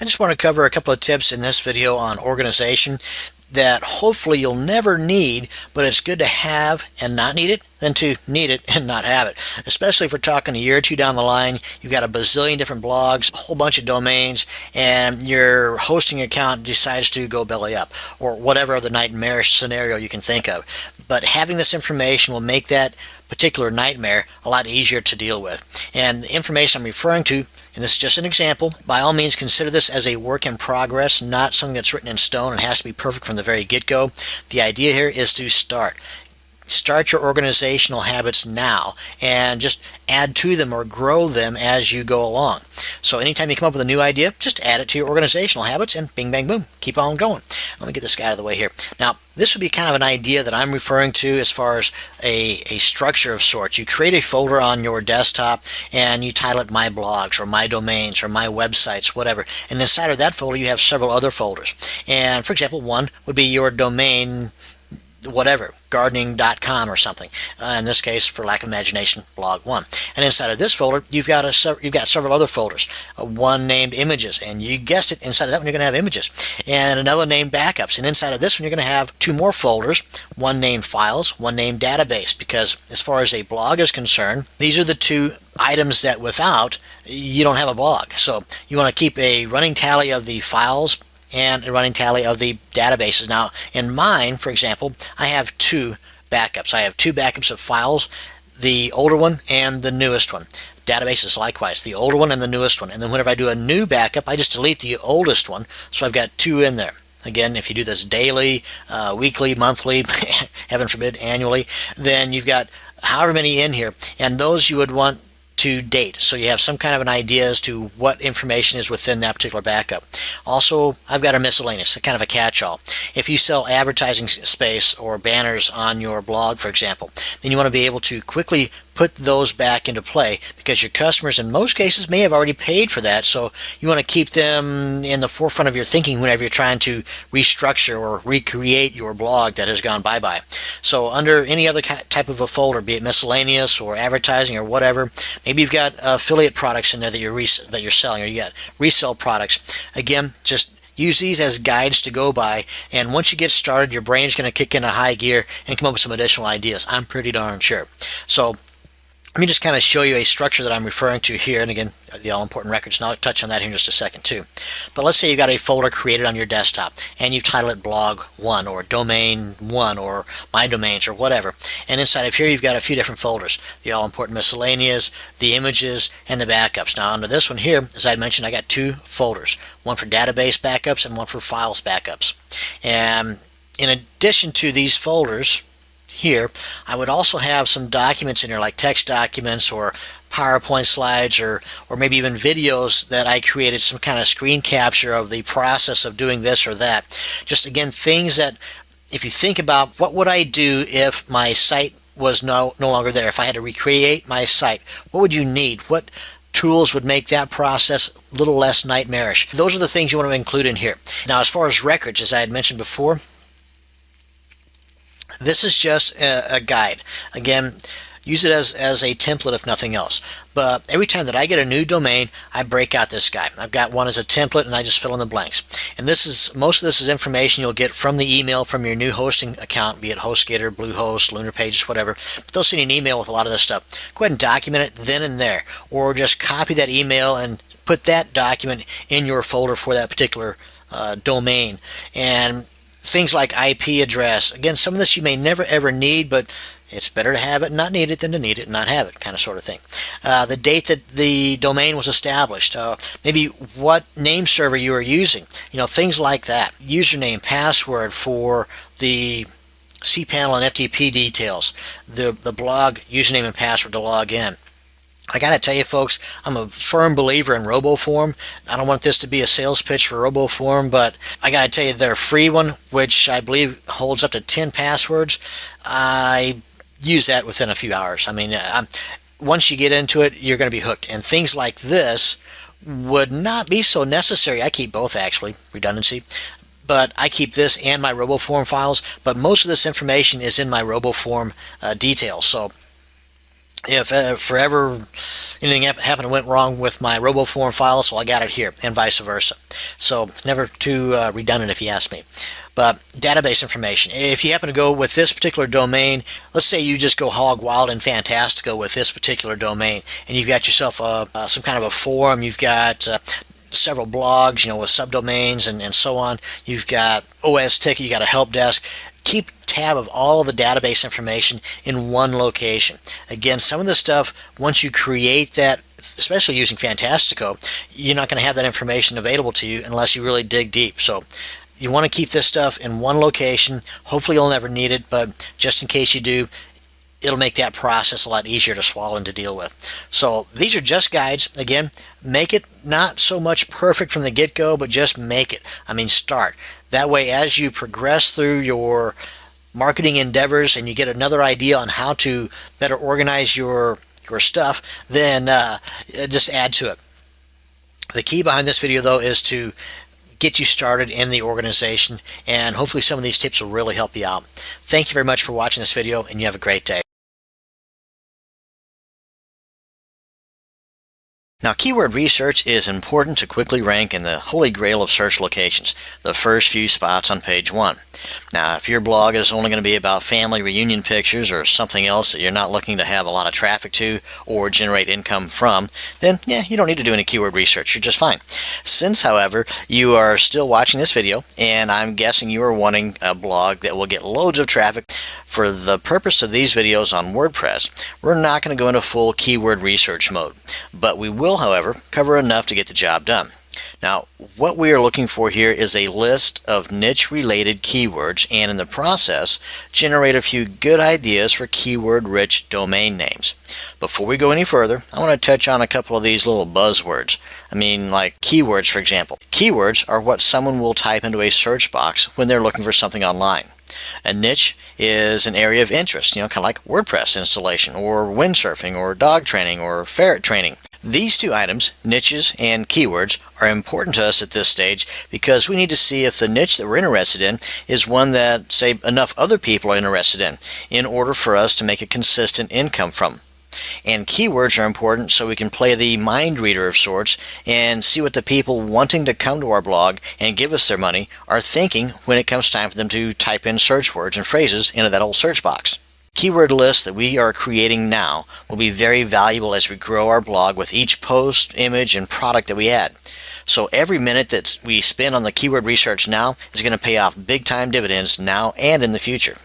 I just want to cover a couple of tips in this video on organization that hopefully you'll never need, but it's good to have and not need it than to need it and not have it. Especially if we're talking a year or two down the line, you've got a bazillion different blogs, a whole bunch of domains, and your hosting account decides to go belly up, or whatever other nightmarish scenario you can think of. But having this information will make that particular nightmare a lot easier to deal with. And the information I'm referring to, and this is just an example, by all means consider this as a work in progress, not something that's written in stone and has to be perfect from the very get-go. The idea here is to start your organizational habits now and just add to them or grow them as you go along. So anytime you come up with a new idea, just add it to your organizational habits and bing bang boom, keep on going. Let me get this guy out of the way here. Now this would be kind of an idea that I'm referring to as far as a structure of sorts. You create a folder on your desktop and you title it My Blogs or My Domains or My Websites, whatever, and inside of that folder you have several other folders. And for example, one would be your domain whatever, gardening.com or something. In this case, for lack of imagination, blog 1. And inside of this folder, you've got several other folders. One named images, and you guessed it, inside of that one you're going to have images. And another named backups. And inside of this one you're going to have two more folders, one named files, one named database, because as far as a blog is concerned, these are the two items that without, you don't have a blog. So you want to keep a running tally of the files and a running tally of the databases. Now in mine, for example, I have two backups. I have two backups of files, the older one and the newest one. Databases likewise, the older one and the newest one. And then whenever I do a new backup, I just delete the oldest one, so I've got two in there. Again, if you do this daily, weekly, monthly, heaven forbid, annually, then you've got however many in here, and those you would want to date, so you have some kind of an idea as to what information is within that particular backup. Also, I've got a miscellaneous, a kind of a catch-all. If you sell advertising space or banners on your blog, for example, then you want to be able to quickly put those back into play, because your customers in most cases may have already paid for that, so you want to keep them in the forefront of your thinking whenever you're trying to restructure or recreate your blog that has gone bye-bye. So under any other type of a folder, be it miscellaneous or advertising or whatever, maybe you've got affiliate products in there that you're selling, or you got resell products. Again, just use these as guides to go by, and once you get started, your brain's going to kick into high gear and come up with some additional ideas. I'm pretty darn sure. So let me just kind of show you a structure that I'm referring to here, and again, the all-important records, and I'll touch on that here in just a second too. But let's say you've got a folder created on your desktop, and you've titled it Blog 1, or Domain 1, or My Domains, or whatever. And inside of here, you've got a few different folders, the all-important miscellaneous, the images, and the backups. Now, under this one here, as I mentioned, I got two folders, one for database backups and one for files backups. And in addition to these folders, here, I would also have some documents in here, like text documents or PowerPoint slides, or maybe even videos that I created, some kind of screen capture of the process of doing this or that. Just again, things that if you think about, what would I do if my site was no longer there, if I had to recreate my site, what would you need? What tools would make that process a little less nightmarish? Those are the things you want to include in here. Now, as far as records, as I had mentioned before, this is just a guide. Again, use it as a template if nothing else. But every time that I get a new domain, I break out this guy. I've got one as a template, and I just fill in the blanks. And most of this is information you'll get from the email from your new hosting account, be it HostGator, Bluehost, Lunar Pages, whatever. But they'll send you an email with a lot of this stuff. Go ahead and document it then and there, or just copy that email and put that document in your folder for that particular domain. And things like IP address. Again, some of this you may never ever need, but it's better to have it and not need it than to need it and not have it, kind of sort of thing. The date that the domain was established, maybe what name server you are using, things like that. Username, password for the cPanel and FTP details, the blog username and password to log in. I gotta tell you folks, I'm a firm believer in RoboForm. I don't want this to be a sales pitch for RoboForm, but I gotta tell you, their free one, which I believe holds up to 10 passwords, I use that within a few hours. I mean, once you get into it, you're going to be hooked. And things like this would not be so necessary. I keep both, actually, redundancy. But I keep this and my RoboForm files, but most of this information is in my RoboForm details. So If forever anything happened and went wrong with my RoboForm file, so I got it here, and vice versa. So never too redundant if you ask me. But database information. If you happen to go with this particular domain, let's say you just go hog wild and Fantastico with this particular domain, and you've got yourself some kind of a forum, you've got several blogs, with subdomains and so on. You've got OS Ticket, you got a help desk. Keep tab of all of the database information in one location. Again, some of the stuff, once you create that, especially using Fantastico, you're not going to have that information available to you unless you really dig deep. So you want to keep this stuff in one location. Hopefully you'll never need it, but just in case you do, it'll make that process a lot easier to swallow and to deal with. So these are just guides. Again, make it not so much perfect from the get-go, but just make it. Start. That way, as you progress through your marketing endeavors and you get another idea on how to better organize your stuff, then just add to it. The key behind this video, though, is to get you started in the organization, and hopefully some of these tips will really help you out. Thank you very much for watching this video, and you have a great day. Now, keyword research is important to quickly rank in the holy grail of search locations, the first few spots on page 1. Now, if your blog is only going to be about family reunion pictures or something else that you're not looking to have a lot of traffic to or generate income from, then yeah, you don't need to do any keyword research. You're just fine. Since, however, you are still watching this video, and I'm guessing you are wanting a blog that will get loads of traffic, for the purpose of these videos on WordPress, we're not going to go into full keyword research mode, but we will, however, cover enough to get the job done. Now, what we are looking for here is a list of niche-related keywords, and in the process, generate a few good ideas for keyword-rich domain names. Before we go any further, I want to touch on a couple of these little buzzwords. Like keywords, for example. Keywords are what someone will type into a search box when they're looking for something online. A niche is an area of interest, kind of like WordPress installation or windsurfing or dog training or ferret training. These two items, niches and keywords, are important to us at this stage because we need to see if the niche that we're interested in is one that, say, enough other people are interested in order for us to make a consistent income from. And keywords are important so we can play the mind reader of sorts and see what the people wanting to come to our blog and give us their money are thinking when it comes time for them to type in search words and phrases into that old search box. Keyword lists that we are creating now will be very valuable as we grow our blog with each post, image, and product that we add. So every minute that we spend on the keyword research now is going to pay off big time dividends now and in the future.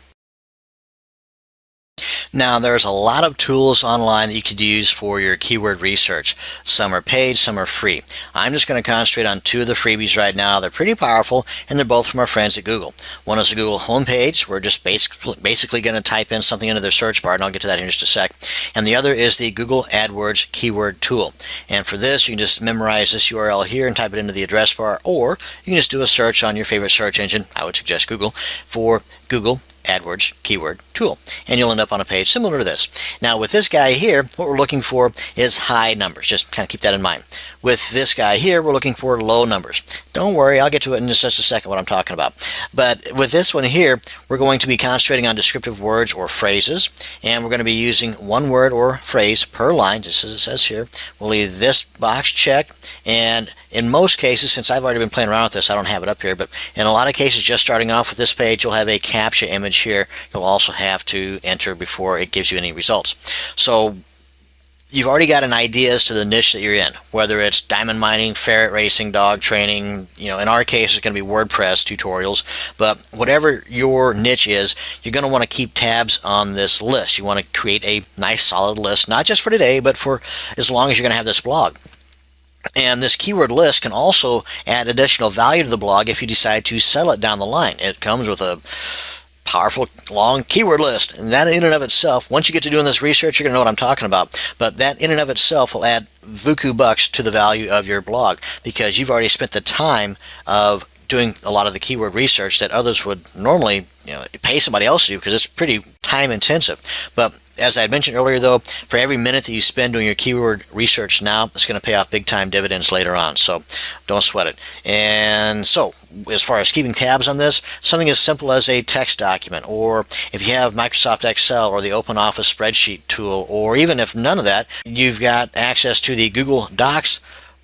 Now, there's a lot of tools online that you could use for your keyword research. Some are paid, some are free. I'm just going to concentrate on two of the freebies right now. They're pretty powerful, and they're both from our friends at Google. One is the Google homepage. We're just basically going to type in something into their search bar, and I'll get to that in just a sec. And the other is the Google AdWords keyword tool. And for this, you can just memorize this URL here and type it into the address bar, or you can just do a search on your favorite search engine. I would suggest Google for Google AdWords keyword tool, and you'll end up on a page similar to this. Now, with this guy here, what we're looking for is high numbers. Just kind of keep that in mind. With this guy here, we're looking for low numbers. Don't worry, I'll get to it in just a second what I'm talking about. But with this one here, we're going to be concentrating on descriptive words or phrases, and we're going to be using one word or phrase per line, just as it says here. We'll leave this box checked, and in most cases, since I've already been playing around with this, I don't have it up here, but in a lot of cases, just starting off with this page, you'll have a CAPTCHA image here. You'll also have to enter before it gives you any results. So you've already got an idea as to the niche that you're in, whether it's diamond mining, ferret racing, dog training. In our case, it's going to be WordPress tutorials. But whatever your niche is, you're going to want to keep tabs on this list. You want to create a nice solid list, not just for today, but for as long as you're going to have this blog. And this keyword list can also add additional value to the blog if you decide to sell it down the line. It comes with a powerful long keyword list, and that in and of itself, once you get to doing this research, you're going to know what I'm talking about. But that in and of itself will add buku bucks to the value of your blog because you've already spent the time of doing a lot of the keyword research that others would normally pay somebody else to do, because it's pretty time intensive. But as I had mentioned earlier, though, for every minute that you spend doing your keyword research now, it's going to pay off big time dividends later on. So don't sweat it. And so as far as keeping tabs on this, something as simple as a text document, or if you have Microsoft Excel or the OpenOffice spreadsheet tool, or even if none of that, you've got access to the Google Docs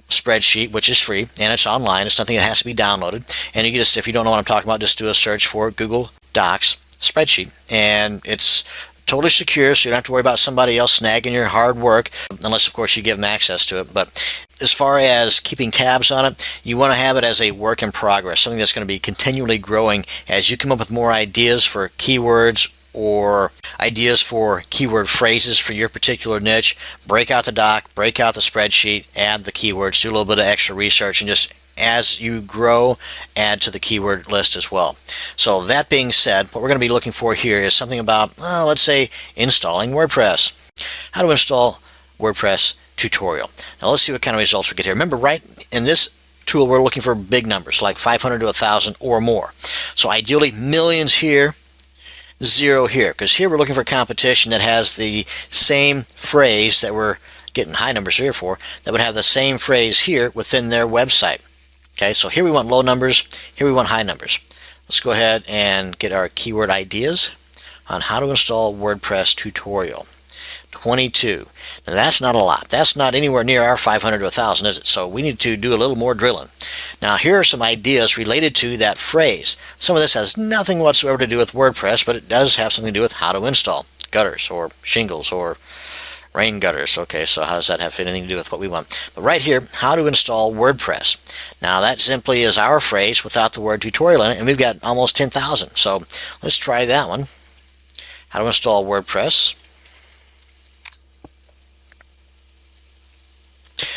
spreadsheet, which is free and it's online. It's nothing that has to be downloaded. And you can just, if you don't know what I'm talking about, just do a search for Google Docs spreadsheet, and it's totally secure, so you don't have to worry about somebody else snagging your hard work, unless of course you give them access to it. But as far as keeping tabs on it, you want to have it as a work in progress, something that's going to be continually growing as you come up with more ideas for keywords or ideas for keyword phrases for your particular niche. Break out the doc, break out the spreadsheet, add the keywords, do a little bit of extra research, and just as you grow, add to the keyword list as well. So that being said, what we're going to be looking for here is something about, let's say, installing WordPress. How to install WordPress tutorial. Now let's see what kind of results we get here. Remember, right in this tool, we're looking for big numbers, like 500 to 1,000 or more. So ideally, millions here, 0 here, because here we're looking for competition that has the same phrase that we're getting high numbers here for, that would have the same phrase here within their website. Okay, so here we want low numbers, here we want high numbers. Let's go ahead and get our keyword ideas on how to install WordPress tutorial. 22. Now that's not a lot. That's not anywhere near our 500 to 1,000, is it? So we need to do a little more drilling. Now here are some ideas related to that phrase. Some of this has nothing whatsoever to do with WordPress, but it does have something to do with how to install gutters or shingles or rain gutters. Okay, so how does that have anything to do with what we want? But right here, how to install WordPress. Now that simply is our phrase without the word tutorial in it, and we've got almost 10,000. So let's try that one. How to install WordPress.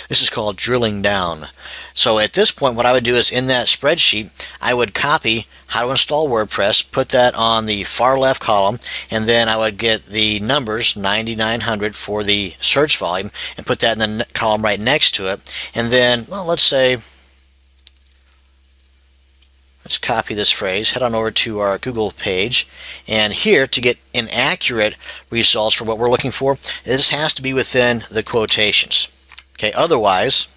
This is called drilling down. So at this point, what I would do is in that spreadsheet, I would copy how to install WordPress, put that on the far left column, and then I would get the numbers 9,900 for the search volume and put that in the column right next to it. And then, well, let's copy this phrase, head on over to our Google page, and here to get inaccurate results for what we're looking for, this has to be within the quotations. Okay, otherwise,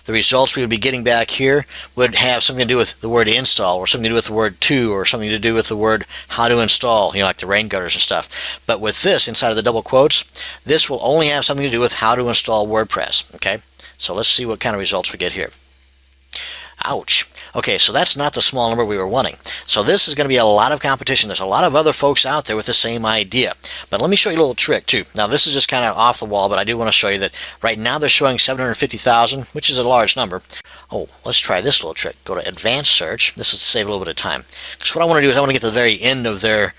the results we would be getting back here would have something to do with the word install, or something to do with the word to, or something to do with the word how to install, like the rain gutters and stuff. But with this, inside of the double quotes, this will only have something to do with how to install WordPress. Okay, so let's see what kind of results we get here. Ouch. Okay, so that's not the small number we were wanting. So this is going to be a lot of competition. There's a lot of other folks out there with the same idea. But let me show you a little trick too. Now this is just kind of off the wall, but I do want to show you that right now they're showing 750,000, which is a large number. Oh, let's try this little trick. Go to advanced search. This will save a little bit of time. Because what I want to do is I want to get to the very end of their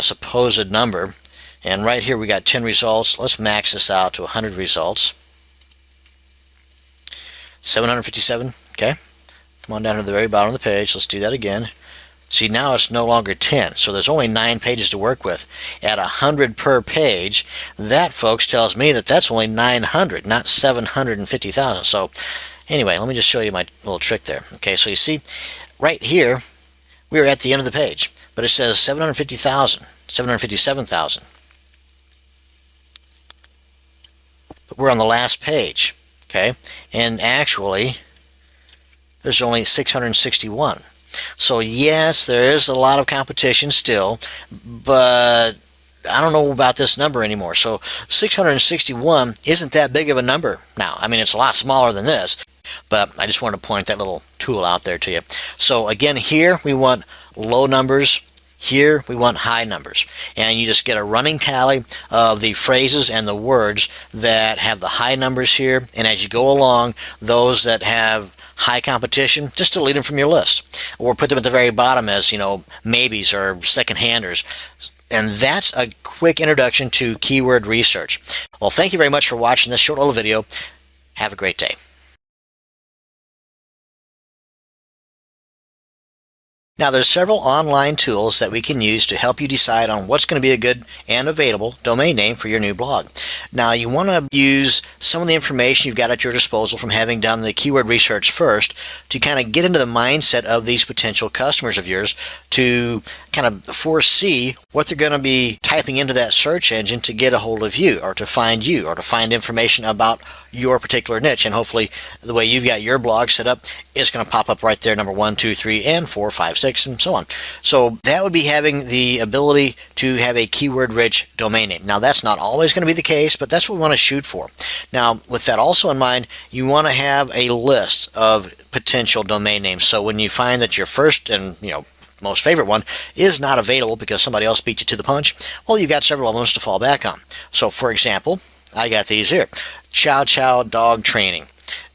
supposed number. And right here we got 10 results. Let's max this out to 100 results. 757, okay. Come on down to the very bottom of the page. Let's do that again. See, now it's no longer 10, so there's only 9 pages to work with. At 100 per page, that, folks, tells me that that's only 900, not 750,000. So anyway, let me just show you my little trick there. Okay, so you see, right here, we're at the end of the page, but it says 750,000, 757,000. But we're on the last page, okay, and actually, there's only 661. So yes, there is a lot of competition still, but I don't know about this number anymore. So 661 isn't that big of a number now. I mean, it's a lot smaller than this, but I just wanted to point that little tool out there to you. So again, here we want low numbers. Here we want high numbers, and you just get a running tally of the phrases and the words that have the high numbers here, and as you go along, those that have high competition, just delete them from your list, or put them at the very bottom as, maybes or second-handers. And that's a quick introduction to keyword research. Well, thank you very much for watching this short little video. Have a great day. Now, there's several online tools that we can use to help you decide on what's going to be a good and available domain name for your new blog. Now, you want to use some of the information you've got at your disposal from having done the keyword research first to kind of get into the mindset of these potential customers of yours, to kind of foresee what they're going to be typing into that search engine to get a hold of you, or to find information about your particular niche. And hopefully the way you've got your blog set up, it's going to pop up right there, number 1, 2, 3, and 4, 5, 6, and so on. So that would be having the ability to have a keyword-rich domain name. Now, that's not always going to be the case, but that's what we want to shoot for. Now, with that also in mind, you want to have a list of potential domain names. So when you find that your first and most favorite one is not available because somebody else beat you to the punch, well, you've got several other ones to fall back on. So, for example, I got these here: Chow Chow Dog Training,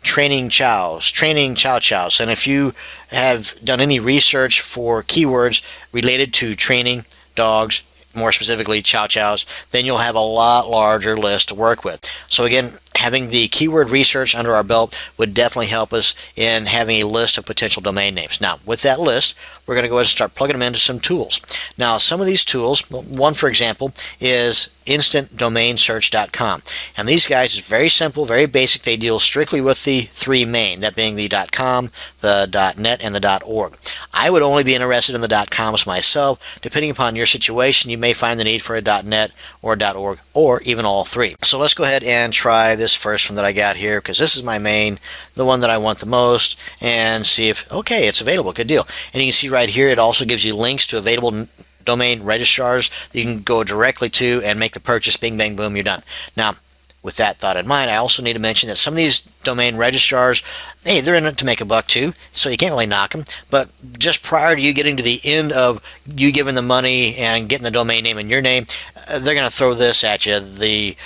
Training Chows, Training Chow Chows. And if you have done any research for keywords related to training dogs, more specifically Chow Chows, then you'll have a lot larger list to work with. So again, having the keyword research under our belt would definitely help us in having a list of potential domain names. Now, with that list, we're going to go ahead and start plugging them into some tools. Now, some of these tools, one for example, is InstantDomainSearch.com. And these guys is very simple, very basic. They deal strictly with the three main, that being the .com, the .net, and the .org. I would only be interested in the .coms myself. Depending upon your situation, you may find the need for a .net or a .org, or even all three. So let's go ahead and try this first one that I got here, because this is my main, the one that I want the most, and see if, okay, it's available. Good deal. And you can see right here, it also gives you links to available domain registrars that you can go directly to and make the purchase. Bing, bang, boom, you're done. Now, with that thought in mind, I also need to mention that some of these domain registrars, hey, they're in it to make a buck too, so you can't really knock them. But just prior to you getting to the end of you giving the money and getting the domain name in your name, they're going to throw this at you, the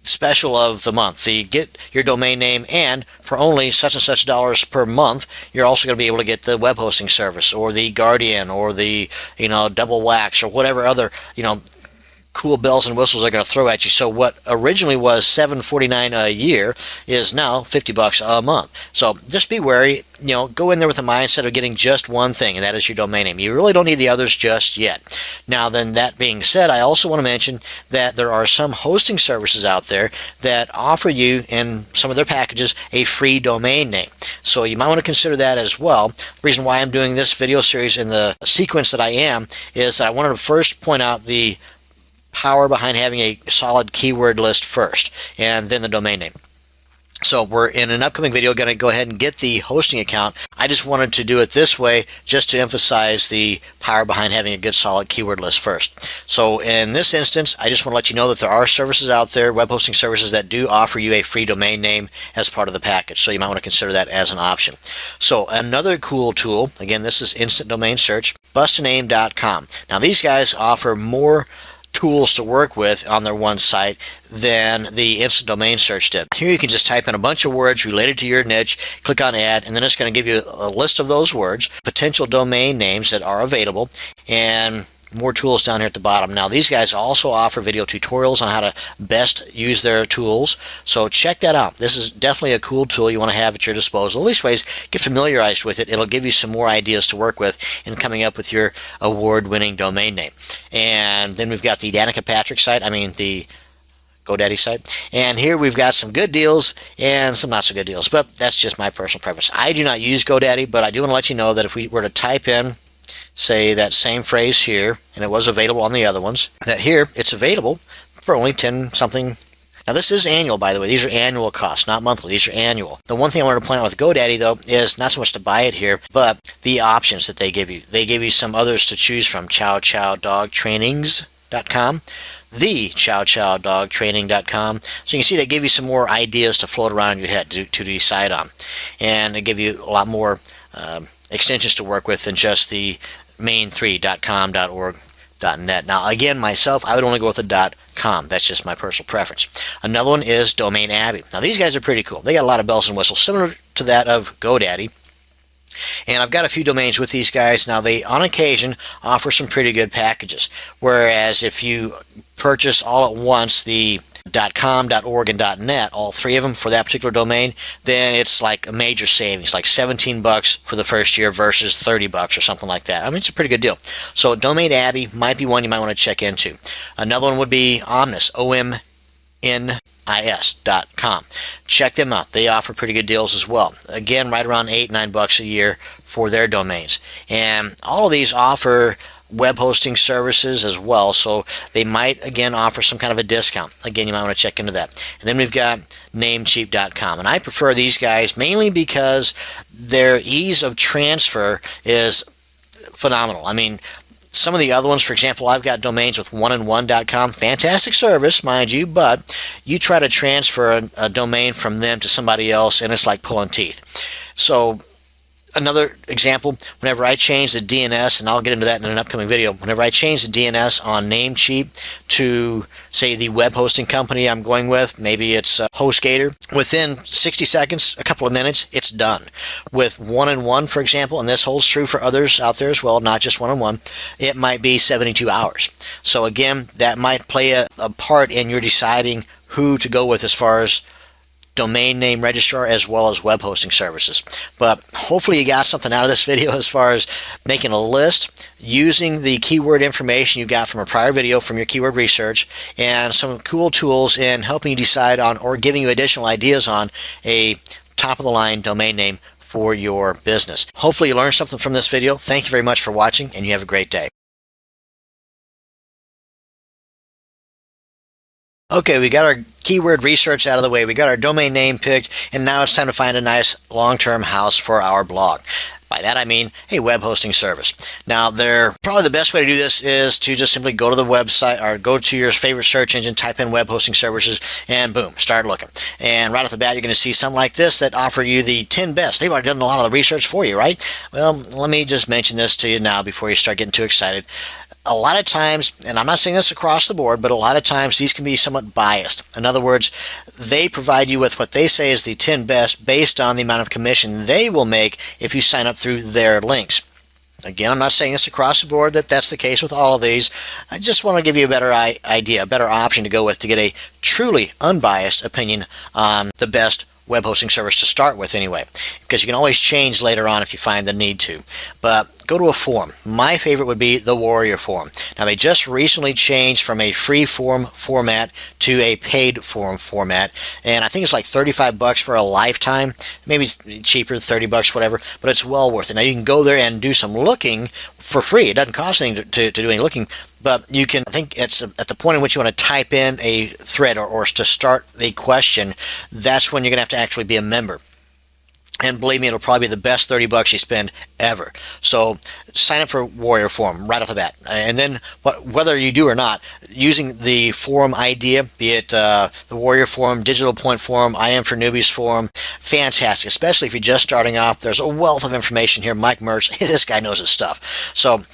special of the month, the get your domain name, and for only such and such dollars per month, you're also going to be able to get the web hosting service, or the Guardian, or the Double Wax, or whatever other cool bells and whistles they're going to throw at you. So what originally was $7.49 a year is now $50 a month. So just be wary. Go in there with the mindset of getting just one thing, and that is your domain name. You really don't need the others just yet. Now then, that being said, I also want to mention that there are some hosting services out there that offer you, in some of their packages, a free domain name. So you might want to consider that as well. The reason why I'm doing this video series in the sequence that I am is that I wanted to first point out the power behind having a solid keyword list first, and then the domain name. So we're in an upcoming video going to go ahead and get the hosting account. I just wanted to do it this way just to emphasize the power behind having a good solid keyword list first. So in this instance, I just want to let you know that there are services out there, web hosting services, that do offer you a free domain name as part of the package. So you might want to consider that as an option. So another cool tool, again, this is Instant Domain Search, Bustaname.com. Now these guys offer more tools to work with on their one site than the Instant Domain Search did. Here you can just type in a bunch of words related to your niche, click on add, and then it's going to give you a list of those words, potential domain names that are available, and more tools down here at the bottom. Now these guys also offer video tutorials on how to best use their tools, so check that out. This is definitely a cool tool you want to have at your disposal. Leastways, get familiarized with it. It'll give you some more ideas to work with in coming up with your award-winning domain name. And then we've got the Danica Patrick site, the GoDaddy site, and here we've got some good deals and some not so good deals, but that's just my personal preference. I do not use GoDaddy, but I do want to let you know that if we were to type in, say, that same phrase here, and it was available on the other ones, that here it's available for only 10 something. Now this is annual, by the way. These are annual costs, not monthly. These are annual. The one thing I wanted to point out with GoDaddy, though, is not so much to buy it here, but the options that they give you. They give you some others to choose from: Chow Chow Dog Trainings.com, the Chow Chow Dog Training.com. So you can see they give you some more ideas to float around in your head to decide on, and they give you a lot more extensions to work with than just the main three: .com, .org, .net. Now again, myself, I would only go with the .com. That's just my personal preference. Another one is Domain Abbey. Now these guys are pretty cool. They got a lot of bells and whistles, similar to that of GoDaddy. And I've got a few domains with these guys. Now they, on occasion, offer some pretty good packages. Whereas if you purchase all at once the .com, .org, and .net, all three of them for that particular domain, then it's like a major savings, like $17 for the first year versus $30 or something like that. I mean, it's a pretty good deal. So Domain Abbey might be one you might want to check into. Another one would be Omnis, OMNIS.com. Check them out. They offer pretty good deals as well. Again, right around $8-9 a year for their domains. And all of these offer web hosting services as well, so they might again offer some kind of a discount. Again, you might want to check into that. And then we've got Namecheap.com, and I prefer these guys mainly because their ease of transfer is phenomenal. I mean, some of the other ones, for example, I've got domains with oneandone.com, fantastic service, mind you, but you try to transfer a domain from them to somebody else and it's like pulling teeth. So another example, whenever I change the DNS, and I'll get into that in an upcoming video, whenever I change the DNS on Namecheap to, say, the web hosting company I'm going with, maybe it's HostGator, within 60 seconds, a couple of minutes, it's done. With one-on-one, for example, and this holds true for others out there as well, not just one-on-one, it might be 72 hours. So again, that might play a part in your deciding who to go with as far as domain name registrar as well as web hosting services. But hopefully you got something out of this video as far as making a list, using the keyword information you got from a prior video from your keyword research, and some cool tools in helping you decide on or giving you additional ideas on a top of the line domain name for your business. Hopefully you learned something from this video. Thank you very much for watching, and you have a great day. Okay, we got our keyword research out of the way. We got our domain name picked, and now it's time to find a nice long-term house for our blog. By that I mean a web hosting service. Now, probably the best way to do this is to just simply go to the website or go to your favorite search engine, type in web hosting services, and boom, start looking. And right off the bat, you're going to see something like this that offer you the 10 best. They've already done a lot of the research for you, right? Well, let me just mention this to you now before you start getting too excited. A lot of times, and I'm not saying this across the board, but a lot of times these can be somewhat biased. In other words, they provide you with what they say is the 10 best based on the amount of commission they will make if you sign up through their links. Again, I'm not saying this across the board that that's the case with all of these. I just want to give you a better idea, a better option to go with to get a truly unbiased opinion on the best web hosting service to start with anyway, because you can always change later on if you find the need to. But go to a forum. My favorite would be the Warrior Forum. Now, they just recently changed from a free forum format to a paid forum format, and I think it's like $35 for a lifetime. Maybe it's cheaper, $30, whatever, but it's well worth it. Now, you can go there and do some looking for free. It doesn't cost anything to do any looking, but you can, I think it's at the point in which you want to type in a thread or to start a question, that's when you're going to have to actually be a member. And believe me, it'll probably be the best $30 you spend ever. So sign up for Warrior Forum right off the bat. And then whether you do or not, using the forum idea, be it the Warrior Forum, Digital Point Forum, I Am for Newbies Forum, fantastic, especially if you're just starting off. There's a wealth of information here. Mike Mertz, this guy knows his stuff. So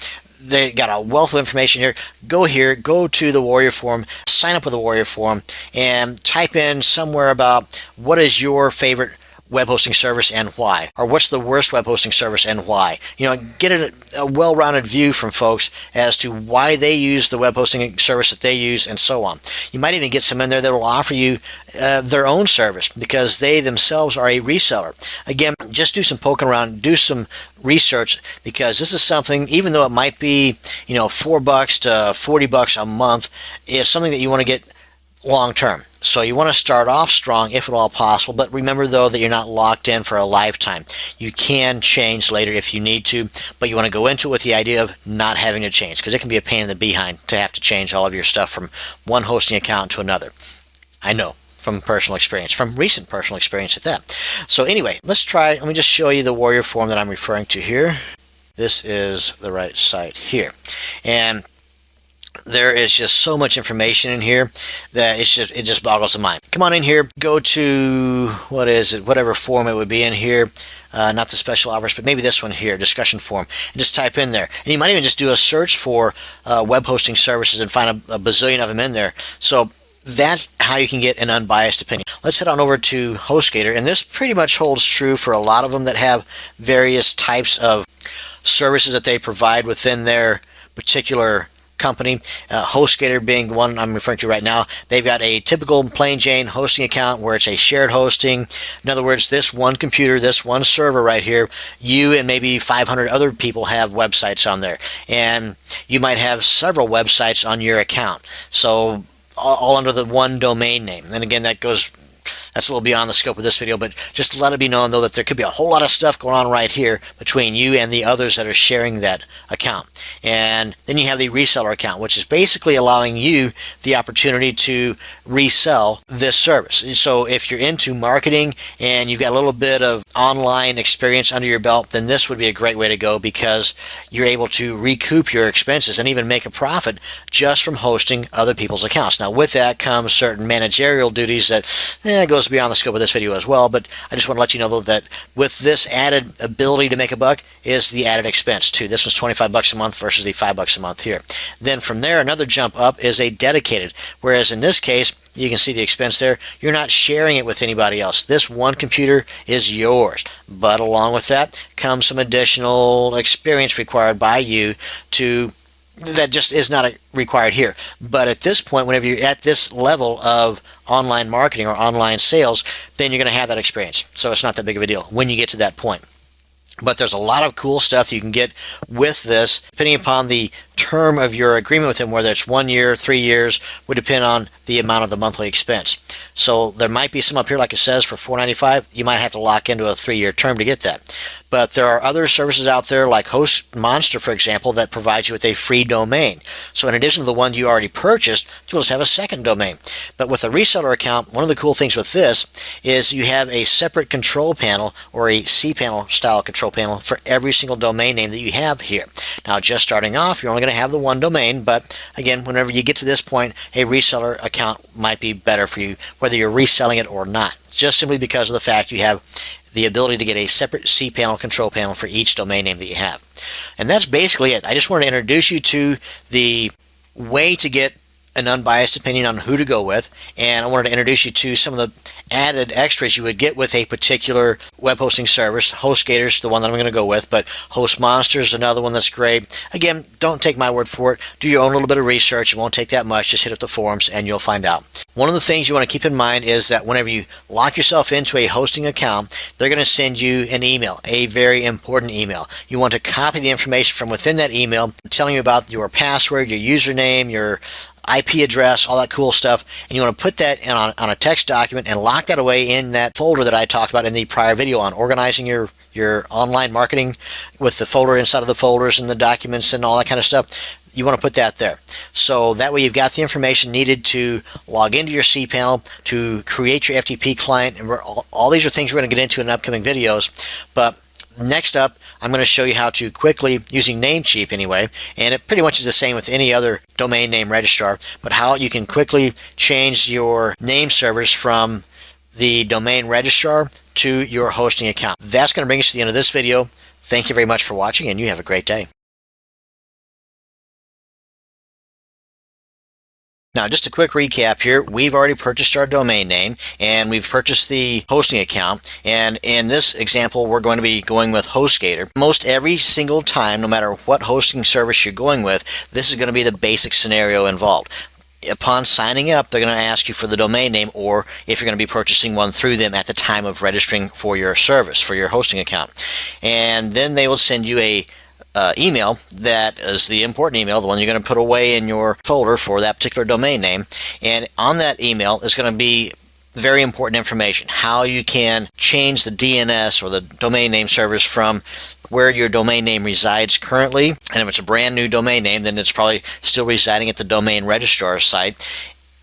they got a wealth of information here. Go here, go to the Warrior Forum, sign up with the Warrior Forum, and type in somewhere about what is your favorite web hosting service and why, or what's the worst web hosting service and why. You know, get a well-rounded view from folks as to why they use the web hosting service that they use and so on. You might even get some in there that will offer you their own service because they themselves are a reseller. Again, just do some poking around, do some research, because this is something, even though it might be, you know, $4 to $40 a month, it's something that you want to get long term. So you want to start off strong if at all possible, but remember though that you're not locked in for a lifetime. You can change later if you need to, but you want to go into it with the idea of not having to change, because it can be a pain in the behind to have to change all of your stuff from one hosting account to another. I know from personal experience, from recent personal experience at that. So anyway, let me just show you the Warrior Forum that I'm referring to here. This is the right site here. And there is just so much information in here that it just boggles the mind. Come on in here, go to, whatever forum it would be in here, not the special offers, but maybe this one here, discussion forum, and just type in there. And you might even just do a search for web hosting services and find a bazillion of them in there. So that's how you can get an unbiased opinion. Let's head on over to HostGator, and this pretty much holds true for a lot of them that have various types of services that they provide within their particular company, HostGator being the one I'm referring to right now. They've got a typical plain Jane hosting account where it's a shared hosting. In other words, this one computer, this one server right here, you and maybe 500 other people have websites on there, and you might have several websites on your account, so all under the one domain name. And again, that's a little beyond the scope of this video, but just let it be known, though, that there could be a whole lot of stuff going on right here between you and the others that are sharing that account. And then you have the reseller account, which is basically allowing you the opportunity to resell this service. So if you're into marketing and you've got a little bit of online experience under your belt, then this would be a great way to go, because you're able to recoup your expenses and even make a profit just from hosting other people's accounts. Now, with that comes certain managerial duties that goes beyond the scope of this video as well, but I just want to let you know, though, that with this added ability to make a buck is the added expense too. This was $25 a month versus the $5 a month here. Then from there, another jump up is a dedicated, whereas in this case, you can see the expense there. You're not sharing it with anybody else. This one computer is yours, but along with that comes some additional experience required by you that just is not required here. But at this point, whenever you're at this level of online marketing or online sales, then you're going to have that experience. So it's not that big of a deal when you get to that point. But there's a lot of cool stuff you can get with this, depending upon the term of your agreement with them, whether it's 1 year, 3 years, would depend on the amount of the monthly expense. So there might be some up here, like it says, for $4.95. You might have to lock into a 3-year term to get that. But there are other services out there, like HostMonster, for example, that provide you with a free domain. So in addition to the one you already purchased, you'll just have a second domain. But with a reseller account, one of the cool things with this is you have a separate control panel, or a cPanel style control panel, for every single domain name that you have here. Now, just starting off, you're only going to have the one domain, but again, whenever you get to this point, a reseller account might be better for you, whether you're reselling it or not, just simply because of the fact you have the ability to get a separate cPanel control panel for each domain name that you have. And that's basically it. I just wanted to introduce you to the way to get an unbiased opinion on who to go with, and I wanted to introduce you to some of the added extras you would get with a particular web hosting service. HostGator is the one that I'm going to go with, but HostMonster is another one that's great. Again, don't take my word for it. Do your own little bit of research. It won't take that much. Just hit up the forums and you'll find out. One of the things you want to keep in mind is that whenever you lock yourself into a hosting account, they're going to send you an email, a very important email. You want to copy the information from within that email, telling you about your password, your username, your IP address, all that cool stuff, and you want to put that on a text document and lock that away in that folder that I talked about in the prior video on organizing your online marketing, with the folder inside of the folders and the documents and all that kind of stuff. You want to put that there. So that way you've got the information needed to log into your cPanel, to create your FTP client, and all these are things we're going to get into in upcoming videos. But next up, I'm going to show you how to quickly, using Namecheap anyway, and it pretty much is the same with any other domain name registrar, but how you can quickly change your name servers from the domain registrar to your hosting account. That's going to bring us to the end of this video. Thank you very much for watching, and you have a great day. Now, just a quick recap here. We've already purchased our domain name, and we've purchased the hosting account. And in this example, we're going to be going with HostGator. Most every single time, no matter what hosting service you're going with, this is going to be the basic scenario involved. Upon signing up, they're going to ask you for the domain name, or if you're going to be purchasing one through them at the time of registering for your service, for your hosting account. And then they will send you a email that is the important email, the one you're going to put away in your folder for that particular domain name. And on that email is going to be very important information, how you can change the DNS, or the domain name servers, from where your domain name resides currently. And if it's a brand new domain name, then it's probably still residing at the domain registrar site,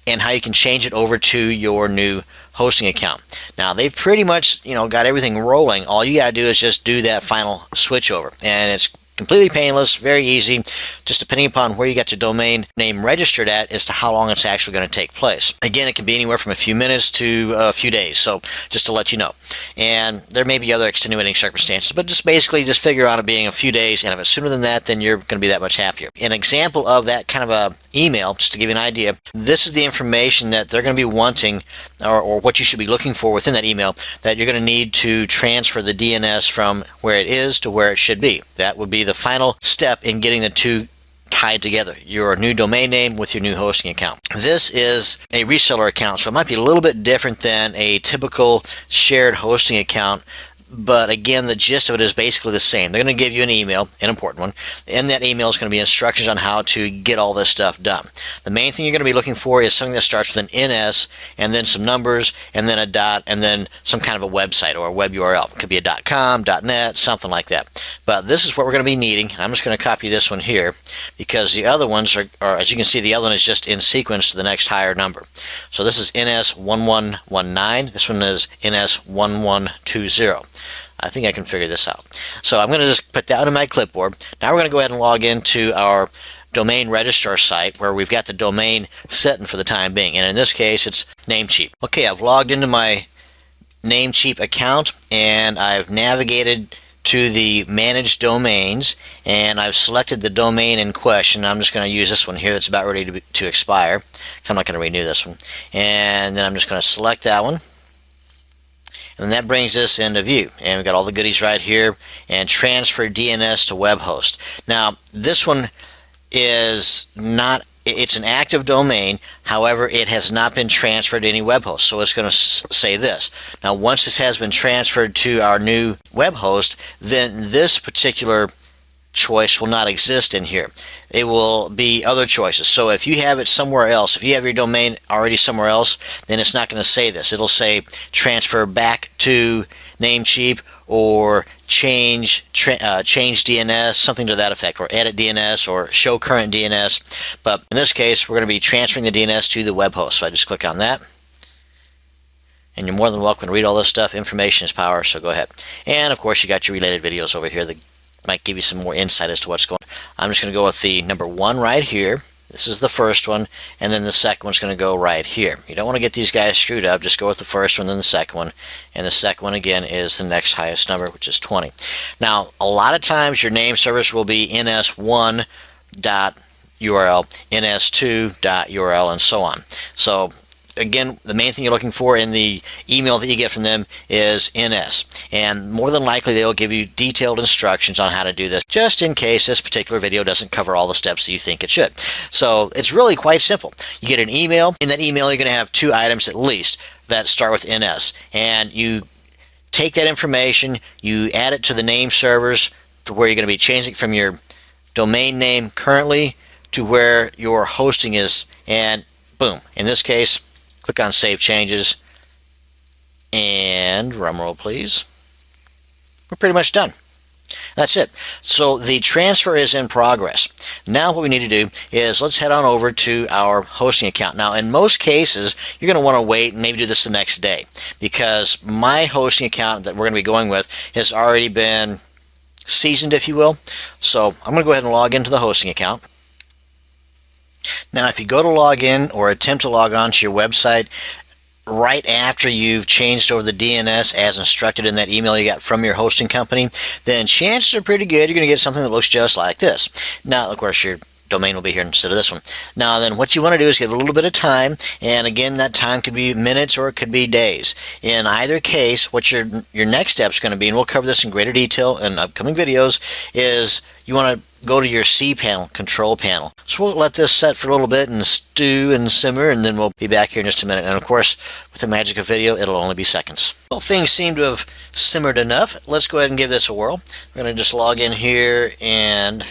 and how you can change it over to your new hosting account. Now, they've pretty much got everything rolling. All you got to do is just do that final switch over, and it's completely painless, very easy, just depending upon where you got your domain name registered at as to how long it's actually going to take place. Again, it can be anywhere from a few minutes to a few days, so just to let you know. And there may be other extenuating circumstances, but just figure on it being a few days, and if it's sooner than that, then you're going to be that much happier. An example of that kind of a email, just to give you an idea, this is the information that they're going to be wanting, or what you should be looking for within that email, that you're going to need to transfer the DNS from where it is to where it should be. That would be the final step in getting the two tied together, your new domain name with your new hosting account. This is a reseller account, so it might be a little bit different than a typical shared hosting account. But again, the gist of it is basically the same. They're going to give you an email, an important one. In that email is going to be instructions on how to get all this stuff done. The main thing you're going to be looking for is something that starts with an NS and then some numbers and then a dot and then some kind of a website or a web URL. It could be a .com, .net, something like that. But this is what we're going to be needing. I'm just going to copy this one here because the other ones are, as you can see, the other one is just in sequence to the next higher number. So this is NS1119. This one is NS1120. I think I can figure this out. So I'm going to just put that on my clipboard. Now we're going to go ahead and log into our domain registrar site where we've got the domain set for the time being. And in this case, it's Namecheap. Okay, I've logged into my Namecheap account and I've navigated to the manage domains and I've selected the domain in question. I'm just going to use this one here that's about ready to expire. I'm not going to renew this one. And then I'm just going to select that one. And that brings us into view, and we've got all the goodies right here, and transfer DNS to web host. Now this one is not, it's an active domain, however it has not been transferred to any web host, so it's going to say this. Now once this has been transferred to our new web host, then this particular choice will not exist in here. It will be other choices. So if you have it somewhere else, if you have your domain already somewhere else, then it's not going to say this. It'll say transfer back to Namecheap or change DNS, something to that effect, or edit DNS or show current DNS. But in this case, we're going to be transferring the DNS to the web host. So I just click on that. And you're more than welcome to read all this stuff. Information is power, so go ahead. And of course, you got your related videos over here that might give you some more insight as to what's going on. I'm just going to go with the number 1 right here. This is the first one, and then the second one's going to go right here. You don't want to get these guys screwed up. Just go with the first one, then the second one, and the second one again is the next highest number, which is 20. Now, a lot of times your name service will be ns1.url, ns2.url, and so on. So again, the main thing you're looking for in the email that you get from them is NS. And more than likely, they'll give you detailed instructions on how to do this, just in case this particular video doesn't cover all the steps that you think it should. So it's really quite simple. You get an email. In that email, you're going to have 2 items at least that start with NS. And you take that information, you add it to the name servers to where you're going to be changing from your domain name currently to where your hosting is. And boom, in this case, click on Save Changes, and drumroll please. We're pretty much done. That's it. So the transfer is in progress. Now what we need to do is let's head on over to our hosting account. Now in most cases, you're going to want to wait and maybe do this the next day because my hosting account that we're going to be going with has already been seasoned, if you will. So I'm going to go ahead and log into the hosting account. Now, if you go to log in or attempt to log on to your website right after you've changed over the DNS as instructed in that email you got from your hosting company, then chances are pretty good you're going to get something that looks just like this. Now, of course, your domain will be here instead of this one. Now then, what you want to do is give it a little bit of time, and again, that time could be minutes or it could be days. In either case, what your next step is going to be, and we'll cover this in greater detail in upcoming videos, is you want to go to your cPanel control panel. So we'll let this set for a little bit and stew and simmer, and then we'll be back here in just a minute. And of course, with the magic of video, it'll only be seconds. Well, things seem to have simmered enough. Let's go ahead and give this a whirl. We're going to just log in here and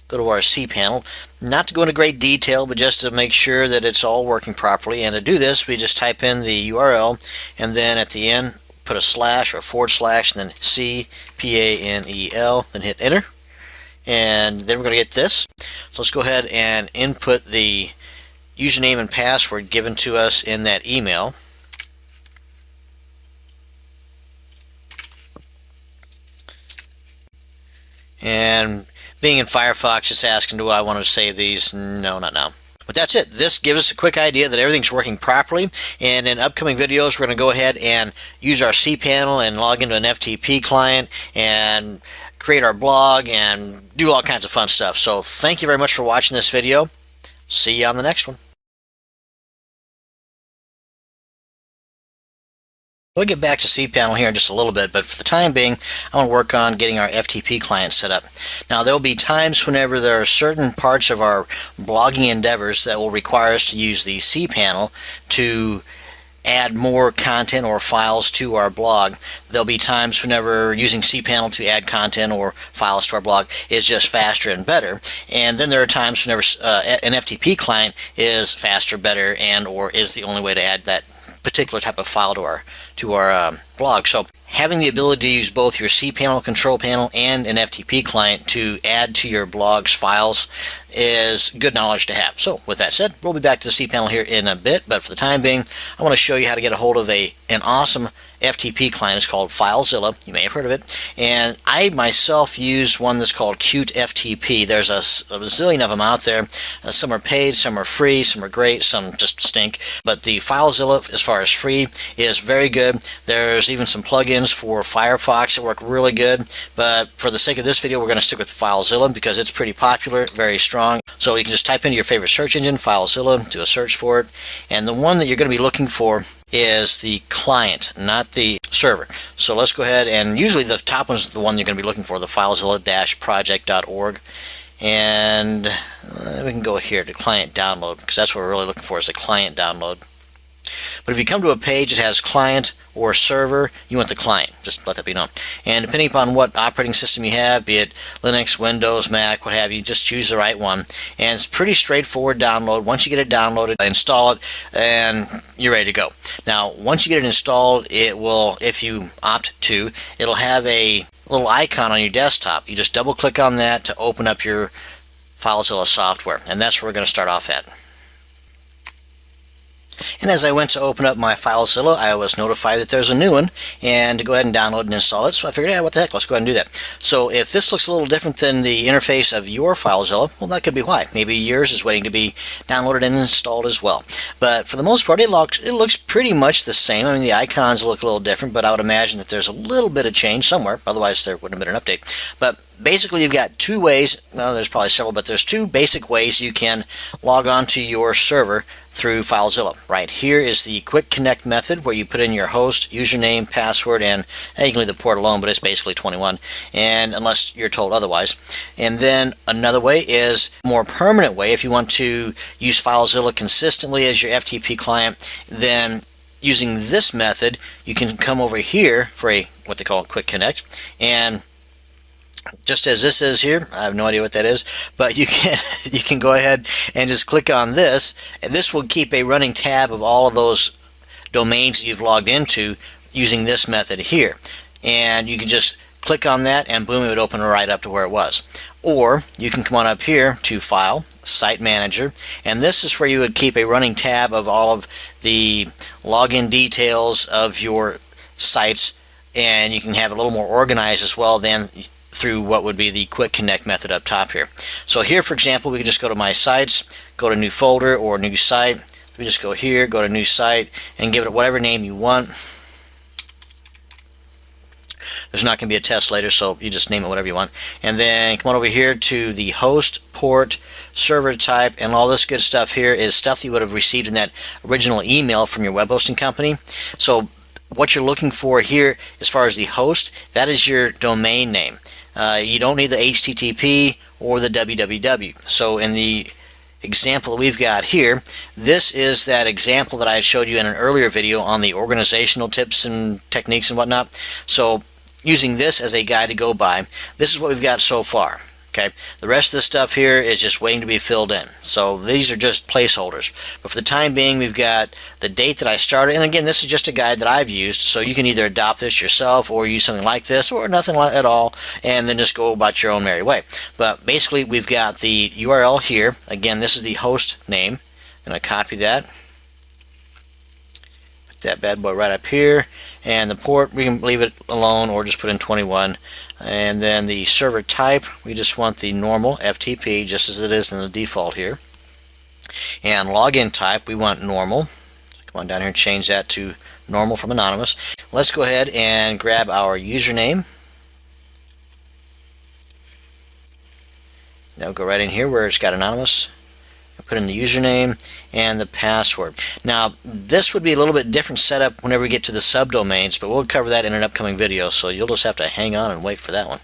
go to our cPanel. Not to go into great detail, but just to make sure that it's all working properly. And to do this, we just type in the URL, and then at the end, put a slash or a forward slash, and then cPanel, then hit enter. And then we're going to get this. So let's go ahead and input the username and password given to us in that email. And being in Firefox, it's asking, do I want to save these? No, not now. But that's it. This gives us a quick idea that everything's working properly. And in upcoming videos, we're going to go ahead and use our cPanel and log into an FTP client and create our blog and do all kinds of fun stuff. So thank you very much for watching this video. See you on the next one. We'll get back to cPanel here in just a little bit, but for the time being, I want to work on getting our FTP client set up. Now, there'll be times whenever there are certain parts of our blogging endeavors that will require us to use the cPanel to add more content or files to our blog. There'll be times whenever using cPanel to add content or files to our blog is just faster and better. And then there are times whenever an FTP client is faster, better, and or is the only way to add that particular type of file to our blog. So having the ability to use both your cPanel control panel and an FTP client to add to your blog's files is good knowledge to have. So with that said, we'll be back to the cPanel here in a bit, but for the time being, I want to show you how to get a hold of an awesome FTP client. It's called FileZilla. You may have heard of it. And I myself use one that's called Qt FTP. There's a zillion of them out there. Some are paid, some are free, some are great, some just stink. But the FileZilla, as far as free, is very good. There's even some plugins for Firefox that work really good. But for the sake of this video, we're going to stick with FileZilla because it's pretty popular, very strong. So you can just type into your favorite search engine, FileZilla, do a search for it. And the one that you're going to be looking for is the client, not the server. So let's go ahead, and usually the top one is the one you're going to be looking for, the filezilla-project.org. And we can go here to client download, because that's what we're really looking for, is a client download. But if you come to a page that has client or server, you want the client. Just let that be known. And depending upon what operating system you have, be it Linux, Windows, Mac, what have you, just choose the right one. And it's pretty straightforward download. Once you get it downloaded, install it, and you're ready to go. Now, once you get it installed, it will, if you opt to, it'll have a little icon on your desktop. You just double click on that to open up your FileZilla software. And that's where we're going to start off at. And as I went to open up my FileZilla, I was notified that there's a new one and to go ahead and download and install it. So I figured, yeah, what the heck, let's go ahead and do that. So if this looks a little different than the interface of your FileZilla, well, that could be why. Maybe yours is waiting to be downloaded and installed as well. But for the most part, it looks pretty much the same. I mean, the icons look a little different, but I would imagine that there's a little bit of change somewhere. Otherwise, there wouldn't have been an update. But basically, you've got two ways. Well, there's probably several, but there's two basic ways you can log on to your server through FileZilla. Right here is the Quick Connect method, where you put in your host, username, password, and you can leave the port alone, but it's basically 21, and unless you're told otherwise. And then another way is a more permanent way. If you want to use FileZilla consistently as your FTP client, then using this method, you can come over here for a what they call a Quick Connect, and just as this is here, I have no idea what that is, but you can go ahead and just click on this, and this will keep a running tab of all of those domains that you've logged into using this method here. And you can just click on that, and boom, it would open right up to where it was. Or you can come on up here to File, Site Manager, and this is where you would keep a running tab of all of the login details of your sites, and you can have it a little more organized as well than through what would be the Quick Connect method up top here. So here, for example, we can just go to My Sites, go to New Folder or New Site. We just go here, go to New Site, and give it whatever name you want. There's not going to be a test later, so you just name it whatever you want. And then come on over here to the host, port, server type, and all this good stuff here is stuff that you would have received in that original email from your web hosting company. So what you're looking for here, as far as the host, that is your domain name. You don't need the HTTP or the www. So in the example that we've got here, this is that example that I showed you in an earlier video on the organizational tips and techniques and whatnot. So using this as a guide to go by, this is what we've got so far. Okay, the rest of the stuff here is just waiting to be filled in. So these are just placeholders. But for the time being, we've got the date that I started. And again, this is just a guide that I've used. So you can either adopt this yourself or use something like this or nothing at all, and then just go about your own merry way. But basically, we've got the URL here. Again, this is the host name. I'm going to copy that. Put that bad boy right up here. And the port, we can leave it alone or just put in 21. And then the server type, we just want the normal FTP, just as it is in the default here. And login type, we want normal. Come on down here and change that to normal from anonymous. Let's go ahead and grab our username. Now go right in here where it's got anonymous. Put put in the username and the password. Now this would be a little bit different setup whenever we get to the subdomains, but we'll cover that in an upcoming video, so you'll just have to hang on and wait for that one.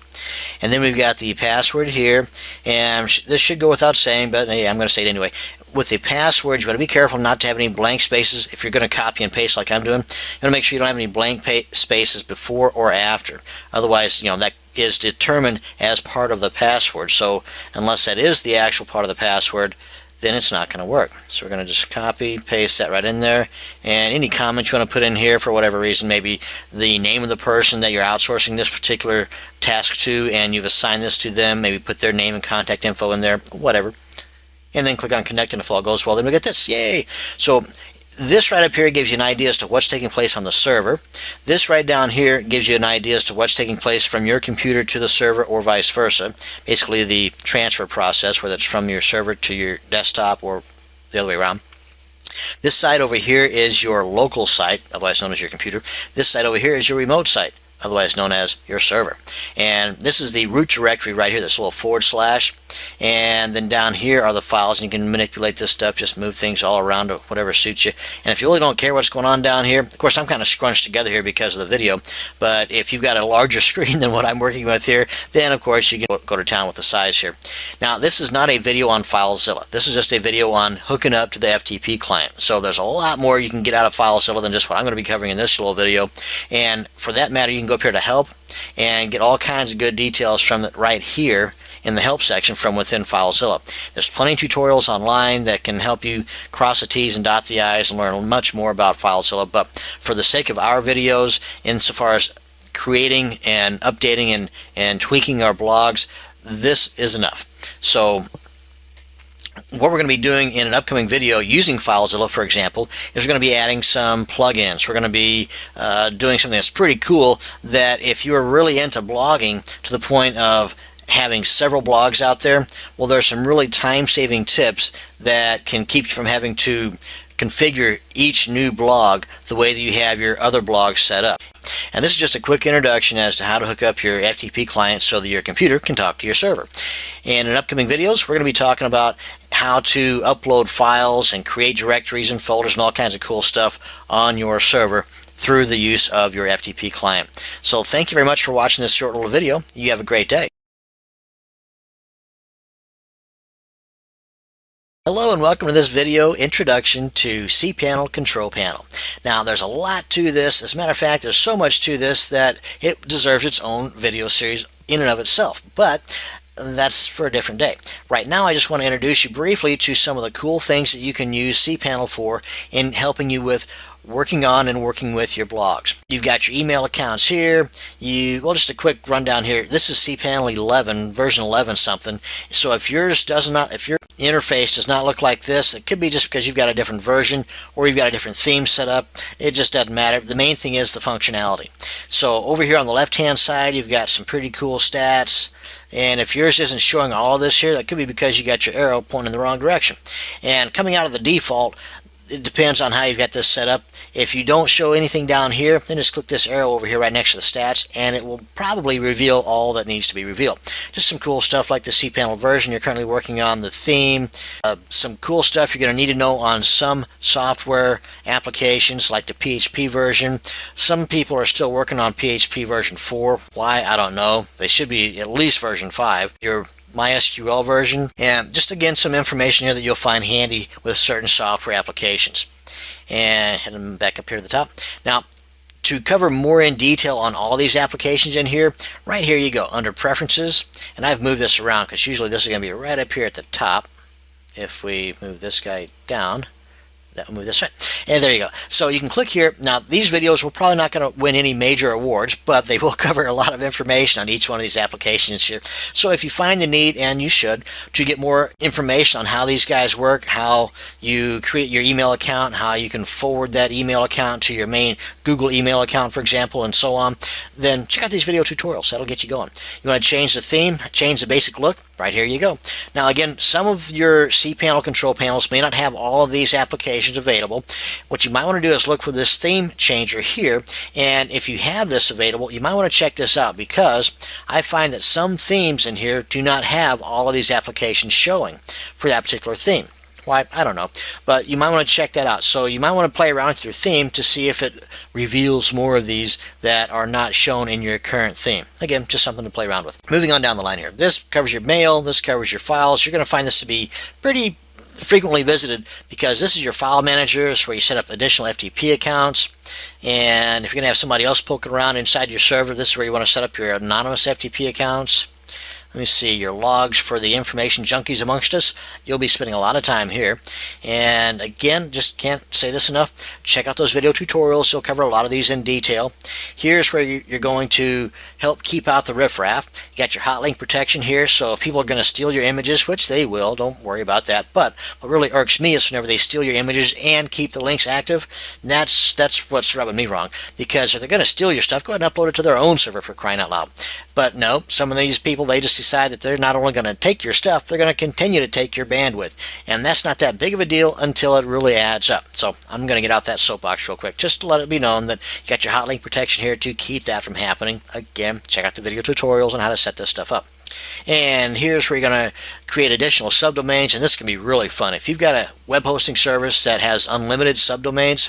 And then we've got the password here, and this should go without saying, but hey, I'm going to say it anyway. With the passwords, you want to be careful not to have any blank spaces. If you're going to copy and paste like I'm doing, you want to make sure you don't have any blank spaces before or after. Otherwise, that is determined as part of the password. So unless that is the actual part of the password, then it's not going to work. So we're going to just copy, paste that right in there, and any comments you want to put in here for whatever reason, maybe the name of the person that you're outsourcing this particular task to and you've assigned this to them, maybe put their name and contact info in there, whatever. And then click on connect, and if all goes well, then we get this. Yay! So this right up here gives you an idea as to what's taking place on the server. This right down here gives you an idea as to what's taking place from your computer to the server or vice versa. Basically the transfer process, whether it's from your server to your desktop or the other way around. This side over here is your local site, otherwise known as your computer. This side over here is your remote site, otherwise known as your server. And this is the root directory right here, this little /, and then down here are the files, and you can manipulate this stuff, just move things all around to whatever suits you. And if you really don't care what's going on down here, of course I'm kind of scrunched together here because of the video, but if you've got a larger screen than what I'm working with here, then of course you can go to town with the size here. Now this is not a video on FileZilla. This is just a video on hooking up to the FTP client. So there's a lot more you can get out of FileZilla than just what I'm going to be covering in this little video. And for that matter, you can go up here to help and get all kinds of good details from it right here in the help section from within FileZilla. There's plenty of tutorials online that can help you cross the T's and dot the I's and learn much more about FileZilla, but for the sake of our videos, insofar as creating and updating and tweaking our blogs, this is enough. So what we're going to be doing in an upcoming video using FileZilla, for example, is we're going to be adding some plugins. We're going to be doing something that's pretty cool, that if you're really into blogging to the point of having several blogs out there, well, there's some really time-saving tips that can keep you from having to configure each new blog the way that you have your other blogs set up. And this is just a quick introduction as to how to hook up your FTP client so that your computer can talk to your server. And in upcoming videos, we're going to be talking about how to upload files and create directories and folders and all kinds of cool stuff on your server through the use of your FTP client. So thank you very much for watching this short little video. You have a great day. Hello and welcome to this video introduction to cPanel Control Panel. Now there's a lot to this. As a matter of fact, there's so much to this that it deserves its own video series in and of itself, but that's for a different day. Right now I just want to introduce you briefly to some of the cool things that you can use cPanel for in helping you with working on and working with your blogs. You've got your email accounts here. Well, just a quick rundown here. This is cPanel 11, version 11 something. So if yours does not, if your interface does not look like this, it could be just because you've got a different version or you've got a different theme set up. It just doesn't matter. The main thing is the functionality. So over here on the left hand side, you've got some pretty cool stats. And if yours isn't showing all of this here, that could be because you got your arrow pointing in the wrong direction. And coming out of the default, it depends on how you've got this set up. If you don't show anything down here, then just click this arrow over here right next to the stats, and it will probably reveal all that needs to be revealed. Just some cool stuff like the cPanel version you're currently working on, the theme, some cool stuff you're going to need to know on some software applications like the PHP version. Some people are still working on PHP version 4. Why? I don't know. They should be at least version 5. Your MySQL version, and just again some information here that you'll find handy with certain software applications. And heading back up here to the top. Now, to cover more in detail on all these applications in here, right here you go under Preferences, and I've moved this around because usually this is going to be right up here at the top. If we move this guy down, that will move this way. And there you go. So you can click here. Now these videos will probably not going to win any major awards, but they will cover a lot of information on each one of these applications here. So if you find the need, and you should, to get more information on how these guys work, how you create your email account, how you can forward that email account to your main Google email account, for example, and so on, then check out these video tutorials. That'll get you going. You want to change the theme, change the basic look, right here you go. Now again, some of your cPanel control panels may not have all of these applications available. What you might want to do is look for this theme changer here, and if you have this available, you might want to check this out, because I find that some themes in here do not have all of these applications showing for that particular theme. Why? I don't know. But you might want to check that out. So you might want to play around with your theme to see if it reveals more of these that are not shown in your current theme. Again, just something to play around with. Moving on down the line here. This covers your mail. This covers your files. You're going to find this to be pretty frequently visited because this is your file manager. It's where you set up additional FTP accounts. And if you're going to have somebody else poking around inside your server, this is where you want to set up your anonymous FTP accounts. Let me see, your logs for the information junkies amongst us. You'll be spending a lot of time here. And again, just can't say this enough. Check out those video tutorials. They'll cover a lot of these in detail. Here's where you're going to help keep out the riffraff. You got your hot link protection here. So if people are going to steal your images, which they will, don't worry about that. But what really irks me is whenever they steal your images and keep the links active, that's what's rubbing me wrong. Because if they're going to steal your stuff, go ahead and upload it to their own server, for crying out loud. But no, some of these people, they just decide that they're not only going to take your stuff, they're going to continue to take your bandwidth. And that's not that big of a deal until it really adds up. So I'm going to get out that soapbox real quick, just to let it be known that you got your hot link protection here to keep that from happening. Again, check out the video tutorials on how to set this stuff up. And here's where you're going to create additional subdomains, and this can be really fun. If you've got a web hosting service that has unlimited subdomains,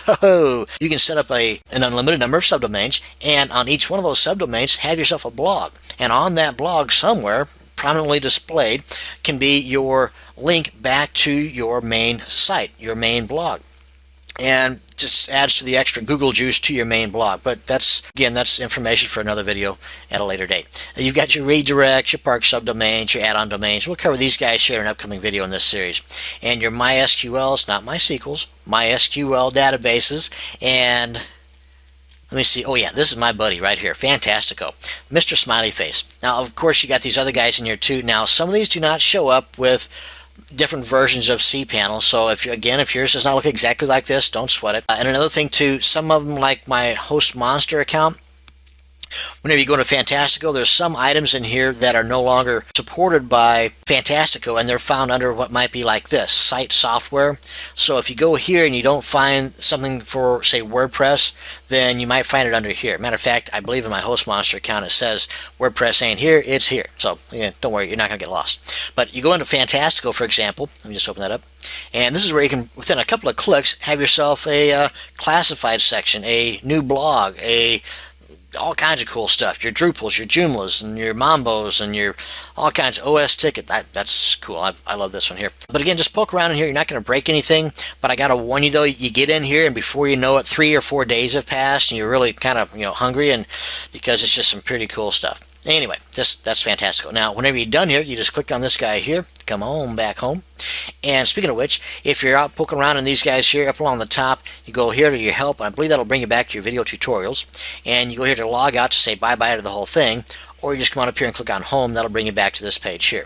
you can set up an unlimited number of subdomains, and on each one of those subdomains, have yourself a blog. And on that blog somewhere, prominently displayed, can be your link back to your main site, your main blog. And just adds to the extra Google juice to your main blog. But that's information for another video at a later date. You've got your redirects, your park subdomains, your add-on domains. We'll cover these guys here in an upcoming video in this series. And your MySQLs, not MySQLs, MySQL databases. And let me see. Oh yeah, this is my buddy right here, Fantastico, Mr. Smiley Face. Now, of course, you got these other guys in here too. Now, some of these do not show up with different versions of cPanel. So if yours does not look exactly like this, don't sweat it. And another thing too, some of them, like my Host Monster account, whenever you go to Fantastico, there's some items in here that are no longer supported by Fantastico, and they're found under what might be like this, site software. So if you go here and you don't find something for, say, WordPress, then you might find it under here. Matter of fact, I believe in my Host Monster account it says WordPress ain't here, it's here. So yeah, don't worry, you're not going to get lost. But you go into Fantastico, for example. Let me just open that up. And this is where you can, within a couple of clicks, have yourself a classified section, a new blog, all kinds of cool stuff. Your Drupals, your Joomlas, and your Mambos, and your all kinds of OS ticket. That's cool. I love this one here. But again, just poke around in here. You're not going to break anything. But I got to warn you though, you get in here and before you know it, 3 or 4 days have passed and you're really kind of hungry, and because it's just some pretty cool stuff. Anyway, that's fantastic. Now, whenever you're done here, you just click on this guy here. Come on back home. And speaking of which, if you're out poking around in these guys here, up along the top, you go here to your help, and I believe that'll bring you back to your video tutorials. And you go here to log out to say bye-bye to the whole thing, or you just come on up here and click on home. That'll bring you back to this page here.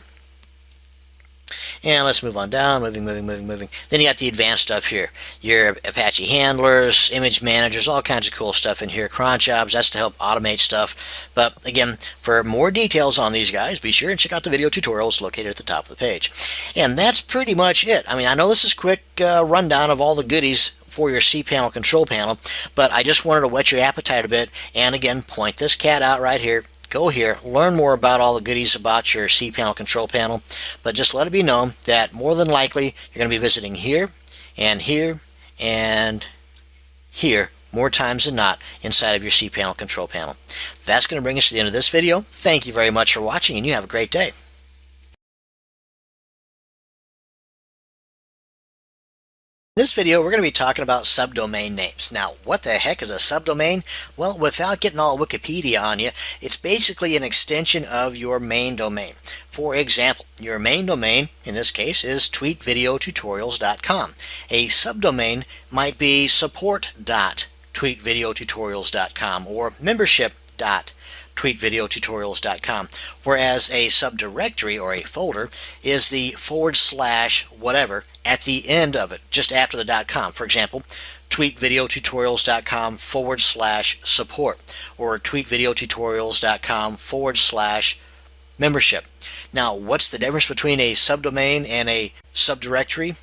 And let's move on down, moving. Then you got the advanced stuff here. Your Apache handlers, image managers, all kinds of cool stuff in here. Cron jobs, that's to help automate stuff. But again, for more details on these guys, be sure and check out the video tutorials located at the top of the page. And that's pretty much it. I mean, I know this is a quick rundown of all the goodies for your cPanel control panel, but I just wanted to whet your appetite a bit. And again, point this cat out right here. Go here, learn more about all the goodies about your cPanel control panel, but just let it be known that more than likely you're going to be visiting here and here and here more times than not inside of your cPanel control panel. That's going to bring us to the end of this video. Thank you very much for watching, and you have a great day. In this video, we're going to be talking about subdomain names. Now, what the heck is a subdomain? Well, without getting all Wikipedia on you, it's basically an extension of your main domain. For example, your main domain, in this case, is tweetvideotutorials.com. A subdomain might be support.tweetvideotutorials.com or membership.tweetvideotutorials.com, whereas a subdirectory or a folder is the / whatever at the end of it, just after the .com. For example, tweetvideotutorials.com / support or tweetvideotutorials.com / membership. Now, what's the difference between a subdomain and a subdirectory?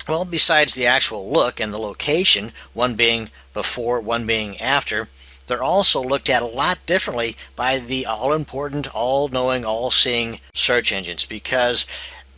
Well, besides the actual look and the location, one being before, one being after, they're also looked at a lot differently by the all-important, all-knowing, all-seeing search engines, because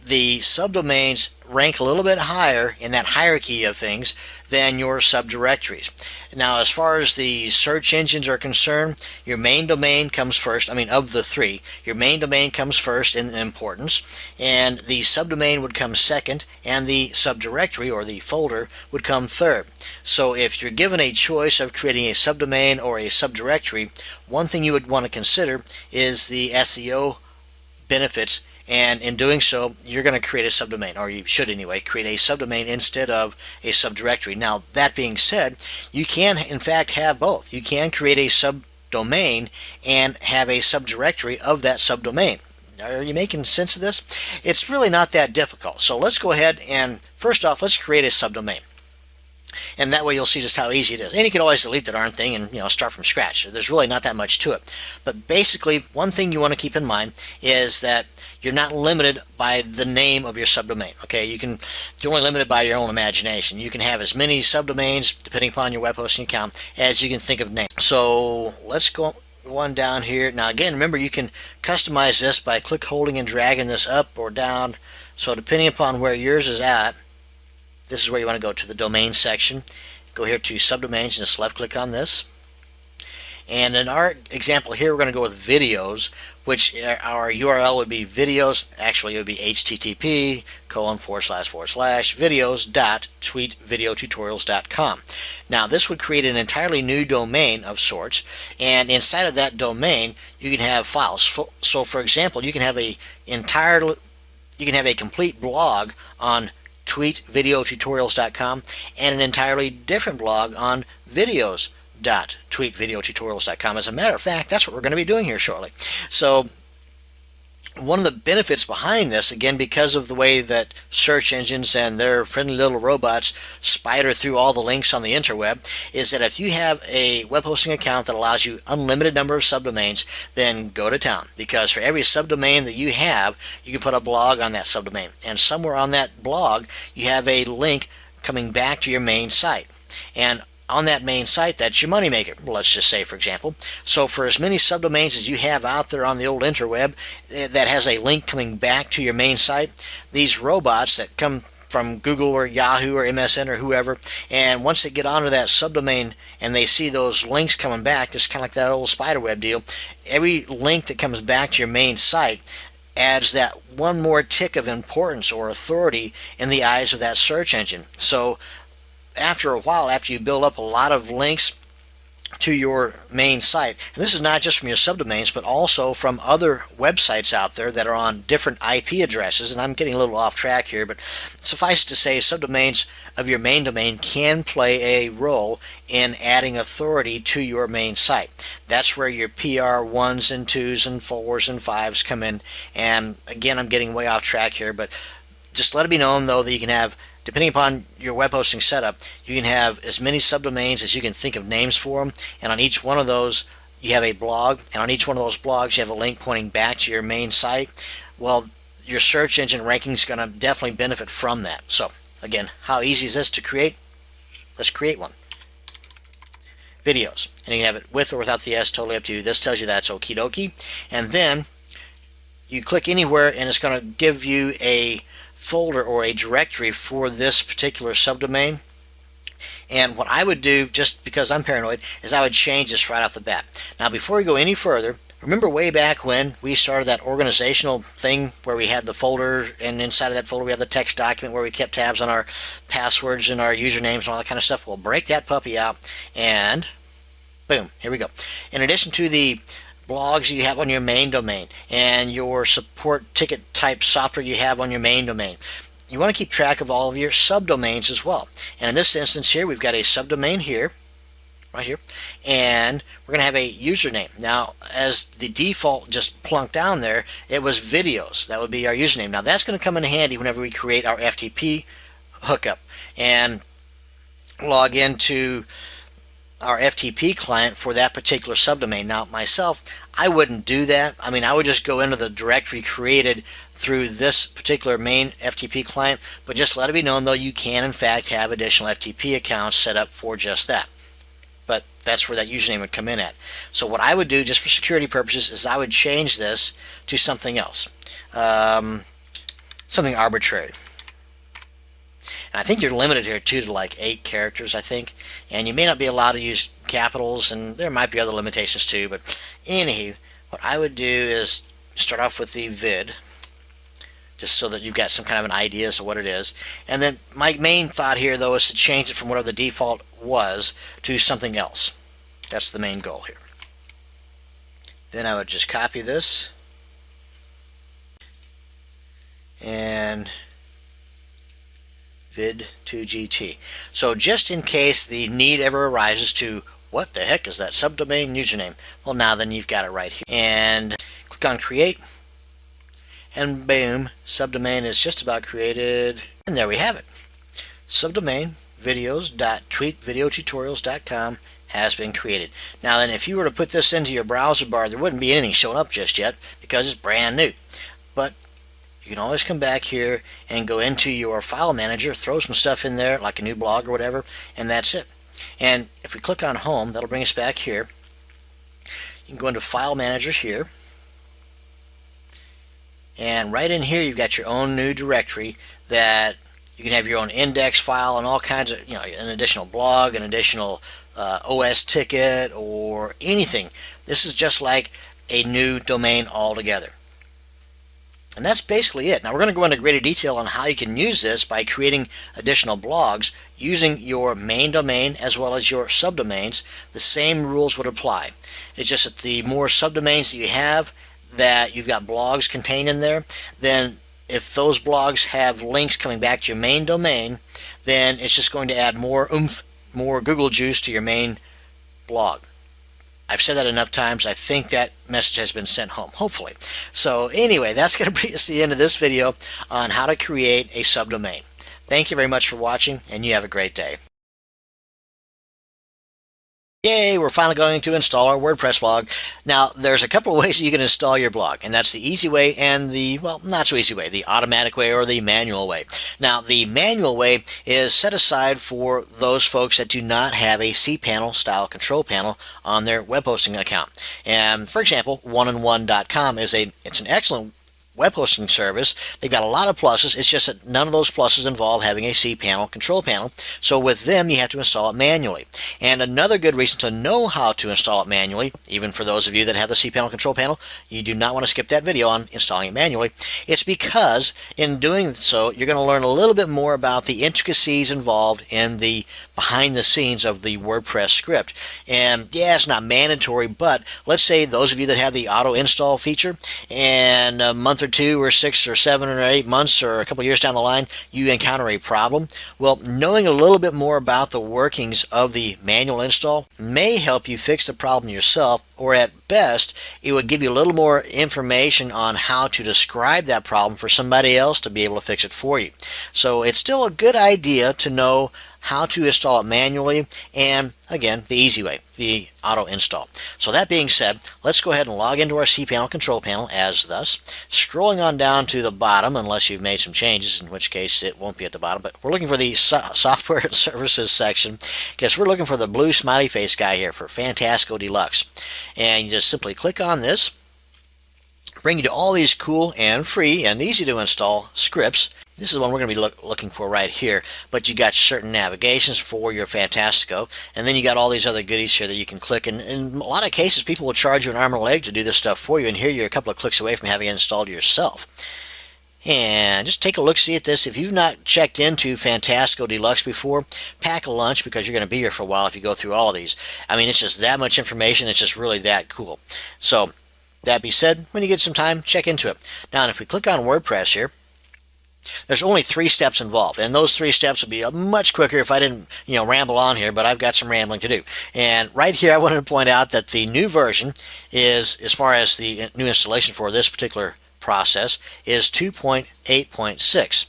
the subdomains rank a little bit higher in that hierarchy of things than your subdirectories. Now, as far as the search engines are concerned, your main domain comes first. I mean, of the three, your main domain comes first in importance, and the subdomain would come second, and the subdirectory or the folder would come third. So if you're given a choice of creating a subdomain or a subdirectory, one thing you would want to consider is the SEO benefits, and in doing so you're going to create a subdomain, or you should anyway create a subdomain instead of a subdirectory. Now, that being said, you can in fact have both. You can create a subdomain and have a subdirectory of that subdomain. Are you making sense of this? It's really not that difficult. So let's go ahead and first off, let's create a subdomain. And that way you'll see just how easy it is. And you can always delete the darn thing and start from scratch. There's really not that much to it. But basically, one thing you want to keep in mind is that you're not limited by the name of your subdomain. Okay, you're only limited by your own imagination. You can have as many subdomains, depending upon your web hosting account, as you can think of names. So let's go on down here. Now again, remember, you can customize this by holding and dragging this up or down. So depending upon where yours is at, this is where you want to go to the domain section. Go here to subdomains and just left click on this. And in our example here, we're going to go with videos, which our URL would be videos. Actually, it would be http://videos.tweetvideotutorials.com. Now, this would create an entirely new domain of sorts, and inside of that domain, you can have files. So, for example, you can have a complete blog on tweetvideotutorials.com and an entirely different blog on videos.tweetvideotutorials.com. As a matter of fact, that's what we're going to be doing here shortly. So one of the benefits behind this, again, because of the way that search engines and their friendly little robots spider through all the links on the interweb, is that if you have a web hosting account that allows you unlimited number of subdomains, then go to town, because for every subdomain that you have, you can put a blog on that subdomain, and somewhere on that blog you have a link coming back to your main site. And on that main site, that's your moneymaker, let's just say, for example. So for as many subdomains as you have out there on the old interweb that has a link coming back to your main site, these robots that come from Google or Yahoo or MSN or whoever, and once they get onto that subdomain and they see those links coming back, just kind of like that old spiderweb deal, every link that comes back to your main site adds that one more tick of importance or authority in the eyes of that search engine. So after a while, after you build up a lot of links to your main site, and this is not just from your subdomains, but also from other websites out there that are on different IP addresses, and I'm getting a little off track here, but suffice to say, subdomains of your main domain can play a role in adding authority to your main site. That's where your PR 1s and 2s and 4s and 5s come in. And again, I'm getting way off track here, but just let it be known, though, that you can have, depending upon your web hosting setup, you can have as many subdomains as you can think of names for them, and on each one of those you have a blog, and on each one of those blogs you have a link pointing back to your main site. Well, your search engine ranking is going to definitely benefit from that. So again, how easy is this to create? Let's create one. Videos, and you can have it with or without the S, totally up to you. This tells you that's okie dokie, and then you click anywhere and it's going to give you a folder or a directory for this particular subdomain. And what I would do, just because I'm paranoid, is I would change this right off the bat. Now, before we go any further, remember way back when we started that organizational thing where we had the folder, and inside of that folder we had the text document where we kept tabs on our passwords and our usernames and all that kind of stuff? We'll break that puppy out, and boom, here we go. In addition to the blogs you have on your main domain and your support ticket type software you have on your main domain, you want to keep track of all of your subdomains as well. And in this instance here, we've got a subdomain here, right here, and we're going to have a username. Now, as the default just plunked down there, it was videos. That would be our username. Now, that's going to come in handy whenever we create our FTP hookup and log into our FTP client for that particular subdomain. Now, myself, I wouldn't do that. I mean, I would just go into the directory created through this particular main FTP client, but just let it be known, though, you can in fact have additional FTP accounts set up for just that. But that's where that username would come in at. So what I would do, just for security purposes, is I would change this to something else. Let's something arbitrary. And I think you're limited here too to like 8 characters, I think, and you may not be allowed to use capitals, and there might be other limitations too. But anywho, what I would do is start off with the vid, just so that you've got some kind of an idea as to what it is. And then my main thought here, though, is to change it from whatever the default was to something else. That's the main goal here. Then I would just copy this and vid to GT. So just in case the need ever arises to, what the heck is that subdomain username? Well, now then you've got it right here. And click on create. And boom, subdomain is just about created. And there we have it. Subdomain videos.tweakvideotutorials.com has been created. Now then, if you were to put this into your browser bar, there wouldn't be anything showing up just yet because it's brand new. But you can always come back here and go into your file manager, throw some stuff in there like a new blog or whatever, and that's it. And if we click on home, that'll bring us back here. You can go into file manager here, and right in here you've got your own new directory that you can have your own index file and all kinds of, an additional blog, an additional OS ticket, or anything. This is just like a new domain altogether. And that's basically it. Now we're going to go into greater detail on how you can use this by creating additional blogs using your main domain as well as your subdomains. The same rules would apply. It's just that the more subdomains that you have that you've got blogs contained in there, then if those blogs have links coming back to your main domain, then it's just going to add more oomph, more Google juice to your main blog. I've said that enough times. I think that message has been sent home, hopefully. So anyway, that's going to bring us to the end of this video on how to create a subdomain. Thank you very much for watching, and you have a great day. Yay, we're finally going to install our WordPress blog. Now, there's a couple of ways you can install your blog, and that's the easy way and the, well, not so easy way, the automatic way or the manual way. Now, the manual way is set aside for those folks that do not have a cPanel style control panel on their web hosting account. And for example, oneandone.com it's an excellent web hosting service. They've got a lot of pluses. It's just that none of those pluses involve having a cPanel control panel. So with them, you have to install it manually. And another good reason to know how to install it manually, even for those of you that have the cPanel control panel, you do not want to skip that video on installing it manually. It's because in doing so, you're going to learn a little bit more about the intricacies involved in the behind the scenes of the WordPress script. And yeah, it's not mandatory, but let's say those of you that have the auto install feature, and a month or 2 or 6 or 7 or 8 months or a couple years down the line you encounter a problem, well, knowing a little bit more about the workings of the manual install may help you fix the problem yourself, or at best it would give you a little more information on how to describe that problem for somebody else to be able to fix it for you. So it's still a good idea to know how to install it manually, and again, the easy way, the auto install. So that being said, let's go ahead and log into our cPanel control panel as thus. Scrolling on down to the bottom, unless you've made some changes, in which case it won't be at the bottom, but we're looking for the software and services section, because we're looking for the blue smiley face guy here for Fantastico Deluxe. And you just simply click on this, bring you to all these cool and free and easy to install scripts. This is one we're going to be looking for right here, but you got certain navigations for your Fantastico, and then you got all these other goodies here that you can click, and in a lot of cases people will charge you an arm and a leg to do this stuff for you, and here you're a couple of clicks away from having it installed yourself. And just take a look-see at this. If you've not checked into Fantastico Deluxe before, pack a lunch, because you're going to be here for a while if you go through all of these. I mean, it's just that much information. It's just really that cool. So that being said, when you get some time, check into it. Now, if we click on WordPress here, there's only 3 steps involved, and those 3 steps would be much quicker if I didn't, ramble on here, but I've got some rambling to do. And right here I wanted to point out that the new version is, as far as the new installation for this particular process, is 2.8.6.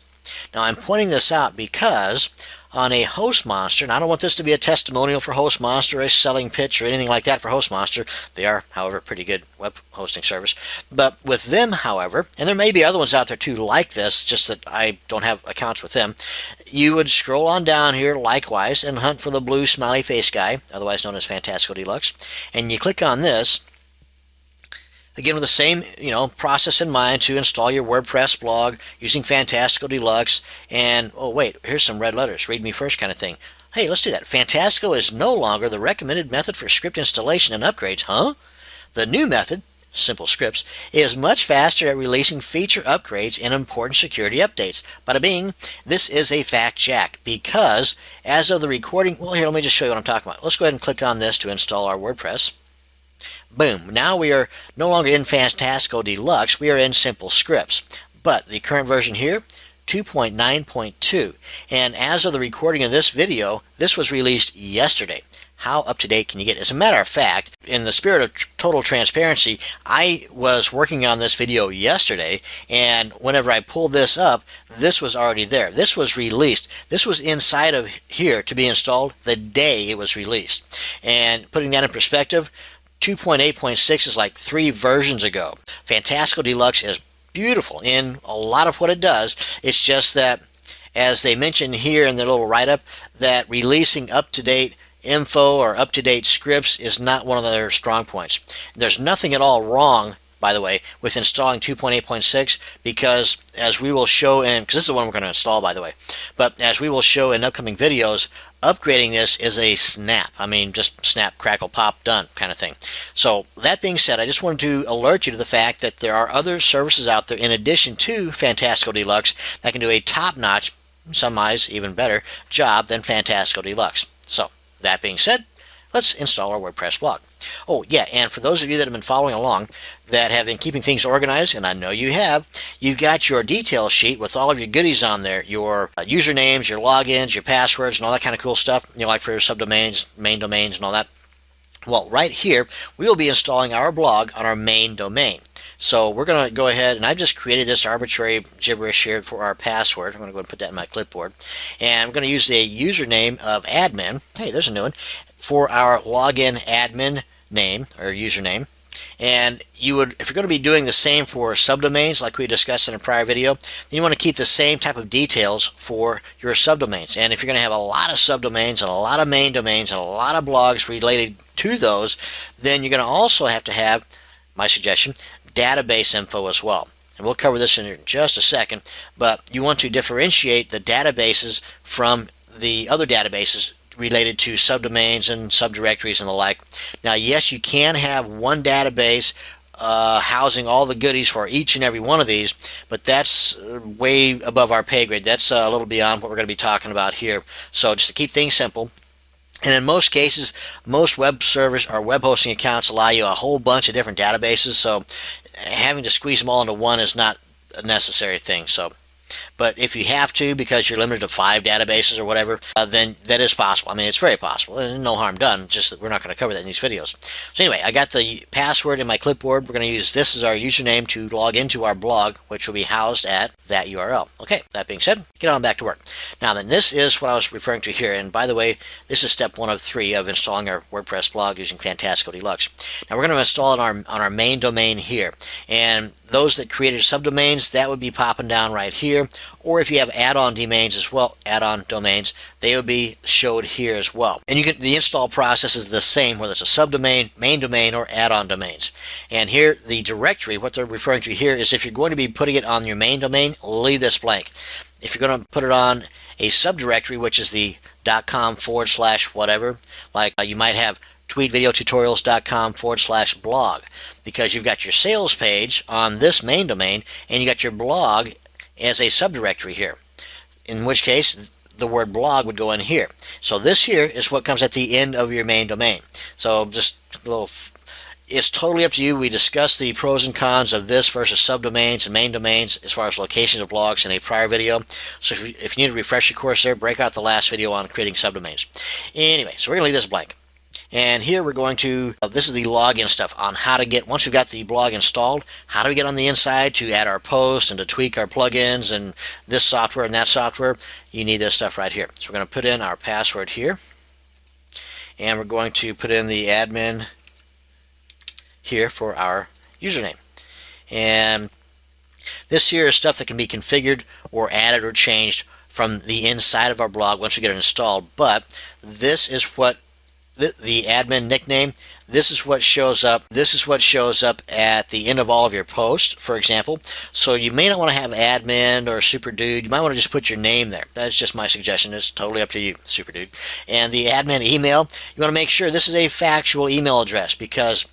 Now I'm pointing this out because on a HostMonster, and I don't want this to be a testimonial for HostMonster, a selling pitch, or anything like that for HostMonster. They are, however, a pretty good web hosting service. But with them, however, and there may be other ones out there too like this, just that I don't have accounts with them, you would scroll on down here likewise and hunt for the blue smiley face guy, otherwise known as Fantastico Deluxe, and you click on this. Again, with the same process in mind to install your WordPress blog using Fantastical Deluxe. And oh wait, here's some red letters. Read me first kind of thing. Hey, let's do that. Fantastical is no longer the recommended method for script installation and upgrades, huh? The new method, Simple Scripts, is much faster at releasing feature upgrades and important security updates. Bada bing, this is a fact check because as of the recording, well, here, let me just show you what I'm talking about. Let's go ahead and click on this to install our WordPress. Boom. Now we are no longer in Fantastical Deluxe. We are in Simple Scripts. But the current version here, 2.9.2. And as of the recording of this video, this was released yesterday. How up to date can you get? As a matter of fact, in the spirit of total transparency, I was working on this video yesterday, and whenever I pulled this up, this was already there. This was released. This was inside of here to be installed the day it was released. And putting that in perspective, 2.8.6 is like 3 versions ago. Fantastical Deluxe is beautiful in a lot of what it does. It's just that, as they mentioned here in their little write-up, that releasing up-to-date info or up-to-date scripts is not one of their strong points. There's nothing at all wrong, by the way, with installing 2.8.6 because, as we will show in, because this is the one we're going to install, by the way, but as we will show in upcoming videos, upgrading this is a snap. I mean, just snap, crackle, pop, done kind of thing. So that being said, I just wanted to alert you to the fact that there are other services out there in addition to Fantastical Deluxe that can do a top-notch, in some eyes even better, job than Fantastical Deluxe. So that being said, let's install our WordPress blog. Oh yeah, and for those of you that have been following along, that have been keeping things organized, and I know you have, you've got your detail sheet with all of your goodies on there, your usernames, your logins, your passwords, and all that kind of cool stuff, like for your subdomains, main domains, and all that. Well, right here, we will be installing our blog on our main domain. So we're going to go ahead, and I've just created this arbitrary gibberish here for our password. I'm going to go and put that in my clipboard. And I'm going to use the username of admin. Hey, there's a new one. For our login admin name or username. And you would, if you're going to be doing the same for subdomains like we discussed in a prior video, then you want to keep the same type of details for your subdomains. And if you're going to have a lot of subdomains and a lot of main domains and a lot of blogs related to those, then you're going to also have to have, my suggestion, database info as well. And we'll cover this in just a second, but you want to differentiate the databases from the other databases related to subdomains and subdirectories and the like. Now, yes, you can have one database housing all the goodies for each and every one of these, but that's way above our pay grade. That's a little beyond what we're going to be talking about here. So just to keep things simple, and in most cases, most web servers or web hosting accounts allow you a whole bunch of different databases, so having to squeeze them all into one is not a necessary thing. But if you have to, because you're limited to 5 databases or whatever, then that is possible. I mean, it's very possible. There's no harm done, just that we're not going to cover that in these videos. So anyway, I got the password in my clipboard. We're going to use this as our username to log into our blog, which will be housed at that URL. Okay, that being said, get on back to work. Now then, this is what I was referring to here. And by the way, this is step 1 of 3 of installing our WordPress blog using Fantastical Deluxe. Now we're going to install it on our main domain here. And those that created subdomains, that would be popping down right here. Or if you have add-on domains as well, add-on domains, they would be showed here as well. And the install process is the same, whether it's a subdomain, main domain, or add-on domains. And here, the directory, what they're referring to here is if you're going to be putting it on your main domain, leave this blank. If you're going to put it on a subdirectory, which is the .com/whatever, like you might have tweetvideotutorials.com/blog, because you've got your sales page on this main domain and you got your blog as a subdirectory here, in which case the word blog would go in here. So this here is what comes at the end of your main domain. So just a little, it's totally up to you. We discussed the pros and cons of this versus subdomains and main domains as far as locations of blogs in a prior video. So if you need to refresh your course there, break out the last video on creating subdomains. Anyway, so we're going to leave this blank. And here we're going to, this is the login stuff on how to get, once we've got the blog installed, how do we get on the inside to add our posts and to tweak our plugins and this software and that software. You need this stuff right here. So we're going to put in our password here. And we're going to put in the admin here for our username. And this here is stuff that can be configured or added or changed from the inside of our blog once we get it installed. But this is what the admin nickname, this is what shows up. This is what shows up at the end of all of your posts, for example. So you may not want to have admin or super dude. You might want to just put your name there. That's just my suggestion. It's totally up to you, super dude. And the admin email, you want to make sure this is a factual email address, because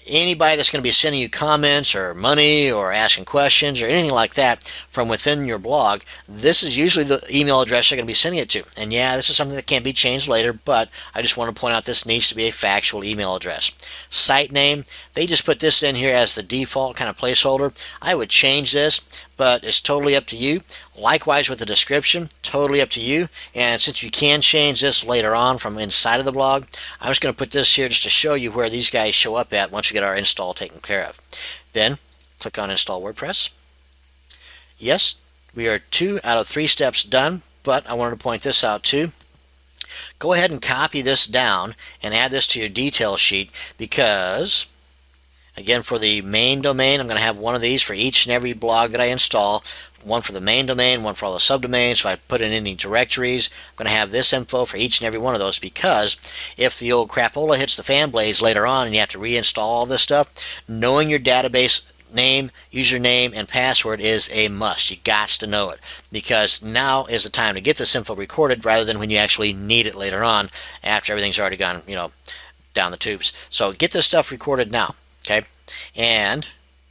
anybody that's going to be sending you comments or money or asking questions or anything like that from within your blog, this is usually the email address they're going to be sending it to. And yeah, this is something that can be changed later, but I just want to point out this needs to be a factual email address. Site name, they just put this in here as the default kind of placeholder. I would change this, but it's totally up to you. Likewise with the description, totally up to you. And since you can change this later on from inside of the blog, I'm just going to put this here just to show you where these guys show up at once we get our install taken care of. Then click on Install WordPress. Yes, we are 2 out of 3 steps done, but I wanted to point this out too. Go ahead and copy this down and add this to your detail sheet, because again, for the main domain, I'm going to have one of these for each and every blog that I install. One for the main domain, one for all the subdomains. So I put in any directories, I'm going to have this info for each and every one of those, because if the old crapola hits the fan blades later on and you have to reinstall all this stuff, knowing your database name, username, and password is a must. You got to know it, because now is the time to get this info recorded rather than when you actually need it later on after everything's already gone, down the tubes. So get this stuff recorded now. Okay, and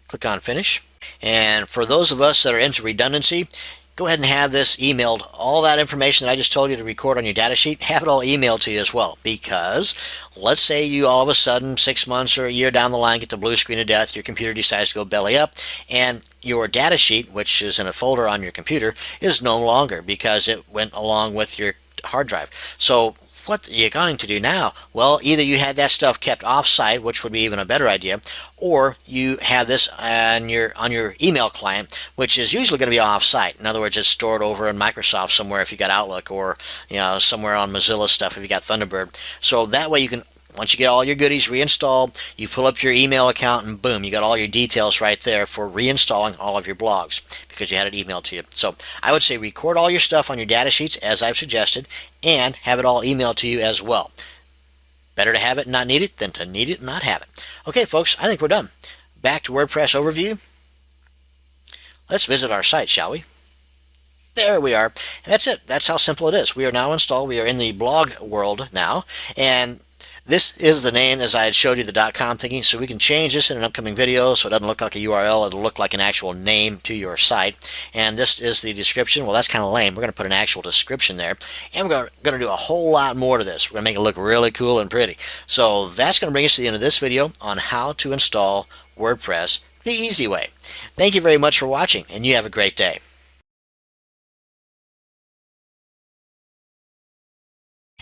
click on Finish. And for those of us that are into redundancy, go ahead and have this emailed. All that information that I just told you to record on your data sheet, have it all emailed to you as well. Because let's say you all of a sudden, 6 months or a year down the line, get the blue screen of death, your computer decides to go belly up, and your data sheet, which is in a folder on your computer, is no longer, because it went along with your hard drive. So what are you going to do now? Well, either you had that stuff kept off-site, which would be even a better idea, or you have this on your email client, which is usually going to be off-site. In other words, it's stored over in Microsoft somewhere if you got Outlook, or somewhere on Mozilla stuff if you got Thunderbird. So that way you can, once you get all your goodies reinstalled, you pull up your email account and boom, you got all your details right there for reinstalling all of your blogs because you had it emailed to you. So I would say record all your stuff on your data sheets as I've suggested, and have it all emailed to you as well. Better to have it and not need it than to need it and not have it. Okay, folks, I think we're done. Back to WordPress overview. Let's visit our site, shall we? There we are. And that's it. That's how simple it is. We are now installed. We are in the blog world now, and this is the name as I had showed you the .com thingy, so we can change this in an upcoming video so it doesn't look like a URL, it'll look like an actual name to your site. And this is the description. Well, that's kind of lame. We're going to put an actual description there, and we're going to do a whole lot more to this. We're going to make it look really cool and pretty. So that's going to bring us to the end of this video on how to install WordPress the easy way. Thank you very much for watching, and you have a great day.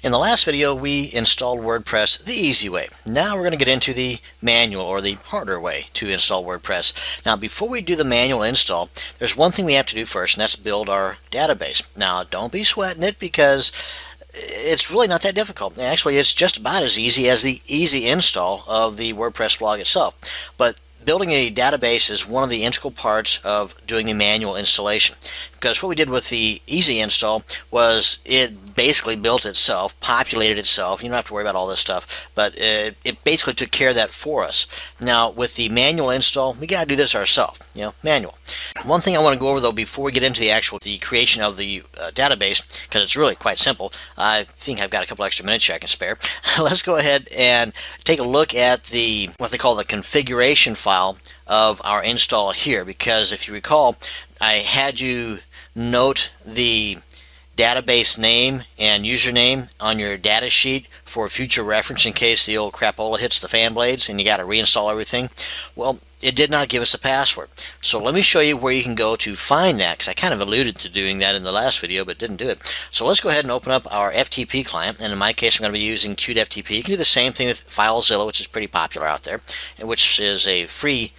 In the last video, we installed WordPress the easy way. Now we're going to get into the manual, or the harder way, to install WordPress. Now, before we do the manual install, there's one thing we have to do first, and that's build our database. Now, don't be sweating it, because it's really not that difficult. Actually, it's just about as easy as the easy install of the WordPress blog itself. But building a database is one of the integral parts of doing the manual installation, because what we did with the easy install was it basically built itself, populated itself. You don't have to worry about all this stuff, but it basically took care of that for us. Now with the manual install, we got to do this ourselves, manual. One thing I want to go over though before we get into the creation of the database, because it's really quite simple. I think I've got a couple extra minutes here I can spare. Let's go ahead and take a look at what they call the configuration file of our install here, because if you recall, I had you note the database name and username on your data sheet for future reference in case the old crapola hits the fan blades and you got to reinstall everything. Well, it did not give us a password. So let me show you where you can go to find that, because I kind of alluded to doing that in the last video but didn't do it. So let's go ahead and open up our FTP client, and in my case I'm going to be using Qt FTP. You can do the same thing with FileZilla, which is pretty popular out there, and which is a free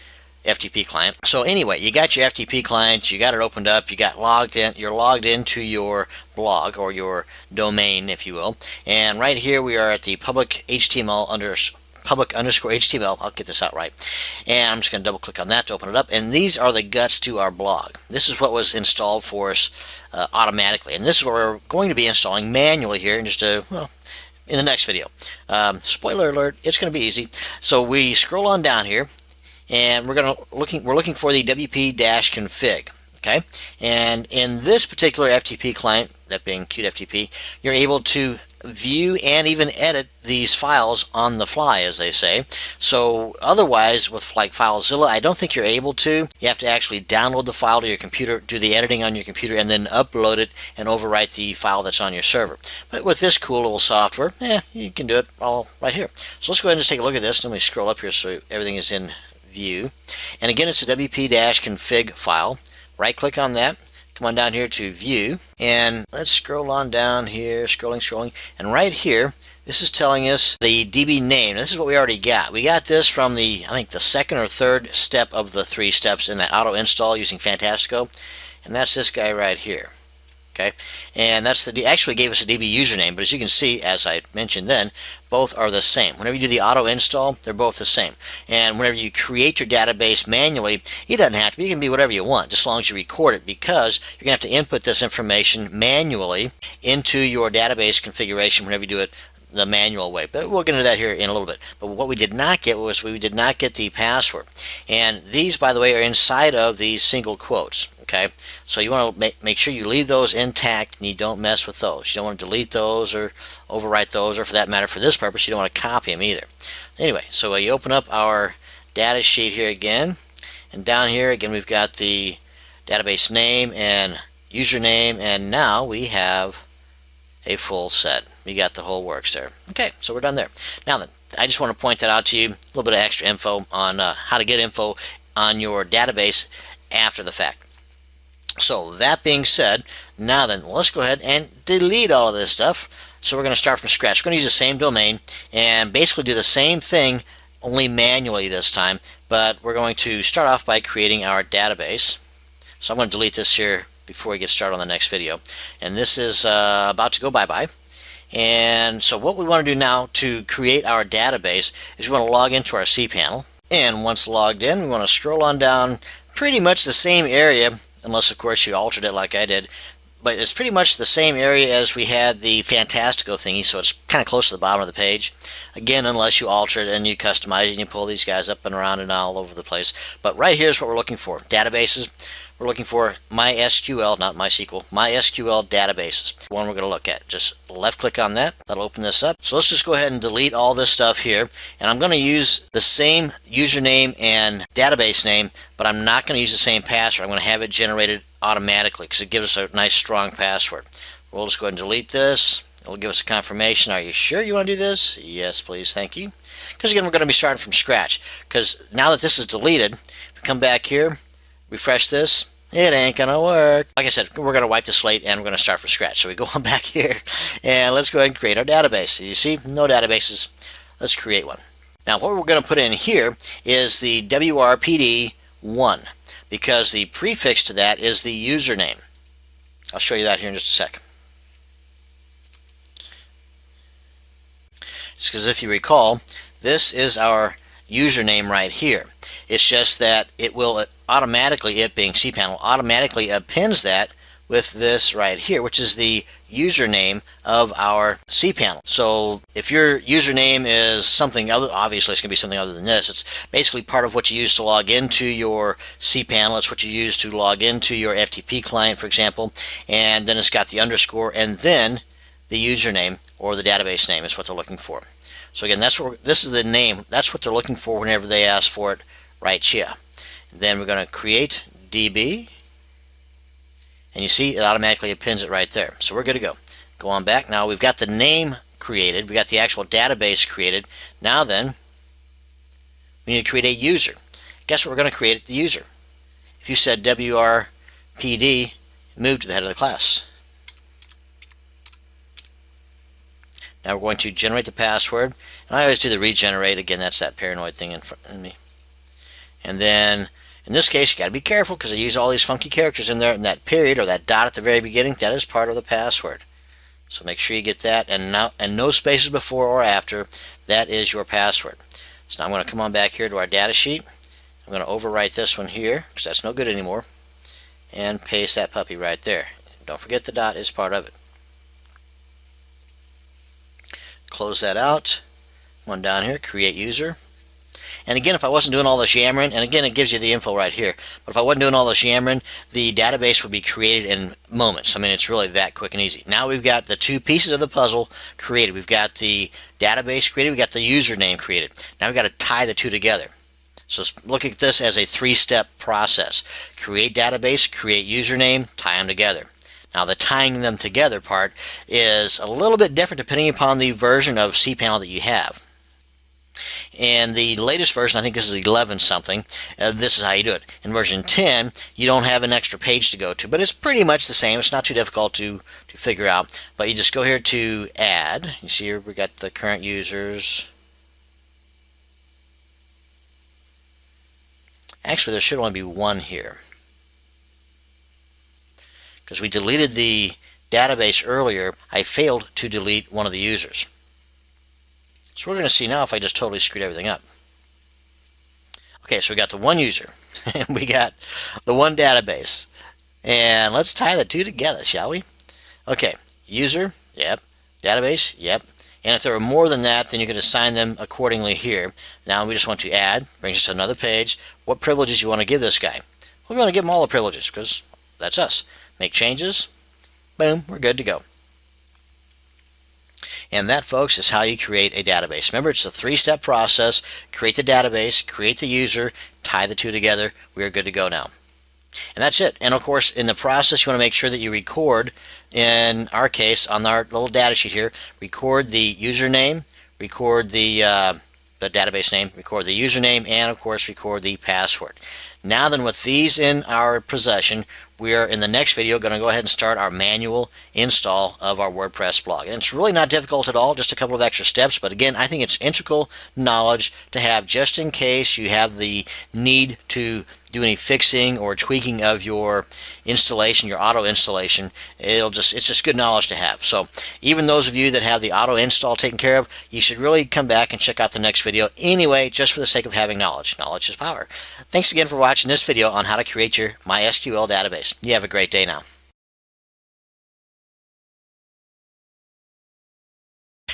FTP client. So anyway, you got your FTP client, you got it opened up, you got logged in, you're logged into your blog or your domain, if you will. And right here we are at the public underscore HTML. I'll get this out right. And I'm just going to double click on that to open it up. And these are the guts to our blog. This is what was installed for us automatically. And this is what we're going to be installing manually here in just a in the next video. Spoiler alert, it's going to be easy. So we scroll on down here, and we're looking for the wp-config. Okay, and in this particular FTP client, that being Qt FTP, you're able to view and even edit these files on the fly, as they say. So otherwise, with like FileZilla, I don't think you're able to. You have to actually download the file to your computer, do the editing on your computer, and then upload it and overwrite the file that's on your server. But with this cool little software, you can do it all right here. So let's go ahead and just take a look at this. Let me scroll up here so everything is in view. And again, it's a wp-config file. Right click on that, come on down here to view, and let's scroll on down here, scrolling, and right here, this is telling us the DB name. Now, this is what we already got. We got this from I think the second or third step of the 3 steps in that auto install using Fantastico, and that's this guy right here. Okay, and that's actually gave us a DB username, but as you can see, as I mentioned then, both are the same. Whenever you do the auto install, they're both the same. And whenever you create your database manually, it doesn't have to be. It can be whatever you want, just as long as you record it, because you're going to have to input this information manually into your database configuration whenever you do it the manual way. But we'll get into that here in a little bit. But what we did not get was we did not get the password. And these, by the way, are inside of these single quotes. Okay, so you want to make sure you leave those intact and you don't mess with those. You don't want to delete those or overwrite those, or for that matter, for this purpose, you don't want to copy them either. Anyway, so you open up our data sheet here again, and down here again we've got the database name and username, and now we have a full set. We got the whole works there. Okay, so we're done there. Now then, I just want to point that out to you, a little bit of extra info on how to get info on your database after the fact. So that being said, now then, let's go ahead and delete all of this stuff. So we're going to start from scratch. We're going to use the same domain and basically do the same thing, only manually this time. But we're going to start off by creating our database. So I'm going to delete this here before we get started on the next video. And this is about to go bye-bye. And so what we want to do now to create our database is we want to log into our cPanel. And once logged in, we want to scroll on down pretty much the same area, unless of course you altered it like I did, but it's pretty much the same area as we had the Fantastico thingy, so it's kind of close to the bottom of the page. Again, unless you alter it and you customize it and you pull these guys up and around and all over the place. But right here is what we're looking for. Databases. We're looking for MySQL, not MySQL, MySQL databases. The one we're going to look at. Just left click on that. That'll open this up. So let's just go ahead and delete all this stuff here. And I'm going to use the same username and database name, but I'm not going to use the same password. I'm going to have it generated automatically because it gives us a nice strong password. We'll just go ahead and delete this. It'll give us a confirmation. Are you sure you want to do this? Yes, please. Thank you. Because again, we're going to be starting from scratch. Because now that this is deleted, if we come back here, refresh this, it ain't gonna work. Like I said, we're gonna wipe the slate and we're gonna start from scratch. So we go on back here and let's go ahead and create our database. You see, no databases. Let's create one. Now what we're gonna put in here is the WRPD1 because the prefix to that is the username. I'll show you that here in just a sec. Just because if you recall, this is our username right here. It's just that it will automatically, it being cPanel, automatically appends that with this right here, which is the username of our cPanel. So if your username is something other, obviously it's going to be something other than this. It's basically part of what you use to log into your cPanel. It's what you use to log into your FTP client, for example. And then it's got the underscore and then the username or the database name is what they're looking for. So again, this is the name. That's what they're looking for whenever they ask for it right here. Then we're going to create DB, and you see it automatically appends it right there. So we're good to go. Go on back. Now we've got the name created. We got the actual database created. Now then, we need to create a user. Guess what we're going to create? The user. If you said WRPD, move to the head of the class. Now we're going to generate the password. And I always do the regenerate. Again, that's that paranoid thing in front of me. And then, in this case, you got to be careful because I use all these funky characters in there, and that period or that dot at the very beginning, that is part of the password. So make sure you get that, and no spaces before or after. That is your password. So now I'm going to come on back here to our data sheet. I'm going to overwrite this one here because that's no good anymore, and paste that puppy right there. Don't forget the dot is part of it. close that out. Come on down here, create user. And again, if I wasn't doing all this yammering, and again, it gives you the info right here, but if I wasn't doing all this yammering, the database would be created in moments. I mean, it's really that quick and easy. Now we've got the two pieces of the puzzle created. We've got the database created, we've got the username created. Now we've got to tie the two together. So look at this as a three-step process. Create database, create username, tie them together. Now the tying them together part is a little bit different depending upon the version of cPanel that you have. And the latest version, I think this is 11 something, this is how you do it. In version 10, you don't have an extra page to go to, but it's pretty much the same. It's not too difficult to figure out. But you just go here to add. You see here we got the current users. Actually, there should only be one here, because we deleted the database earlier. I failed to delete one of the users. So we're going to see now if I just totally screwed everything up. Okay, so we got the one user, and we got the one database. And let's tie the two together, shall we? Okay, user, yep. Database, yep. And if there are more than that, then you can assign them accordingly here. Now we just want to add, brings us to another page. What privileges you want to give this guy? We want to give him all the privileges, because that's us. Make changes, boom, we're good to go. And that, folks, is how you create a database. Remember, it's a three-step process. Create the database, create the user, tie the two together. We are good to go now. And that's it. And of course, in the process, you want to make sure that you record, in our case, on our little data sheet here, record the username, record the database name, record the username, and of course, record the password. Now then, with these in our possession, we are in the next video going to go ahead and start our manual install of our WordPress blog. And it's really not difficult at all, just a couple of extra steps, but again, I think it's integral knowledge to have just in case you have the need to do any fixing or tweaking of your installation, your auto installation. It's just good knowledge to have. So even those of you that have the auto install taken care of, you should really come back and check out the next video anyway, just for the sake of having knowledge. Knowledge is power. Thanks again for watching this video on how to create your MySQL database. You have a great day now.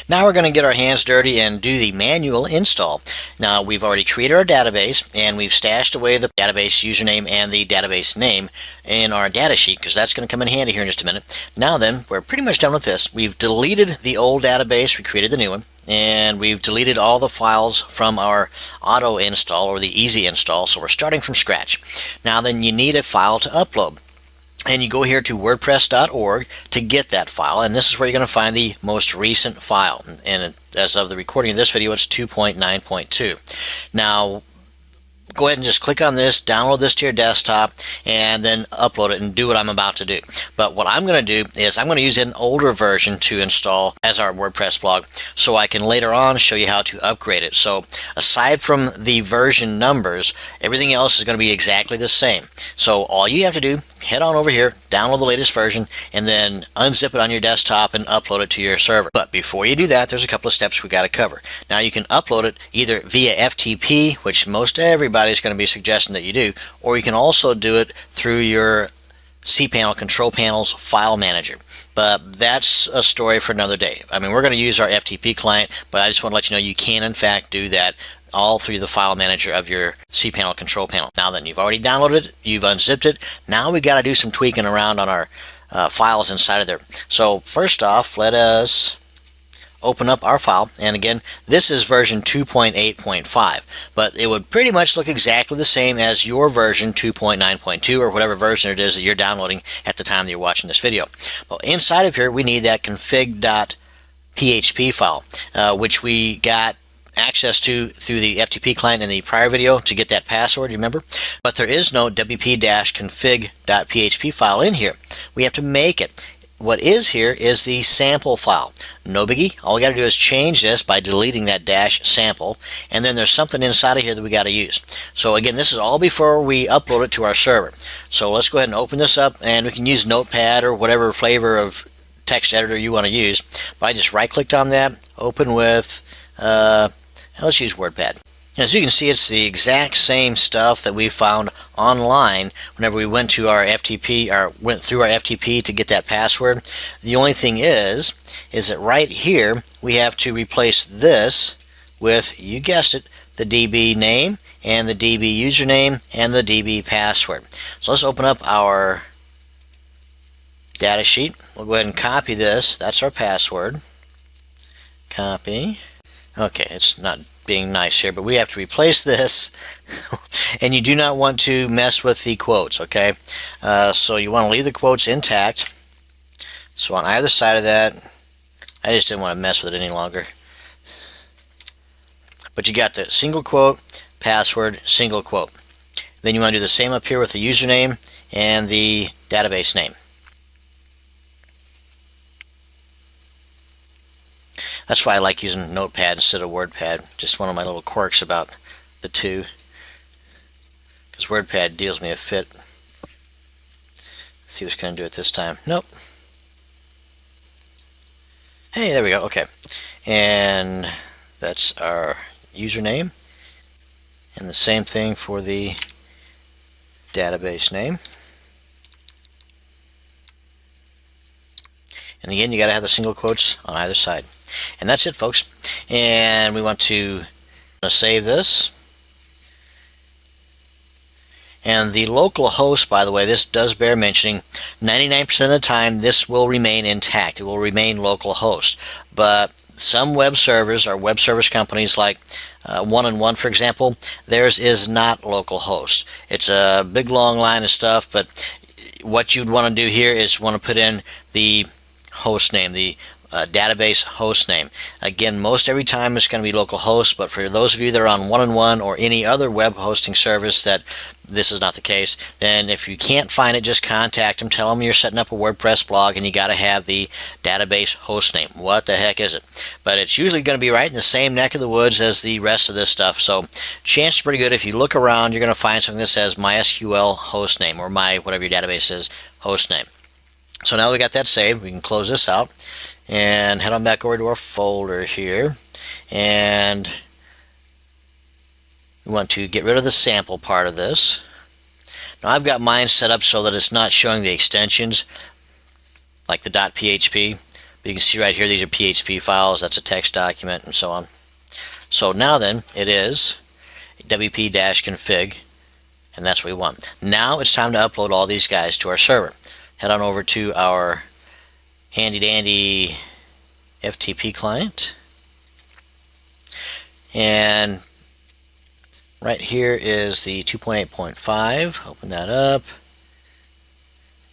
Now we're going to get our hands dirty and do the manual install. Now we've already created our database, and we've stashed away the database username and the database name in our data sheet, because that's going to come in handy here in just a minute. Now then, we're pretty much done with this. We've deleted the old database, we created the new one, and we've deleted all the files from our auto install or the easy install, so we're starting from scratch. Now then, you need a file to upload. And you go here to wordpress.org to get that file, and this is where you're going to find the most recent file. And as of the recording of this video, it's 2.9.2. Now, go ahead and just click on this, download this to your desktop, and then upload it and do what I'm about to do. But what I'm going to do is I'm going to use an older version to install as our WordPress blog, so I can later on show you how to upgrade it. So aside from the version numbers, everything else is going to be exactly the same. So all you have to do, head on over here, download the latest version, and then unzip it on your desktop and upload it to your server. But before you do that, there's a couple of steps we got to cover. Now you can upload it either via FTP, which most everybody is going to be suggesting that you do, or you can also do it through your cPanel Control Panel's file manager. But that's a story for another day. I mean, we're going to use our FTP client, but I just want to let you know you can in fact do that all through the file manager of your cPanel Control Panel. Now then, you've already downloaded it, you've unzipped it. Now we got to do some tweaking around on our files inside of there. So first off, let us open up our file, and again, this is version 2.8.5, but it would pretty much look exactly the same as your version 2.9.2 or whatever version it is that you're downloading at the time that you're watching this video. Well, inside of here we need that config.php file, which we got access to through the FTP client in the prior video to get that password, you remember? But there is no wp-config.php file in here. We have to make it. What is here is the sample file. No biggie. All we got to do is change this by deleting that dash sample, and then there's something inside of here that we got to use. So again, this is all before we upload it to our server. So let's go ahead and open this up, and we can use Notepad or whatever flavor of text editor you want to use. But I just right-clicked on that, open with, let's use WordPad. As you can see, it's the exact same stuff that we found online whenever we went to our FTP or went through our FTP to get that password. The only thing is that right here we have to replace this with, you guessed it, the DB name and the DB username and the DB password. So let's open up our data sheet. We'll go ahead and copy this. That's our password. Copy. Okay, it's not being nice here, but we have to replace this. And you do not want to mess with the quotes, okay? So you want to leave the quotes intact. So on either side of that, I just didn't want to mess with it any longer. But you got the single quote, password, single quote. Then you want to do the same up here with the username and the database name. That's why I like using Notepad instead of WordPad. Just one of my little quirks about the two. Because WordPad deals me a fit. Let's see what's going to do it this time. Nope. Hey, there we go. Okay. And that's our username. And the same thing for the database name. And again, you got to have the single quotes on either side. And that's it, folks. And we want to save this. And the local host, by the way, this does bear mentioning, 99% of the time this will remain intact. It will remain local host. But some web servers or web service companies like One-on-One, for example, theirs is not local host. It's a big long line of stuff, but what you'd want to do here is want to put in the host name, the database host name. Again, most every time it's going to be local host, but for those of you that are on One-on-One or any other web hosting service that this is not the case, then if you can't find it, just contact them. Tell them you're setting up a WordPress blog and you got to have the database host name. What the heck is it? But it's usually going to be right in the same neck of the woods as the rest of this stuff. So chance is pretty good. If you look around, you're going to find something that says MySQL host name or my whatever your database is host name. So now we got that saved, we can close this out and head on back over to our folder here, and we want to get rid of the sample part of this. Now I've got mine set up so that it's not showing the extensions like the .php, but you can see right here these are PHP files, that's a text document and so on. So now then it is wp-config, and that's what we want. Now it's time to upload all these guys to our server. Head on over to our handy dandy FTP client, and right here is the 2.8.5. Open that up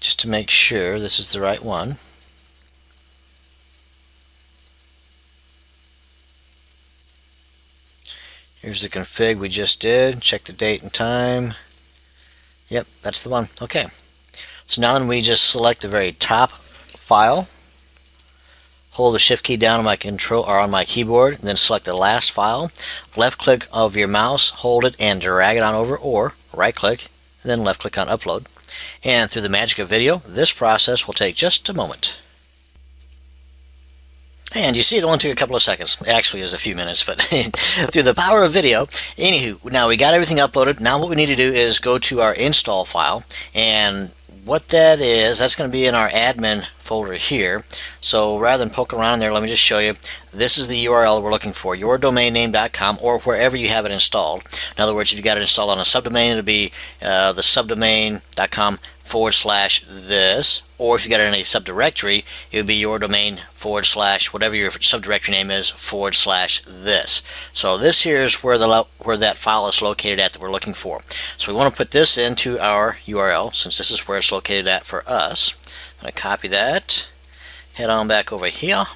just to make sure this is the right one. Here's the config we just did. Check the date and time. Yep, that's the one. Okay. So now then we just select the very top file, hold the shift key down on my control or on my keyboard, and then select the last file. Left click of your mouse, hold it and drag it on over, or right click and then left click on upload. And through the magic of video, this process will take just a moment. And you see it only took a couple of seconds. Actually, it was a few minutes, but through the power of video. Anywho, now we got everything uploaded. Now what we need to do is go to our install file, and what that is, that's going to be in our admin folder here. So rather than poke around there, let me just show you. This is the URL we're looking for, yourdomainname.com, or wherever you have it installed. In other words, if you got it installed on a subdomain, it'll be the subdomain.com/this, or if you got it in a subdirectory, it would be yourdomain/ whatever your subdirectory name is /this. So this here is where that file is located at that we're looking for. So we want to put this into our URL since this is where it's located at for us. I'm going to copy that, head on back over here.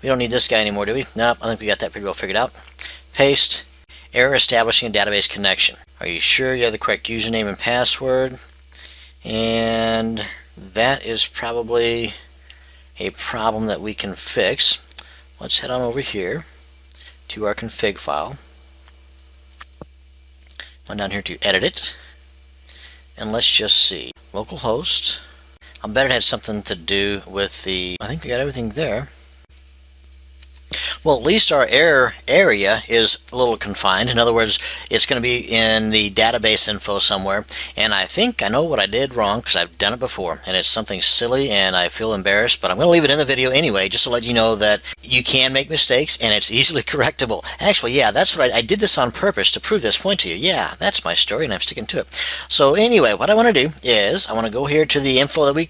We don't need this guy anymore, do we? Nope, I think we got that pretty well figured out. Paste, error establishing a database connection. Are you sure you have the correct username and password? And that is probably a problem that we can fix. Let's head on over here to our config file. Go down here to edit it, and let's just see. Localhost. I bet it had something to do with the, I think we got everything there. Well, at least our error area is a little confined. In other words, it's going to be in the database info somewhere. And I think I know what I did wrong because I've done it before. And it's something silly and I feel embarrassed, but I'm going to leave it in the video anyway, just to let you know that you can make mistakes and it's easily correctable. Actually, yeah, that's what I did this on purpose to prove this point to you. Yeah, that's my story and I'm sticking to it. So anyway, what I want to do is I want to go here to the info that we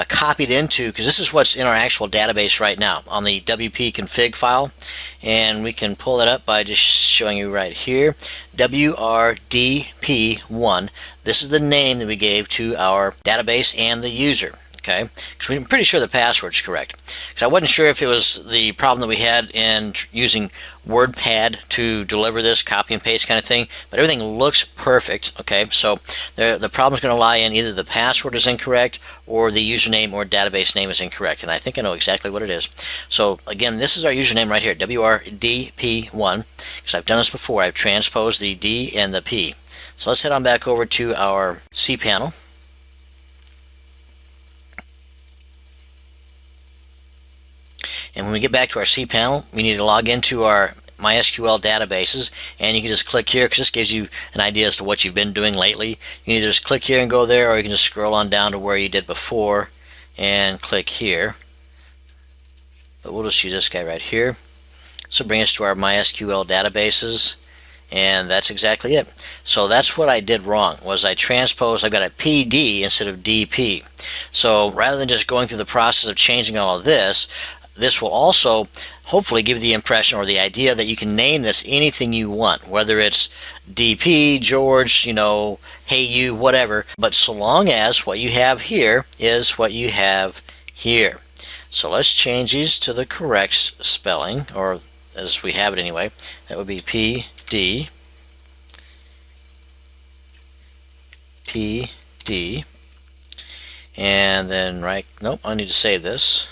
copied into, because this is what's in our actual database right now on the WP config file, and we can pull it up by just showing you right here, WRDP1. This is the name that we gave to our database and the user. Okay, because I'm pretty sure the password's correct. Because I wasn't sure if it was the problem that we had in using WordPad to deliver this copy and paste kind of thing, but everything looks perfect. Okay, so the problem's going to lie in either the password is incorrect or the username or database name is incorrect, and I think I know exactly what it is. So again, this is our username right here, WRDP1, because I've done this before. I've transposed the D and the P. So let's head on back over to our cPanel. And when we get back to our cPanel, we need to log into our MySQL databases, and you can just click here because this gives you an idea as to what you've been doing lately. You can either just click here and go there, or you can just scroll on down to where you did before and click here. But we'll just use this guy right here. So bring us to our MySQL databases, and that's exactly it. So that's what I did wrong, was I transposed, I've got a PD instead of DP. So rather than just going through the process of changing all of this, this will also hopefully give you the impression or the idea that you can name this anything you want, whether it's DP, George, you know, hey you, whatever, but so long as what you have here is what you have here. So let's change these to the correct spelling, or as we have it anyway. That would be PD, PD, and then nope, I need to save this.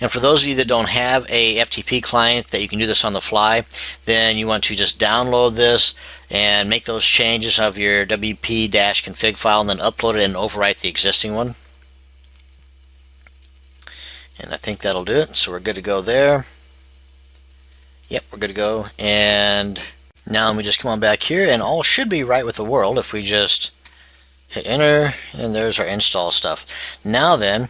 And for those of you that don't have a FTP client that you can do this on the fly, then you want to just download this and make those changes of your WP-config file and then upload it and overwrite the existing one. And I think that'll do it. So we're good to go there. Yep, we're good to go. And now we just come on back here, and all should be right with the world if we just hit enter, and there's our install stuff. Now then,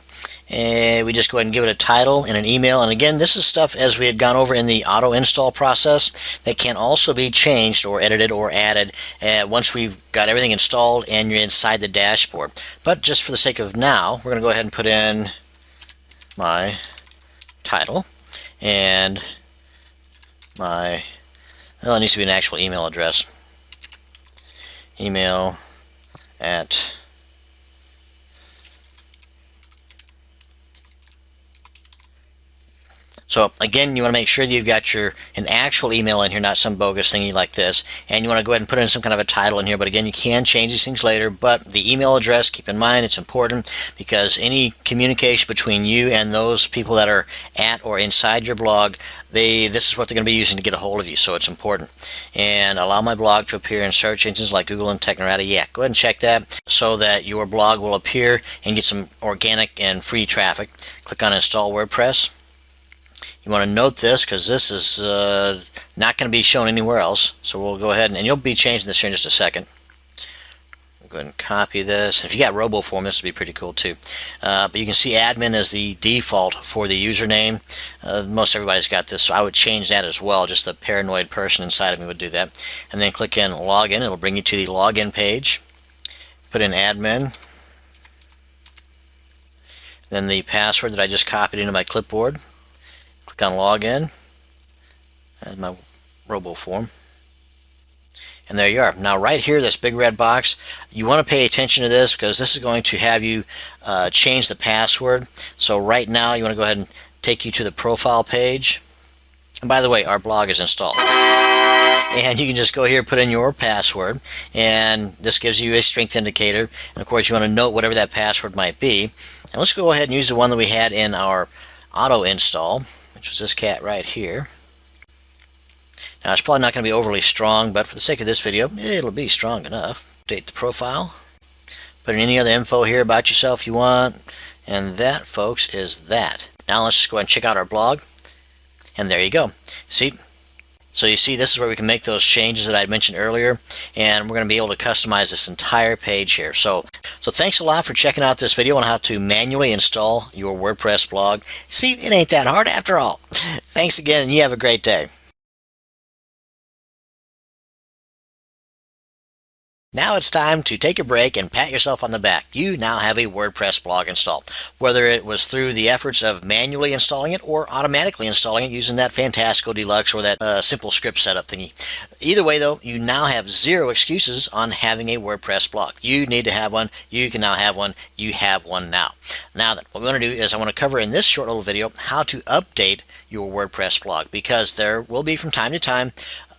we just go ahead and give it a title and an email. And again, this is stuff as we had gone over in the auto install process that can also be changed or edited or added once we've got everything installed and you're inside the dashboard. But just for the sake of now, we're going to go ahead and put in my title and my, well, it needs to be an actual email address. Email at So again, you want to make sure that you've got an actual email in here, not some bogus thingy like this. And you want to go ahead and put in some kind of a title in here. But again, you can change these things later. But the email address, keep in mind, it's important because any communication between you and those people that are at or inside your blog, this is what they're going to be using to get a hold of you. So it's important. And allow my blog to appear in search engines like Google and Technorati. Yeah, go ahead and check that so that your blog will appear and get some organic and free traffic. Click on Install WordPress. You want to note this because this is not going to be shown anywhere else. So we'll go ahead and you'll be changing this here in just a second. We'll go ahead and copy this. If you got RoboForm, this would be pretty cool too. But you can see admin as the default for the username. Most everybody's got this, so I would change that as well. Just the paranoid person inside of me would do that. And then click in login. It'll bring you to the login page. Put in admin. Then the password that I just copied into my clipboard. Click on login as my RoboForm, and there you are. Now right here, this big red box, you want to pay attention to this because this is going to have you change the password. So right now you want to go ahead and take you to the profile page, and by the way, our blog is installed, and you can just go here, put in your password, and this gives you a strength indicator. And of course you want to note whatever that password might be. And let's go ahead and use the one that we had in our auto install, which was this cat right here. Now it's probably not going to be overly strong, but for the sake of this video, it'll be strong enough. Update the profile. Put in any other info here about yourself you want, and that, folks, is that. Now let's just go ahead and check out our blog, and there you go. See? So you see, this is where we can make those changes that I mentioned earlier, and we're going to be able to customize this entire page here. So thanks a lot for checking out this video on how to manually install your WordPress blog. See, it ain't that hard after all. Thanks again, and you have a great day. Now it's time to take a break and pat yourself on the back. You now have a WordPress blog installed. Whether it was through the efforts of manually installing it or automatically installing it using that Fantastical Deluxe or that simple script setup thingy. Either way though, you now have zero excuses on having a WordPress blog. You need to have one. You can now have one. You have one now. Now then, what we want to do is I want to cover in this short little video how to update your WordPress blog, because there will be from time to time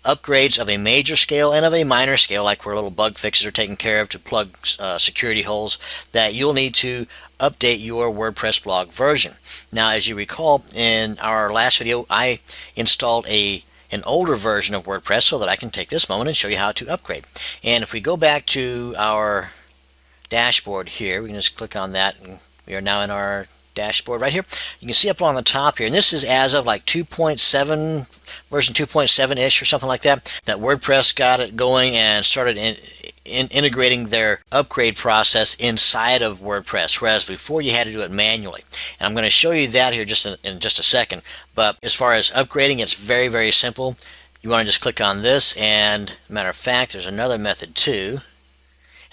upgrades of a major scale and of a minor scale, like where little bug fixes are taken care of to plug security holes, that you'll need to update your WordPress blog version. Now, as you recall, in our last video, I installed an older version of WordPress so that I can take this moment and show you how to upgrade. And if we go back to our dashboard here, we can just click on that, and we are now in our dashboard right here. You can see up on the top here, and this is as of like 2.7, version 2.7-ish or something like that, that WordPress got it going and started integrating their upgrade process inside of WordPress, whereas before you had to do it manually. And I'm going to show you that here just in just a second. But as far as upgrading, it's very, very simple. You want to just click on this, and matter of fact, there's another method too,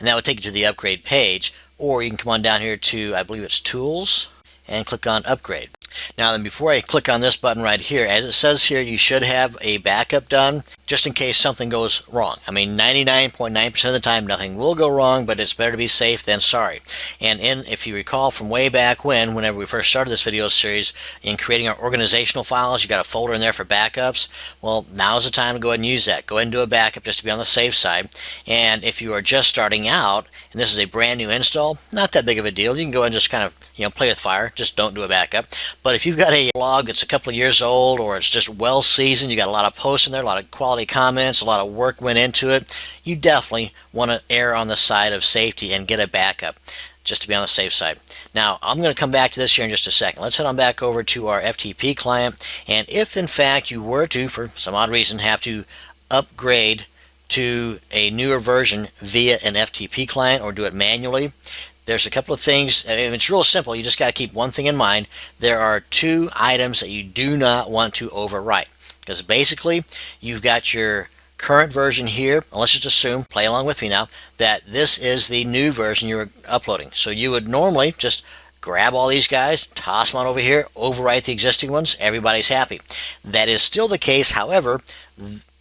and that would take you to the upgrade page. Or you can come on down here to, I believe it's Tools, and click on Upgrade. Now then, before I click on this button right here, as it says here, you should have a backup done just in case something goes wrong. I mean, 99.9% of the time nothing will go wrong, but it's better to be safe than sorry. And if you recall from way back whenever we first started this video series, in creating our organizational files, you got a folder in there for backups. Well, now's the time to go ahead and use that. Go ahead and do a backup just to be on the safe side. And if you are just starting out, and this is a brand new install, not that big of a deal. You can go ahead and just kind of, play with fire. Just don't do a backup. But if you've got a blog that's a couple of years old, or it's just well seasoned, you got a lot of posts in there, a lot of quality comments, a lot of work went into it, you definitely want to err on the side of safety and get a backup just to be on the safe side. Now, I'm going to come back to this here in just a second. Let's head on back over to our FTP client, and if in fact you were to, for some odd reason, have to upgrade to a newer version via an FTP client or do it manually, there's a couple of things, and it's real simple. You just got to keep one thing in mind. There are two items that you do not want to overwrite, because basically you've got your current version here, and let's just assume, play along with me now, that this is the new version you're uploading. So you would normally just grab all these guys, toss them on over here, overwrite the existing ones, everybody's happy. That is still the case. However,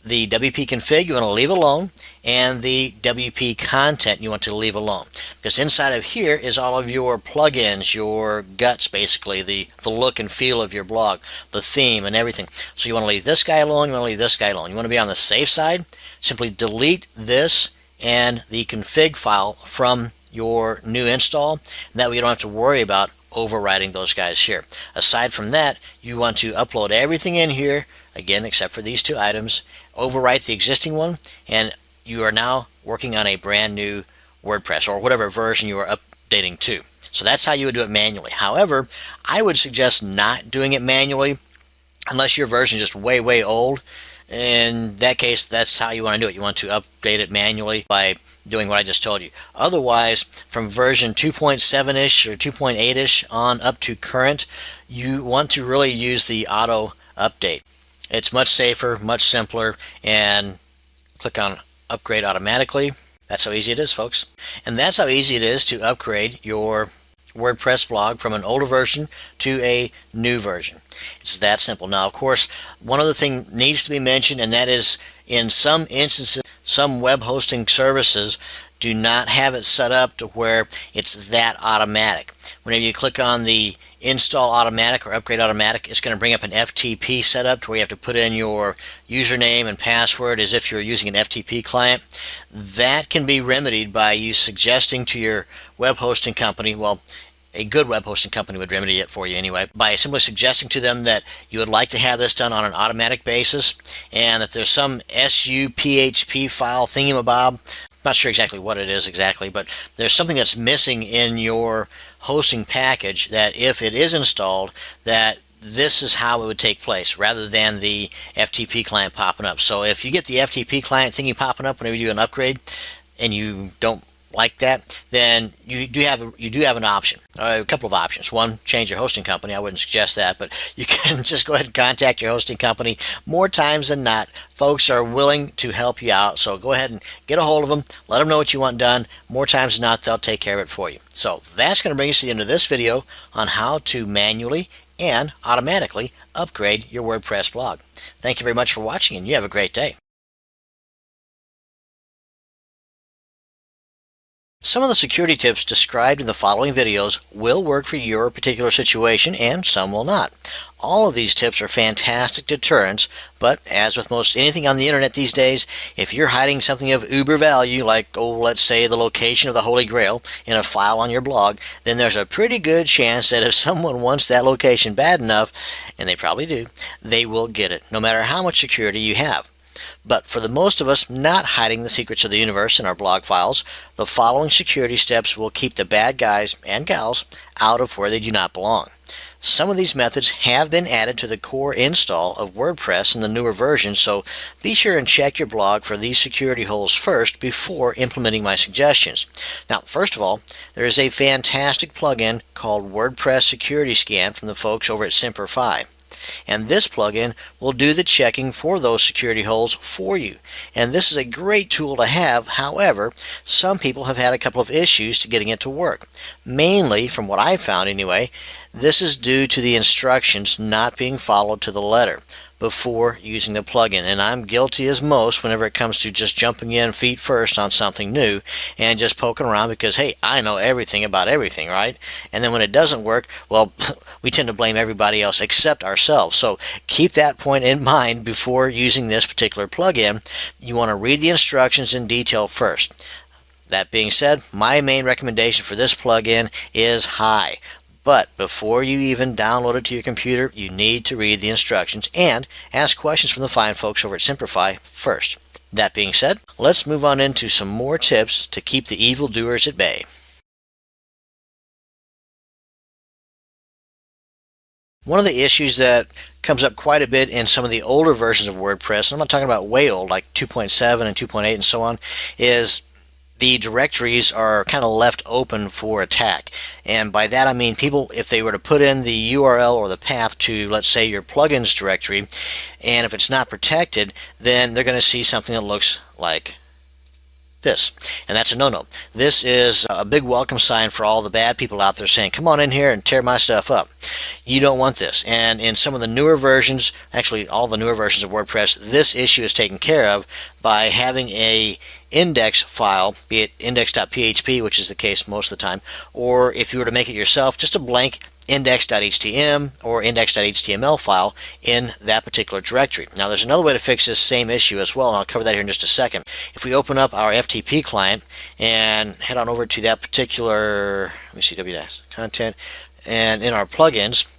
the WP config you want to leave alone, and the WP content you want to leave alone, because inside of here is all of your plugins, your guts, basically the look and feel of your blog, the theme and everything. So you want to leave this guy alone, you want to leave this guy alone. You want to be on the safe side, simply delete this and the config file from your new install, and that way you don't have to worry about overwriting those guys here. Aside from that, you want to upload everything in here, again except for these two items, overwrite the existing one, and you are now working on a brand new WordPress or whatever version you are updating to. So that's how you would do it manually. However, I would suggest not doing it manually unless your version is just way, way old. In that case, that's how you want to do it. You want to update it manually by doing what I just told you. Otherwise, from version 2.7-ish or 2.8-ish on up to current, you want to really use the auto update. It's much safer, much simpler, and click on upgrade automatically. That's how easy it is, folks. And that's how easy it is to upgrade your WordPress blog from an older version to a new version. It's that simple. Now, of course, one other thing needs to be mentioned, and that is in some instances, some web hosting services do not have it set up to where it's that automatic. Whenever you click on the install automatic or upgrade automatic, it's going to bring up an FTP setup to where you have to put in your username and password as if you're using an FTP client. That can be remedied by you suggesting to your web hosting company, well, a good web hosting company would remedy it for you anyway, by simply suggesting to them that you would like to have this done on an automatic basis, and that there's some SUPHP file thingamabob, not sure exactly what it is exactly, but there's something that's missing in your hosting package that if it is installed, that this is how it would take place rather than the FTP client popping up. So if you get the FTP client thingy popping up whenever you do an upgrade and you don't like that, then you do have an option, a couple of options. One, change your hosting company. I wouldn't suggest that, but you can just go ahead and contact your hosting company. More times than not, folks are willing to help you out, so go ahead and get a hold of them, let them know what you want done. More times than not, they'll take care of it for you. So that's going to bring us to the end of this video on how to manually and automatically upgrade your WordPress blog. Thank you very much for watching, and you have a great day. Some of the security tips described in the following videos will work for your particular situation, and some will not. All of these tips are fantastic deterrents, but as with most anything on the internet these days, if you're hiding something of uber value, like, let's say the location of the Holy Grail in a file on your blog, then there's a pretty good chance that if someone wants that location bad enough, and they probably do, they will get it, no matter how much security you have. But for the most of us not hiding the secrets of the universe in our blog files, the following security steps will keep the bad guys and gals out of where they do not belong. Some of these methods have been added to the core install of WordPress in the newer version, so be sure and check your blog for these security holes first before implementing my suggestions. Now, first of all, there is a fantastic plugin called WordPress Security Scan from the folks over at Semperfi. And this plugin will do the checking for those security holes for you. And this is a great tool to have. However, some people have had a couple of issues to getting it to work. Mainly, from what I've found anyway, this is due to the instructions not being followed to the letter before using the plugin. And I'm guilty as most whenever it comes to just jumping in feet first on something new and just poking around because, hey, I know everything about everything, right? And then when it doesn't work, well, we tend to blame everybody else except ourselves. So keep that point in mind before using this particular plugin. You want to read the instructions in detail first. That being said, my main recommendation for this plugin is Hi. But before you even download it to your computer, you need to read the instructions and ask questions from the fine folks over at Semperfi first. That being said, let's move on into some more tips to keep the evildoers at bay. One of the issues that comes up quite a bit in some of the older versions of WordPress, and I'm not talking about way old, like 2.7 and 2.8 and so on, is the directories are kind of left open for attack. And by that I mean people, if they were to put in the URL or the path to, let's say, your plugins directory, and if it's not protected, then they're going to see something that looks like this. And that's a no-no. This is a big welcome sign for all the bad people out there saying, come on in here and tear my stuff up. You don't want this. And in some of the newer versions, actually all the newer versions of WordPress, this issue is taken care of by having a index file, be it index.php, which is the case most of the time, or if you were to make it yourself, just a blank index.htm or index.html file in that particular directory. Now there's another way to fix this same issue as well, and I'll cover that here in just a second. If we open up our FTP client and head on over to that particular, let me see, content, and in our plugins,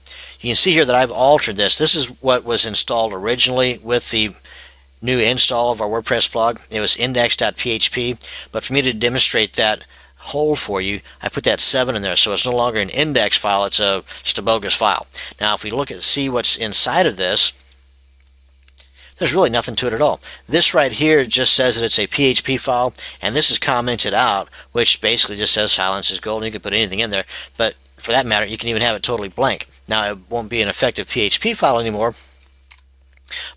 you can see here that I've altered this. This is what was installed originally with the new install of our WordPress blog. It was index.php, but for me to demonstrate that hole for you, I put that 7 in there, so it's no longer an index file, it's just a bogus file. Now if we look at see what's inside of this, there's really nothing to it at all. This right here just says that it's a PHP file, and this is commented out, which basically just says silence is gold, and you can put anything in there, but for that matter you can even have it totally blank. Now it won't be an effective PHP file anymore,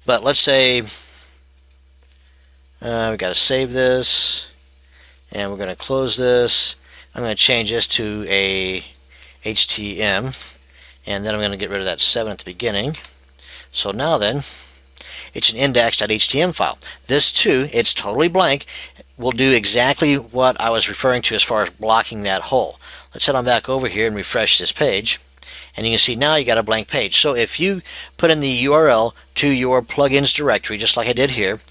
but let's say we've got to save this, and we're going to close this. I'm going to change this to a HTML, and then I'm going to get rid of that 7 at the beginning. So now then, it's an index.html file. This too, it's totally blank, will do exactly what I was referring to as far as blocking that hole. Let's head on back over here and refresh this page, and you can see now you got a blank page. So if you put in the URL to your plugins directory, just like I did here,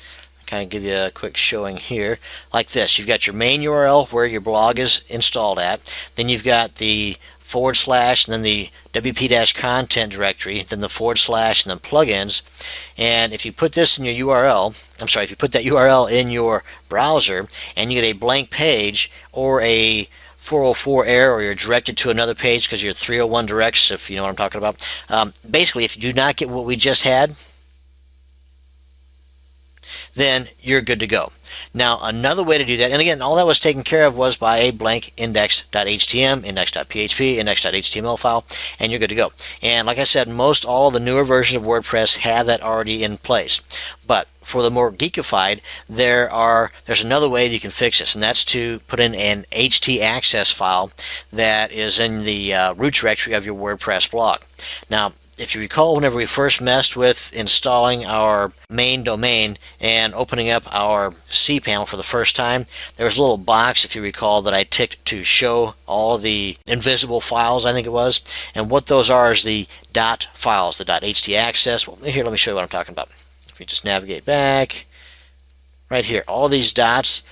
kind of give you a quick showing here. Like this, you've got your main URL where your blog is installed at. Then you've got the / and then the WP-content directory, then the / and then plugins. And if you put this in your URL, if you put that URL in your browser and you get a blank page or a 404 error, or you're directed to another page because you're 301 directs, if you know what I'm talking about. Basically, if you do not get what we just had, then you're good to go. Now, another way to do that, and again, all that was taken care of was by a blank index.html, index.php, index.html file, and you're good to go. And like I said, most all of the newer versions of WordPress have that already in place. But for the more geekified, there's another way that you can fix this, and that's to put in an htaccess file that is in the root directory of your WordPress blog. Now, if you recall, whenever we first messed with installing our main domain and opening up our cPanel for the first time, there was a little box, if you recall, that I ticked to show all of the invisible files, I think it was. And what those are is the dot files, the .htaccess. Well, here, let me show you what I'm talking about. If we just navigate back, right here, all these dots.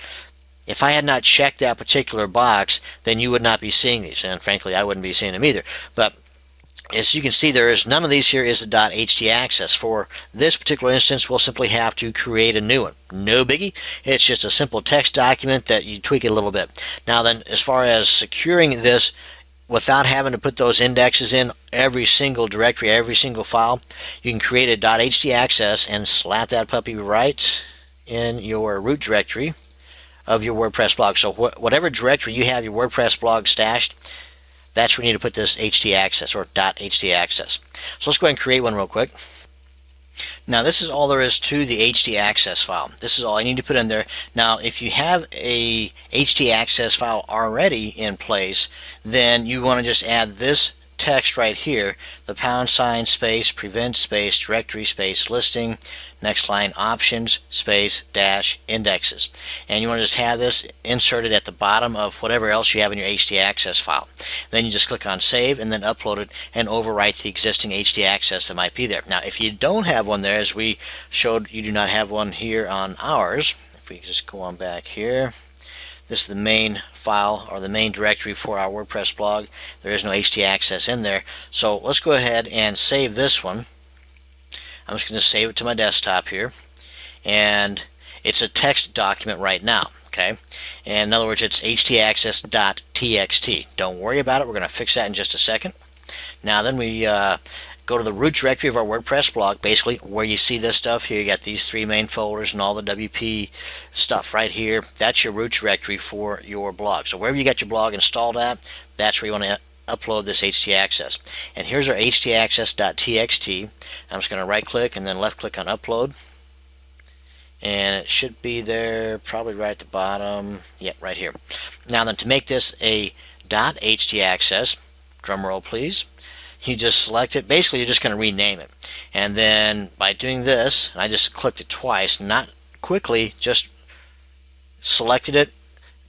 If I had not checked that particular box, then you would not be seeing these, and frankly, I wouldn't be seeing them either. But as you can see, there is none of these here is the .htaccess. For this particular instance, we'll simply have to create a new one. No biggie. It's just a simple text document that you tweak it a little bit. Now then, as far as securing this without having to put those indexes in every single directory, every single file, you can create a .htaccess and slap that puppy right in your root directory of your WordPress blog. So whatever directory you have your WordPress blog stashed, that's where you need to put this htaccess or .htaccess. So let's go ahead and create one real quick. Now this is all there is to the htaccess file. This is all I need to put in there. Now if you have a htaccess file already in place, then you want to just add this text right here, the # space prevent space directory space listing, next line options space dash indexes, and you want to just have this inserted at the bottom of whatever else you have in your htaccess file. Then you just click on save and then upload it and overwrite the existing htaccess that might be there. Now if you don't have one there, as we showed you do not have one here on ours, if we just go on back here, this is the main file or the main directory for our WordPress blog. There is no htaccess in there. So let's go ahead and save this one. I'm just going to save it to my desktop here. And it's a text document right now. Okay. And in other words, it's htaccess.txt. Don't worry about it. We're going to fix that in just a second. Now then we go to the root directory of our WordPress blog, basically where you see this stuff here. You got these 3 main folders and all the WP stuff right here. That's your root directory for your blog. So wherever you got your blog installed at, that's where you want to upload this htaccess. And here's our htaccess.txt. I'm just going to right click and then left click on upload. And it should be there probably right at the bottom. Yep, right here. Now then, to make this a .htaccess, drum roll please, you just select it. Basically, you're just going to rename it. And then by doing this, and I just clicked it twice, not quickly, just selected it,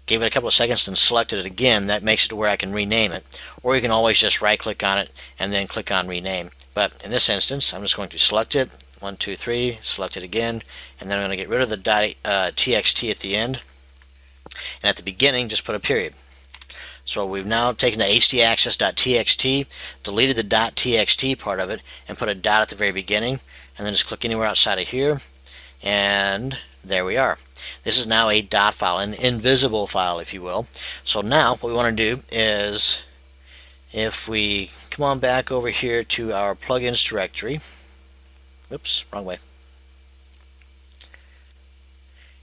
gave it a couple of seconds, and selected it again. That makes it to where I can rename it. Or you can always just right click on it and then click on rename. But in this instance, I'm just going to select it, 1, 2, 3, select it again, and then I'm going to get rid of the .txt at the end. And at the beginning, just put a period. So we've now taken the htaccess.txt, deleted the .txt part of it, and put a dot at the very beginning, and then just click anywhere outside of here, and there we are. This is now a dot file, an invisible file, if you will. So now what we want to do is, if we come on back over here to our plugins directory, oops, wrong way.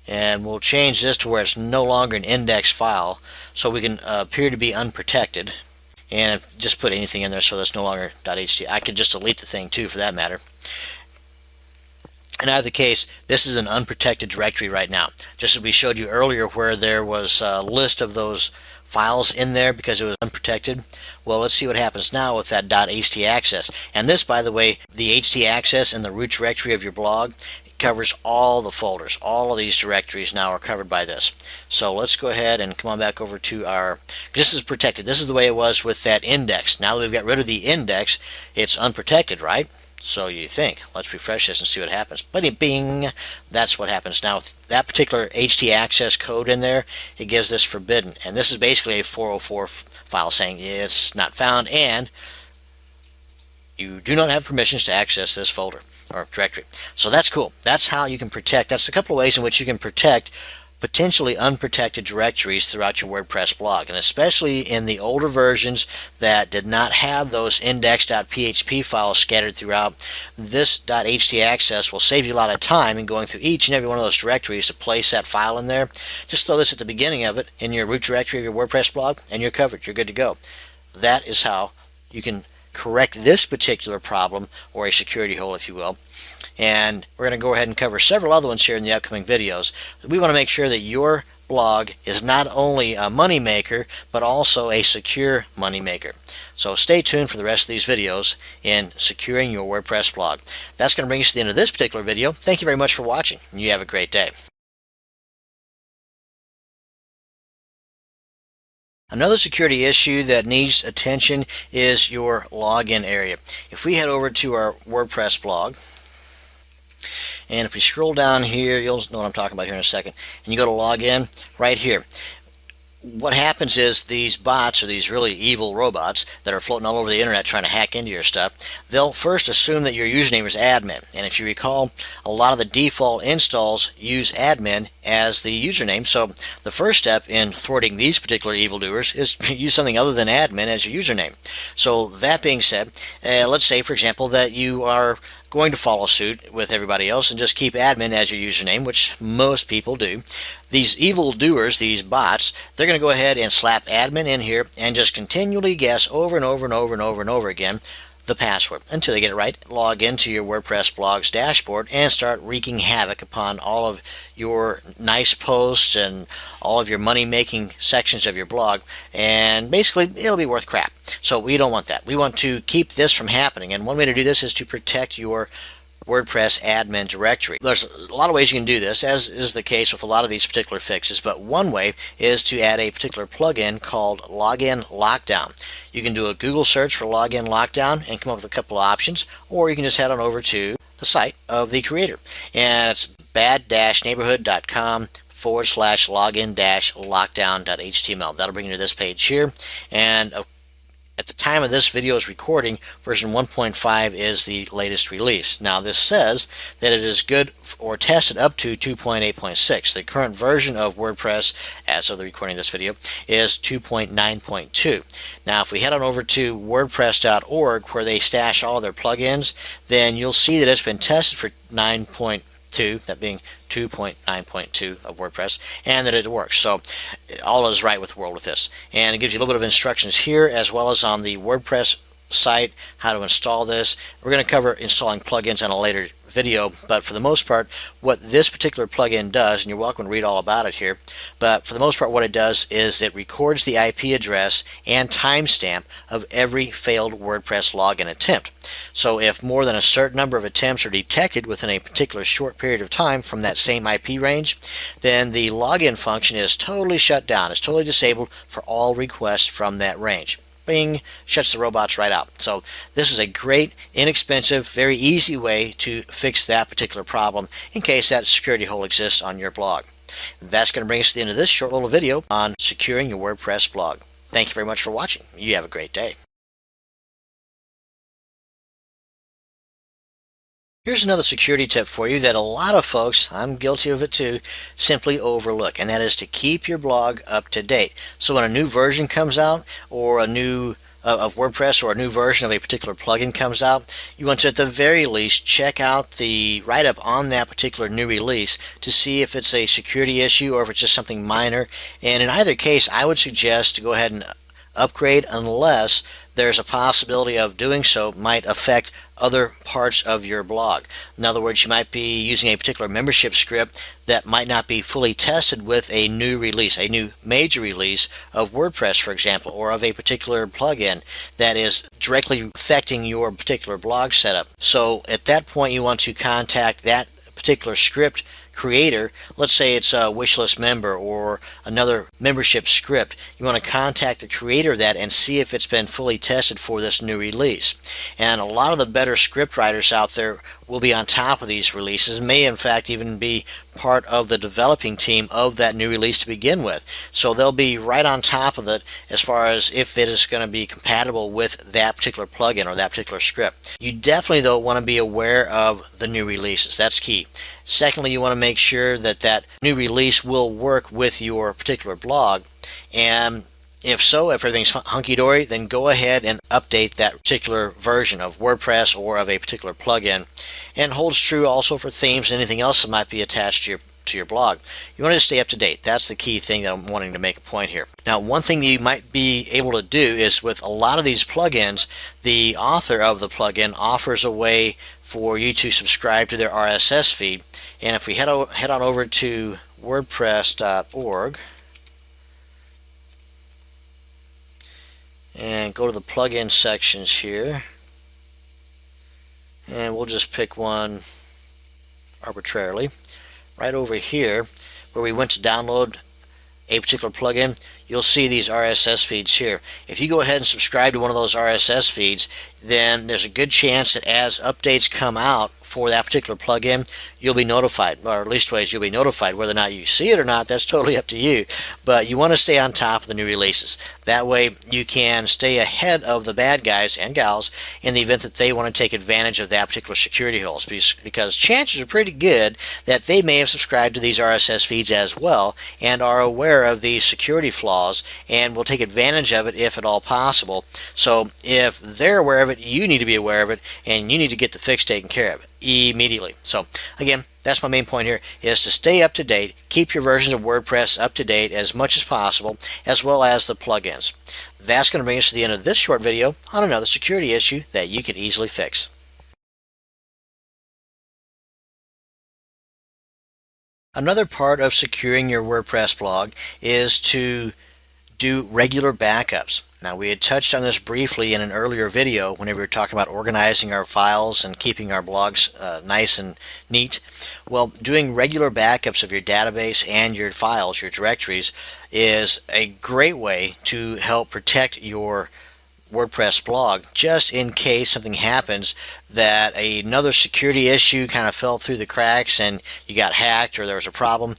And we'll change this to where it's no longer an index file, so we can appear to be unprotected. And just put anything in there so that's no longer .html. I could just delete the thing too, for that matter. In either case, this is an unprotected directory right now. Just as we showed you earlier where there was a list of those files in there because it was unprotected. Well, let's see what happens now with that .htaccess. And this, by the way, the htaccess and the root directory of your blog, covers all the folders. All of these directories now are covered by this. So let's go ahead and come on back over to our, this is protected. This is the way it was with that index. Now that we've got rid of the index, it's unprotected, right? So you think. Let's refresh this and see what happens. But bing, that's what happens. Now, with that particular htaccess code in there, it gives this forbidden. And this is basically a 404 file saying it's not found and you do not have permissions to access this folder or directory. So that's cool. That's how you can protect. That's a couple of ways in which you can protect potentially unprotected directories throughout your WordPress blog, and especially in the older versions that did not have those index.php files scattered throughout. This .htaccess will save you a lot of time in going through each and every one of those directories to place that file in there. Just throw this at the beginning of it in your root directory of your WordPress blog and you're covered. You're good to go. That is how you can correct this particular problem, or a security hole if you will. And we're going to go ahead and cover several other ones here in the upcoming videos. We want to make sure that your blog is not only a money maker but also a secure money maker. So stay tuned for the rest of these videos in securing your WordPress blog. That's going to bring us to the end of this particular video. Thank you very much for watching, and you have a great day. Another security issue that needs attention is your login area. If we head over to our WordPress blog, and if we scroll down here, you'll know what I'm talking about here in a second, and you go to login right here. What happens is these bots, or these really evil robots that are floating all over the internet trying to hack into your stuff, they'll first assume that your username is admin. And if you recall, a lot of the default installs use admin as the username. So the first step in thwarting these particular evildoers is to use something other than admin as your username. So that being said, let's say for example that you are going to follow suit with everybody else and just keep admin as your username, which most people do. These evil doers, these bots, they're going to go ahead and slap admin in here and just continually guess over and over and over and over and over again the password until they get it right. Log into your WordPress blog's dashboard and start wreaking havoc upon all of your nice posts and all of your money-making sections of your blog, and basically it'll be worth crap. So we don't want that. We want to keep this from happening, and one way to do this is to protect your WordPress admin directory. There's a lot of ways you can do this, as is the case with a lot of these particular fixes, but one way is to add a particular plugin called Login Lockdown. You can do a Google search for Login Lockdown and come up with a couple of options, or you can just head on over to the site of the creator, and it's bad-neighborhood.com/login-lockdown.html. That'll bring you to this page here, and at the time of this video's recording, version 1.5 is the latest release. Now this says that it is good or tested up to 2.8.6. The current version of WordPress, as of the recording of this video, is 2.9.2. Now if we head on over to wordpress.org, where they stash all their plugins, then you'll see that it's been tested for 9.2, that being 2.9.2 of WordPress, and that it works. So all is right with the world with this. And it gives you a little bit of instructions here, as well as on the WordPress site, how to install this. We're going to cover installing plugins on a later video, but for the most part, what this particular plugin does, and you're welcome to read all about it here, but for the most part what it does is it records the IP address and timestamp of every failed WordPress login attempt. So if more than a certain number of attempts are detected within a particular short period of time from that same IP range, then the login function is totally shut down. It's totally disabled for all requests from that range. Bing, shuts the robots right out. So this is a great, inexpensive, very easy way to fix that particular problem in case that security hole exists on your blog. That's going to bring us to the end of this short little video on securing your WordPress blog. Thank you very much for watching. You have a great day. Here's another security tip for you that a lot of folks, I'm guilty of it too, simply overlook, and that is to keep your blog up to date. So when a new version comes out, or a new of WordPress, or a new version of a particular plugin comes out, you want to at the very least check out the write-up on that particular new release to see if it's a security issue or if it's just something minor. And in either case, I would suggest to go ahead and upgrade unless there's a possibility of doing so might affect other parts of your blog. In other words, you might be using a particular membership script that might not be fully tested with a new release, a new major release of WordPress, for example, or of a particular plugin that is directly affecting your particular blog setup. So at that point, you want to contact that particular script creator, let's say it's a wishlist member or another membership script, you want to contact the creator of that and see if it's been fully tested for this new release. And a lot of the better script writers out there will be on top of these releases, may in fact even be part of the developing team of that new release to begin with. So they'll be right on top of it as far as if it is going to be compatible with that particular plugin or that particular script. You definitely though want to be aware of the new releases. That's key. Secondly, you want to make sure that that new release will work with your particular blog, and if so, if everything's hunky-dory, then go ahead and update that particular version of WordPress or of a particular plugin. And holds true also for themes and anything else that might be attached to your blog. You want to stay up to date. That's the key thing that I'm wanting to make a point here. Now, one thing that you might be able to do is with a lot of these plugins, the author of the plugin offers a way for you to subscribe to their RSS feed. And if we head on over to wordpress.org and go to the plugin sections here, and we'll just pick one arbitrarily. Right over here where we went to download a particular plugin, you'll see these RSS feeds here. If you go ahead and subscribe to one of those RSS feeds, then there's a good chance that as updates come out for that particular plugin, you'll be notified, or at least ways you'll be notified. Whether or not you see it or not, that's totally up to you. But you want to stay on top of the new releases. That way you can stay ahead of the bad guys and gals in the event that they want to take advantage of that particular security holes, because chances are pretty good that they may have subscribed to these RSS feeds as well and are aware of these security flaws and will take advantage of it if at all possible. So if they're aware of it, you need to be aware of it, and you need to get the fix taken care of immediately. So again, that's my main point here, is to stay up to date, keep your versions of WordPress up to date as much as possible, as well as the plugins. That's going to bring us to the end of this short video on another security issue that you can easily fix. Another part of securing your WordPress blog is to do regular backups. Now, we had touched on this briefly in an earlier video whenever we were talking about organizing our files and keeping our blogs nice and neat. Well, doing regular backups of your database and your files, your directories, is a great way to help protect your WordPress blog, just in case something happens that another security issue kind of fell through the cracks and you got hacked or there was a problem.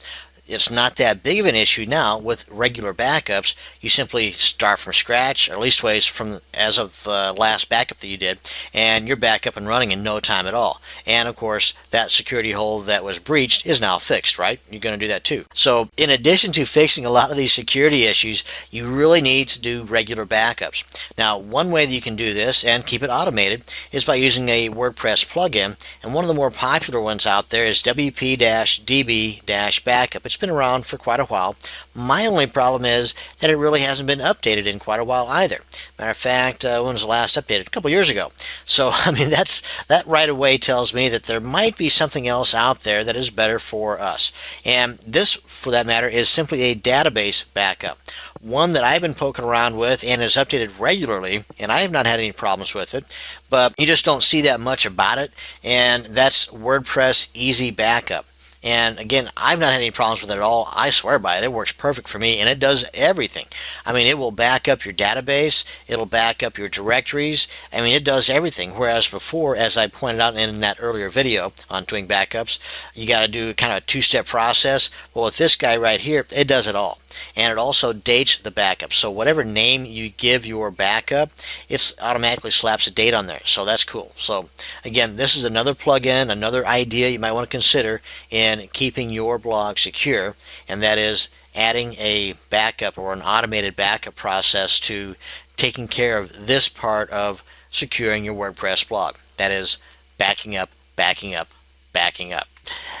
It's not that big of an issue now with regular backups. You simply start from scratch, or at least ways from as of the last backup that you did, and you're back up and running in no time at all. And of course, that security hole that was breached is now fixed, right? You're going to do that too. So in addition to fixing a lot of these security issues, you really need to do regular backups. Now, one way that you can do this and keep it automated is by using a WordPress plugin, and one of the more popular ones out there is WP-DB-Backup. It's been around for quite a while. My only problem is that it really hasn't been updated in quite a while either. Matter of fact, when was the last updated? A couple years ago. So I mean, that right away tells me that there might be something else out there that is better for us. And this, for that matter, is simply a database backup. One that I've been poking around with and is updated regularly, and I have not had any problems with it, but you just don't see that much about it, and that's WordPress Easy Backup. And again, I've not had any problems with it at all. I swear by it. It works perfect for me, and it does everything. I mean, it will back up your database. It'll back up your directories. I mean, it does everything. Whereas before, as I pointed out in that earlier video on doing backups, you got to do kind of a two-step process. Well, with this guy right here, it does it all. And it also dates the backup. So whatever name you give your backup, it automatically slaps a date on there. So that's cool. So again, this is another plugin, another idea you might want to consider in keeping your blog secure, and that is adding a backup or an automated backup process to taking care of this part of securing your WordPress blog. That is backing up, backing up, backing up.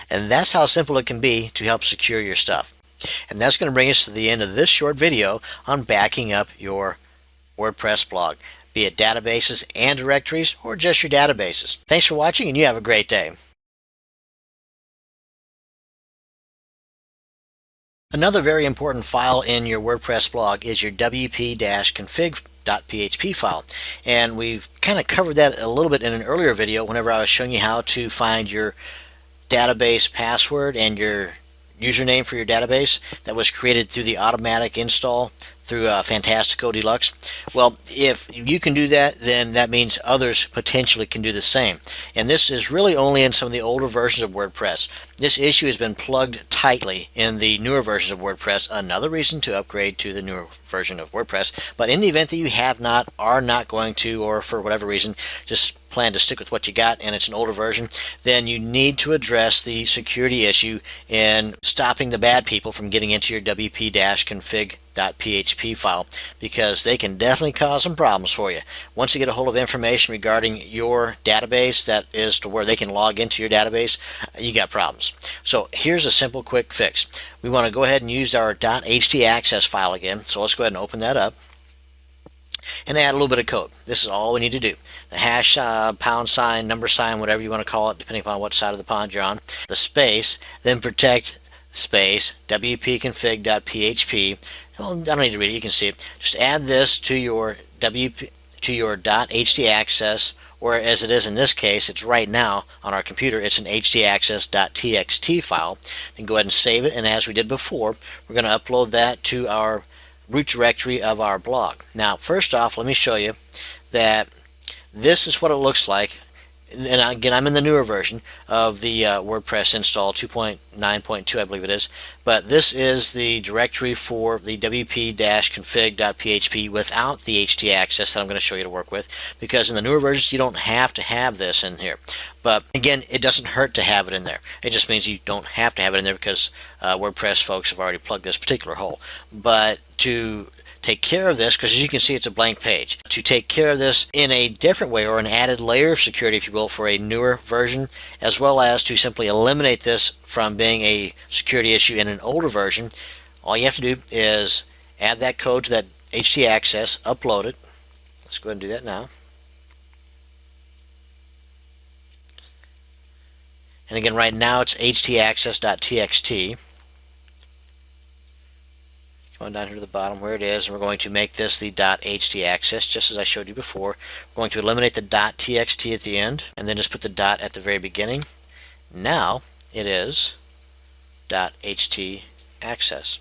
And that's how simple it can be to help secure your stuff. And that's going to bring us to the end of this short video on backing up your WordPress blog, be it databases and directories or just your databases. Thanks for watching, and you have a great day. Another very important file in your WordPress blog is your wp-config.php file, and we've kind of covered that a little bit in an earlier video whenever I was showing you how to find your database password and your username for your database that was created through the automatic install through Fantastico Deluxe. Well, if you can do that, then that means others potentially can do the same. And this is really only in some of the older versions of WordPress. This issue has been plugged tightly in the newer versions of WordPress. Another reason to upgrade to the newer version of WordPress. But in the event that you have not, are not going to, or for whatever reason, just plan to stick with what you got and it's an older version, then you need to address the security issue in stopping the bad people from getting into your wp-config.php file, because they can definitely cause some problems for you. Once you get a hold of information regarding your database that is to where they can log into your database, you got problems. So here's a simple quick fix. We want to go ahead and use our .htaccess file again. So let's go ahead and open that up and add a little bit of code. This is all we need to do. The hash, pound sign, number sign, whatever you want to call it, depending upon what side of the pond you're on. The space, then protect space, wp-config.php. Well, I don't need to read it. You can see it. Just add this to your .htaccess, or as it is in this case, it's right now on our computer, it's an htaccess.txt file. Then go ahead and save it, and as we did before, we're going to upload that to our root directory of our blog. Now, first off, let me show you that this is what it looks like. And again, I'm in the newer version of the WordPress install 2.9.2, I believe it is. But this is the directory for the wp-config.php without the htaccess that I'm going to show you to work with, because in the newer versions you don't have to have this in here. But again, it doesn't hurt to have it in there. It just means you don't have to have it in there because WordPress folks have already plugged this particular hole. But to take care of this, because as you can see it's a blank page, to take care of this in a different way, or an added layer of security if you will for a newer version, as well as to simply eliminate this from being a security issue in an older version, all you have to do is add that code to that htaccess, upload it. Let's go ahead and do that now. And again, right now it's htaccess.txt. Come on down here to the bottom where it is, and we're going to make this the .htaccess, just as I showed you before. We're going to eliminate the .txt at the end, and then just put the dot at the very beginning. Now it is .htaccess.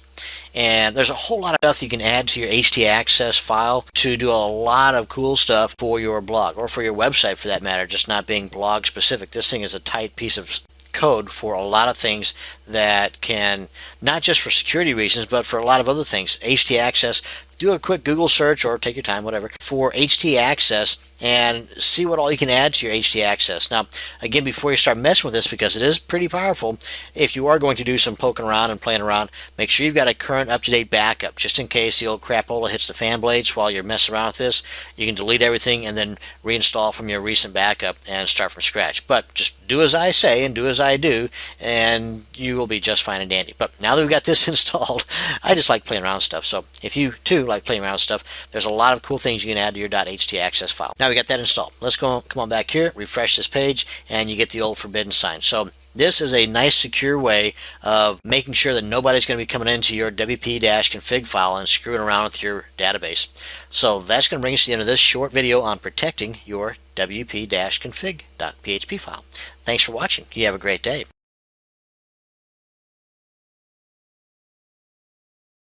And there's a whole lot of stuff you can add to your htaccess file to do a lot of cool stuff for your blog, or for your website for that matter, just not being blog specific. This thing is a tight piece of code for a lot of things that can, not just for security reasons, but for a lot of other things. htaccess, do a quick Google search or take your time, whatever, for htaccess and see what all you can add to your htaccess. Now, again, before you start messing with this, because it is pretty powerful, if you are going to do some poking around and playing around, make sure you've got a current up-to-date backup, just in case the old crapola hits the fan blades while you're messing around with this. You can delete everything and then reinstall from your recent backup and start from scratch. But just do as I say and do as I do, and you will be just fine and dandy. But now that we've got this installed, I just like playing around with stuff. So if you too like playing around with stuff, there's a lot of cool things you can add to your .htaccess file. Now we got that installed. Let's come on back here, refresh this page, and you get the old forbidden sign. So this is a nice secure way of making sure that nobody's going to be coming into your wp-config file and screwing around with your database. So that's going to bring us to the end of this short video on protecting your wp-config.php file. Thanks for watching. You have a great day.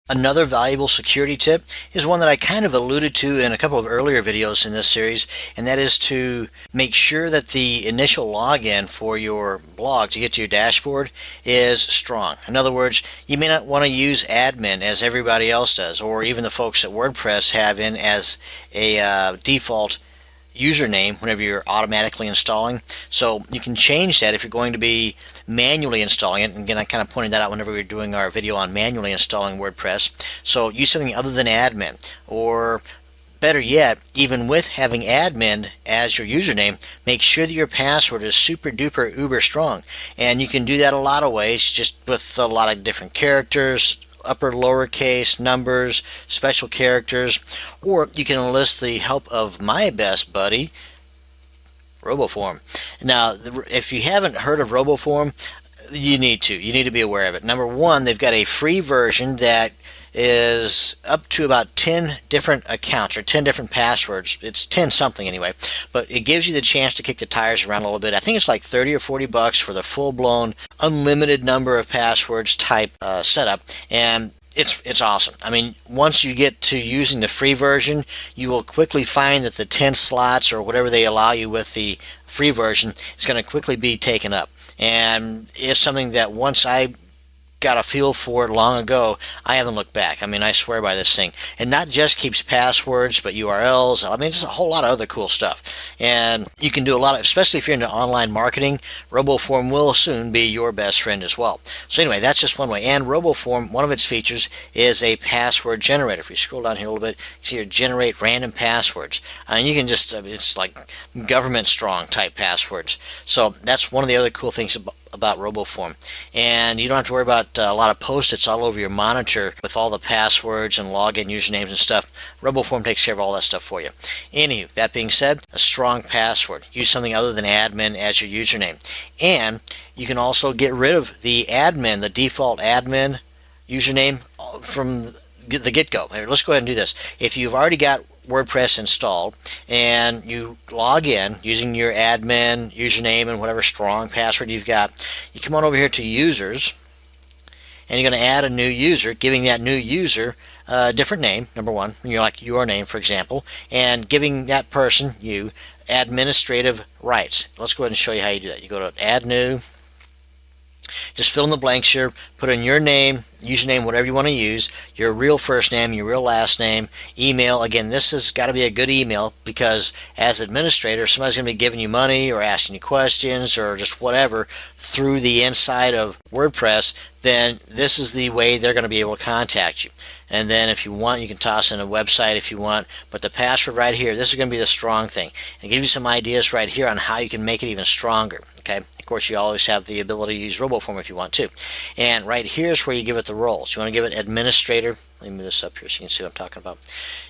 Another valuable security tip is one that I kind of alluded to in a couple of earlier videos in this series, and that is to make sure that the initial login for your blog to get to your dashboard is strong. In other words, you may not want to use admin as everybody else does, or even the folks at WordPress have in as a default username whenever you're automatically installing. So you can change that if you're going to be manually installing it. And again, I kind of pointed that out whenever we were doing our video on manually installing WordPress. So use something other than admin, or better yet, even with having admin as your username, make sure that your password is super duper uber strong. And you can do that a lot of ways, just with a lot of different characters, upper lowercase numbers, special characters, or you can enlist the help of my best buddy, RoboForm. Now, if you haven't heard of RoboForm, you need to be aware of it. Number one, they've got a free version that is up to about 10 different accounts or 10 different passwords. It's 10 something anyway, but it gives you the chance to kick the tires around a little bit. I think it's like 30 or 40 bucks for the full-blown unlimited number of passwords type setup, and it's awesome. I mean, once you get to using the free version, you will quickly find that the 10 slots or whatever they allow you with the free version is going to quickly be taken up. And it's something that once I got a feel for it long ago, I haven't looked back. I mean, I swear by this thing. And not just keeps passwords, but URLs. I mean, it's a whole lot of other cool stuff. And you can do a lot of, especially if you're into online marketing, RoboForm will soon be your best friend as well. So anyway, that's just one way. And RoboForm, one of its features is a password generator. If you scroll down here a little bit, you see here, generate random passwords. And you can just, it's like government strong type passwords. So that's one of the other cool things about RoboForm. And you don't have to worry about a lot of post-its all over your monitor with all the passwords and login usernames and stuff. RoboForm takes care of all that stuff for you. Anywho, that being said, a strong password. Use something other than admin as your username. And you can also get rid of the admin, the default admin username from the get-go. Let's go ahead and do this. If you've already got WordPress installed and you log in using your admin username and whatever strong password you've got, you come on over here to users and you're going to add a new user, giving that new user a different name, number one, like your name for example, and giving that person, you, administrative rights. Let's go ahead and show you how you do that. You go to add new, just fill in the blanks here, put in your name, username, whatever you want to use, your real first name, your real last name, email. Again, this has got to be a good email because as administrator, somebody's going to be giving you money or asking you questions or just whatever through the inside of WordPress, then this is the way they're going to be able to contact you. And then if you want, you can toss in a website if you want, but the password right here, this is going to be the strong thing. And give you some ideas right here on how you can make it even stronger. Okay. Of course, you always have the ability to use RoboForm if you want to. And right here is where you give it the roles. You want to give it administrator. Let me move this up here so you can see what I'm talking about.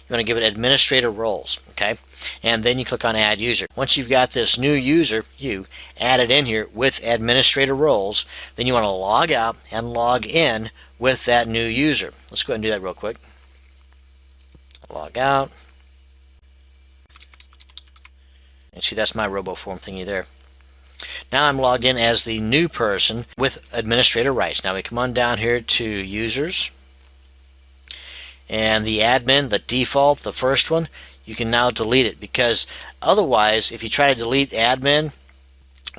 You want to give it administrator roles. Okay. And then you click on add user. Once you've got this new user, you add it in here with administrator roles, then you want to log out and log in with that new user. Let's go ahead and do that real quick. Log out. And see, that's my RoboForm thingy there. Now I'm logged in as the new person with administrator rights. Now we come on down here to users, and the admin, the default, the first one, you can now delete it, because otherwise if you try to delete admin,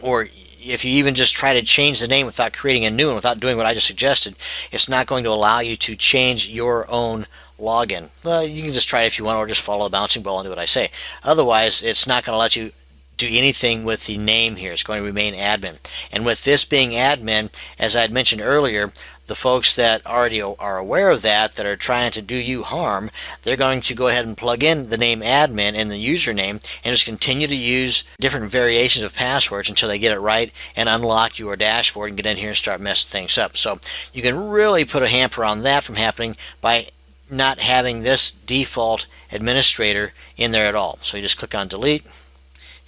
or if you even just try to change the name without creating a new one, without doing what I just suggested, it's not going to allow you to change your own login. Well, you can just try it if you want, or just follow the bouncing ball and do what I say. Otherwise, it's not going to let you do anything with the name here. It's going to remain admin. And with this being admin, as I had mentioned earlier, the folks that already are aware of that are trying to do you harm, they're going to go ahead and plug in the name admin in the username and just continue to use different variations of passwords until they get it right and unlock your dashboard and get in here and start messing things up. So you can really put a hamper on that from happening by not having this default administrator in there at all. So you just click on delete.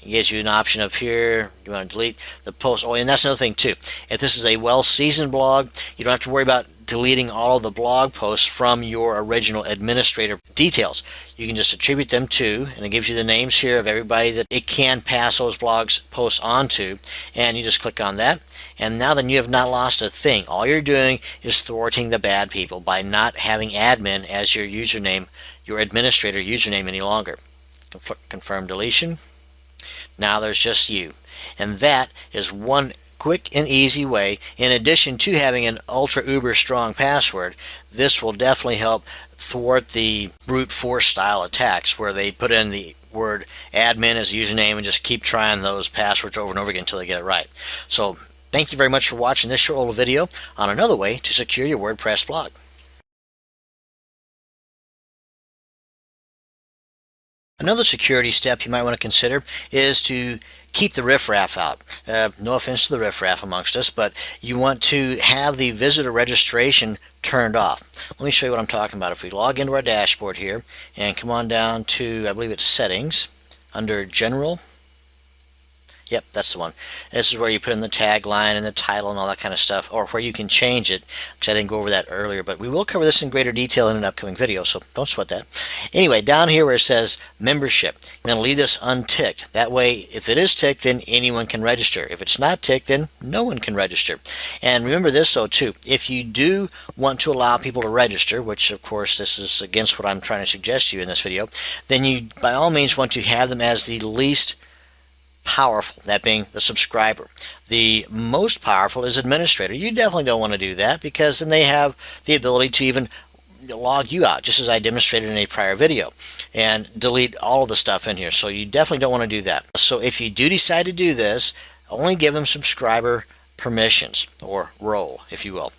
It gives you an option of here, you want to delete the post. Oh, and that's another thing too. If this is a well-seasoned blog, you don't have to worry about deleting all of the blog posts from your original administrator details. You can just attribute them to, and it gives you the names here of everybody that it can pass those blogs posts on to, and you just click on that. And now then you have not lost a thing. All you're doing is thwarting the bad people by not having admin as your username, your administrator username any longer. Confirm deletion. Now there's just you. And that is one quick and easy way. In addition to having an ultra uber strong password, this will definitely help thwart the brute force style attacks where they put in the word admin as a username and just keep trying those passwords over and over again until they get it right. So thank you very much for watching this short little video on another way to secure your WordPress blog. Another security step you might want to consider is to keep the riffraff out. No offense to the riffraff amongst us, but you want to have the visitor registration turned off. Let me show you what I'm talking about. If we log into our dashboard here and come on down to, I believe it's settings, under general, Yep, that's the one. This is where you put in the tagline and the title and all that kind of stuff, or where you can change it, because I didn't go over that earlier, but we will cover this in greater detail in an upcoming video, so don't sweat that. Anyway, down here where it says membership, I'm going to leave this unticked. That way, if it is ticked, then anyone can register. If it's not ticked, then no one can register. And remember this, though, too. If you do want to allow people to register, which, of course, this is against what I'm trying to suggest to you in this video, then you, by all means, want to have them as the least powerful, that being the subscriber. The most powerful is administrator. You definitely don't want to do that, because then they have the ability to even log you out, just as I demonstrated in a prior video, and delete all of the stuff in here. So you definitely don't want to do that. So if you do decide to do this, only give them subscriber permissions, or role, if you will.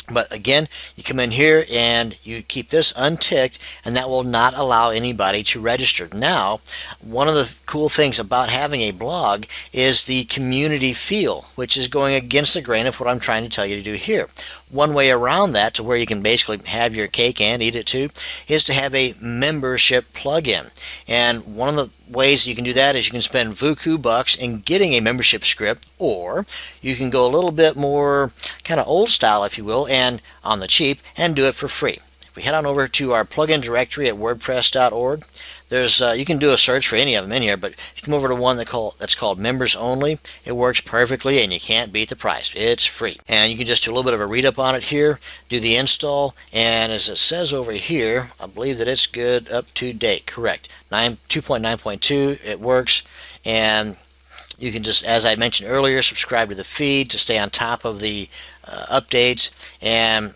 But again, you come in here and you keep this unticked, and that will not allow anybody to register. Now, one of the cool things about having a blog is the community feel, which is going against the grain of what I'm trying to tell you to do here. One way around that, to where you can basically have your cake and eat it too, is to have a membership plugin. And one of the ways you can do that is you can spend Vuku bucks in getting a membership script, or you can go a little bit more kind of old style, if you will, and on the cheap, and do it for free. If we head on over to our plugin directory at wordpress.org, there's you can do a search for any of them in here, but if you come over to one that's called members only, it works perfectly, and you can't beat the price. It's free, and you can just do a little bit of a read up on it here, do the install, and as it says over here, I believe that it's good up to date. Correct, 2.9.2. it works, and you can just, as I mentioned earlier, subscribe to the feed to stay on top of the updates. And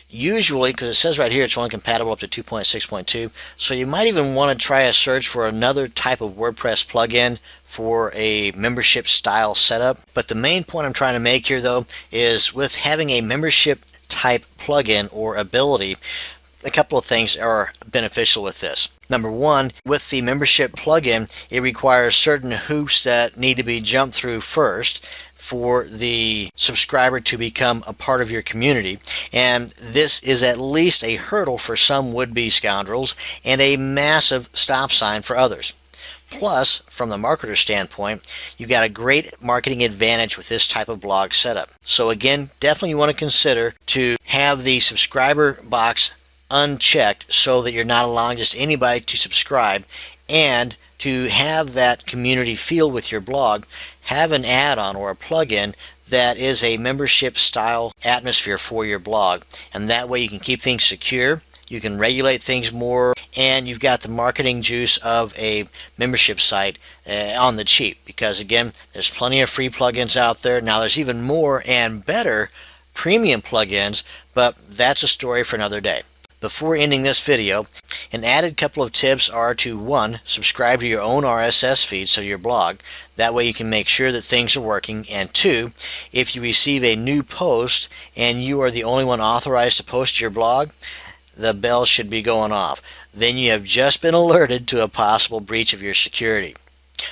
usually, because it says right here it's only compatible up to 2.6.2, so you might even want to try a search for another type of WordPress plugin for a membership style setup. But the main point I'm trying to make here, though, is with having a membership type plugin or ability, a couple of things are beneficial with this. Number one, with the membership plugin, it requires certain hoops that need to be jumped through first for the subscriber to become a part of your community, and this is at least a hurdle for some would-be scoundrels and a massive stop sign for others. Plus, from the marketer standpoint, you've got a great marketing advantage with this type of blog setup. So again, definitely you want to consider to have the subscriber box unchecked so that you're not allowing just anybody to subscribe, and to have that community feel with your blog, have an add-on or a plugin that is a membership style atmosphere for your blog, and that way you can keep things secure, you can regulate things more, and you've got the marketing juice of a membership site on the cheap, because again, there's plenty of free plugins out there. Now there's even more and better premium plugins, but that's a story for another day. Before ending this video, an added couple of tips are to 1. Subscribe to your own RSS feed, so your blog. That way you can make sure that things are working. And 2, if you receive a new post and you are the only one authorized to post to your blog, the bell should be going off. Then you have just been alerted to a possible breach of your security.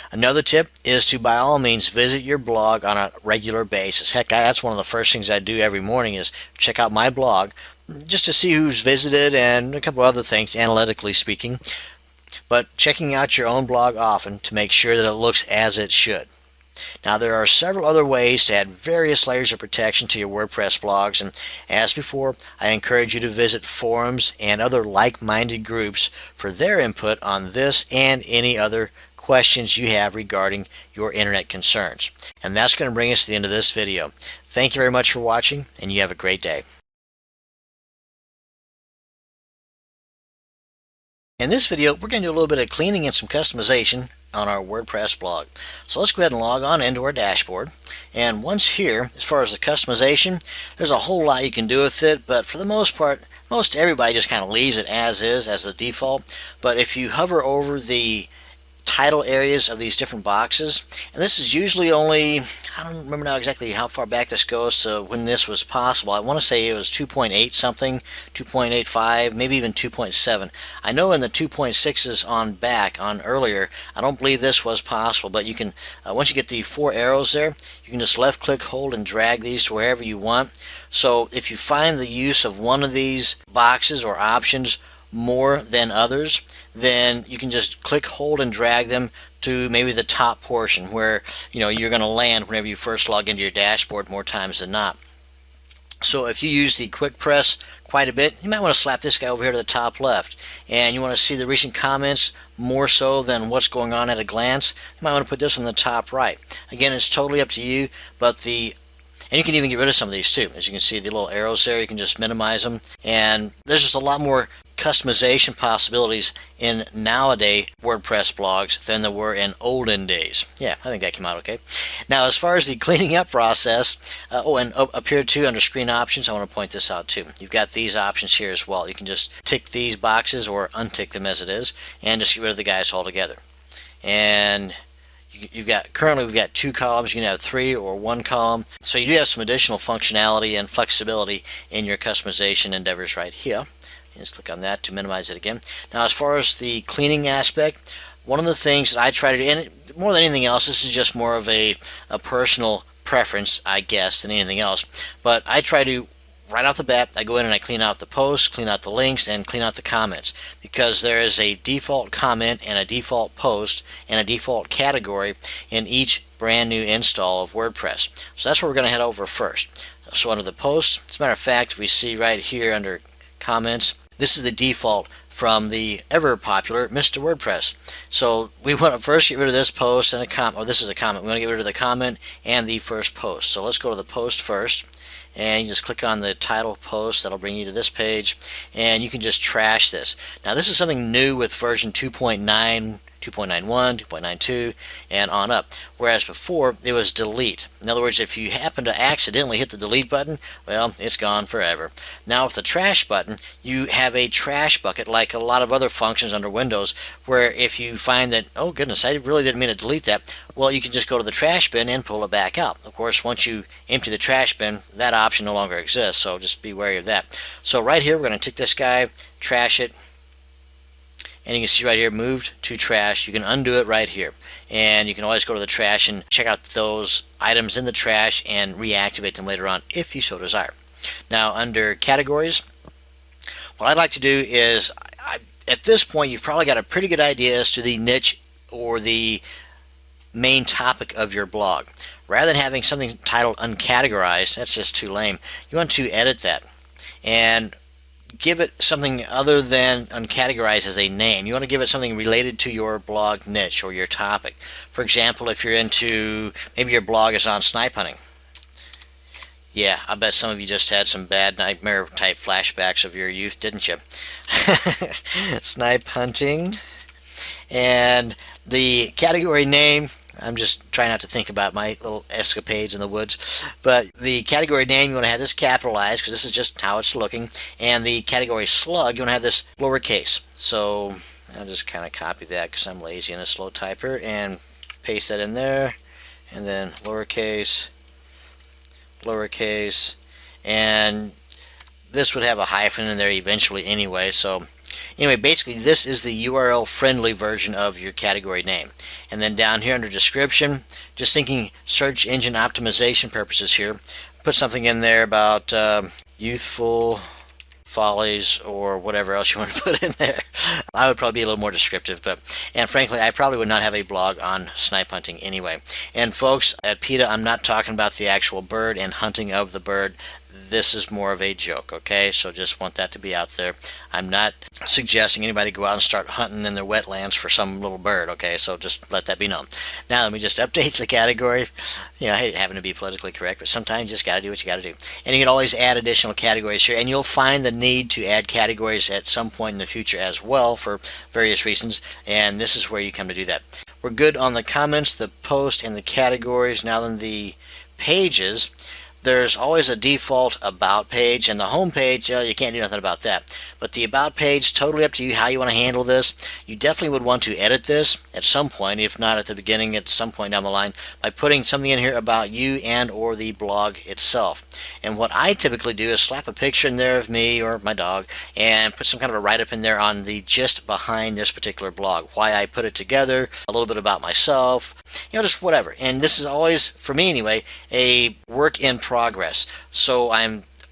Another tip is to, by all means, visit your blog on a regular basis. Heck, that's one of the first things I do every morning is check out my blog, just to see who's visited and a couple other things, analytically speaking. But checking out your own blog often to make sure that it looks as it should. Now, there are several other ways to add various layers of protection to your WordPress blogs, and as before, I encourage you to visit forums and other like-minded groups for their input on this and any other questions you have regarding your internet concerns. And that's going to bring us to the end of this video. Thank you very much for watching, and you have a great day. In this video, we're going to do a little bit of cleaning and some customization on our WordPress blog. So let's go ahead and log on into our dashboard. And once here, as far as the customization, there's a whole lot you can do with it, but for the most part, most everybody just kind of leaves it as is, as the default. But if you hover over the title areas of these different boxes, and this is usually only, I don't remember now exactly how far back this goes, so when this was possible. I want to say it was 2.8 something, 2.85, maybe even 2.7. I know in the 2.6s on back, on earlier, I don't believe this was possible, but you can, once you get the 4 arrows there, you can just left click, hold, and drag these to wherever you want. So if you find the use of one of these boxes or options more than others, then you can just click, hold, and drag them to maybe the top portion where you're going to land whenever you first log into your dashboard more times than not. So if you use the quick press quite a bit, you might want to slap this guy over here to the top left. And you want to see the recent comments more so than what's going on at a glance, you might want to put this on the top right. Again, it's totally up to you, but and you can even get rid of some of these too. As you can see, the little arrows there, you can just minimize them. And there's just a lot more customization possibilities in nowadays WordPress blogs than there were in olden days. Yeah, I think that came out okay. Now, as far as the cleaning up process, and up here too under screen options, I want to point this out too. You've got these options here as well. You can just tick these boxes or untick them as it is, and just get rid of the guys altogether. And currently we've got 2 columns. You can have 3 or 1 column. So you do have some additional functionality and flexibility in your customization endeavors right here. Just click on that to minimize it again. Now, as far as the cleaning aspect, one of the things that I try to do, and more than anything else, this is just more of a personal preference, I guess, than anything else, but I try to, right off the bat, I go in and I clean out the posts, clean out the links, and clean out the comments, because there is a default comment and a default post and a default category in each brand new install of WordPress. So that's where we're going to head over first. So under the posts, as a matter of fact, if we see right here under comments, this is the default from the ever popular Mr. WordPress. So we want to first get rid of this post and a comment. This is a comment. We want to get rid of the comment and the first post. So let's go to the post first, and you just click on the title post. That'll bring you to this page, and you can just trash this. Now, this is something new with version 2.9, 2.91, 2.92, and on up. Whereas before, it was delete. In other words, if you happen to accidentally hit the delete button, well, it's gone forever. Now with the trash button, you have a trash bucket like a lot of other functions under Windows, where if you find that, oh goodness, I really didn't mean to delete that, well, you can just go to the trash bin and pull it back out. Of course, once you empty the trash bin, that option no longer exists, so just be wary of that. So right here, we're going to tick this guy, trash it, and you can see right here, moved to trash. You can undo it right here. And you can always go to the trash and check out those items in the trash and reactivate them later on if you so desire. Now, under categories, what I'd like to do is, at this point, you've probably got a pretty good idea as to the niche or the main topic of your blog. Rather than having something titled uncategorized, that's just too lame, you want to edit that and give it something other than uncategorized as a name. You want to give it something related to your blog niche or your topic. For example, if you're into, maybe your blog is on snipe hunting. Yeah, I bet some of you just had some bad nightmare type flashbacks of your youth, didn't you? Snipe hunting. And the category name, I'm just trying not to think about my little escapades in the woods, but the category name, you want to have this capitalized because this is just how it's looking, and the category slug, you want to have this lowercase. So I'll just kind of copy that because I'm lazy and a slow typer, and paste that in there, and then lowercase, lowercase, and this would have a hyphen in there eventually anyway. So anyway, basically this is the URL friendly version of your category name. And then down here under description, just thinking search engine optimization purposes here, put something in there about youthful follies or whatever else you want to put in there. I would probably be a little more descriptive, and frankly, I probably would not have a blog on snipe hunting anyway. And folks, at PETA, I'm not talking about the actual bird and hunting of the bird. This is more of a joke, okay? So just want that to be out there. I'm not suggesting anybody go out and start hunting in their wetlands for some little bird, okay? So just let that be known. Now let me just update the category. I hate having to be politically correct, but sometimes you just got to do what you got to do. And you can always add additional categories here, and you'll find the need to add categories at some point in the future as well for various reasons, and this is where you come to do that. We're good on the comments, the post, and the categories. Now then, the pages. There's always a default about page, and the home page, you can't do nothing about that. But the about page, totally up to you how you want to handle this. You definitely would want to edit this at some point, if not at the beginning, at some point down the line, by putting something in here about you and or the blog itself. And what I typically do is slap a picture in there of me or my dog and put some kind of a write-up in there on the gist behind this particular blog, why I put it together, a little bit about myself, just whatever. And this is always, for me anyway, a work in progress. So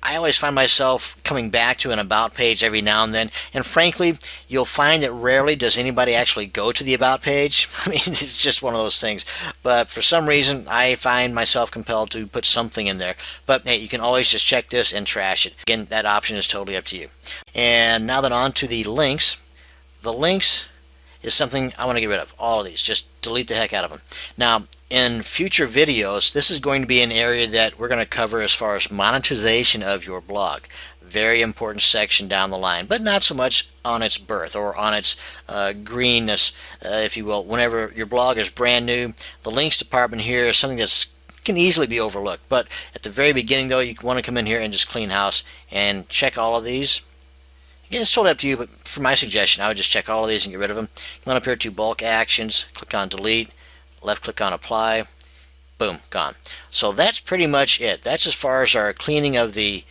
I always find myself coming back to an About page every now and then, and frankly, you'll find that rarely does anybody actually go to the About page. I mean, it's just one of those things. But for some reason, I find myself compelled to put something in there. But hey, you can always just check this and trash it. Again, that option is totally up to you. And now then on to the links. The links is something I want to get rid of. All of these, just delete the heck out of them. Now, in future videos, this is going to be an area that we're going to cover as far as monetization of your blog. Very important section down the line, but not so much on its birth or on its greenness, if you will. Whenever your blog is brand new, the links department here is something that's can easily be overlooked. But at the very beginning, though, you want to come in here and just clean house and check all of these. Again, it's totally up to you, but for my suggestion, I would just check all of these and get rid of them. Come on up here to bulk actions, click on delete, left click on apply, boom, gone. So that's pretty much it. That's as far as our cleaning of the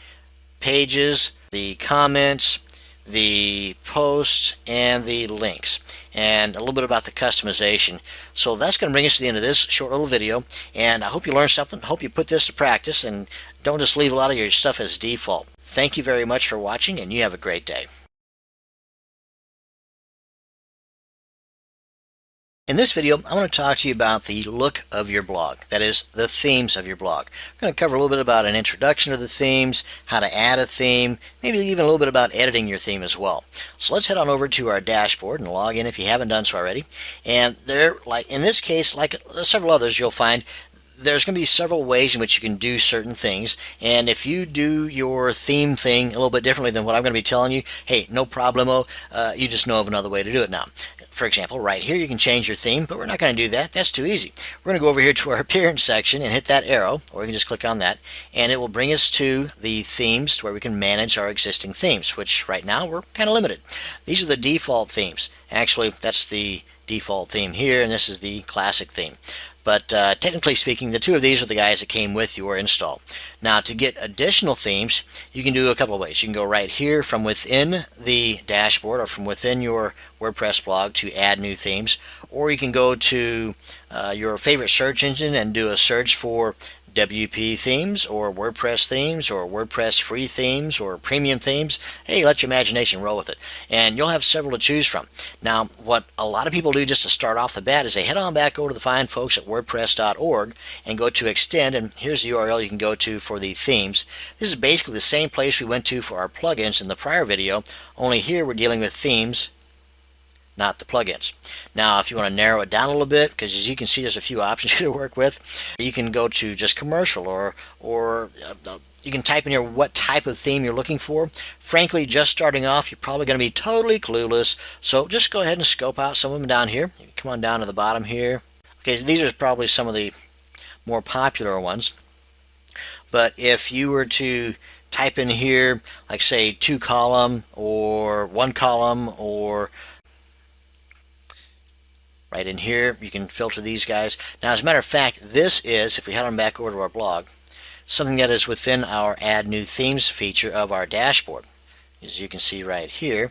pages, the comments, the posts, and the links, and a little bit about the customization. So that's going to bring us to the end of this short little video, and I hope you learned something. Hope you put this to practice and don't just leave a lot of your stuff as default. Thank you very much for watching, and you have a great day. In this video, I want to talk to you about the look of your blog, that is, the themes of your blog. We're going to cover a little bit about an introduction to the themes, how to add a theme, maybe even a little bit about editing your theme as well. So let's head on over to our dashboard and log in if you haven't done so already. And there, like in this case, like several others, you'll find there's going to be several ways in which you can do certain things, and if you do your theme thing a little bit differently than what I'm going to be telling you, hey, no problemo, you just know of another way to do it now. For example, right here you can change your theme, but we're not going to do that. That's too easy. We're going to go over here to our appearance section and hit that arrow, or you can just click on that, and it will bring us to the themes where we can manage our existing themes, which right now we're kind of limited. These are the default themes. Actually, that's the default theme here, and this is the classic theme. But technically speaking, the two of these are the guys that came with your install. Now, to get additional themes, you can do a couple of ways. You can go right here from within the dashboard or from within your WordPress blog to add new themes, or you can go to your favorite search engine and do a search for WP themes or WordPress themes or WordPress free themes or premium themes. Hey, let your imagination roll with it, and you'll have several to choose from. Now, what a lot of people do just to start off the bat is they head on back over to the fine folks at WordPress.org and go to extend, and here's the URL you can go to for the themes. This is basically the same place we went to for our plugins in the prior video, only here we're dealing with themes, not the plugins. Now, if you want to narrow it down a little bit, because as you can see, there's a few options here to work with. You can go to just commercial, or you can type in here what type of theme you're looking for. Frankly, just starting off, you're probably going to be totally clueless. So just go ahead and scope out some of them down here. Come on down to the bottom here. Okay, these are probably some of the more popular ones. But if you were to type in here, like say 2-column or 1-column, or right in here, you can filter these guys. Now, as a matter of fact, this is, if we head on back over to our blog, something that is within our Add New Themes feature of our dashboard. As you can see right here,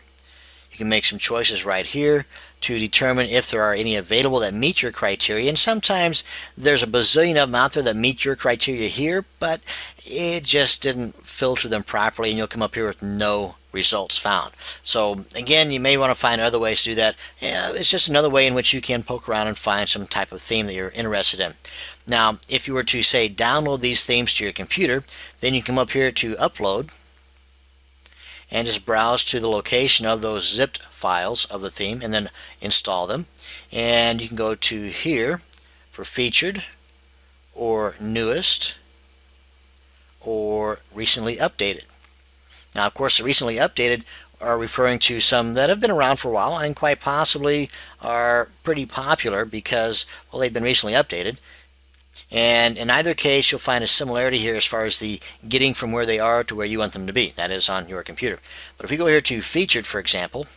you can make some choices right here to determine if there are any available that meet your criteria. And sometimes there's a bazillion of them out there that meet your criteria here, but it just didn't filter them properly, and you'll come up here with no results found. So again, you may want to find other ways to do that. It's just another way in which you can poke around and find some type of theme that you're interested in. Now, if you were to say download these themes to your computer, then you come up here to upload and just browse to the location of those zipped files of the theme and then install them. And you can go to here for featured or newest or recently updated. Now, of course, the recently updated are referring to some that have been around for a while and quite possibly are pretty popular because, well, they've been recently updated. And in either case, you'll find a similarity here as far as the getting from where they are to where you want them to be. That is on your computer. But if we go here to featured, for example,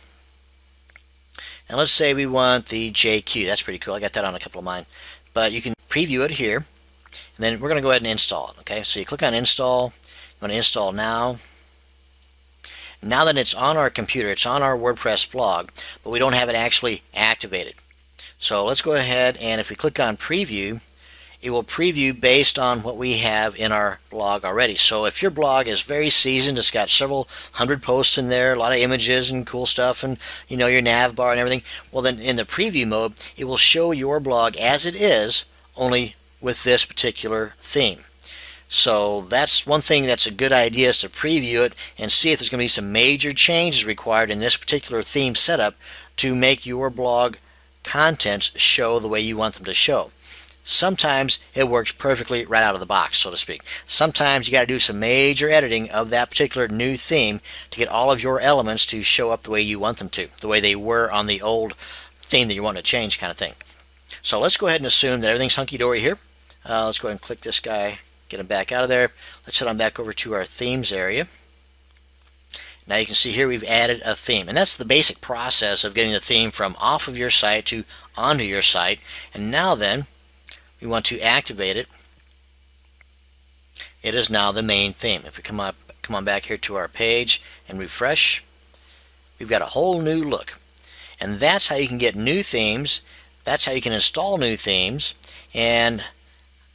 and let's say we want the JQ. That's pretty cool. I got that on a couple of mine. But you can preview it here, and then we're going to go ahead and install it. Okay, so you click on install. You want to install now. Now that it's on our computer, it's on our WordPress blog, but we don't have it actually activated. So let's go ahead, and if we click on preview, it will preview based on what we have in our blog already. So if your blog is very seasoned, it's got several hundred posts in there, a lot of images and cool stuff, and your nav bar and everything, well then in the preview mode it will show your blog as it is, only with this particular theme. So that's one thing that's a good idea, is to preview it and see if there's going to be some major changes required in this particular theme setup to make your blog contents show the way you want them to show. Sometimes it works perfectly right out of the box, so to speak. Sometimes you got to do some major editing of that particular new theme to get all of your elements to show up the way you want them to, the way they were on the old theme that you want to change, kind of thing. So let's go ahead and assume that everything's hunky-dory here. Let's go ahead and click this guy, get him back out of there. Let's head on back over to our themes area. Now you can see here we've added a theme, and that's the basic process of getting the theme from off of your site to onto your site. And now then, we want to activate it. It is now the main theme. If we come on back here to our page and refresh, we've got a whole new look. And that's how you can get new themes. That's how you can install new themes, and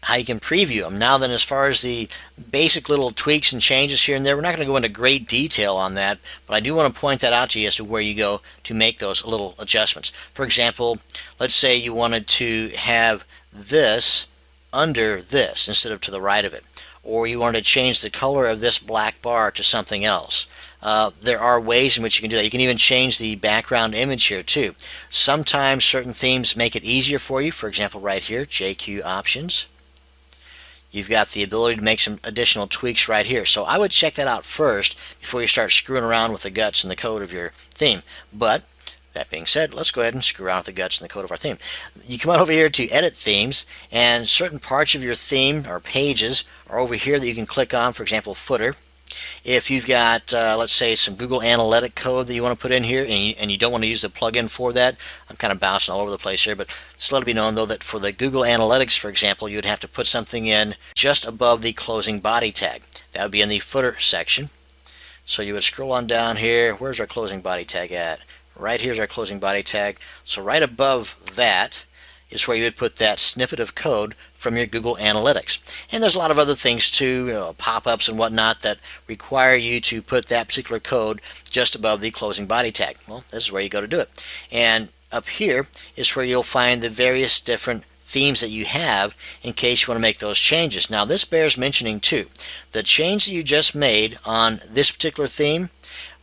how you can preview them. Now then, as far as the basic little tweaks and changes here and there, we're not going to go into great detail on that, but I do want to point that out to you as to where you go to make those little adjustments. For example, let's say you wanted to have this under this instead of to the right of it, or you wanted to change the color of this black bar to something else. There are ways in which you can do that. You can even change the background image here too. Sometimes certain themes make it easier for you. For example, right here, JQ options. You've got the ability to make some additional tweaks right here. So I would check that out first before you start screwing around with the guts and the code of your theme. But that being said, let's go ahead and screw around with the guts and the code of our theme. You come on over here to edit themes, and certain parts of your theme or pages are over here that you can click on. For example, footer. If you've got, let's say, some Google Analytic code that you want to put in here, and you don't want to use the plugin for that, I'm kind of bouncing all over the place here, but just let it be known, though, that for the Google Analytics, for example, you would have to put something in just above the closing body tag. That would be in the footer section. So you would scroll on down here. Where's our closing body tag at? Right here's our closing body tag. So right above that is where you would put that snippet of code from your Google Analytics. And there's a lot of other things too, pop-ups and whatnot, that require you to put that particular code just above the closing body tag. Well, this is where you go to do it. And up here is where you'll find the various different themes that you have in case you want to make those changes. Now this bears mentioning too. The change that you just made on this particular theme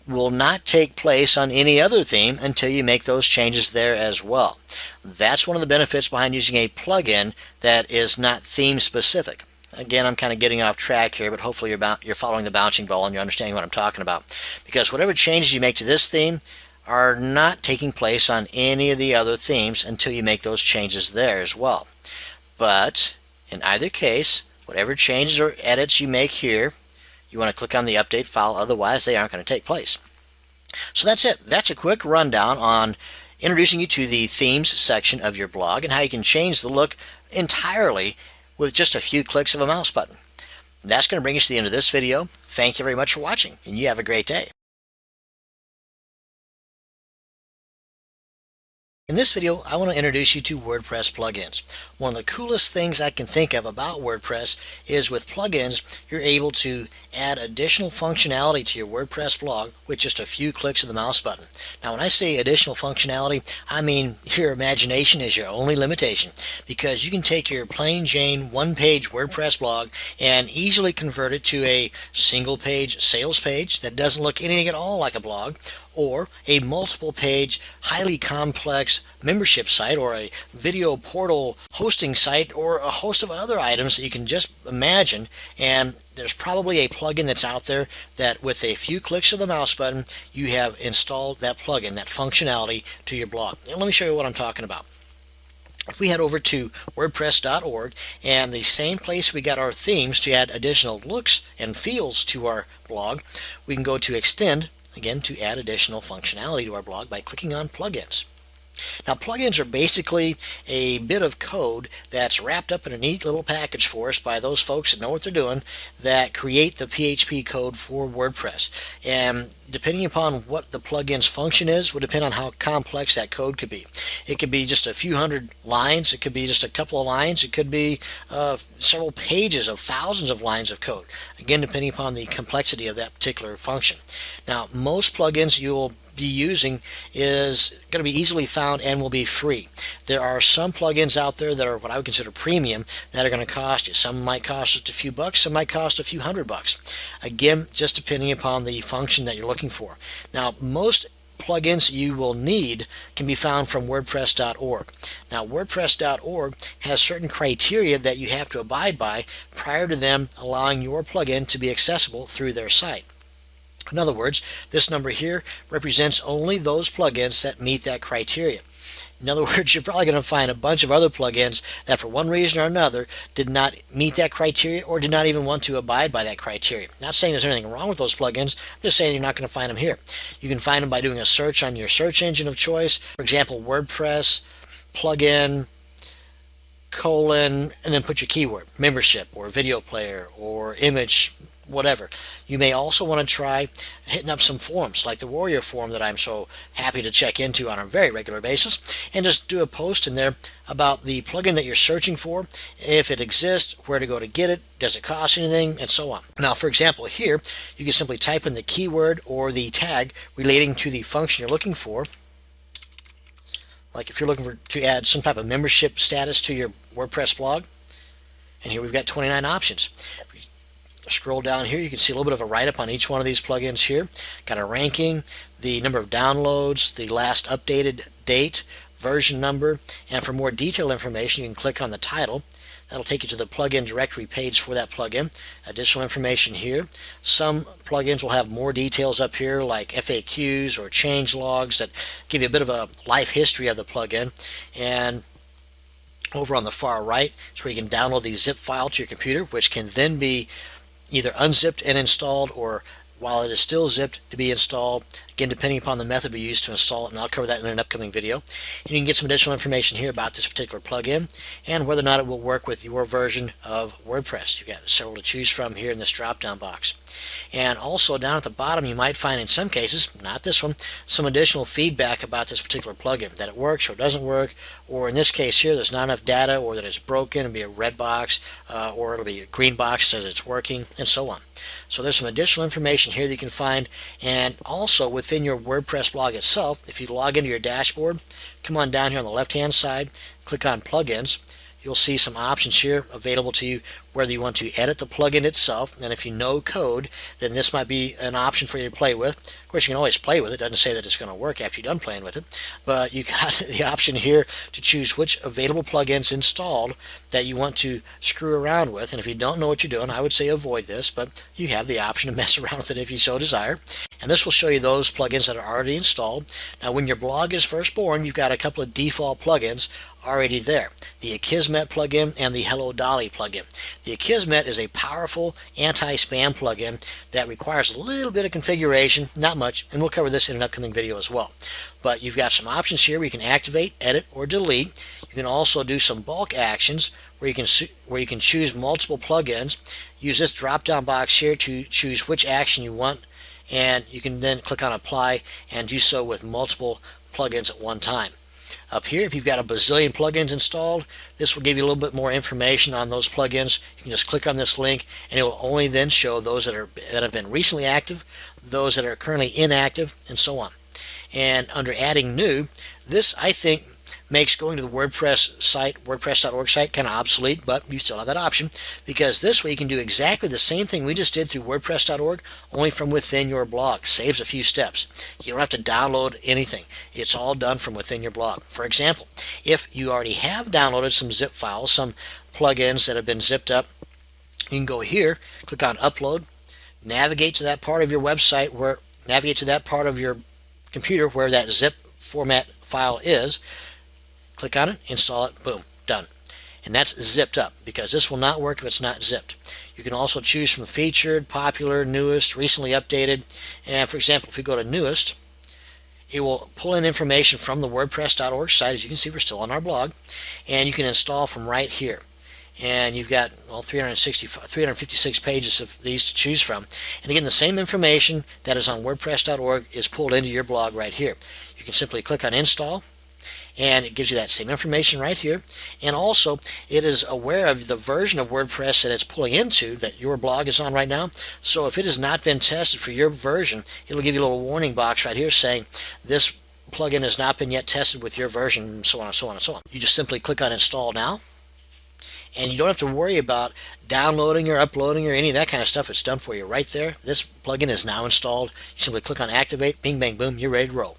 will not take place on any other theme until you make those changes there as well. That's one of the benefits behind using a plugin that is not theme specific. Again, I'm kind of getting off track here, but hopefully you're following the bouncing ball and you're understanding what I'm talking about. Because whatever changes you make to this theme are not taking place on any of the other themes until you make those changes there as well. But in either case, whatever changes or edits you make here, you want to click on the update file, otherwise they aren't going to take place. So that's it. That's a quick rundown on introducing you to the themes section of your blog and how you can change the look entirely with just a few clicks of a mouse button. That's going to bring us to the end of this video. Thank you very much for watching, and you have a great day. In this video, I want to introduce you to WordPress plugins. One of the coolest things I can think of about WordPress is with plugins, you're able to add additional functionality to your WordPress blog with just a few clicks of the mouse button. Now, when I say additional functionality, I mean your imagination is your only limitation, because you can take your plain Jane one-page WordPress blog and easily convert it to a single-page sales page that doesn't look anything at all like a blog, or a multiple page, highly complex membership site, or a video portal hosting site, or a host of other items that you can just imagine. And there's probably a plugin that's out there that with a few clicks of the mouse button, you have installed that plugin, that functionality to your blog. And let me show you what I'm talking about. If we head over to WordPress.org, and the same place we got our themes to add additional looks and feels to our blog, we can go to Extend, again, to add additional functionality to our blog by clicking on Plugins. Now, plugins are basically a bit of code that's wrapped up in a neat little package for us by those folks that know what they're doing, that create the PHP code for WordPress. And depending upon what the plugin's function is, would depend on how complex that code could be. It could be just a few hundred lines, it could be just a couple of lines, it could be several pages of thousands of lines of code. Again, depending upon the complexity of that particular function. Now, most plugins you'll be using is going to be easily found and will be free. There are some plugins out there that are what I would consider premium that are going to cost you. Some might cost just a few bucks, some might cost a few $100. Again, just depending upon the function that you're looking for. Now, most plugins you will need can be found from WordPress.org. Now, WordPress.org has certain criteria that you have to abide by prior to them allowing your plugin to be accessible through their site. In other words, this number here represents only those plugins that meet that criteria. In other words, you're probably going to find a bunch of other plugins that for one reason or another did not meet that criteria or did not even want to abide by that criteria. Not saying there's anything wrong with those plugins, I'm just saying you're not going to find them here. You can find them by doing a search on your search engine of choice. For example, WordPress, plugin, colon, and then put your keyword, membership or video player or image, whatever. You may also want to try hitting up some forums like the Warrior forum that I'm so happy to check into on a very regular basis, and just do a post in there about the plugin that you're searching for, if it exists, where to go to get it, does it cost anything, and so on. Now, for example, here you can simply type in the keyword or the tag relating to the function you're looking for. Like if you're looking to add some type of membership status to your WordPress blog, and here we've got 29 options. Scroll down here, you can see a little bit of a write-up on each one of these plugins here. Got a ranking, the number of downloads, the last updated date, version number, and for more detailed information you can click on the title. That'll take you to the plugin directory page for that plugin. Additional information here. Some plugins will have more details up here like FAQs or change logs that give you a bit of a life history of the plugin. And over on the far right is where you can download the zip file to your computer, which can then be either unzipped and installed, or while it is still zipped to be installed, again depending upon the method we use to install it, and I'll cover that in an upcoming video. And you can get some additional information here about this particular plugin and whether or not it will work with your version of WordPress. You've got several to choose from here in this drop down box. And also down at the bottom you might find in some cases, not this one, some additional feedback about this particular plugin, that it works or doesn't work, or in this case here there's not enough data, or that it's broken. It'll be a red box, or it'll be a green box that says it's working, and so on. So there's some additional information here that you can find. And also within your WordPress blog itself, if you log into your dashboard, come on down here on the left hand side, click on plugins. You'll see some options here available to you, whether you want to edit the plugin itself, and if you know code, then this might be an option for you to play with. Of course, you can always play with it. It doesn't say that it's going to work after you're done playing with it, but you got the option here to choose which available plugins installed that you want to screw around with. And if you don't know what you're doing, I would say avoid this, but you have the option to mess around with it if you so desire. And this will show you those plugins that are already installed. Now, when your blog is first born, you've got a couple of default plugins already there. The Akismet plugin and the Hello Dolly plugin. The Akismet is a powerful anti-spam plugin that requires a little bit of configuration, not much, and we'll cover this in an upcoming video as well. But you've got some options here where you can activate, edit, or delete. You can also do some bulk actions where you can choose multiple plugins. Use this drop-down box here to choose which action you want, and you can then click on apply and do so with multiple plugins at one time. Up here, if you've got a bazillion plugins installed, this will give you a little bit more information on those plugins. You can just click on this link and it will only then show those that have been recently active, those that are currently inactive, and so on. And under adding new, this I think makes going to the WordPress site, WordPress.org site, kind of obsolete, but you still have that option, because this way you can do exactly the same thing we just did through WordPress.org, only from within your blog. Saves a few steps. You don't have to download anything. It's all done from within your blog. For example, if you already have downloaded some zip files, some plugins that have been zipped up, you can go here, click on upload, navigate to that part of your website, navigate to that part of your computer where that zip format file is, click on it, install it, boom, done. And that's zipped up, because this will not work if it's not zipped. You can also choose from featured, popular, newest, recently updated, and for example, if we go to newest, it will pull in information from the WordPress.org site. As you can see, we're still on our blog, and you can install from right here. And you've got, well, 356 pages of these to choose from. And again, the same information that is on WordPress.org is pulled into your blog right here. You can simply click on Install, and it gives you that same information right here. And also, it is aware of the version of WordPress that it's pulling into that your blog is on right now. So if it has not been tested for your version, it'll give you a little warning box right here saying this plugin has not been yet tested with your version, and so on and so on and so on. You just simply click on Install Now, and you don't have to worry about downloading or uploading or any of that kind of stuff. It's done for you right there. This plugin is now installed. You simply click on Activate, bing, bang, boom, you're ready to roll.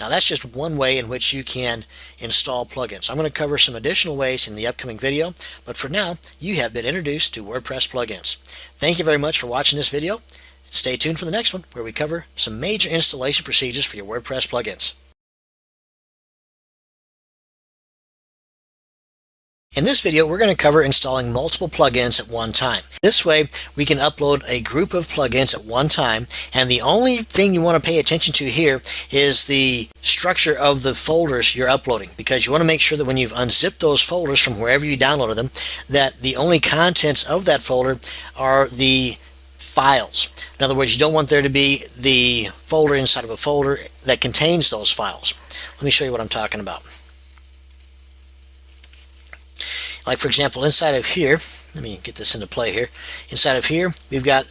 Now that's just one way in which you can install plugins. I'm going to cover some additional ways in the upcoming video, but for now, you have been introduced to WordPress plugins. Thank you very much for watching this video. Stay tuned for the next one, where we cover some major installation procedures for your WordPress plugins. In this video, we're going to cover installing multiple plugins at one time. This way, we can upload a group of plugins at one time, and the only thing you want to pay attention to here is the structure of the folders you're uploading, because you want to make sure that when you've unzipped those folders from wherever you downloaded them, that the only contents of that folder are the files. In other words, you don't want there to be the folder inside of a folder that contains those files. Let me show you what I'm talking about. Like, for example, inside of here, let me get this into play here. Inside of here, we've got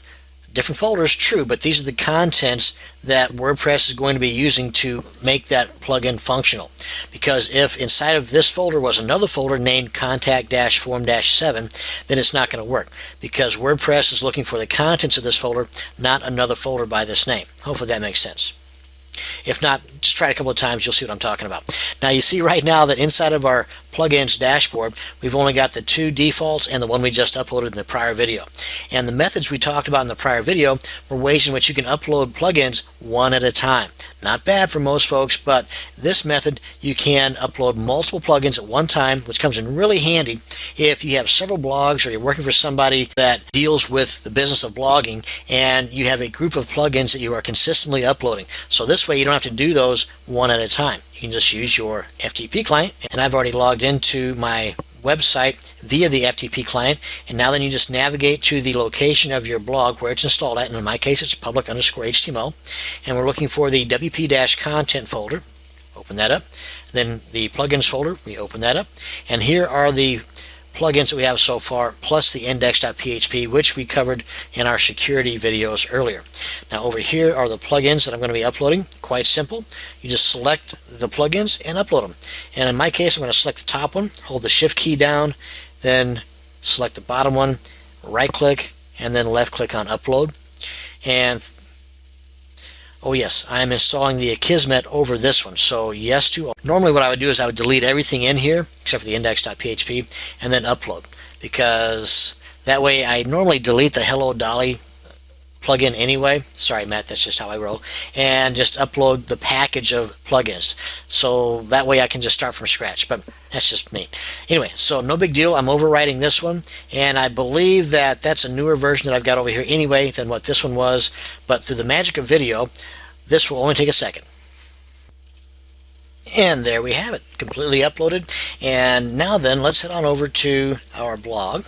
different folders, true, but these are the contents that WordPress is going to be using to make that plugin functional. Because if inside of this folder was another folder named contact-form-7, then it's not going to work, because WordPress is looking for the contents of this folder, not another folder by this name. Hopefully that makes sense. If not, just try it a couple of times, you'll see what I'm talking about. Now you see right now that inside of our plugins dashboard, we've only got the two defaults and the one we just uploaded in the prior video. And the methods we talked about in the prior video were ways in which you can upload plugins one at a time. Not bad for most folks, but this method you can upload multiple plugins at one time, which comes in really handy if you have several blogs or you're working for somebody that deals with the business of blogging and you have a group of plugins that you are consistently uploading. So this way you don't have to do those one at a time. You can just use your FTP client, and I've already logged into my website via the FTP client, and now then you just navigate to the location of your blog where it's installed at, and in my case it's public_HTML, and we're looking for the WP-content folder. Open that up. Then the plugins folder, we open that up, and here are the plugins that we have so far, plus the index.php, which we covered in our security videos earlier. Now over here are the plugins that I'm going to be uploading. Quite simple. You just select the plugins and upload them. And in my case, I'm going to select the top one, hold the shift key down, then select the bottom one, right click, and then left click on upload. And oh yes, I am installing the Akismet over this one, so yes to all. Normally what I would do is I would delete everything in here except for the index.php and then upload, because that way I normally delete the Hello Dolly plugin anyway. Sorry Matt, that's just how I roll, and just upload the package of plugins, so that way I can just start from scratch. But that's just me. Anyway, so no big deal. I'm overwriting this one, and I believe that that's a newer version that I've got over here anyway than what this one was, but through the magic of video, this will only take a second. And there we have it, completely uploaded. And now then, let's head on over to our blog.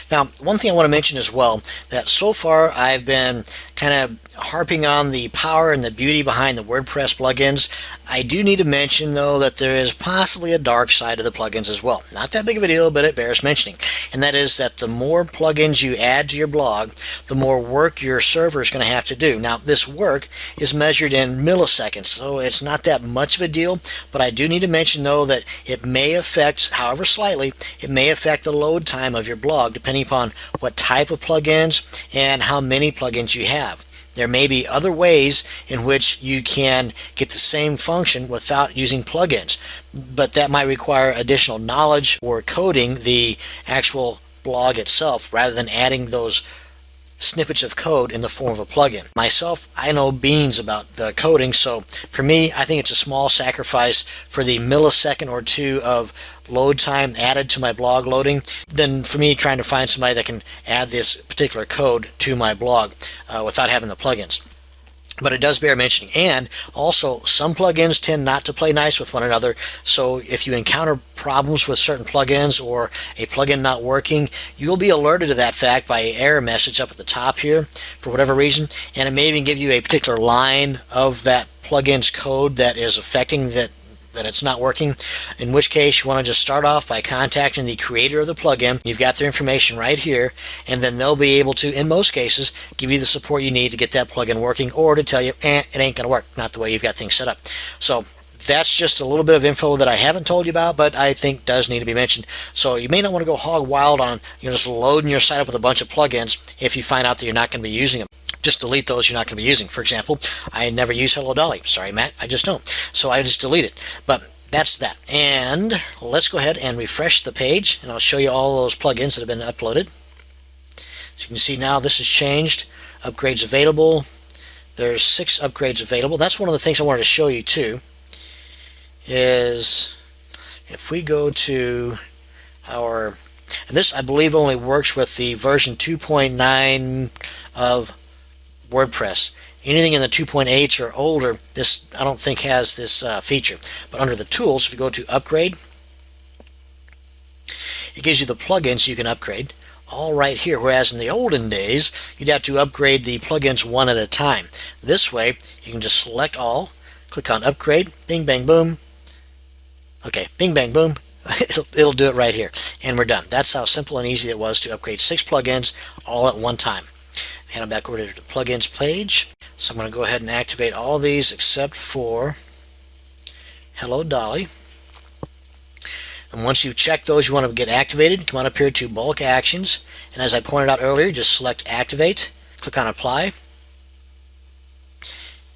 Now, one thing I want to mention as well, that so far I've been kind of harping on the power and the beauty behind the WordPress plugins. I do need to mention, though, that there is possibly a dark side of the plugins as well. Not that big of a deal, but it bears mentioning. And that is that the more plugins you add to your blog, the more work your server is going to have to do. Now, this work is measured in milliseconds, so it's not that much of a deal, but I do need to mention, though, that it may affect, however slightly, it may affect the load time of your blog, depending upon what type of plugins and how many plugins you have. There may be other ways in which you can get the same function without using plugins, but that might require additional knowledge or coding the actual blog itself rather than adding those snippets of code in the form of a plugin. Myself, I know beans about the coding, so for me, I think it's a small sacrifice for the millisecond or two of load time added to my blog loading than for me trying to find somebody that can add this particular code to my blog without having the plugins. but it does bear mentioning. And also, some plugins tend not to play nice with one another. So if you encounter problems with certain plugins or a plugin not working, you'll be alerted to that fact by an error message up at the top here for whatever reason. And it may even give you a particular line of that plugin's code that is affecting that it's not working, in which case you want to just start off by contacting the creator of the plugin. You've got their information right here, and then they'll be able to, in most cases, give you the support you need to get that plugin working, or to tell you, it ain't going to work, not the way you've got things set up. So that's just a little bit of info that I haven't told you about, but I think does need to be mentioned. So you may not want to go hog wild on just loading your site up with a bunch of plugins if you find out that you're not going to be using them. Just delete those you're not going to be using. For example, I never use Hello Dolly. Sorry, Matt, I just don't. So I just delete it. But that's that. And let's go ahead and refresh the page, and I'll show you all those plugins that have been uploaded. So you can see now this has changed. Upgrades available. There's 6 upgrades available. That's one of the things I wanted to show you too, is if we go to our, and this I believe only works with the version 2.9 of WordPress. Anything in the 2.8 or older, this I don't think has this feature. But under the tools, if you go to upgrade, it gives you the plugins you can upgrade all right here, whereas in the olden days you'd have to upgrade the plugins one at a time. This way you can just select all, click on upgrade, bing bang boom. Okay, bing bang boom. It'll do it right here, and we're done. That's how simple and easy it was to upgrade 6 plugins all at one time. Head on back over to the plugins page. So I'm going to go ahead and activate all of these except for Hello Dolly. And once you've checked those you want to get activated, come on up here to bulk actions, and as I pointed out earlier, just select activate, click on apply.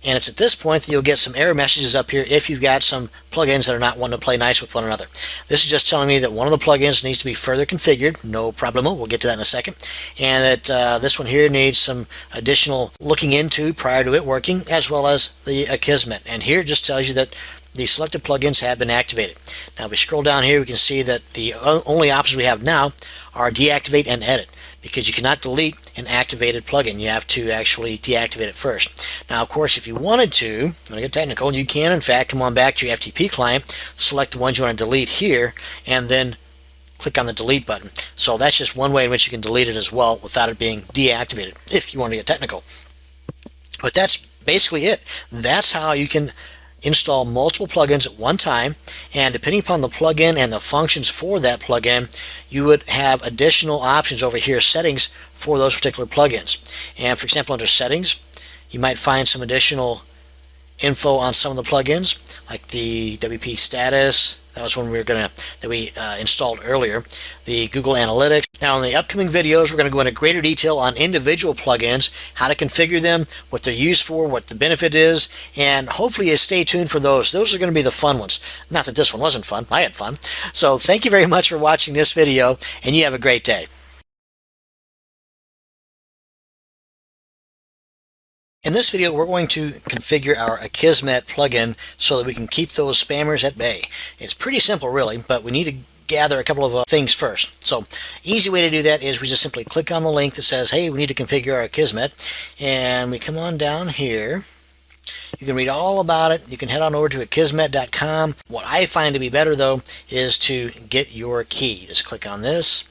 And it's at this point that you'll get some error messages up here if you've got some plugins that are not wanting to play nice with one another. This is just telling me that one of the plugins needs to be further configured, no problemo, we'll get to that in a second, and that this one here needs some additional looking into prior to it working, as well as the Akismet. And here it just tells you that the selected plugins have been activated. Now if we scroll down here, we can see that the only options we have now are deactivate and edit, because you cannot delete an activated plugin. You have to actually deactivate it first. Now, of course, if you wanted to, when I get technical, you can, in fact, come on back to your FTP client, select the ones you want to delete here, and then click on the delete button. So that's just one way in which you can delete it as well without it being deactivated, if you want to get technical. But that's basically it. That's how you can install multiple plugins at one time, and depending upon the plugin and the functions for that plugin, you would have additional options over here, settings for those particular plugins. And for example, under settings, you might find some additional info on some of the plugins, like the WP status. That was one that we installed earlier. The Google Analytics. Now in the upcoming videos, we're going to go into greater detail on individual plugins, how to configure them, what they're used for, what the benefit is, and hopefully you stay tuned for those. Those are going to be the fun ones. Not that this one wasn't fun. I had fun. So thank you very much for watching this video, and you have a great day. In this video, we're going to configure our Akismet plugin so that we can keep those spammers at bay. It's pretty simple, really, but we need to gather a couple of things first. So, easy way to do that is we just simply click on the link that says, hey, we need to configure our Akismet, and we come on down here. You can read all about it. You can head on over to akismet.com. What I find to be better, though, is to get your key. Just click on this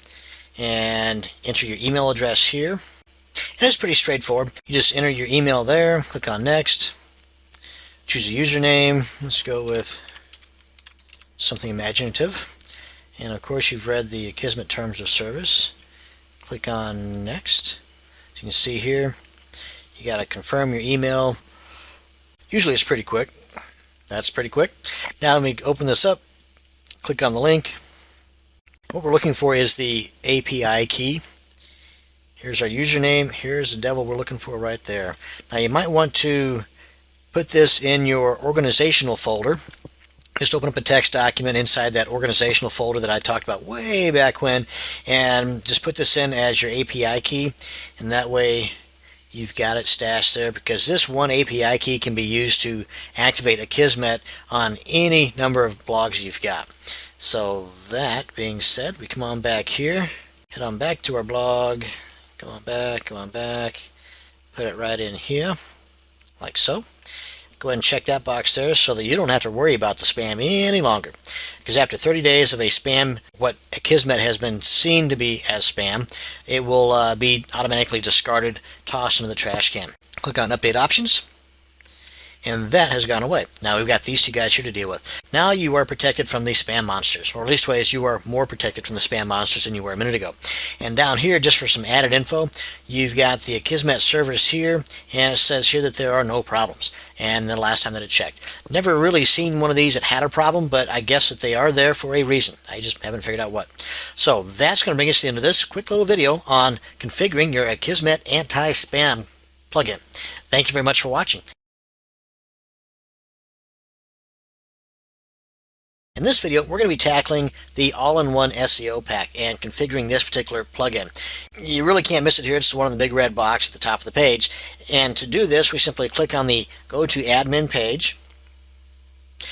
and enter your email address here. And it's pretty straightforward. You just enter your email there, click on next, choose a username. Let's go with something imaginative. And of course you've read the Akismet Terms of Service. Click on next. As you can see here, you got to confirm your email. Usually it's pretty quick. That's pretty quick. Now let me open this up, click on the link. What we're looking for is the API key. Here's our username. Here's the devil we're looking for right there. Now you might want to put this in your organizational folder. Just open up a text document inside that organizational folder that I talked about way back when, and just put this in as your API key, and that way you've got it stashed there, because this one API key can be used to activate Akismet on any number of blogs you've got. So that being said, we come on back here, head on back to our blog. Go on back, put it right in here. like so. Go ahead and check that box there so that you don't have to worry about the spam any longer. Because after 30 days of a spam, what Akismet has been seen to be as spam, it will be automatically discarded, tossed into the trash can. Click on Update Options, and that has gone away. Now we've got these two guys here to deal with. Now you are protected from the spam monsters, or at least ways you are more protected from the spam monsters than you were a minute ago. And down here, just for some added info, you've got the Akismet servers here, and it says here that there are no problems. And the last time that it checked, never really seen one of these that had a problem, but I guess that they are there for a reason. I just haven't figured out what. So that's going to bring us to the end of this quick little video on configuring your Akismet anti-spam plugin. Thank you very much for watching. In this video, we're going to be tackling the all-in-one SEO pack and configuring this particular plugin. You really can't miss it here. It's the one in the big red box at the top of the page. And to do this, we simply click on the Go to Admin page.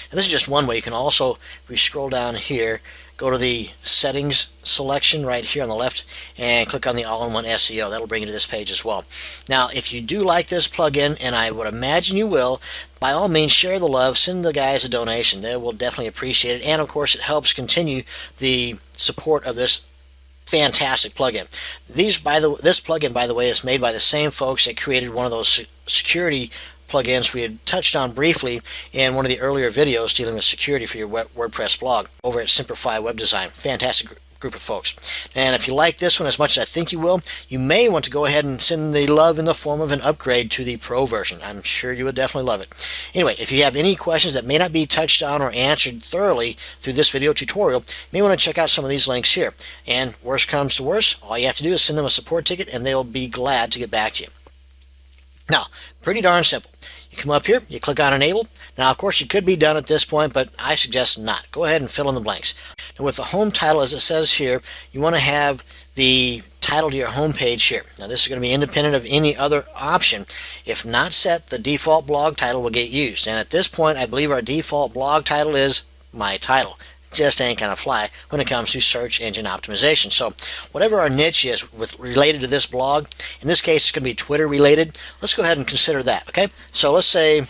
And this is just one way. You can also, if we scroll down here, go to the Settings selection right here on the left and click on the All-in-One SEO. That'll bring you to this page as well. Now, if you do like this plugin, and I would imagine you will, by all means, share the love, send the guys a donation. They will definitely appreciate it. And, of course, it helps continue the support of this fantastic plugin. This plugin, by the way, is made by the same folks that created one of those security plugins we had touched on briefly in one of the earlier videos dealing with security for your WordPress blog over at Simplify Web Design. Fantastic group of folks. And if you like this one as much as I think you will, you may want to go ahead and send the love in the form of an upgrade to the Pro version. I'm sure you would definitely love it. Anyway, if you have any questions that may not be touched on or answered thoroughly through this video tutorial, you may want to check out some of these links here. And worst comes to worst, all you have to do is send them a support ticket and they'll be glad to get back to you. Now, pretty darn simple. You come up here, you click on Enable. Now, of course, you could be done at this point, but I suggest not. Go ahead and fill in the blanks. Now, with the home title, as it says here, you want to have the title to your home page here. Now, this is going to be independent of any other option. If not set, the default blog title will get used. And at this point, I believe our default blog title is My Title. Just ain't gonna fly when it comes to search engine optimization. So whatever our niche is related to this blog, in this case it's going to be Twitter related. Let's go ahead and consider that. Okay, so let's say,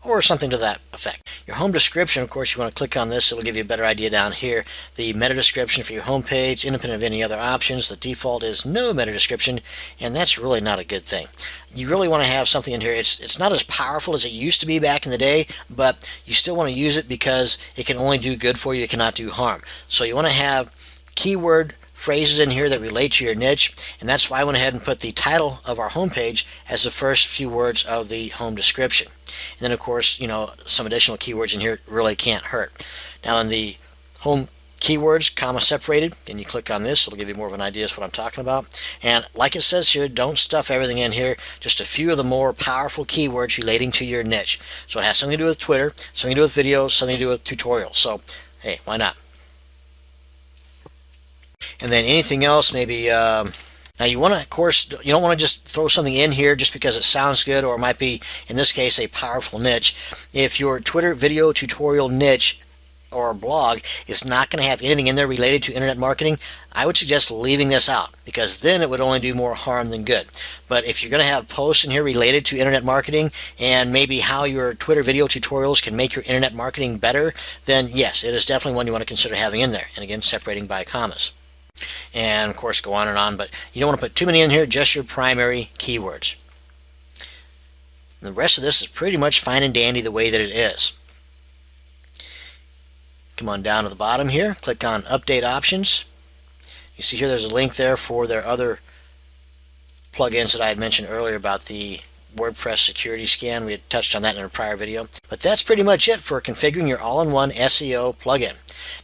or something to that effect. Your home description, of course, you want to click on this. It'll give you a better idea down here. The meta description for your home page, independent of any other options. The default is no meta description, and that's really not a good thing. You really want to have something in here. It's not as powerful as it used to be back in the day, but you still want to use it because it can only do good for you. It cannot do harm. So you want to have keyword phrases in here that relate to your niche, and that's why I went ahead and put the title of our homepage as the first few words of the home description. And then, of course, some additional keywords in here really can't hurt. Now, in the home keywords, comma separated, and you click on this, it'll give you more of an idea of what I'm talking about. And like it says here, don't stuff everything in here, just a few of the more powerful keywords relating to your niche. So it has something to do with Twitter, something to do with videos, something to do with tutorials. So, hey, why not? And then anything else, maybe now you want to, of course, you don't want to just throw something in here just because it sounds good, or it might be, in this case, a powerful niche. If your Twitter video tutorial niche or blog is not going to have anything in there related to internet marketing, I would suggest leaving this out, because then it would only do more harm than good. But if you're going to have posts in here related to internet marketing and maybe how your Twitter video tutorials can make your internet marketing better, then yes, it is definitely one you want to consider having in there. And again, separating by commas. And of course go on, but you don't want to put too many in here, just your primary keywords. And the rest of this is pretty much fine and dandy the way that it is. Come on down to the bottom here, click on Update Options. You see here there's a link there for their other plugins that I had mentioned earlier about the WordPress security scan. We had touched on that in a prior video. But that's pretty much it for configuring your all-in-one SEO plugin.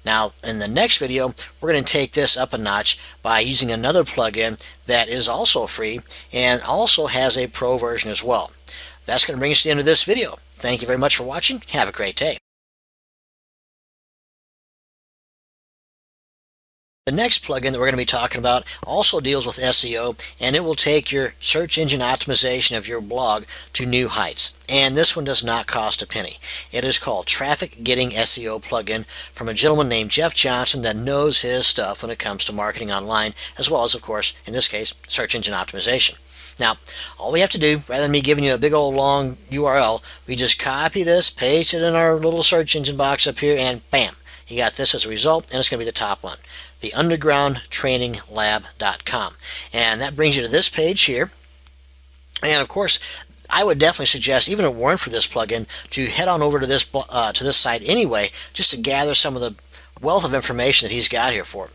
Now, in the next video, we're going to take this up a notch by using another plugin that is also free and also has a pro version as well. That's going to bring us to the end of this video. Thank you very much for watching. Have a great day. The next plugin that we're going to be talking about also deals with SEO, and it will take your search engine optimization of your blog to new heights. And this one does not cost a penny. It is called Traffic Getting SEO Plugin from a gentleman named Jeff Johnson that knows his stuff when it comes to marketing online, as well as, of course, in this case, search engine optimization. Now, all we have to do, rather than me giving you a big old long URL, we just copy this, paste it in our little search engine box up here, and bam, you got this as a result, and it's going to be the top one, the undergroundtraininglab.com. And that brings you to this page here. And of course, I would definitely suggest, even if it weren't for this plugin, to head on over to this site anyway, just to gather some of the wealth of information that he's got here for it.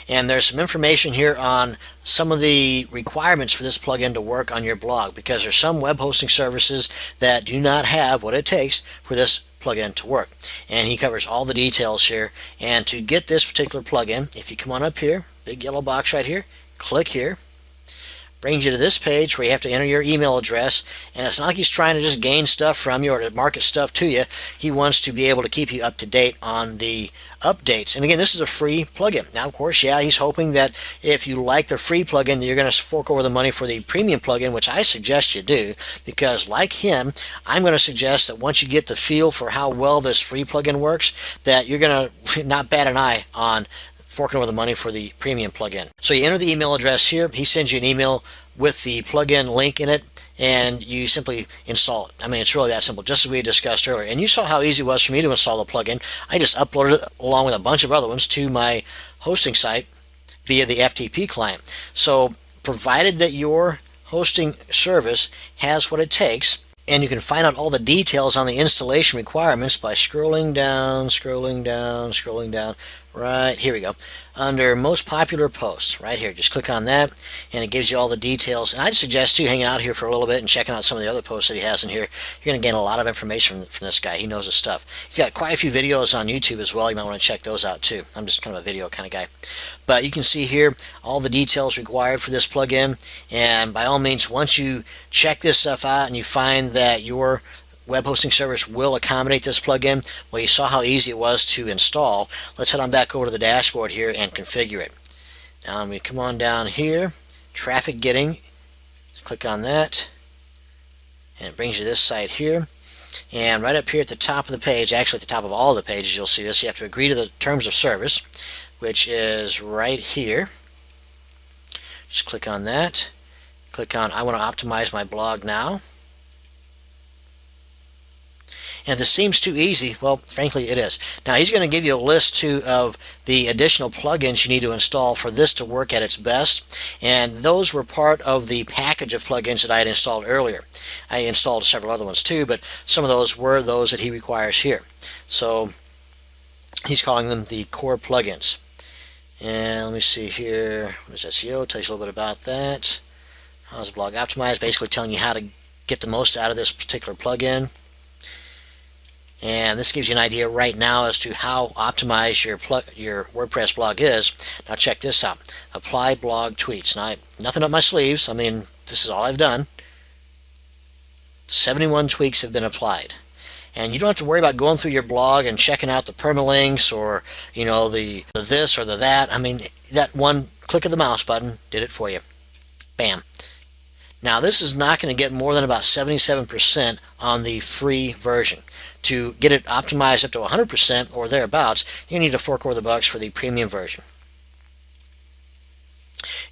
And there's some information here on some of the requirements for this plugin to work on your blog, because there's some web hosting services that do not have what it takes for this plugin to work. And he covers all the details here. And to get this particular plugin, if you come on up here, big yellow box right here, click here, brings you to this page where you have to enter your email address. And it's not like he's trying to just gain stuff from you or to market stuff to you. He wants to be able to keep you up to date on the updates. And again, this is a free plugin. Now, of course, yeah, he's hoping that if you like the free plugin, that you're going to fork over the money for the premium plugin, which I suggest you do, because like him, I'm going to suggest that once you get the feel for how well this free plugin works, that you're going to not bat an eye on forking over the money for the premium plugin. So you enter the email address here. He sends you an email with the plugin link in it, and you simply install it. I mean, it's really that simple, just as we discussed earlier. And you saw how easy it was for me to install the plugin. I just uploaded it along with a bunch of other ones to my hosting site via the FTP client. So provided that your hosting service has what it takes, and you can find out all the details on the installation requirements by scrolling down, scrolling down, scrolling down. Right, here we go. Under most popular posts, right here, just click on that, and it gives you all the details. And I'd suggest too hanging out here for a little bit and checking out some of the other posts that he has in here. You're going to gain a lot of information from this guy. He knows his stuff. He's got quite a few videos on YouTube as well. You might want to check those out too. I'm just kind of a video kind of guy. But you can see here all the details required for this plugin. And by all means, once you check this stuff out and you find that your web hosting service will accommodate this plugin, well, you saw how easy it was to install. Let's head on back over to the dashboard here and configure it. Now we come on down here, traffic getting, let's click on that, and it brings you to this site here. And right up here at the top of the page, actually at the top of all the pages, you'll see this. You have to agree to the terms of service, which is right here. Just click on that. Click on I want to optimize my blog now. And if this seems too easy, well, frankly, it is. Now, he's going to give you a list, too, of the additional plugins you need to install for this to work at its best. And those were part of the package of plugins that I had installed earlier. I installed several other ones, too, but some of those were those that he requires here. So he's calling them the core plugins. And let me see here. What is SEO? Tells you a little bit about that. How's the blog optimized? Basically telling you how to get the most out of this particular plugin. And this gives you an idea right now as to how optimized your WordPress blog is. Now check this out. Apply blog tweets. Now, nothing up my sleeves. I mean, this is all I've done. 71 tweaks have been applied. And you don't have to worry about going through your blog and checking out the permalinks or, you know, the this or the that. I mean, that one click of the mouse button did it for you. Bam. Now, this is not going to get more than about 77% on the free version. To get it optimized up to 100% or thereabouts, you need to fork over the bucks for the premium version.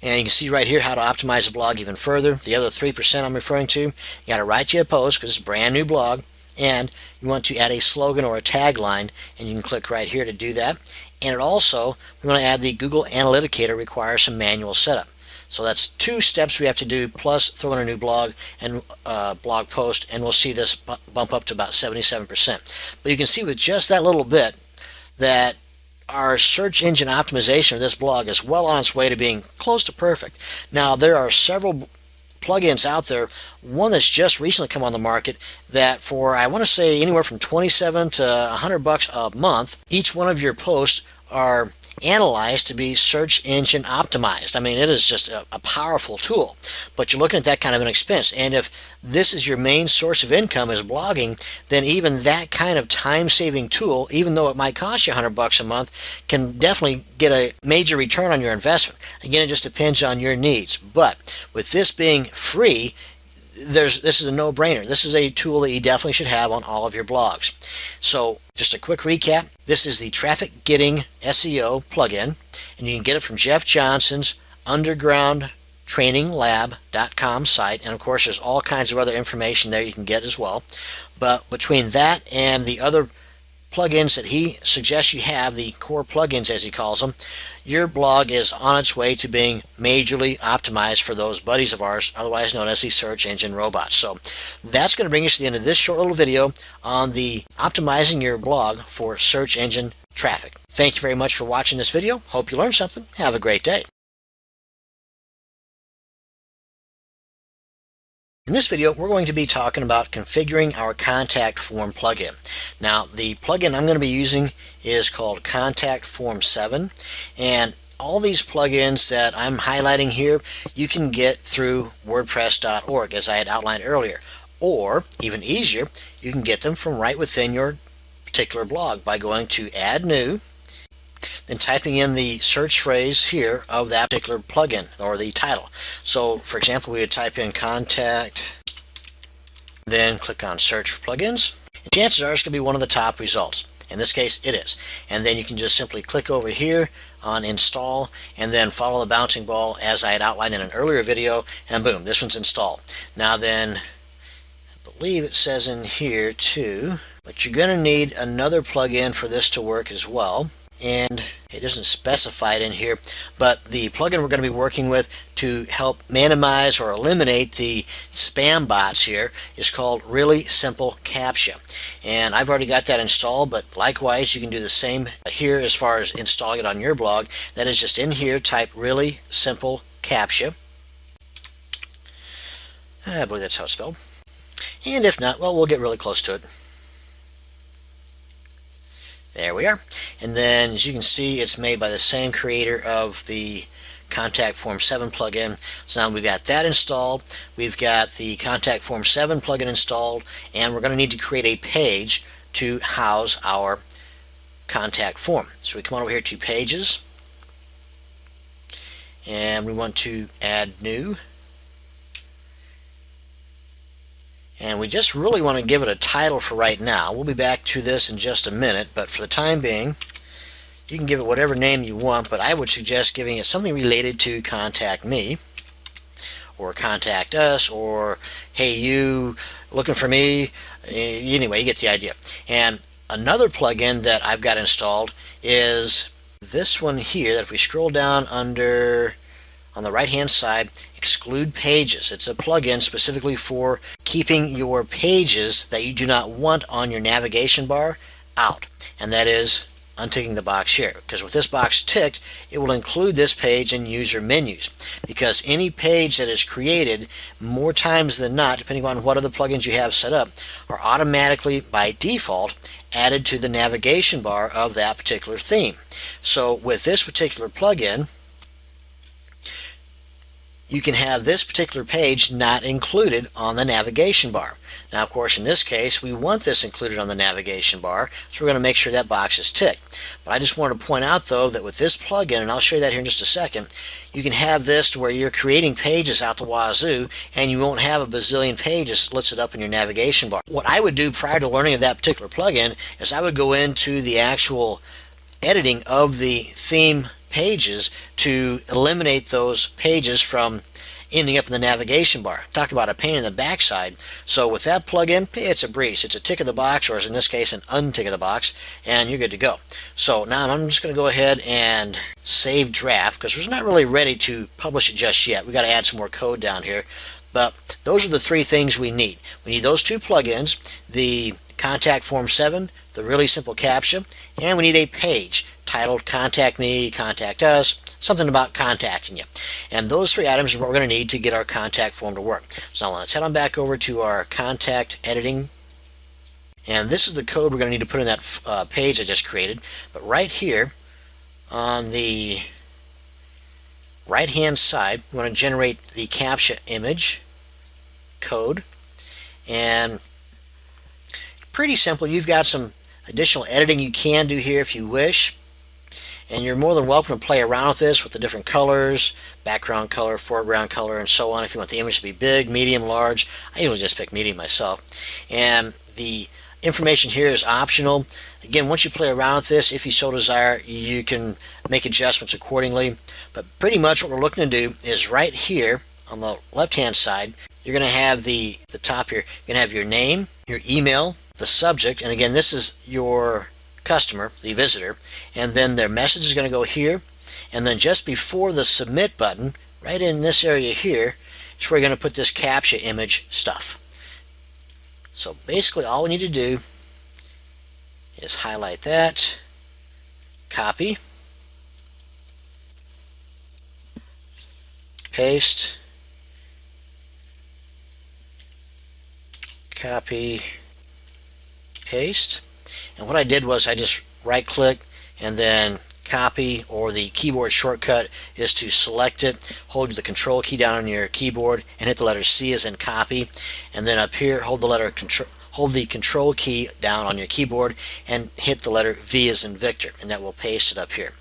And you can see right here how to optimize the blog even further. The other 3% I'm referring to, you got to write you a post because it's a brand new blog, and you want to add a slogan or a tagline, and you can click right here to do that. And it also, we want to add the Google Analyticator requires some manual setup. So that's 2 steps we have to do, plus throw in a new blog and blog post, and we'll see this bump up to about 77%. But you can see with just that little bit that our search engine optimization of this blog is well on its way to being close to perfect. Now, there are several plugins out there. One that's just recently come on the market that for, I want to say, anywhere from $27 to $100 a month, each one of your posts are analyzed to be search engine optimized. I mean, it is just a powerful tool, but you're looking at that kind of an expense. And if this is your main source of income is blogging, then even that kind of time-saving tool, even though it might cost you $100 a month, can definitely get a major return on your investment. Again, it just depends on your needs. But with this being free, this is a no-brainer. This is a tool that you definitely should have on all of your blogs. So just a quick recap. This is the Traffic Getting SEO plugin, and you can get it from Jeff Johnson's undergroundtraininglab.com site. And of course, there's all kinds of other information there you can get as well. But between that and the other plugins that he suggests you have, the core plugins as he calls them, your blog is on its way to being majorly optimized for those buddies of ours, otherwise known as the search engine robots. So that's going to bring us to the end of this short little video on the optimizing your blog for search engine traffic. Thank you very much for watching this video. Hope you learned something. Have a great day. In this video, we're going to be talking about configuring our contact form plugin. Now, the plugin I'm going to be using is called Contact Form 7, and all these plugins that I'm highlighting here, you can get through WordPress.org, as I had outlined earlier. Or, even easier, you can get them from right within your particular blog by going to Add New, then typing in the search phrase here of that particular plugin or the title. So for example, we would type in contact, then click on search for plugins, and chances are it's going to be one of the top results. In this case it is. And then you can just simply click over here on install and then follow the bouncing ball as I had outlined in an earlier video, and boom, this one's installed. Now then, I believe it says in here too, but you're going to need another plugin for this to work as well. And it isn't specified in here, but the plugin we're going to be working with to help minimize or eliminate the spam bots here is called Really Simple CAPTCHA. And I've already got that installed, but likewise you can do the same here as far as installing it on your blog. That is just in here, type Really Simple CAPTCHA. I believe that's how it's spelled. And if not, well, we'll get really close to it. There we are. And then as you can see, it's made by the same creator of the Contact Form 7 plugin. So now we've got that installed, we've got the Contact Form 7 plugin installed, and we're going to need to create a page to house our contact form. So we come on over here to Pages, and we want to add new. And we just really want to give it a title for right now. We'll be back to this in just a minute, but for the time being, you can give it whatever name you want, but I would suggest giving it something related to Contact Me, or Contact Us, or Hey You, looking for me. Anyway, you get the idea. And another plugin that I've got installed is this one here, that if we scroll down under, on the right hand side, Exclude Pages. It's a plugin specifically for keeping your pages that you do not want on your navigation bar out, and that is unticking the box here, because with this box ticked, it will include this page in user menus, because any page that is created, more times than not, depending on what other plugins you have set up, are automatically by default added to the navigation bar of that particular theme. So with this particular plugin, you can have this particular page not included on the navigation bar. Now, of course, in this case, we want this included on the navigation bar, so we're going to make sure that box is ticked. But I just wanted to point out, though, that with this plugin, and I'll show you that here in just a second, you can have this to where you're creating pages out the wazoo, and you won't have a bazillion pages listed up in your navigation bar. What I would do prior to learning of that particular plugin is I would go into the actual editing of the theme pages to eliminate those pages from ending up in the navigation bar. Talk about a pain in the backside. So with that plugin, it's a breeze. It's a tick of the box, or as in this case, an untick of the box, and you're good to go. So now I'm just going to go ahead and save draft, because we're not really ready to publish it just yet. We got to add some more code down here. But those are the three things we need. We need those two plugins, the Contact Form 7, the Really Simple CAPTCHA, and we need a page titled Contact Me, Contact Us, something about contacting you. And those three items are what we're going to need to get our contact form to work. So now let's head on back over to our contact editing. And this is the code we're going to need to put in that page I just created. But right here On the right hand side, we want to generate the CAPTCHA image code, and pretty simple. You've got some additional editing you can do here if you wish, and you're more than welcome to play around with this with the different colors, background color, foreground color, and so on. If you want the image to be big, medium, large, I usually just pick medium myself. And the information here is optional. Again, once you play around with this, if you so desire, you can make adjustments accordingly. But pretty much what we're looking to do is right here on the left hand side, you're going to have the top here, you're going to have your name, your email, the subject, and again, this is your customer, the visitor, and then their message is going to go here, and then just before the submit button, right in this area here, is where you're going to put this CAPTCHA image stuff. So basically all we need to do is highlight that, copy, paste, copy, paste. And what I did was I just right click and then copy, or the keyboard shortcut is to select it, hold the control key down on your keyboard and hit the letter C as in copy, and then up here hold the control key down on your keyboard and hit the letter V as in Victor, and that will paste it up here.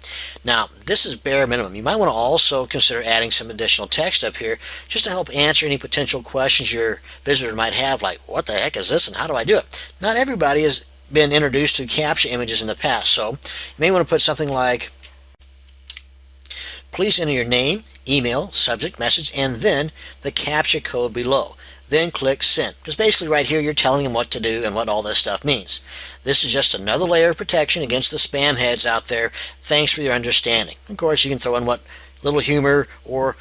Now this is bare minimum. You might want to also consider adding some additional text up here just to help answer any potential questions your visitor might have, like what the heck is this and how do I do it? Not everybody has been introduced to CAPTCHA images in the past, so you may want to put something like, please enter your name, email, subject, message, and then the CAPTCHA code below. Then click send, because basically right here you're telling them what to do and what all this stuff means. This is just another layer of protection against the spam heads out there. Thanks for your understanding. Of course, you can throw in what little humor or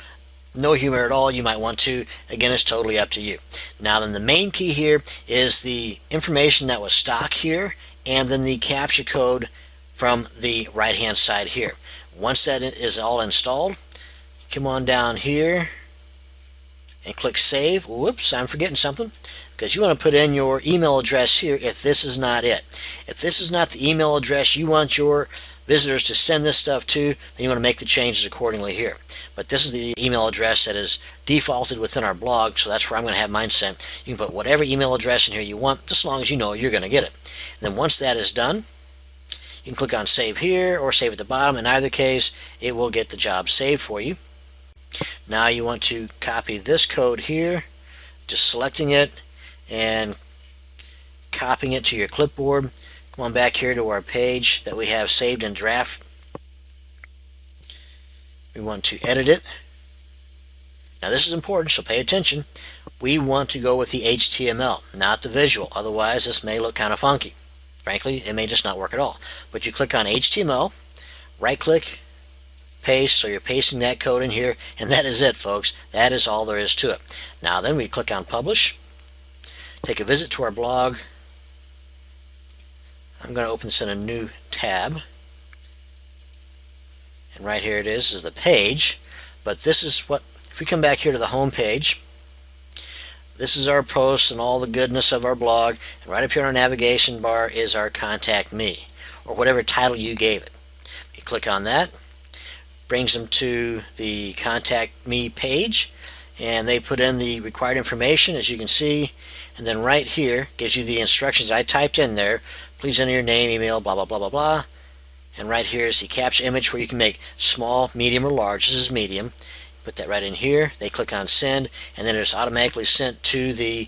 no humor at all you might want to. Again, it's totally up to you. Now then, the main key here is the information that was stock here, and then the CAPTCHA code from the right hand side here. Once that is all installed, come on down here and click save. Whoops, I'm forgetting something, because you want to put in your email address here if this is not it. If this is not the email address you want your visitors to send this stuff to, then you want to make the changes accordingly here. But this is the email address that is defaulted within our blog, so that's where I'm going to have mine sent. You can put whatever email address in here you want, just as long as you know you're going to get it. And then once that is done, you can click on save here or save at the bottom. In either case, it will get the job saved for you. Now you want to copy this code here, just selecting it and copying it to your clipboard. Come on back here to our page that we have saved in draft. We want to edit it. Now this is important, so pay attention. We want to go with the HTML, not the visual. Otherwise, this may look kind of funky. Frankly, it may just not work at all. But you click on HTML, right click, paste, so you're pasting that code in here, and that is it, folks. That is all there is to it. Now then, we click on publish, take a visit to our blog. I'm going to open this in a new tab, and right here it is the page. But this is what, if we come back here to the home page, this is our post and all the goodness of our blog, and right up here on our navigation bar is our contact me, or whatever title you gave it. You click on that, brings them to the contact me page, and they put in the required information, as you can see, and then right here gives you the instructions I typed in there. Please enter your name, email, blah blah blah blah blah, and right here is the CAPTCHA image where you can make small, medium, or large. This is medium. Put that right in here. They click on send, and then it's automatically sent to the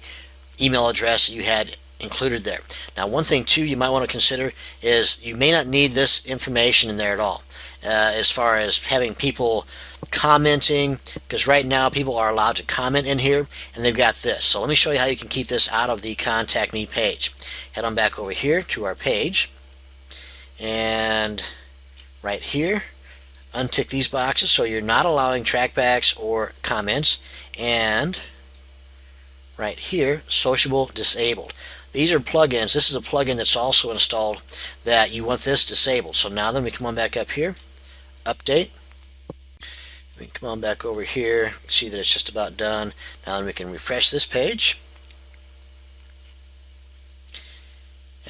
email address that you had included there. Now one thing too you might want to consider is you may not need this information in there at all, as far as having people commenting, because right now people are allowed to comment in here, and they've got this. So let me show you how you can keep this out of the contact me page. Head on back over here to our page, and right here untick these boxes so you're not allowing trackbacks or comments, and right here sociable disabled. These are plugins. This is a plugin that's also installed that you want this disabled. So now then we come on back up here, update. We come on back over here, see that it's just about done. Now then we can refresh this page,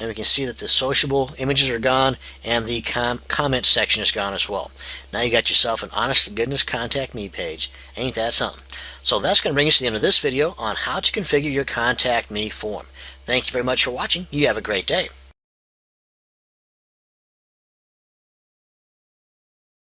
and we can see that the sociable images are gone and the comment section is gone as well. Now you got yourself an honest to goodness contact me page. Ain't that something? So that's going to bring us to the end of this video on how to configure your contact me form. Thank you very much for watching. You have a great day.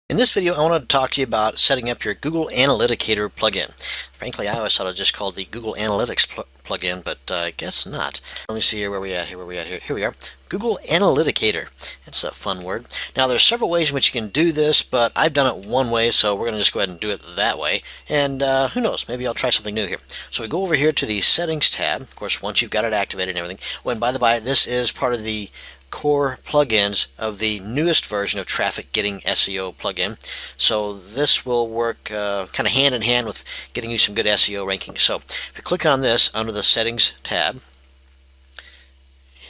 In this video, I wanted to talk to you about setting up your Google Analyticator plugin. Frankly, I always thought it was just called the Google Analytics plugin, but I guess not. Let me see here where we at. Here we are. Google Analyticator. It's a fun word. Now, there's several ways in which you can do this, but I've done it one way, so we're going to just go ahead and do it that way. And who knows? Maybe I'll try something new here. So we go over here to the Settings tab. Of course, once you've got it activated and everything. Oh, and by the by, this is part of the core plugins of the newest version of Traffic Getting SEO plugin. So this will work kind of hand in hand with getting you some good SEO rankings. So if you click on this under the Settings tab,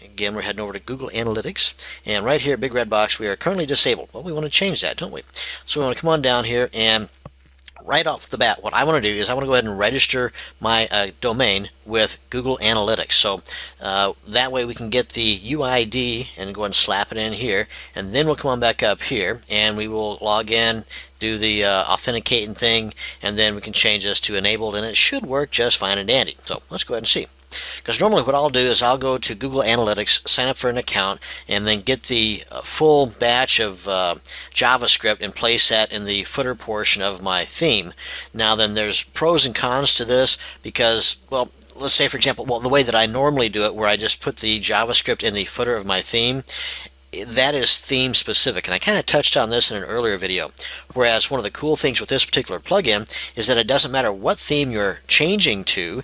again, we're heading over to Google Analytics, and right here, big red box, we are currently disabled. Well, we want to change that, don't we? So we want to come on down here, and right off the bat, what I want to do is I want to go ahead and register my domain with Google Analytics. So that way we can get the UID and go ahead and slap it in here, and then we'll come on back up here and we will log in, do the authenticating thing, and then we can change this to enabled, and it should work just fine and dandy. So let's go ahead and see. Because normally what I'll do is I'll go to Google Analytics, sign up for an account, and then get the full batch of JavaScript and place that in the footer portion of my theme. Now then, there's pros and cons to this because, well, let's say for example, well, the way that I normally do it, where I just put the JavaScript in the footer of my theme, that is theme specific, and I kind of touched on this in an earlier video. Whereas one of the cool things with this particular plugin is that it doesn't matter what theme you're changing to,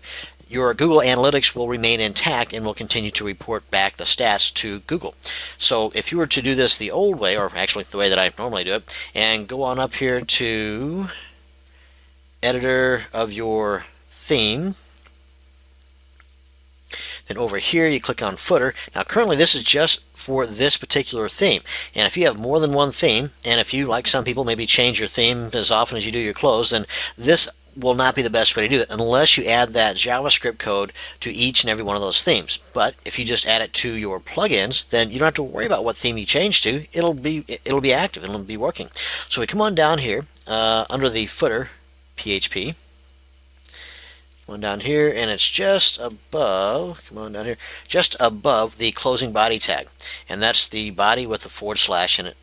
your Google Analytics will remain intact and will continue to report back the stats to Google. So if you were to do this the old way, or actually the way that I normally do it, and go on up here to editor of your theme, then over here you click on footer. Now currently this is just for this particular theme, and if you have more than one theme, and if you, like some people, maybe change your theme as often as you do your clothes, then this will not be the best way to do it unless you add that JavaScript code to each and every one of those themes. But if you just add it to your plugins, then you don't have to worry about what theme you change to. It'll be active, it'll be working. So we come on down here under the footer PHP. Come on down here, and it's just above, come on down here, just above the closing body tag, and that's the body with the / in it.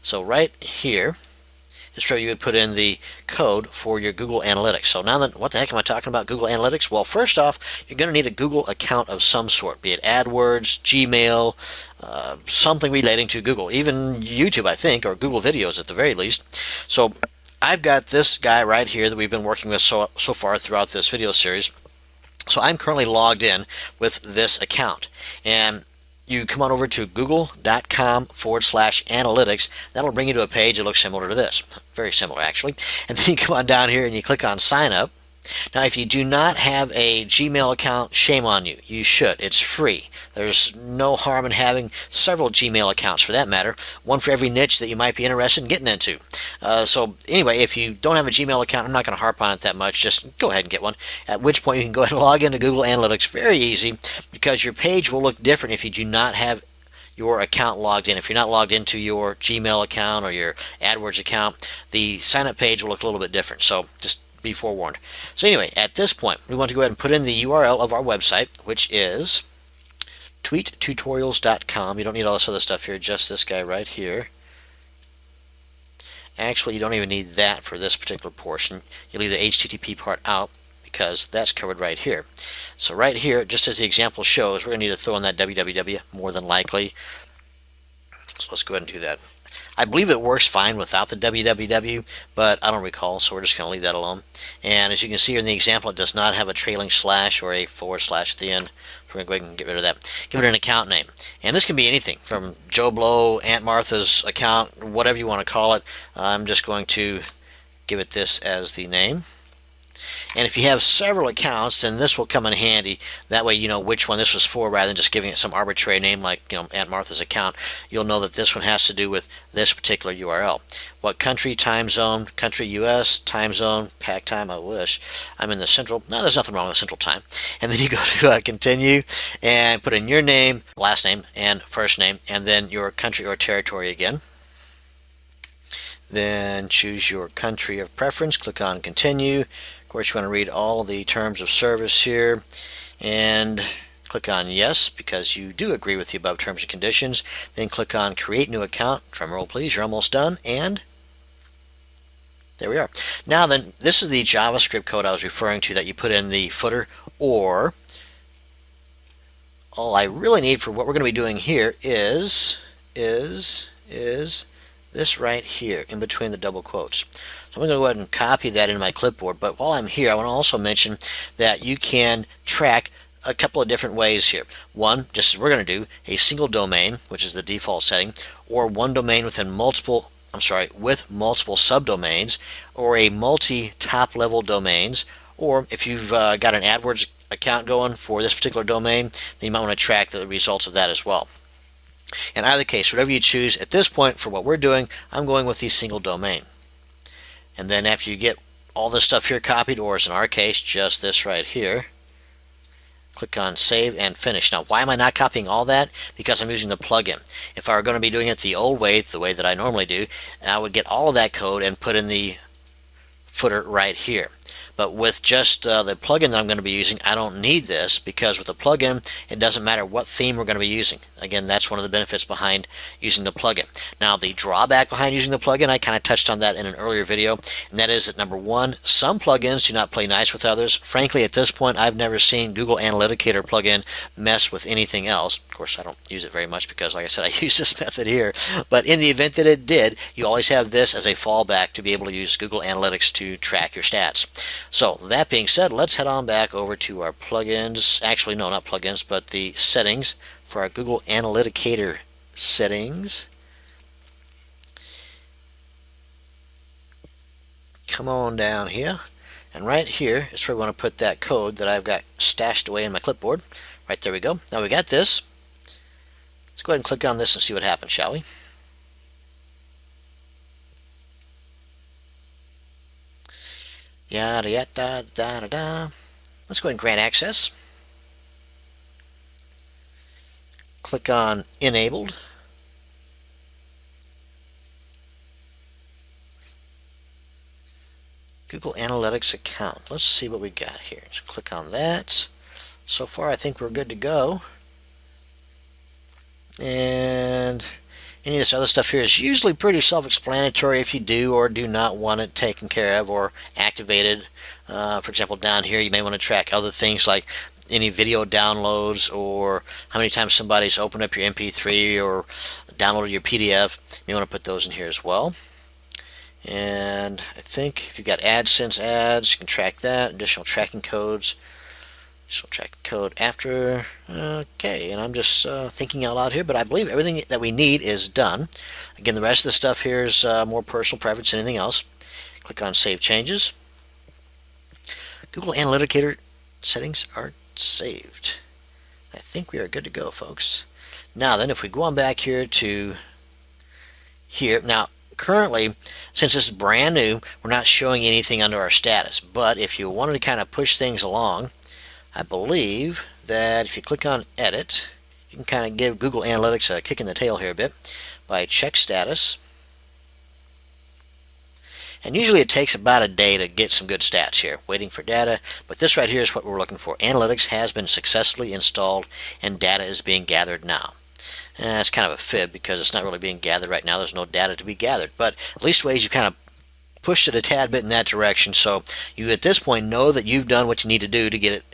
So right here is where you would put in the code for your Google Analytics. So now then, what the heck am I talking about Google Analytics? Well, first off, you're going to need a Google account of some sort, be it AdWords, Gmail, something relating to Google, even YouTube, I think, or Google Videos at the very least. So I've got this guy right here that we've been working with so far throughout this video series. So I'm currently logged in with this account, and you come on over to google.com/analytics. That'll bring you to a page that looks similar to this. Very similar, actually. And then you come on down here and you click on sign up. Now, if you do not have a Gmail account, shame on you. You should. It's free. There's no harm in having several Gmail accounts, for that matter, one for every niche that you might be interested in getting into. So anyway, if you don't have a Gmail account, I'm not going to harp on it that much. Just go ahead and get one, at which point you can go ahead and log into Google Analytics. Very easy, because your page will look different if you do not have your account logged in. If you're not logged into your Gmail account or your AdWords account, the sign-up page will look a little bit different. So just be forewarned. So anyway, at this point, we want to go ahead and put in the URL of our website, which is tweettutorials.com. You don't need all this other stuff here, just this guy right here. Actually, you don't even need that for this particular portion. You leave the HTTP part out because that's covered right here. So right here, just as the example shows, we're going to need to throw in that www more than likely. So let's go ahead and do that. I believe it works fine without the www, but I don't recall, so we're just going to leave that alone. And as you can see here in the example, it does not have a trailing slash or a / at the end. We're going to go ahead and get rid of that. Give it an account name. And this can be anything from Joe Blow, Aunt Martha's account, whatever you want to call it. I'm just going to give it this as the name. And if you have several accounts, then this will come in handy. That way you know which one this was for rather than just giving it some arbitrary name like, Aunt Martha's account. You'll know that this one has to do with this particular URL. What country, time zone, country US, time zone, pack time, I wish. I'm in the central. No, there's nothing wrong with the central time. And then you go to continue and put in your name, last name, and first name, and then your country or territory again. Then choose your country of preference, click on continue. Of course, you want to read all the terms of service here and click on yes because you do agree with the above terms and conditions. Then click on create new account. Drum roll please, you're almost done, and there we are. Now then, this is the JavaScript code I was referring to that you put in the footer, or all I really need for what we're going to be doing here is this right here in between the double quotes. So I'm going to go ahead and copy that into my clipboard, but while I'm here I want to also mention that you can track a couple of different ways here. One, just as we're going to do, a single domain, which is the default setting, or one domain within multiple subdomains, or a multi top level domains, or if you've got an AdWords account going for this particular domain, then you might want to track the results of that as well. In either case, whatever you choose, at this point for what we're doing, I'm going with the single domain. And then after you get all this stuff here copied, or as in our case, just this right here, click on save and finish. Now, why am I not copying all that? Because I'm using the plugin. If I were going to be doing it the old way, the way that I normally do, I would get all of that code and put in the footer right here. But with just the plugin that I'm going to be using, I don't need this, because with the plugin, it doesn't matter what theme we're going to be using. Again, that's one of the benefits behind using the plugin. Now, the drawback behind using the plugin, I kind of touched on that in an earlier video, and that is that number one, some plugins do not play nice with others. Frankly, at this point, I've never seen Google Analyticator plugin mess with anything else. Of course, I don't use it very much because, like I said, I use this method here. But in the event that it did, you always have this as a fallback to be able to use Google Analytics to track your stats. So that being said, let's head on back over to our plugins. Actually, no, not plugins, but the settings for our Google Analyticator settings. Come on down here. And right here is where we want to put that code that I've got stashed away in my clipboard. Right there we go. Now we got this. Let's go ahead and click on this and see what happens, shall we? Yada yada da da da. Let's go ahead and grant access. Click on enabled. Google Analytics account. Let's see what we got here. Just click on that. So far I think we're good to go. And any of this other stuff here is usually pretty self-explanatory if you do or do not want it taken care of or activated. For example, down here you may want to track other things like any video downloads or how many times somebody's opened up your MP3 or downloaded your PDF. You may want to put those in here as well. And I think if you've got AdSense ads, you can track that. Additional tracking codes. Additional tracking code after. Okay, and I'm just thinking out loud here, but I believe everything that we need is done. Again, the rest of the stuff here is more personal preference than anything else. Click on Save Changes. Google Analyticator settings are saved. I think we are good to go, folks. Now then, if we go on back here to here, now currently, since this is brand new, we're not showing anything under our status. But if you wanted to kind of push things along, I believe that if you click on Edit, you can kind of give Google Analytics a kick in the tail here a bit by check status. And usually it takes about a day to get some good stats here, waiting for data. But this right here is what we're looking for. Analytics has been successfully installed and data is being gathered now. And that's kind of a fib because it's not really being gathered right now. There's no data to be gathered. But at least ways you kind of pushed it a tad bit in that direction. So you at this point know that you've done what you need to do to get it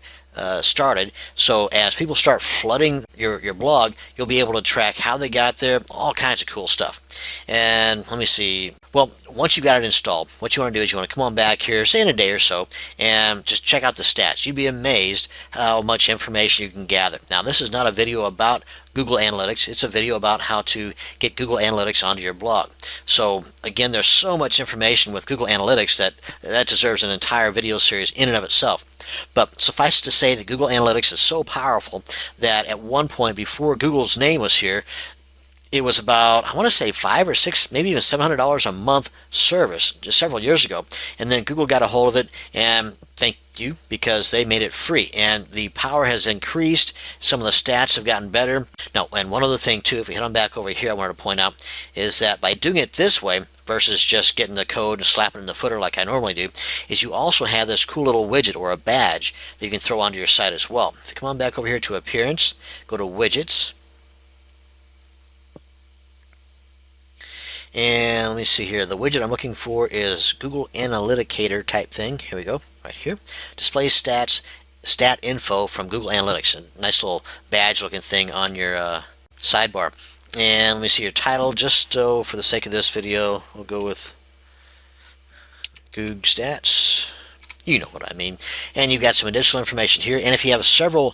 started. So as people start flooding your blog, you'll be able to track how they got there, all kinds of cool stuff. And let me see. Well, once you've got it installed, what you want to do is you want to come on back here, say in a day or so, and just check out the stats. You'd be amazed how much information you can gather. Now, this is not a video about Google Analytics. It's a video about how to get Google Analytics onto your blog. So again, there's so much information with Google Analytics that deserves an entire video series in and of itself. But suffice it to say that Google Analytics is so powerful that at one point before Google's name was here, it was about, I want to say $500 or $600, maybe even $700 a month service just several years ago. And then Google got a hold of it, and thank you, because they made it free. And the power has increased. Some of the stats have gotten better. Now, and one other thing too, if we head on back over here, I wanted to point out is that by doing it this way versus just getting the code and slapping it in the footer like I normally do, is you also have this cool little widget or a badge that you can throw onto your site as well. If you come on back over here to Appearance, go to Widgets, and let me see here. The widget I'm looking for is Google Analyticator type thing. Here we go, right here. Display stats, stat info from Google Analytics. A nice little badge looking thing on your sidebar. And let me see your title. Just for the sake of this video, we'll go with Goog Stats. You know what I mean. And you've got some additional information here. And if you have several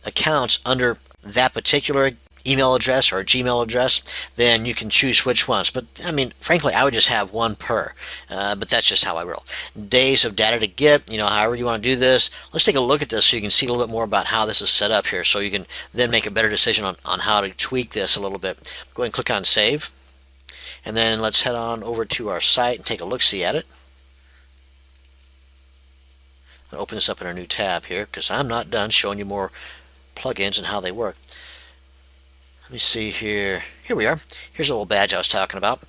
accounts under that particular email address or Gmail address, then you can choose which ones. But I mean, frankly, I would just have one per. But that's just how I roll. Days of data to get, however you want to do this. Let's take a look at this so you can see a little bit more about how this is set up here, so you can then make a better decision on how to tweak this a little bit. Go ahead and click on Save. And then let's head on over to our site and take a look-see at it. I'll open this up in our new tab here because I'm not done showing you more plugins and how they work. Let me see here. Here we are. Here's a little badge I was talking about.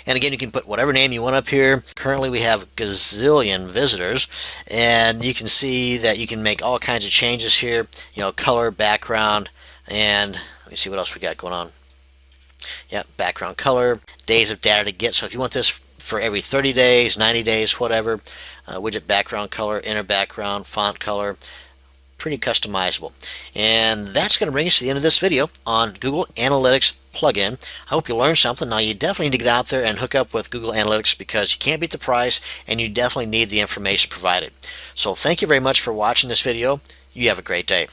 And again, you can put whatever name you want up here. Currently, we have a gazillion visitors. And you can see that you can make all kinds of changes here. Color, background, and let me see what else we got going on. Yeah, background color, days of data to get. So if you want this for every 30 days, 90 days, whatever, widget background color, inner background, font color, pretty customizable. And that's going to bring us to the end of this video on Google Analytics plugin. I hope you learned something. Now, you definitely need to get out there and hook up with Google Analytics because you can't beat the price and you definitely need the information provided. So thank you very much for watching this video. You have a great day.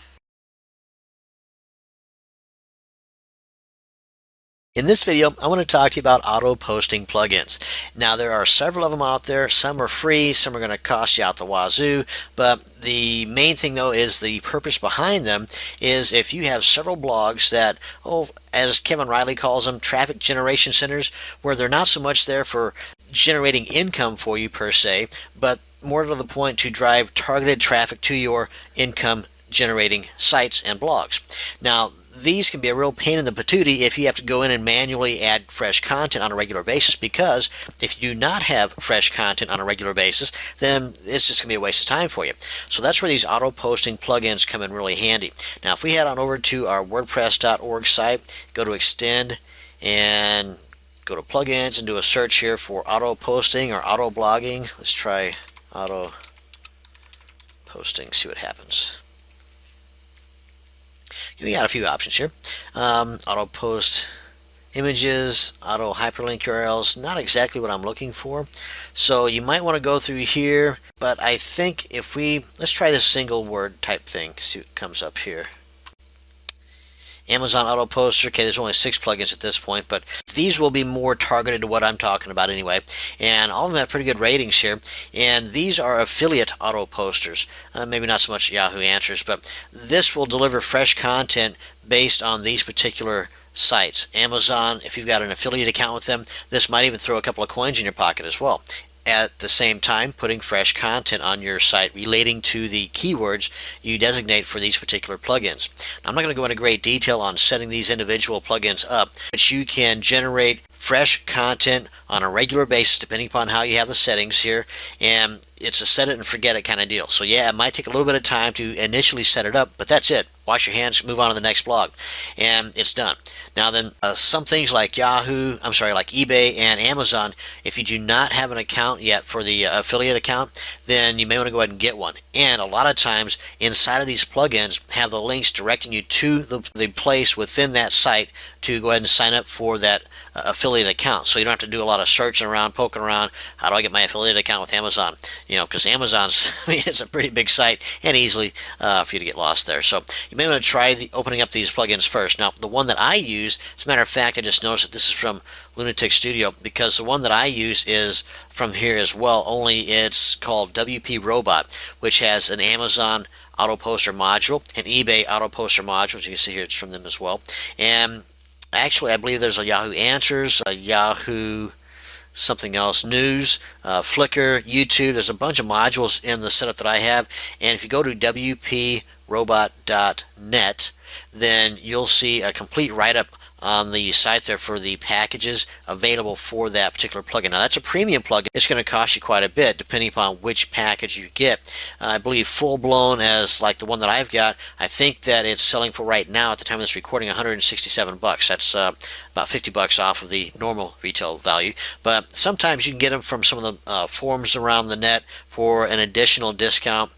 In this video, I want to talk to you about auto posting plugins. Now, there are several of them out there. Some are free, some are going to cost you out the wazoo, but the main thing though is the purpose behind them is if you have several blogs that, as Kevin Riley calls them, traffic generation centers, where they're not so much there for generating income for you per se, but more to the point to drive targeted traffic to your income generating sites and blogs. Now, these can be a real pain in the patootie if you have to go in and manually add fresh content on a regular basis, because if you do not have fresh content on a regular basis, then it's just going to be a waste of time for you. So that's where these auto posting plugins come in really handy. Now, if we head on over to our WordPress.org site, go to Extend and go to Plugins and do a search here for auto posting or auto blogging. Let's try auto posting, see what happens. We got a few options here. Auto post images, auto hyperlink URLs, not exactly what I'm looking for. So you might want to go through here, but I think if let's try this single word type thing, see what comes up here. Amazon Auto Poster. Okay, there's only 6 plugins at this point, but these will be more targeted to what I'm talking about anyway. And all of them have pretty good ratings here. And these are affiliate auto posters. Maybe not so much Yahoo Answers, but this will deliver fresh content based on these particular sites. Amazon, if you've got an affiliate account with them, this might even throw a couple of coins in your pocket as well. At the same time, putting fresh content on your site relating to the keywords you designate for these particular plugins. Now, I'm not going to go into great detail on setting these individual plugins up, but you can generate fresh content on a regular basis depending upon how you have the settings here, and it's a set it and forget it kind of deal. So yeah, it might take a little bit of time to initially set it up, but that's it. Wash your hands, move on to the next blog, and it's done. Now then, some things like like eBay and Amazon, if you do not have an account yet for the affiliate account, then you may want to go ahead and get one. And a lot of times inside of these plugins have the links directing you to the place within that site to go ahead and sign up for that affiliate affiliate account, so you don't have to do a lot of searching around, poking around. How do I get my affiliate account with Amazon? Because Amazon's, I mean, it's a pretty big site and easily for you to get lost there. So you may want to try opening up these plugins first. Now, the one that I use, as a matter of fact, I just noticed that this is from Lunatic Studio, because the one that I use is from here as well, only it's called WP Robot, which has an Amazon auto poster module, an eBay auto poster module. As you can see here, it's from them as well. And actually, I believe there's a Yahoo Answers, a Yahoo something else, News, Flickr, YouTube. There's a bunch of modules in the setup that I have. And if you go to wprobot.net, then you'll see a complete write-up on the site there for the packages available for that particular plugin. Now, that's a premium plugin. It's going to cost you quite a bit depending upon which package you get. I believe full-blown, as like the one that I've got, I think that it's selling for right now at the time of this recording $167. That's about $50 off of the normal retail value. But sometimes you can get them from some of the forums around the net for an additional discount.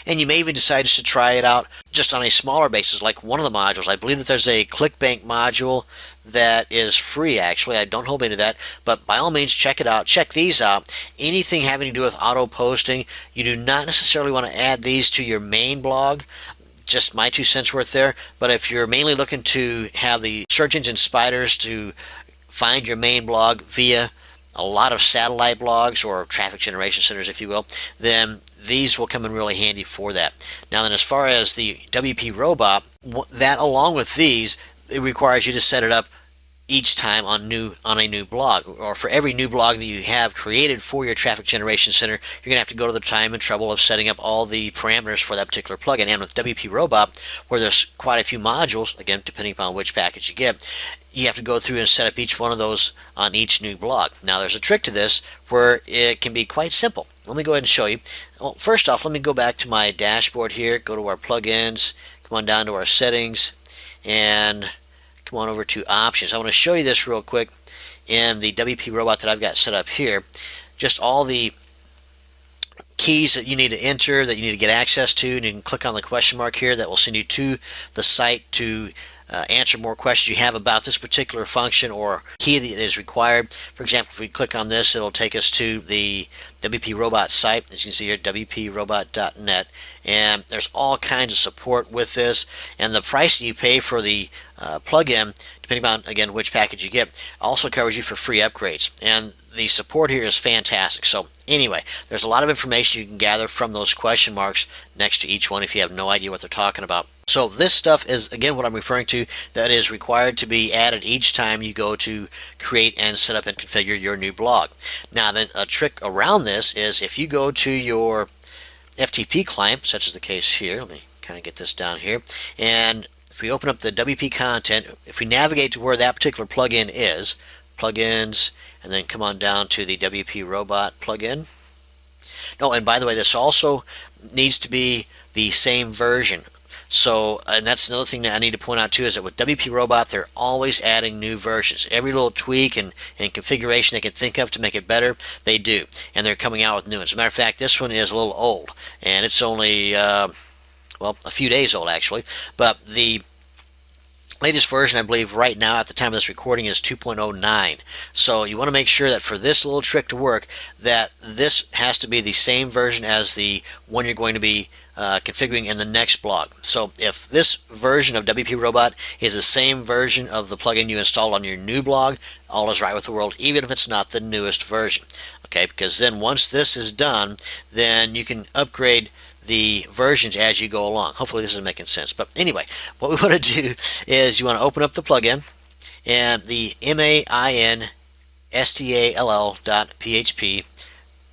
And you may even decide to try it out just on a smaller basis, like one of the modules. I believe that there's a ClickBank module that is free, actually. I don't hold me to that, but by all means, check it out. Check these out. Anything having to do with auto posting, you do not necessarily want to add these to your main blog. Just my 2 cents worth there. But if you're mainly looking to have the search engine spiders to find your main blog via a lot of satellite blogs or traffic generation centers, if you will, then these will come in really handy for that. Now then, as far as the WP Robot, that along with these, it requires you to set it up each time on a new blog, or for every new blog that you have created for your traffic generation center, you're going to have to go to the time and trouble of setting up all the parameters for that particular plugin. And with WP Robot, where there's quite a few modules, again, depending upon which package you get, you have to go through and set up each one of those on each new blog. Now, there's a trick to this where it can be quite simple. Let me go ahead and show you. Well, first off, let me go back to my dashboard here, go to our plugins, come on down to our settings, and come on over to options. I want to show you this real quick in the WP Robot that I've got set up here. Just all the keys that you need to enter, that you need to get access to, and you can click on the question mark here that will send you to the site to answer more questions you have about this particular function or key that is required. For example, if we click on this, it'll take us to the WP Robot site, as you can see here, wprobot.net, and there's all kinds of support with this, and the price that you pay for the plugin, depending on, again, which package you get, also covers you for free upgrades, and the support here is fantastic. So anyway, there's a lot of information you can gather from those question marks next to each one if you have no idea what they're talking about. So this stuff is, again, what I'm referring to, that is required to be added each time you go to create and set up and configure your new blog. Now, then, a trick around this is if you go to your FTP client, such as the case here, let me kind of get this down here, and if we open up the WP content, if we navigate to where that particular plugin is, plugins, and then come on down to the WP Robot plugin. No, and by the way, this also needs to be the same version. So, and that's another thing that I need to point out too, is that with WP Robot, they're always adding new versions. Every little tweak and configuration they can think of to make it better, they do. And they're coming out with new ones. As a matter of fact, this one is a little old, and it's only, well, a few days old actually. But the latest version, I believe, right now at the time of this recording is 2.09. So you want to make sure that for this little trick to work, that this has to be the same version as the one you're going to be configuring in the next blog. So if this version of WP Robot is the same version of the plugin you installed on your new blog, all is right with the world, even if it's not the newest version. Okay, because then once this is done, then you can upgrade the versions as you go along. Hopefully this is making sense. But anyway, what we want to do is you want to open up the plugin, and the mainstall.php,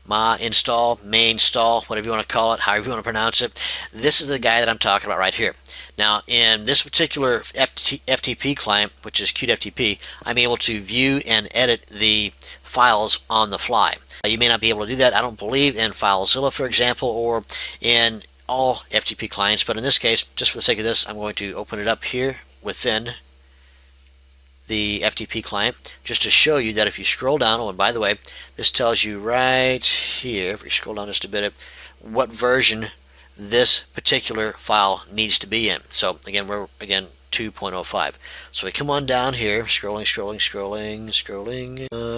mainstall, whatever you want to call it, however you want to pronounce it. This is the guy that I'm talking about right here. Now, in this particular FTP client, which is QtFTP, I'm able to view and edit the files on the fly. You may not be able to do that, I don't believe, in FileZilla, for example, or in all FTP clients, but in this case, just for the sake of this, I'm going to open it up here within the FTP client, just to show you that if you scroll down, oh, and by the way, this tells you right here, if you scroll down just a bit, what version this particular file needs to be in. So again, we're 2.05. So we come on down here, scrolling,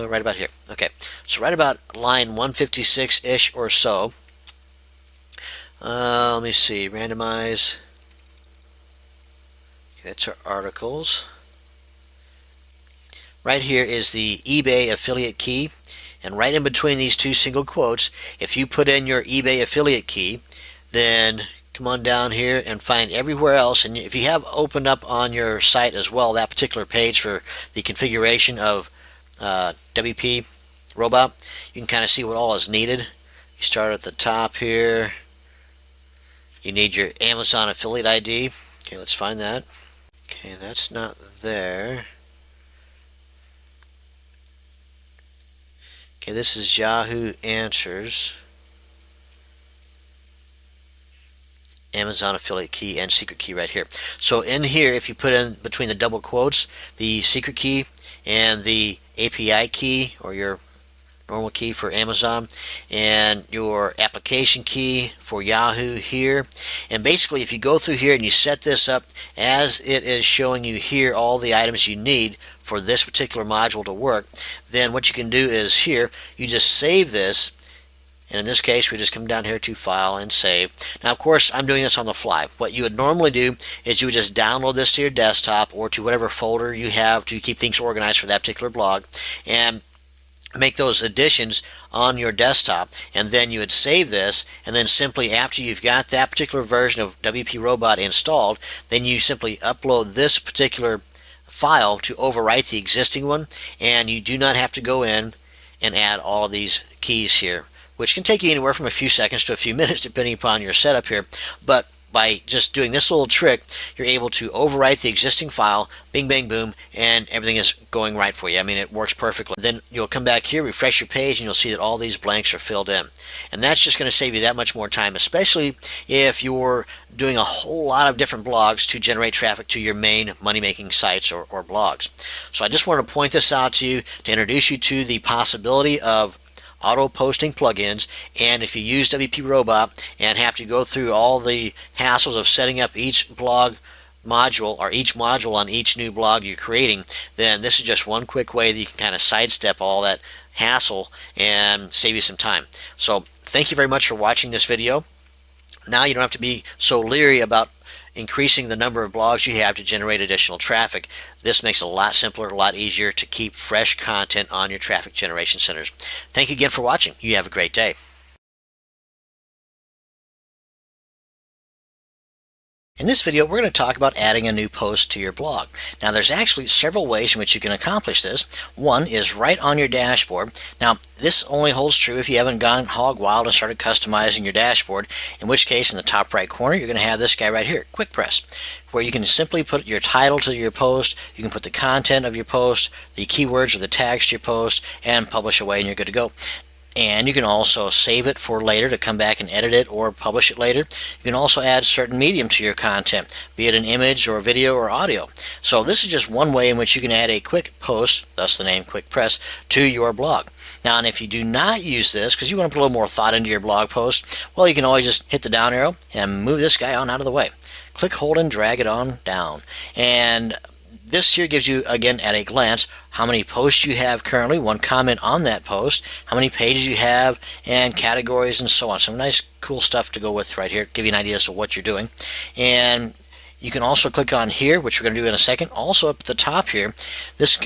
right about here. Okay, so right about line 156-ish or so. Let me see, randomize. Okay, that's our articles. Right here is the eBay affiliate key, and right in between these two single quotes, if you put in your eBay affiliate key, then come on down here and find everywhere else, and if you have opened up on your site as well that particular page for the configuration of WP Robot, you can kind of see what all is needed. You start at the top here. You need your Amazon affiliate ID. Okay, let's find that. Okay, that's not there. Okay, this is Yahoo Answers. Amazon affiliate key and secret key right here. So in here, if you put in between the double quotes the secret key and the API key, or your normal key for Amazon, and your application key for Yahoo here, and basically if you go through here and you set this up as it is showing you here all the items you need for this particular module to work, then what you can do is here you just save this. And in this case, we just come down here to File and Save. Now, of course, I'm doing this on the fly. What you would normally do is you would just download this to your desktop or to whatever folder you have to keep things organized for that particular blog, and make those additions on your desktop, and then you would save this, and then simply after you've got that particular version of WP Robot installed, then you simply upload this particular file to overwrite the existing one, and you do not have to go in and add all of these keys here, which can take you anywhere from a few seconds to a few minutes depending upon your setup here. But by just doing this little trick, you're able to overwrite the existing file, bing bang boom, and everything is going right for you. I mean, it works perfectly. Then you'll come back here, refresh your page, and you'll see that all these blanks are filled in. And that's just going to save you that much more time, especially if you're doing a whole lot of different blogs to generate traffic to your main money-making sites or blogs. So I just wanted to point this out to you to introduce you to the possibility of auto posting plugins, and if you use WP Robot and have to go through all the hassles of setting up each blog module or each module on each new blog you're creating, then this is just one quick way that you can kind of sidestep all that hassle and save you some time. So thank you very much for watching this video. Now you don't have to be so leery about increasing the number of blogs you have to generate additional traffic. This makes it a lot simpler, a lot easier to keep fresh content on your traffic generation centers. Thank you again for watching. You have a great day. In this video, we're going to talk about adding a new post to your blog. Now, there's actually several ways in which you can accomplish this. One is right on your dashboard. Now, this only holds true if you haven't gone hog wild and started customizing your dashboard, in which case in the top right corner, you're going to have this guy right here, Quick Press, where you can simply put your title to your post, you can put the content of your post, the keywords or the tags to your post, and publish away, and you're good to go. And you can also save it for later to come back and edit it or publish it later. You can also add certain medium to your content, be it an image or video or audio. So this is just one way in which you can add a quick post, thus the name Quick Press, to your blog. Now, and if you do not use this because you want to put a little more thought into your blog post, well, you can always just hit the down arrow and move this guy on out of the way. Click, hold, and drag it on down. And this here gives you, again, at a glance, how many posts you have currently, one comment on that post, how many pages you have, and categories and so on. Some nice, cool stuff to go with right here, give you an idea as to what you're doing. And you can also click on here, which we're going to do in a second. Also up at the top here, this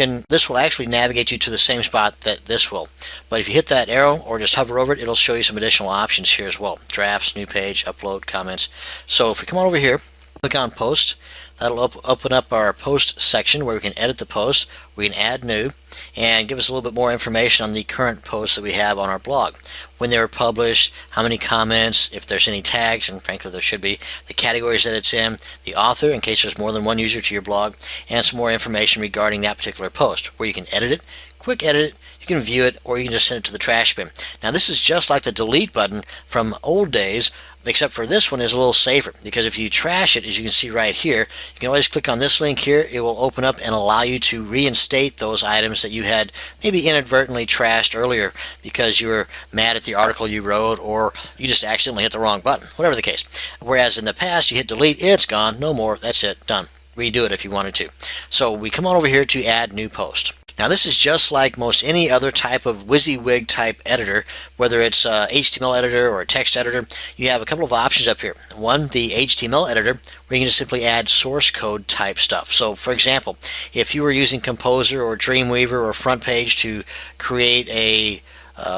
will actually navigate you to the same spot that this will. But if you hit that arrow or just hover over it, it'll show you some additional options here as well. Drafts, new page, upload, comments. So if we come on over here, click on Post. That'll open up our post section where we can edit the post, we can add new, and give us a little bit more information on the current posts that we have on our blog. When they were published, how many comments, if there's any tags, and frankly there should be, the categories that it's in, the author in case there's more than one user to your blog, and some more information regarding that particular post, where you can edit it, quick edit it, you can view it, or you can just send it to the trash bin. Now this is just like the delete button from old days, except for this one is a little safer, because if you trash it, as you can see right here, you can always click on this link here. It will open up and allow you to reinstate those items that you had maybe inadvertently trashed earlier because you were mad at the article you wrote, or you just accidentally hit the wrong button, whatever the case. Whereas in the past, you hit delete, it's gone, no more, that's it, done. redo it if you wanted to. So we come on over here to add new post. Now this is just like most any other type of WYSIWYG type editor, whether it's a HTML editor or a text editor. You have a couple of options up here. One, the HTML editor, where you can just simply add source code type stuff. So for example, if you were using Composer or Dreamweaver or FrontPage to create a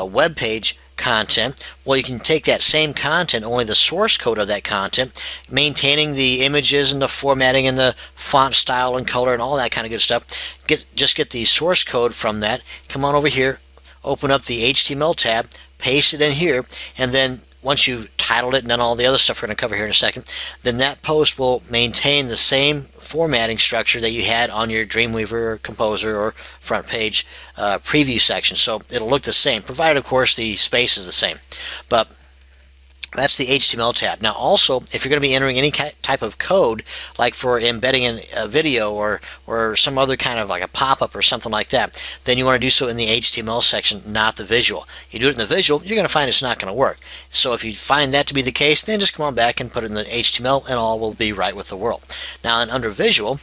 web page content, well, you can take that same content, only the source code of that content, maintaining the images and the formatting and the font style and color and all that kind of good stuff. Just get the source code from that, come on over here, open up the HTML tab, paste it in here, and then once you've titled it and done all the other stuff we're going to cover here in a second, then that post will maintain the same formatting structure that you had on your Dreamweaver or Composer or FrontPage preview section. So it'll look the same, provided of course the space is the same. But that's the HTML tab. Now also, if you're going to be entering any type of code, like for embedding in a video or some other kind of like a pop-up or something like that, then you want to do so in the HTML section, not the visual. You do it in the visual, you're going to find it's not going to work. So if you find that to be the case, then just come on back and put it in the HTML and all will be right with the world. Now, and under visual,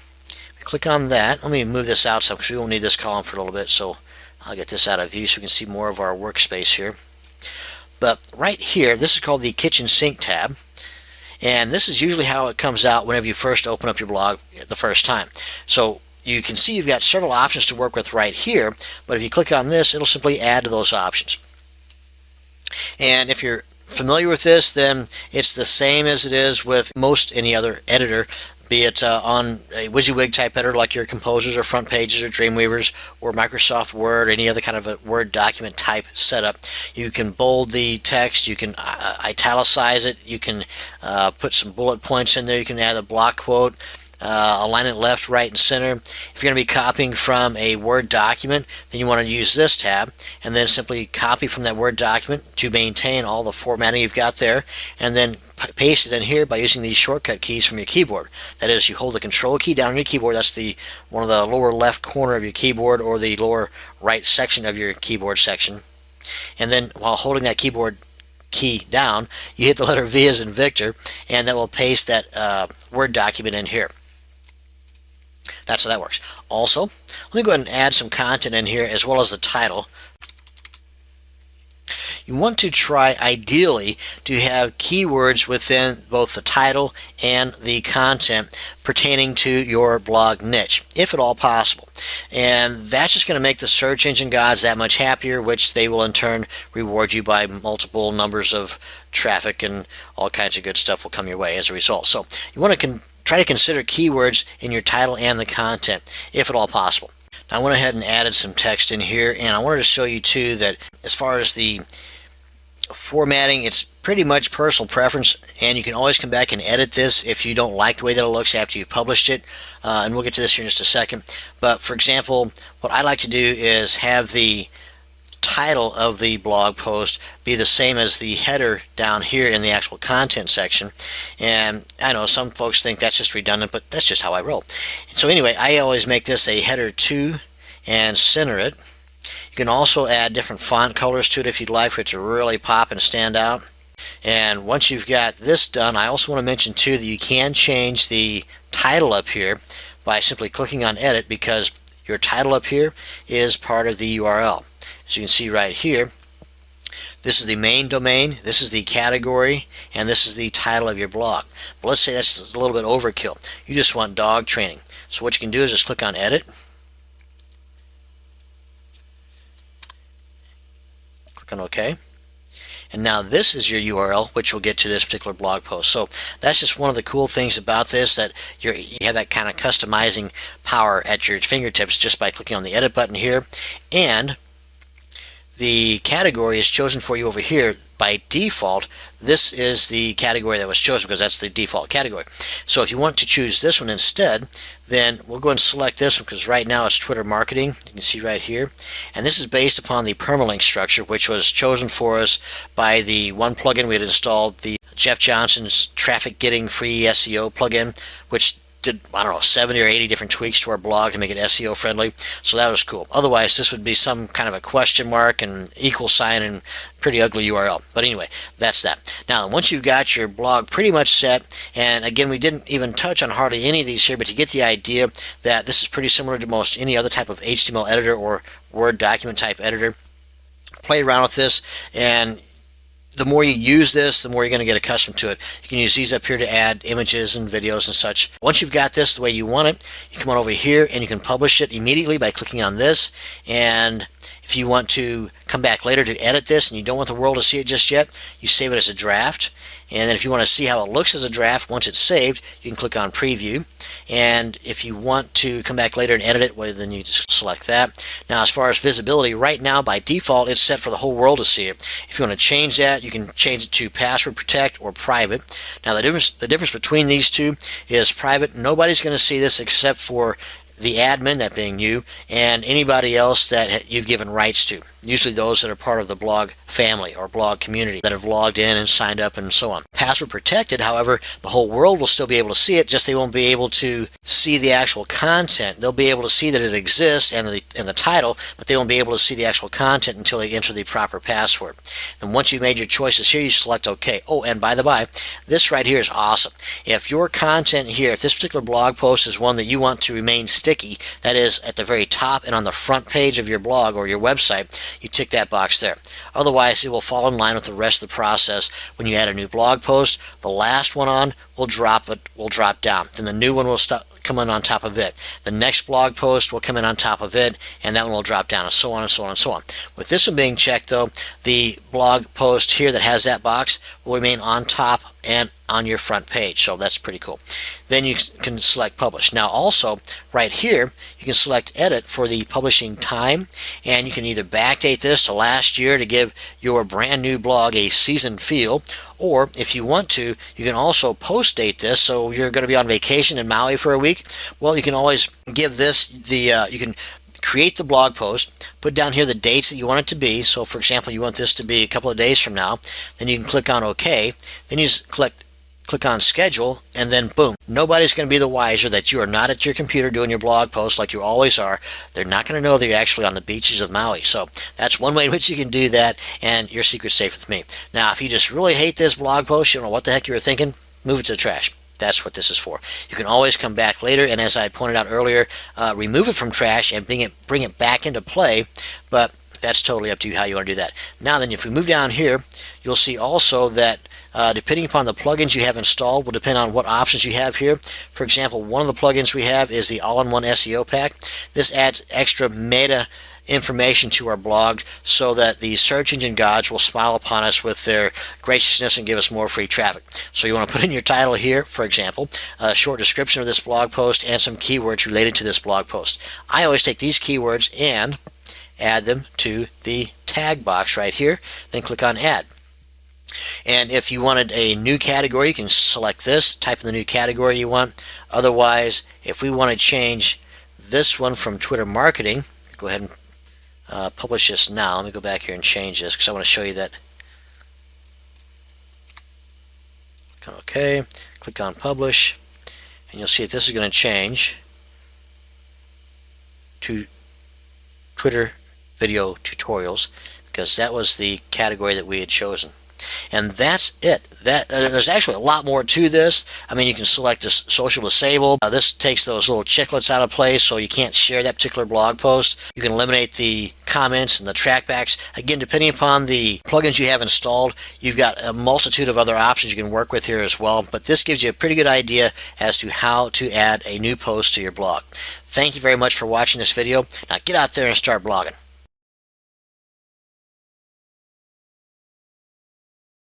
click on that. Let me move this out some because we won't need this column for a little bit, so I'll get this out of view so we can see more of our workspace here. But right here, this is called the Kitchen Sink tab, and this is usually how it comes out whenever you first open up your blog the first time. So you can see you've got several options to work with right here, but if you click on this, it'll simply add to those options. And if you're familiar with this, then it's the same as it is with most any other editor, be it on a WYSIWYG type editor like your Composers or FrontPages or Dreamweavers or Microsoft Word or any other kind of a Word document type setup. You can bold the text, you can italicize it, you can put some bullet points in there, you can add a block quote, align it left, right, and center. If you're going to be copying from a Word document, then you want to use this tab and then simply copy from that Word document to maintain all the formatting you've got there, and then paste it in here by using these shortcut keys from your keyboard. That is, you hold the control key down on your keyboard, that's the one of the lower left corner of your keyboard or the lower right section of your keyboard section, and then while holding that keyboard key down, you hit the letter V as in Victor, and that will paste that Word document in here. That's how that works. Also, let me go ahead and add some content in here as well as the title. You want to try, ideally, to have keywords within both the title and the content pertaining to your blog niche, if at all possible. And that's just going to make the search engine gods that much happier, which they will in turn reward you by multiple numbers of traffic, and all kinds of good stuff will come your way as a result. So you want to try to consider keywords in your title and the content, if at all possible. Now, I went ahead and added some text in here, and I wanted to show you too that as far as the formatting, it's pretty much personal preference, and you can always come back and edit this if you don't like the way that it looks after you've published it, and we'll get to this here in just a second. But for example, what I like to do is have the title of the blog post be the same as the header down here in the actual content section. And I know some folks think that's just redundant, but that's just how I roll. So anyway, I always make this a header 2 and center it. You can also add different font colors to it if you'd like for it to really pop and stand out. And once you've got this done, I also want to mention too that you can change the title up here by simply clicking on edit, because your title up here is part of the URL. As you can see right here, this is the main domain, this is the category, and this is the title of your blog. But let's say that's a little bit overkill. You just want dog training. So what you can do is just click on edit, click on OK, and now this is your URL, which will get to this particular blog post. So that's just one of the cool things about this, that you have that kind of customizing power at your fingertips just by clicking on the edit button here. And the category is chosen for you over here. By default, this is the category that was chosen because that's the default category. So if you want to choose this one instead, then we'll go and select this one, because right now it's Twitter marketing. You can see right here. And this is based upon the permalink structure, which was chosen for us by the one plugin we had installed, the Jeff Johnson's Traffic Getting Free SEO plugin, which did, I don't know, 70 or 80 different tweaks to our blog to make it SEO friendly. So that was cool. Otherwise, this would be some kind of a question mark and equal sign and pretty ugly URL. But anyway, that's that. Now, once you've got your blog pretty much set, and again, we didn't even touch on hardly any of these here, but you get the idea that this is pretty similar to most any other type of HTML editor or Word document type editor. Play around with this, and the more you use this, the more you're going to get accustomed to it. You can use these up here to add images and videos and such. Once you've got this the way you want it, you come on over here and you can publish it immediately by clicking on this. And if you want to come back later to edit this and you don't want the world to see it just yet, you save it as a draft. And then if you want to see how it looks as a draft once it's saved, you can click on preview. And if you want to come back later and edit it, well, then you just select that. Now, as far as visibility, right now by default it's set for the whole world to see it. If you want to change that, you can change it to password protect or private. Now the difference between these two is private. Nobody's going to see this except for the admin, that being you, and anybody else that you've given rights to. Usually those that are part of the blog family or blog community that have logged in and signed up and so on. Password protected, however, the whole world will still be able to see it, just they won't be able to see the actual content. They'll be able to see that it exists and the title, but they won't be able to see the actual content until they enter the proper password. And once you've made your choices here, you select OK. Oh, and by the by, this right here is awesome. If your content here, if this particular blog post is one that you want to remain sticky, that is at the very top and on the front page of your blog or your website, you tick that box there. Otherwise, it will fall in line with the rest of the process. When you add a new blog post, the last one on will drop down. Then the new one will come in on top of it. The next blog post will come in on top of it, and that one will drop down, and so on and so on and so on. With this one being checked, though, the blog post here that has that box will remain on top and on your front page, so that's pretty cool. Then you can select publish. Now also right here you can select edit for the publishing time, and you can either backdate this to last year to give your brand new blog a seasoned feel, or if you want to, you can also post date this. So you're going to be on vacation in Maui for a week, well, you can always give this the you can create the blog post, put down here the dates that you want it to be. So for example, you want this to be a couple of days from now, then you can click on OK, then you just click on schedule, and then boom, nobody's going to be the wiser that you are not at your computer doing your blog post like you always are. They're not going to know that you're actually on the beaches of Maui. So that's one way in which you can do that, and your secret's safe with me. Now, if you just really hate this blog post, you don't know what the heck you were thinking, move it to the trash. That's what this is for. You can always come back later, and as I pointed out earlier, remove it from trash and bring it back into play, but that's totally up to you how you want to do that. Now then, if we move down here, you'll see also that depending upon the plugins you have installed will depend on what options you have here. For example, one of the plugins we have is the All-in-One SEO Pack. This adds extra meta information to our blog so that the search engine gods will smile upon us with their graciousness and give us more free traffic. So you want to put in your title here, for example, a short description of this blog post and some keywords related to this blog post. I always take these keywords and add them to the tag box right here, then click on add. And if you wanted a new category, you can select this, type in the new category you want. Otherwise, if we want to change this one from Twitter marketing, go ahead and publish this now. Let me go back here and change this because I want to show you that. Click on OK, click on publish, and you'll see that this is going to change to Twitter video tutorials because that was the category that we had chosen. And that's it. There's actually a lot more to this. I mean, you can select this social disable. This takes those little chiclets out of place so you can't share that particular blog post. You can eliminate the comments and the trackbacks. Again, depending upon the plugins you have installed, you've got a multitude of other options you can work with here as well. But this gives you a pretty good idea as to how to add a new post to your blog. Thank you very much for watching this video. Now get out there and start blogging.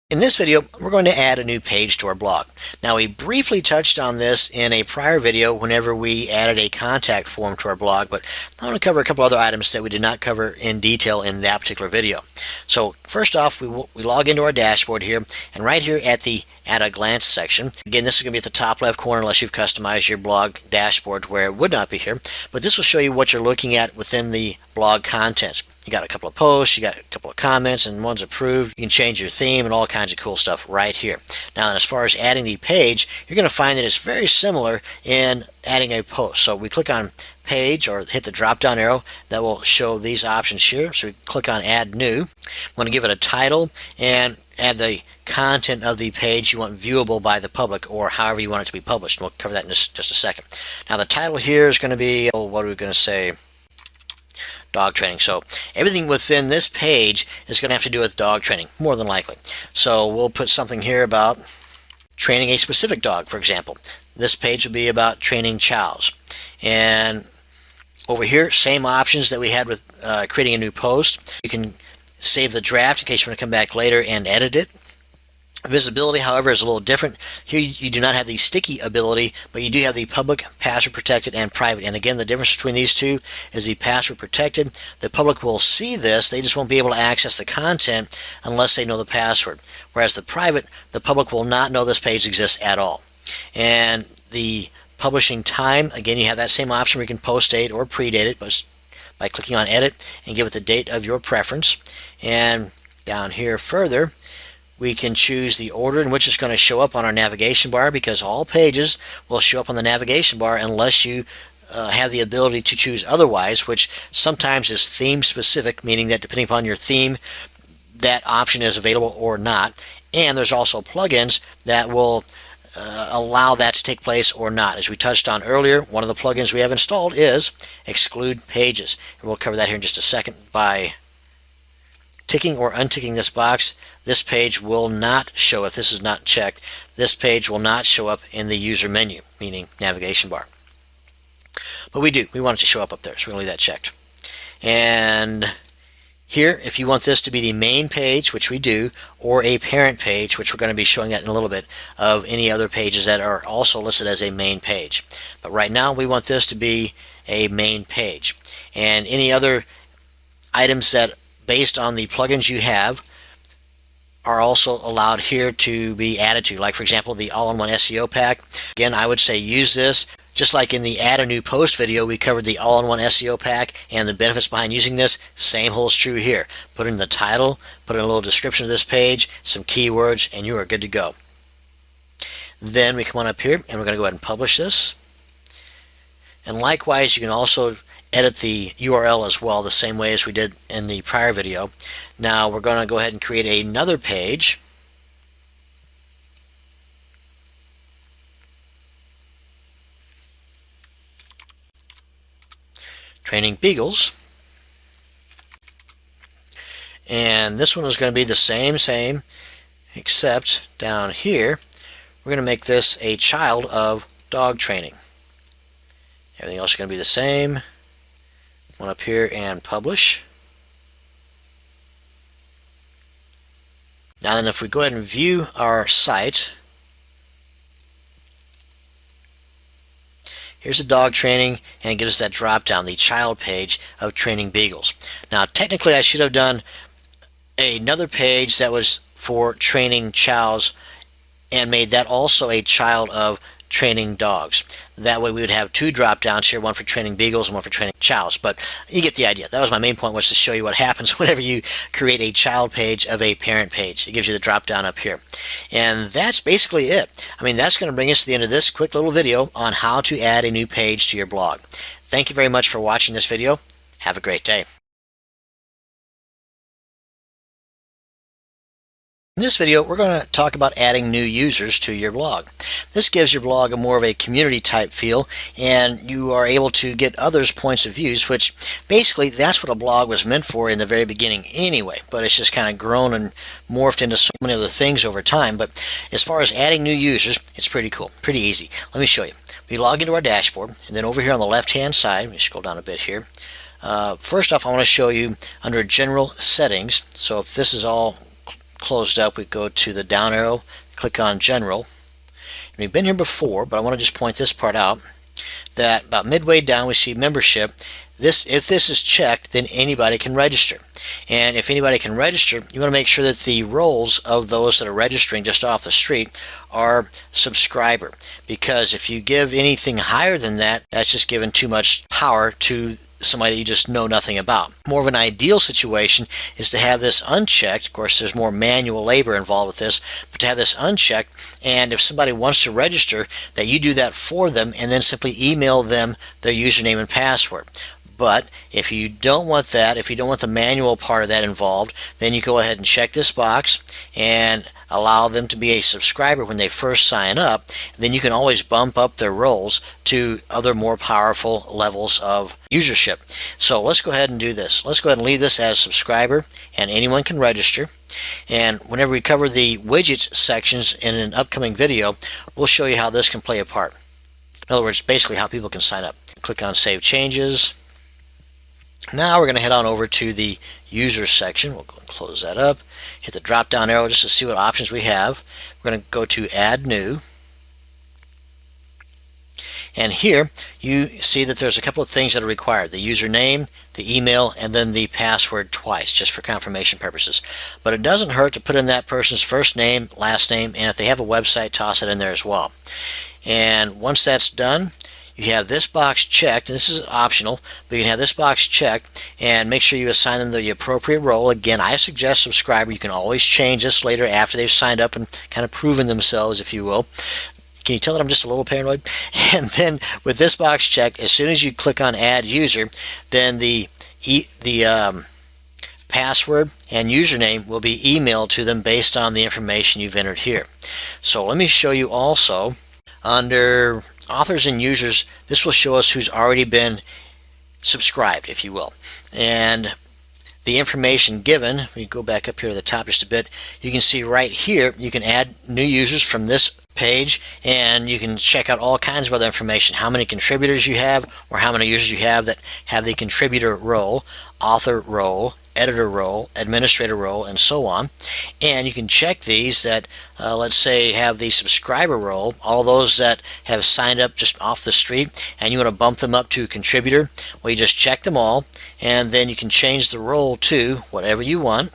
In this video, we're going to add a new page to our blog. Now, we briefly touched on this in a prior video whenever we added a contact form to our blog, but I want to cover a couple other items that we did not cover in detail in that particular video. So first off, we log into our dashboard here, and right here at the At a Glance section, again, this is going to be at the top left corner unless you've customized your blog dashboard where it would not be here, but this will show you what you're looking at within the blog contents. You got a couple of posts, you got a couple of comments, and one's approved. You can change your theme and all kinds of cool stuff right here. Now, as far as adding the page, you're going to find that it's very similar in adding a post. So we click on page or hit the drop down arrow that will show these options here. So we click on add new. We want to give it a title and add the content of the page you want viewable by the public, or however you want it to be published. We'll cover that in just a second. Now the title here is going to be, what are we going to say? Dog training. So everything within this page is going to have to do with dog training, more than likely. So we'll put something here about training a specific dog, for example. This page will be about training chows. And over here, same options that we had with creating a new post. You can save the draft in case you want to come back later and edit it. Visibility, however, is a little different. Here you do not have the sticky ability, but you do have the public, password protected, and private. And again, the difference between these two is the password protected. The public will see this, they just won't be able to access the content unless they know the password. Whereas the private, the public will not know this page exists at all. And the publishing time, again, you have that same option where you can post date or predate it, but by clicking on edit and give it the date of your preference. And down here further, we can choose the order in which it's going to show up on our navigation bar, because all pages will show up on the navigation bar unless you have the ability to choose otherwise, which sometimes is theme specific, meaning that depending upon your theme, that option is available or not. And there's also plugins that will allow that to take place or not. As we touched on earlier, one of the plugins we have installed is Exclude Pages. And we'll cover that here in just a second. By ticking or unticking this box, this page will not show, if this is not checked, this page will not show up in the user menu, meaning navigation bar. But we want it to show up there, so we're going to leave that checked. And here, if you want this to be the main page, which we do, or a parent page, which we're going to be showing that in a little bit, of any other pages that are also listed as a main page. But right now, we want this to be a main page. And any other items that, based on the plugins you have, are also allowed here to be added to. Like, for example, the all-in-one SEO pack. Again, I would say use this. Just like in the add a new post video, we covered the all-in-one SEO pack and the benefits behind using this. Same holds true here. Put in the title, put in a little description of this page, some keywords, and you are good to go. Then we come on up here and we're going to go ahead and publish this. And likewise, you can also edit the URL as well, the same way as we did in the prior video. Now we're going to go ahead and create another page. Training Beagles. And this one is going to be the same, except down here, we're going to make this a child of dog training. Everything else is going to be the same. One up here and publish. Now then, if we go ahead and view our site, here's the dog training, and it gives us that drop down, the child page of Training Beagles. Now technically I should have done another page that was for training chows and made that also a child of training dogs. That way we would have two drop downs here, one for training beagles and one for training chows. But you get the idea. That was my main point, was to show you what happens whenever you create a child page of a parent page. It gives you the drop down up here. And that's basically it. I mean, that's going to bring us to the end of this quick little video on how to add a new page to your blog. Thank you very much for watching this video. Have a great day. In this video, we're going to talk about adding new users to your blog. This gives your blog a more of a community type feel, and you are able to get others' points of views, which basically that's what a blog was meant for in the very beginning anyway, but it's just kind of grown and morphed into so many other things over time. But as far as adding new users, it's pretty cool, pretty easy. Let me show you. We log into our dashboard, and then over here on the left hand side, let me scroll down a bit here. First off, I want to show you under General Settings. So if this is all closed up, we go to the down arrow, click on General. And we've been here before, but I want to just point this part out, that about midway down we see Membership. If this is checked, then anybody can register. And if anybody can register, you want to make sure that the roles of those that are registering just off the street are subscriber. Because if you give anything higher than that, that's just giving too much power to somebody that you just know nothing about. More of an ideal situation is to have this unchecked. Of course, there's more manual labor involved with this, but to have this unchecked, and if somebody wants to register, that you do that for them and then simply email them their username and password. But if you don't want that, if you don't want the manual part of that involved, then you go ahead and check this box and allow them to be a subscriber when they first sign up. And then you can always bump up their roles to other more powerful levels of usership. So let's go ahead and do this. Let's go ahead and leave this as subscriber, and anyone can register. And whenever we cover the widgets sections in an upcoming video, we'll show you how this can play a part. In other words, basically how people can sign up. Click on Save Changes. Now we're going to head on over to the Users section. We'll go and close that up. Hit the drop down arrow just to see what options we have. We're going to go to Add New. And here you see that there's a couple of things that are required. The username, the email, and then the password twice, just for confirmation purposes. But it doesn't hurt to put in that person's first name, last name, and if they have a website, toss it in there as well. And once that's done, you have this box checked, and this is optional, but you can have this box checked and make sure you assign them the appropriate role. Again, I suggest subscriber. You can always change this later after they've signed up and kind of proven themselves, if you will. Can you tell that I'm just a little paranoid? And then with this box checked, as soon as you click on Add User, then the password and username will be emailed to them based on the information you've entered here. So let me show you also. Under authors and users, this will show us who's already been subscribed, if you will. And the information given, we go back up here to the top just a bit, you can see right here, you can add new users from this page, and you can check out all kinds of other information, how many contributors you have, or how many users you have that have the contributor role, author role, editor role, administrator role, and so on. And you can check these that, let's say, have the subscriber role, all those that have signed up just off the street, and you want to bump them up to contributor. Well, you just check them all, and then you can change the role to whatever you want,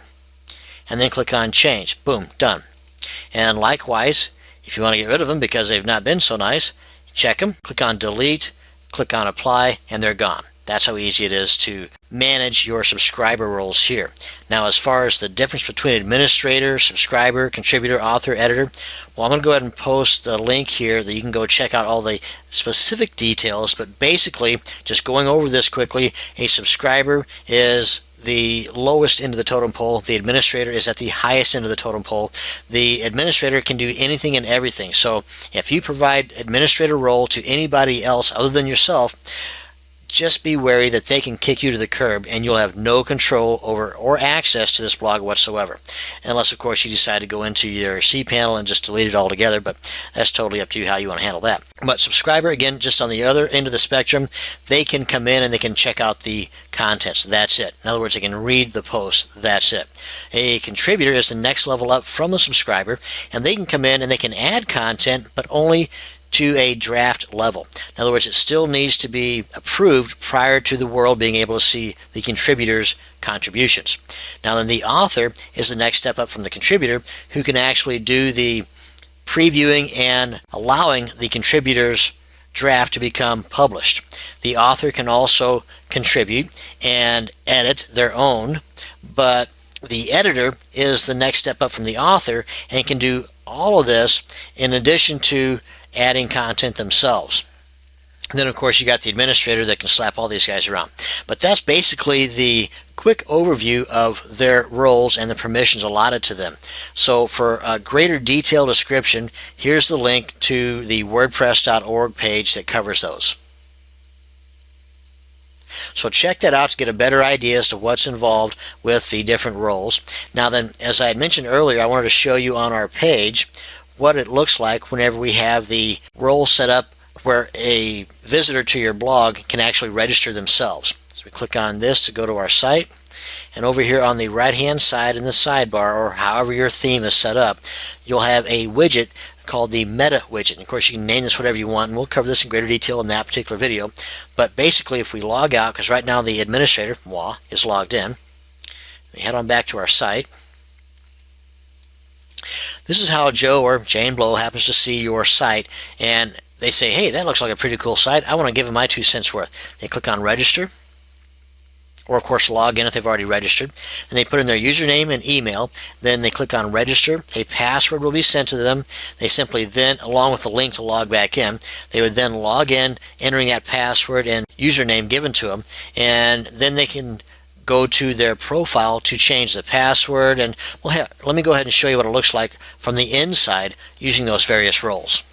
and then click on Change. Boom, done. And likewise, if you want to get rid of them because they've not been so nice, check them, click on Delete, click on Apply, and they're gone. That's how easy it is to manage your subscriber roles here. Now, as far as the difference between administrator, subscriber, contributor, author, editor, well, I'm going to go ahead and post a link here that you can go check out all the specific details, but basically, just going over this quickly, a subscriber is the lowest end of the totem pole. The administrator is at the highest end of the totem pole. The administrator can do anything and everything. So if you provide administrator role to anybody else other than yourself, just be wary that they can kick you to the curb and you'll have no control over or access to this blog whatsoever. Unless, of course, you decide to go into your cPanel and just delete it altogether, but that's totally up to you how you want to handle that. But subscriber, again, just on the other end of the spectrum, they can come in and they can check out the contents. That's it. In other words, they can read the post. That's it. A contributor is the next level up from the subscriber, and they can come in and they can add content, but only to a draft level. In other words, it still needs to be approved prior to the world being able to see the contributor's contributions. Now then, the author is the next step up from the contributor, who can actually do the previewing and allowing the contributor's draft to become published. The author can also contribute and edit their own, but the editor is the next step up from the author and can do all of this in addition to adding content themselves. And then, of course, you got the administrator that can slap all these guys around. But that's basically the quick overview of their roles and the permissions allotted to them. So for a greater detailed description, here's the link to the WordPress.org page that covers those. So check that out to get a better idea as to what's involved with the different roles. Now then, as I had mentioned earlier, I wanted to show you on our page what it looks like whenever we have the role set up where a visitor to your blog can actually register themselves. So we click on this to go to our site, and over here on the right hand side in the sidebar, or however your theme is set up, you'll have a widget called the Meta widget. And of course, you can name this whatever you want, and we'll cover this in greater detail in that particular video. But basically, if we log out, because right now the administrator, moi, is logged in, we head on back to our site. This is how Joe or Jane Blow happens to see your site, and they say, hey, that looks like a pretty cool site. I want to give them my 2 cents worth. They click on register, or of course log in if they've already registered, and they put in their username and email. Then they click on register. A password will be sent to them. They simply then, along with the link to log back in, they would then log in, entering that password and username given to them, and then they can go to their profile to change the password. And well, let me go ahead and show you what it looks like from the inside using those various roles.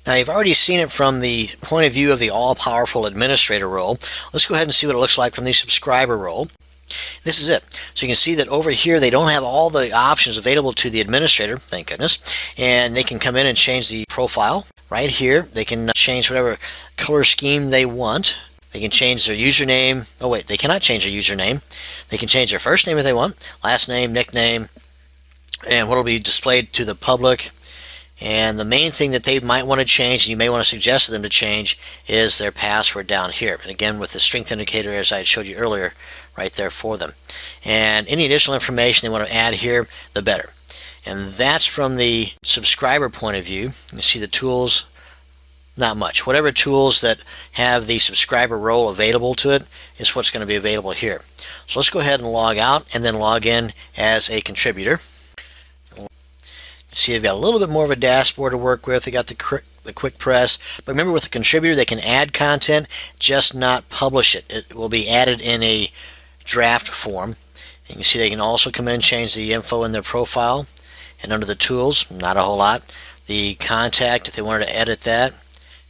Now, you've already seen it from the point of view of the all-powerful administrator role. Let's go ahead and see what it looks like from the subscriber role. This is it. So you can see that over here they don't have all the options available to the administrator, thank goodness, and they can come in and change the profile. Right here they can change whatever color scheme they want. They can change their username. Oh wait, they cannot change their username. They can change their first name if they want, last name, nickname, and what will be displayed to the public. And the main thing that they might want to change, and you may want to suggest to them to change, is their password down here. And again, with the strength indicator, as I had showed you earlier, right there for them. And any additional information they want to add here, the better. And that's from the subscriber point of view. You see the tools, not much. Whatever tools that have the subscriber role available to it is what's going to be available here. So let's go ahead and log out and then log in as a contributor. See, they've got a little bit more of a dashboard to work with. They got the quick press. But remember, with the contributor, they can add content, just not publish it. It will be added in a draft form. And you see they can also come in and change the info in their profile. And under the tools, not a whole lot. The contact, if they wanted to edit that,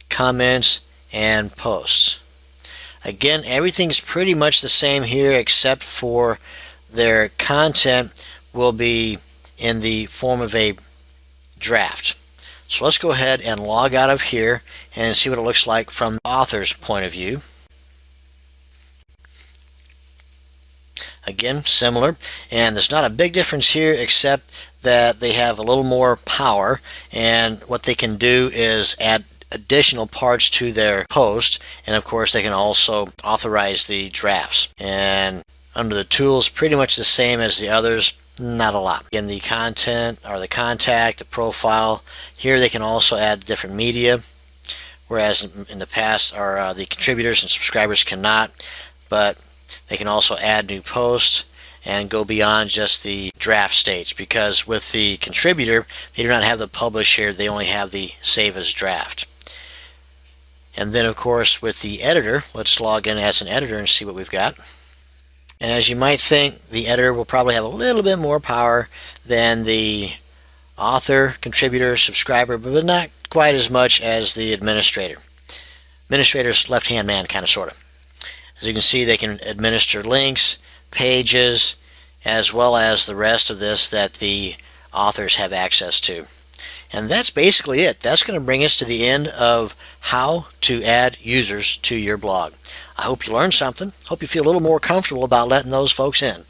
comments, and posts. Again, everything's pretty much the same here except for their content will be in the form of a draft. So let's go ahead and log out of here and see what it looks like from the author's point of view. Again, similar, and there's not a big difference here except that they have a little more power, and what they can do is add additional parts to their post, and of course they can also authorize the drafts. And under the tools, pretty much the same as the others. Not a lot. In the content or the contact, the profile, here they can also add different media, whereas in the past the contributors and subscribers cannot, but they can also add new posts and go beyond just the draft stage, because with the contributor they do not have the publish here, they only have the save as draft. And then of course with the editor, let's log in as an editor and see what we've got. And as you might think, the editor will probably have a little bit more power than the author, contributor, subscriber, but not quite as much as the administrator. Administrator's left-hand man, kind of, sort of. As you can see, they can administer links, pages, as well as the rest of this that the authors have access to. And that's basically it. That's going to bring us to the end of how to add users to your blog. I hope you learned something. Hope you feel a little more comfortable about letting those folks in.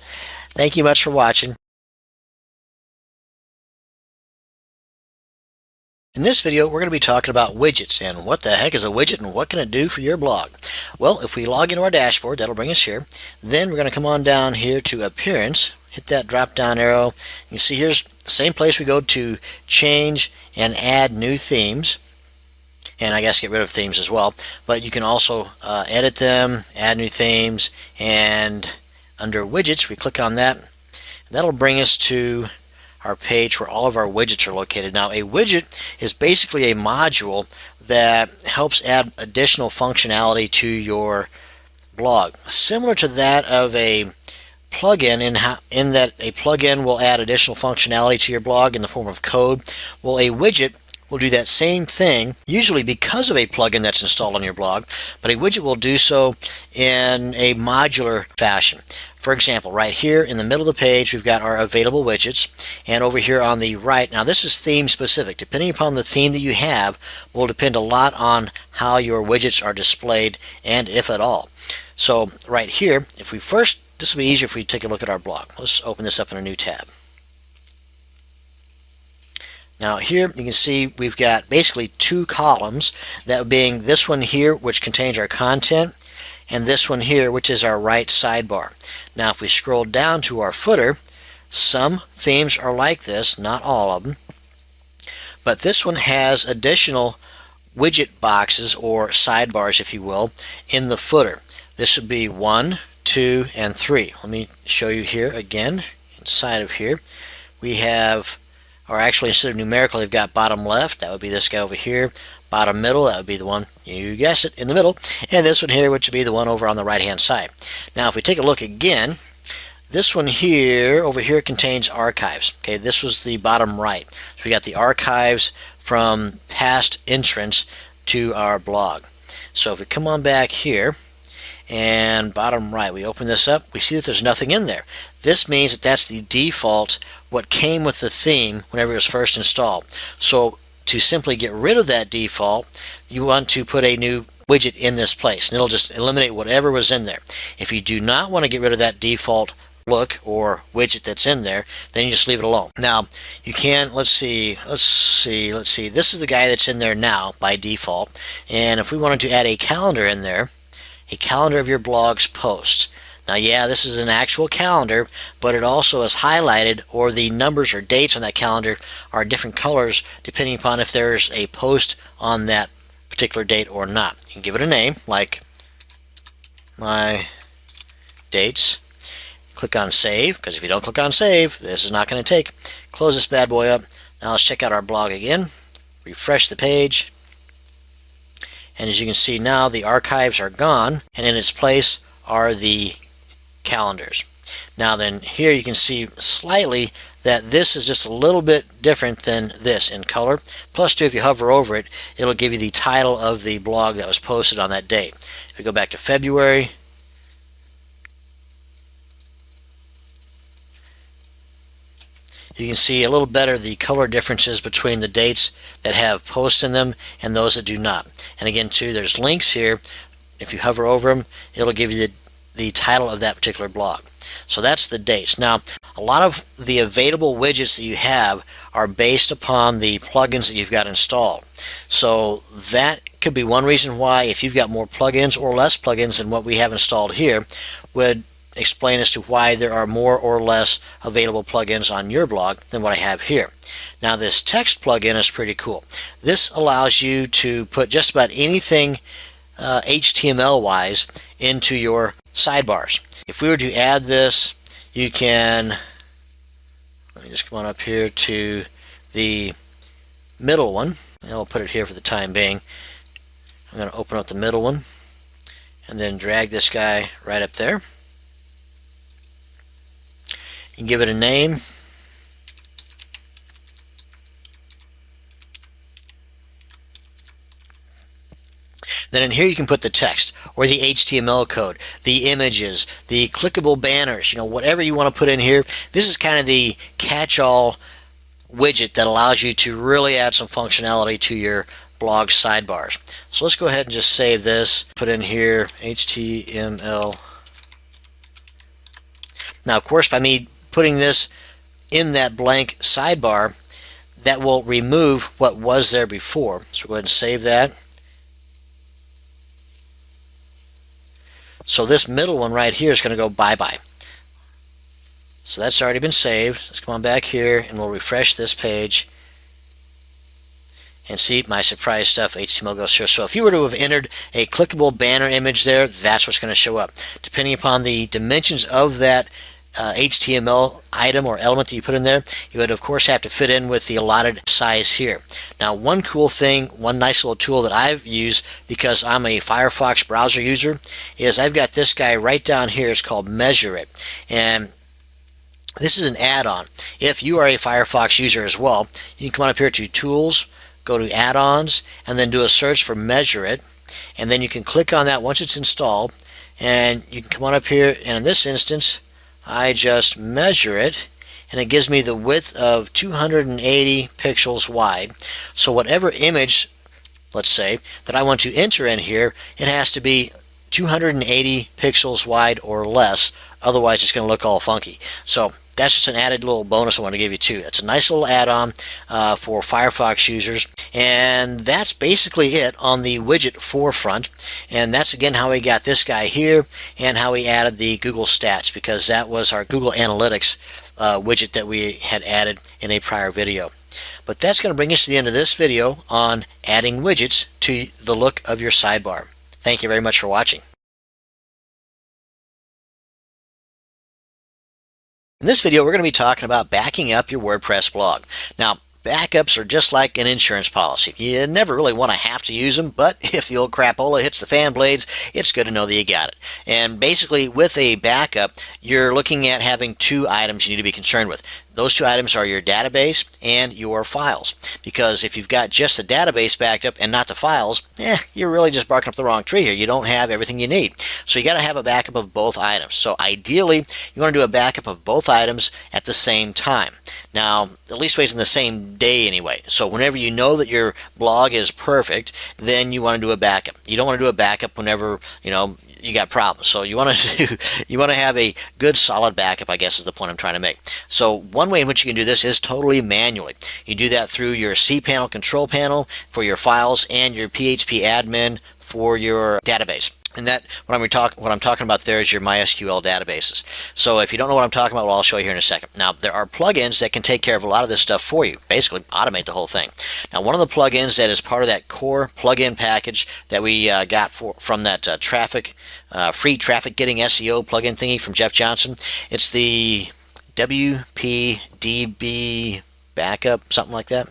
Thank you much for watching. In this video, we're going to be talking about widgets and what the heck is a widget and what can it do for your blog. Well, if we log into our dashboard, that'll bring us here. Then we're going to come on down here to Appearance, hit that drop down arrow. You see here's the same place we go to change and add new themes. And I guess get rid of themes as well. But you can also edit them, add new themes, and under widgets we click on that. That'll bring us to our page where all of our widgets are located. Now, a widget is basically a module that helps add additional functionality to your blog, similar to that of a plugin in that a plugin will add additional functionality to your blog in the form of code. Well, a widget will do that same thing, usually because of a plugin that's installed on your blog, but a widget will do so in a modular fashion. For example, right here in the middle of the page we've got our available widgets, and over here on the right, now this is theme specific. Depending upon the theme that you have will depend a lot on how your widgets are displayed, and if at all. So right here, if we first, this will be easier if we take a look at our blog. Let's open this up in a new tab. Now here you can see we've got basically two columns, that being this one here which contains our content, and this one here which is our right sidebar. Now if we scroll down to our footer, some themes are like this, not all of them, but this one has additional widget boxes or sidebars, if you will, in the footer. This would be 1, 2, and 3. Let me show you here again. Inside of here, we have, or actually instead of numerical, they've got bottom left. That would be this guy over here. Bottom middle, that would be the one, you guessed it, in the middle. And this one here, which would be the one over on the right-hand side. Now, if we take a look again, this one here, over here, contains archives. Okay, this was the bottom right. So we got the archives from past entrance to our blog. So if we come on back here, and bottom right, we open this up, we see that there's nothing in there. This means that that's the default, what came with the theme whenever it was first installed. So to simply get rid of that default, you want to put a new widget in this place, and it'll just eliminate whatever was in there. If you do not want to get rid of that default look or widget that's in there, then you just leave it alone. Now you can, let's see, this is the guy that's in there now by default, and if we wanted to add a calendar in there, a calendar of your blog's posts. Now, yeah, this is an actual calendar, but it also is highlighted, or the numbers or dates on that calendar are different colors depending upon if there's a post on that particular date or not. You can give it a name, like my dates. Click on save, because if you don't click on save, this is not going to take. Close this bad boy up. Now let's check out our blog again. Refresh the page. And as you can see now, the archives are gone, and in its place are the calendars. Now then, here you can see slightly that this is just a little bit different than this in color. Plus, too, if you hover over it, it'll give you the title of the blog that was posted on that date. If we go back to February, you can see a little better the color differences between the dates that have posts in them and those that do not. And again, too, there's links here. If you hover over them, it'll give you the title of that particular blog. So that's the dates. Now, a lot of the available widgets that you have are based upon the plugins that you've got installed. So that could be one reason why, if you've got more plugins or less plugins than what we have installed here, would explain as to why there are more or less available plugins on your blog than what I have here. Now, this text plugin is pretty cool. This allows you to put just about anything HTML wise into your sidebars. If we were to add this, you can, let me just come on up here to the middle one, and I'll put it here for the time being. I'm going to open up the middle one and then drag this guy right up there. You can give it a name. Then in here you can put the text or the HTML code, the images, the clickable banners, whatever you want to put in here. This is kind of the catch-all widget that allows you to really add some functionality to your blog sidebars. So let's go ahead and just save this. Put in here HTML. Now, of course, by me putting this in that blank sidebar, that will remove what was there before. So we'll go ahead and save that. So this middle one right here is going to go bye-bye. So that's already been saved. Let's come on back here and we'll refresh this page. And see, my surprise stuff, HTML goes here. So if you were to have entered a clickable banner image there, that's what's going to show up. Depending upon the dimensions of that HTML item or element that you put in there, you would of course have to fit in with the allotted size here. Now, one cool thing, one nice little tool that I've used because I'm a Firefox browser user, is I've got this guy right down here. It's called Measure It, and this is an add-on. If you are a Firefox user as well, you can come on up here to Tools, go to Add-ons, and then do a search for Measure It, and then you can click on that once it's installed, and you can come on up here, and in this instance I just measure it, and it gives me the width of 280 pixels wide. So whatever image, let's say, that I want to enter in here, it has to be 280 pixels wide or less, otherwise it's going to look all funky. So that's just an added little bonus I want to give you too. It's a nice little add-on for Firefox users, and that's basically it on the widget forefront. And that's again how we got this guy here and how we added the Google Stats, because that was our Google Analytics widget that we had added in a prior video. But that's going to bring us to the end of this video on adding widgets to the look of your sidebar. Thank you very much for watching. In this video, we're going to be talking about backing up your WordPress blog. Now, backups are just like an insurance policy. You never really want to have to use them, but if the old crapola hits the fan blades, it's good to know that you got it. And basically, with a backup, you're looking at having two items you need to be concerned with. Those two items are your database and your files. Because if you've got just the database backed up and not the files, you're really just barking up the wrong tree here. You don't have everything you need. So you got to have a backup of both items. So ideally, you want to do a backup of both items at the same time. Now, at least ways in the same day anyway. So whenever you know that your blog is perfect, then you want to do a backup. You don't want to do a backup whenever, you got problems. So you want to have a good solid backup, I guess is the point I'm trying to make. So one way in which you can do this is totally manually. You do that through your cPanel control panel for your files and your PHP admin for your database. And that what I'm talking about there is your MySQL databases. So if you don't know what I'm talking about, well, I'll show you here in a second. Now, there are plugins that can take care of a lot of this stuff for you, basically automate the whole thing. Now, one of the plugins that is part of that core plugin package that we got from that free traffic getting SEO plugin thingy from Jeff Johnson, it's the WPDB backup, something like that.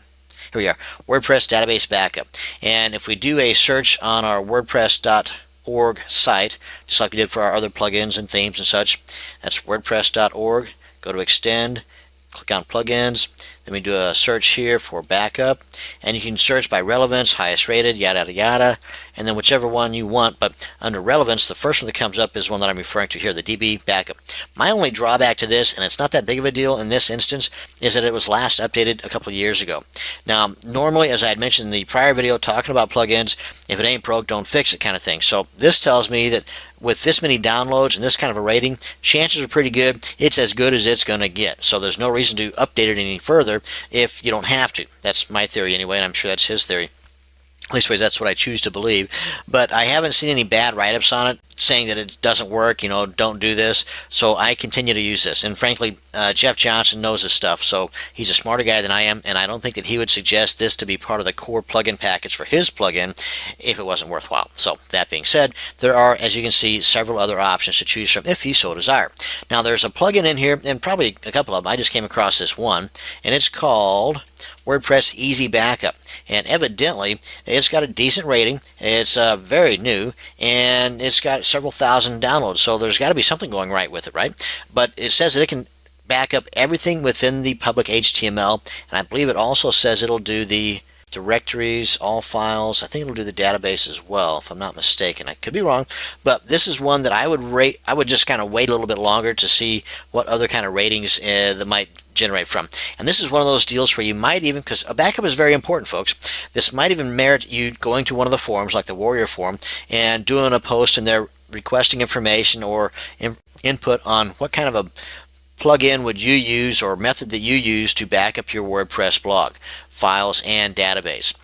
Here we are, WordPress database backup. And if we do a search on our WordPress.org site, just like we did for our other plugins and themes and such, that's WordPress.org. Go to Extend, click on Plugins. Then we do a search here for backup, and you can search by relevance, highest rated, yada yada yada, and then whichever one you want. But under relevance, the first one that comes up is one that I'm referring to here, the DB backup. My only drawback to this, and it's not that big of a deal in this instance, is that it was last updated a couple of years ago. Now, normally, as I had mentioned in the prior video talking about plugins, if it ain't broke, don't fix it kind of thing. So this tells me that with this many downloads and this kind of a rating, chances are pretty good it's as good as it's going to get. So there's no reason to update it any further if you don't have to. That's my theory anyway, and I'm sure that's his theory. At least that's what I choose to believe. But I haven't seen any bad write-ups on it saying that it doesn't work, don't do this. So I continue to use this. And frankly, Jeff Johnson knows his stuff, so he's a smarter guy than I am, and I don't think that he would suggest this to be part of the core plugin package for his plugin if it wasn't worthwhile. So that being said, there are, as you can see, several other options to choose from if you so desire. Now, there's a plugin in here, and probably a couple of them. I just came across this one, and it's called WordPress Easy Backup, and evidently it's got a decent rating. It's very new, and it's got several thousand downloads, so there's got to be something going right with it, right? But it says that it can back up everything within the public HTML, and I believe it also says it'll do the directories, all files. I think it'll do the database as well, if I'm not mistaken. I could be wrong, but this is one that I would rate. I would just kind of wait a little bit longer to see what other kind of ratings that might generate from. And this is one of those deals where you might even, because a backup is very important, folks, this might even merit you going to one of the forums like the Warrior Forum and doing a post in there requesting information or input on what kind of a plugin would you use or method that you use to back up your WordPress blog, files, and database,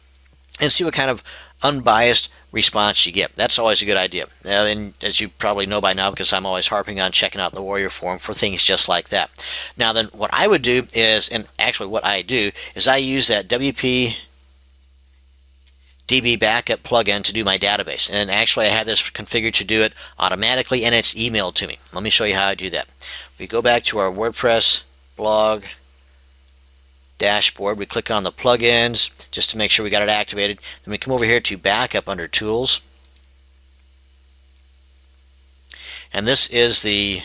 and see what kind of unbiased response you get. That's always a good idea. And as you probably know by now, because I'm always harping on checking out the Warrior Forum for things just like that. Now then, what I would do is, and actually what I do, is I use that WP DB backup plugin to do my database, and actually I have this configured to do it automatically, and it's emailed to me. Let me show you how I do that. We go back to our WordPress blog dashboard. We click on the plugins just to make sure we got it activated. Then we come over here to backup under tools, and this is the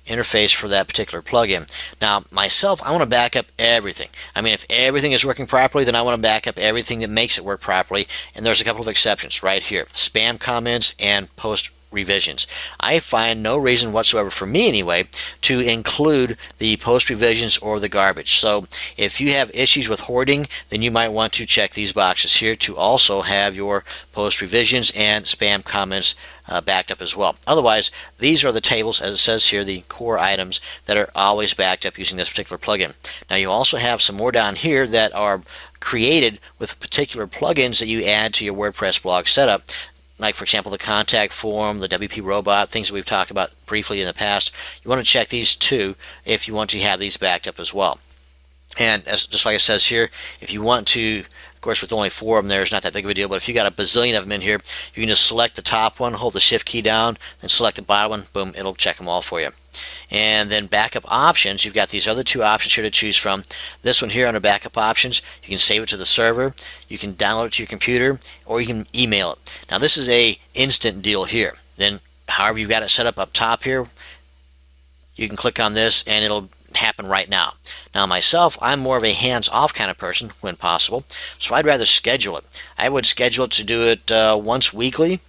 interface for that particular plugin. Now, myself, I want to back up everything. I mean, if everything is working properly, then I want to back up everything that makes it work properly, and there's a couple of exceptions right here: spam comments and post revisions. I find no reason whatsoever, for me anyway, to include the post revisions or the garbage. So if you have issues with hoarding, then you might want to check these boxes here to also have your post revisions and spam comments backed up as well. Otherwise, these are the tables, as it says here, the core items that are always backed up using this particular plugin. Now, you also have some more down here that are created with particular plugins that you add to your WordPress blog setup. Like, for example, the contact form, the WP robot, things that we've talked about briefly in the past. You want to check these too if you want to have these backed up as well. And just like it says here, if you want to, of course, with only 4 of them, there's not that big of a deal, but if you got a bazillion of them in here, you can just select the top one, hold the shift key down, then select the bottom one, boom, it'll check them all for you. And then backup options, you've got these other two options here to choose from. This one here under backup options, you can save it to the server, you can download it to your computer, or you can email it. Now this is a instant deal here. Then however you've got it set up top here, you can click on this and it'll happen right now. Now myself, I'm more of a hands-off kind of person when possible, so I'd rather schedule it. I would schedule it to do it once weekly,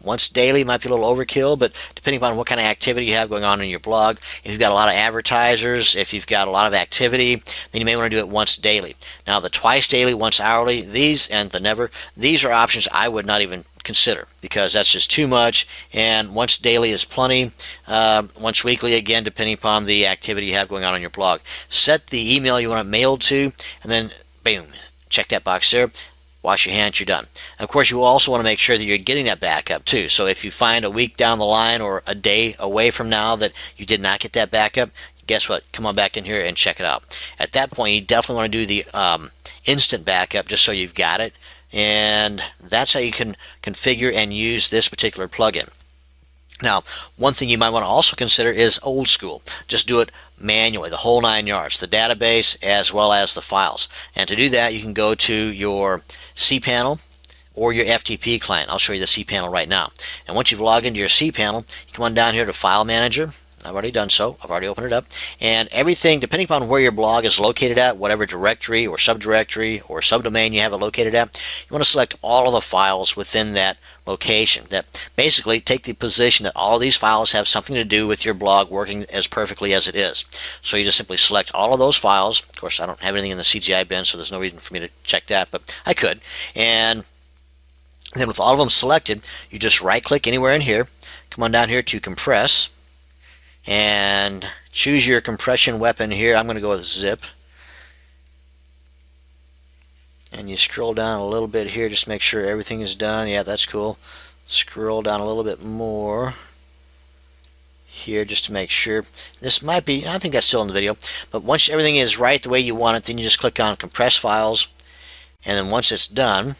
once daily might be a little overkill, but depending upon what kind of activity you have going on in your blog, if you've got a lot of advertisers, if you've got a lot of activity, then you may want to do it once daily. Now the twice daily, once hourly, these and the never, these are options I would not even consider, because that's just too much, and once daily is plenty. Once weekly, again, depending upon the activity you have going on your blog. Set the email you want it mailed to, and then boom, check that box there, wash your hands, you're done. Of course, you also want to make sure that you're getting that backup too. So if you find a week down the line or a day away from now that you did not get that backup, guess what? Come on back in here and check it out. At that point, you definitely want to do the instant backup just so you've got it. And that's how you can configure and use this particular plugin. Now, one thing you might want to also consider is old school. Just do it manually, the whole 9 yards, the database as well as the files. And to do that, you can go to your cPanel or your FTP client. I'll show you the cPanel right now. And once you've logged into your cPanel, you come on down here to File Manager. I've already done so. I've already opened it up. And everything, depending upon where your blog is located at, whatever directory or subdirectory or subdomain you have it located at, you want to select all of the files within that location. That basically take the position that all of these files have something to do with your blog working as perfectly as it is. So you just simply select all of those files. Of course, I don't have anything in the CGI bin, so there's no reason for me to check that, but I could. And then with all of them selected, you just right-click anywhere in here, come on down here to Compress, and choose your compression weapon here. I'm going to go with zip. And you scroll down a little bit here, just make sure everything is done. Yeah, that's cool. Scroll down a little bit more here just to make sure. This might be, I think that's still in the video, but once everything is right the way you want it, then you just click on Compress Files, and then once it's done,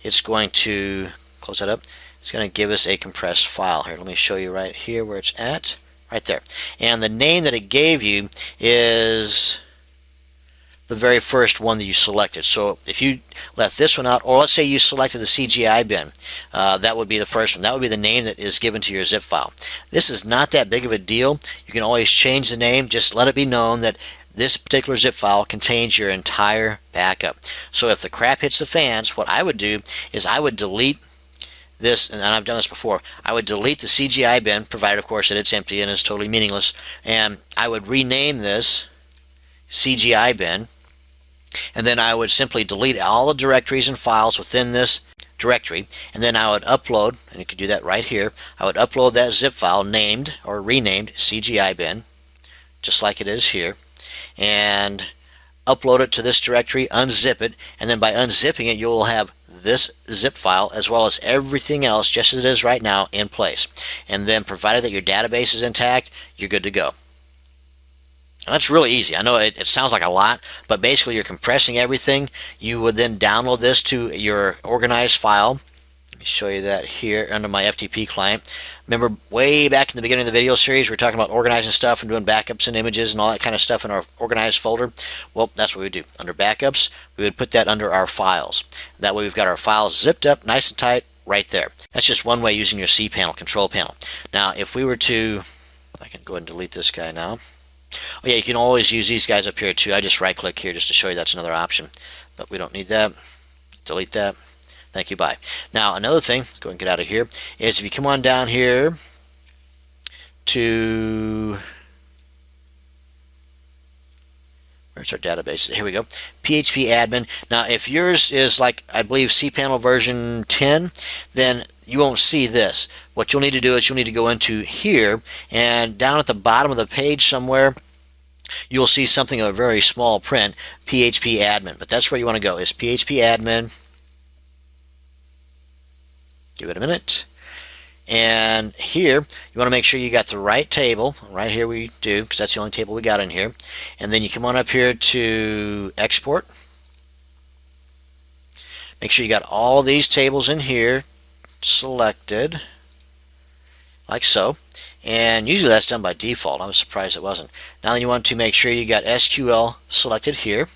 it's going to close that up. It's going to give us a compressed file here. Let me show you right here where it's at. Right there. And the name that it gave you is the very first one that you selected. So if you left this one out, or let's say you selected the CGI bin, that would be the first one. That would be the name that is given to your zip file. This is not that big of a deal. You can always change the name. Just let it be known that this particular zip file contains your entire backup. So if the crap hits the fans, what I would do is I would delete this, and I've done this before, I would delete the CGI bin, provided of course that it's empty and is totally meaningless, and I would rename this CGI bin, and then I would simply delete all the directories and files within this directory, and then I would upload, and you could do that right here, I would upload that zip file named or renamed CGI bin, just like it is here, and upload it to this directory, unzip it, and then by unzipping it you'll have this zip file as well as everything else just as it is right now in place. And then provided that your database is intact, you're good to go. And that's really easy. I know it sounds like a lot, but basically you're compressing everything. You would then download this to your organized file. Let me show you that here under my FTP client. Remember way back in the beginning of the video series, we were talking about organizing stuff and doing backups and images and all that kind of stuff in our organized folder. Well, that's what we would do. Under backups, we would put that under our files. That way we've got our files zipped up nice and tight right there. That's just one way using your cPanel, control panel. Now, if we were to, I can go ahead and delete this guy now. Oh yeah, you can always use these guys up here too. I just right click here just to show you that's another option. But we don't need that. Delete that. Thank you, bye. Now another thing, let's go and get out of here, is if you come on down here to, where's our database? Here we go, PHP admin. Now if yours is like, I believe cPanel version 10, then you won't see this. What you'll need to do is you'll need to go into here, and down at the bottom of the page somewhere, you'll see something of a very small print, PHP admin. But that's where you want to go, is PHP admin. Give it a minute. And here, you want to make sure you got the right table. Right here we do, because that's the only table we got in here. And then you come on up here to export. Make sure you got all these tables in here selected. like so. And usually that's done by default. I was surprised it wasn't. Now you want to make sure you got SQL selected here.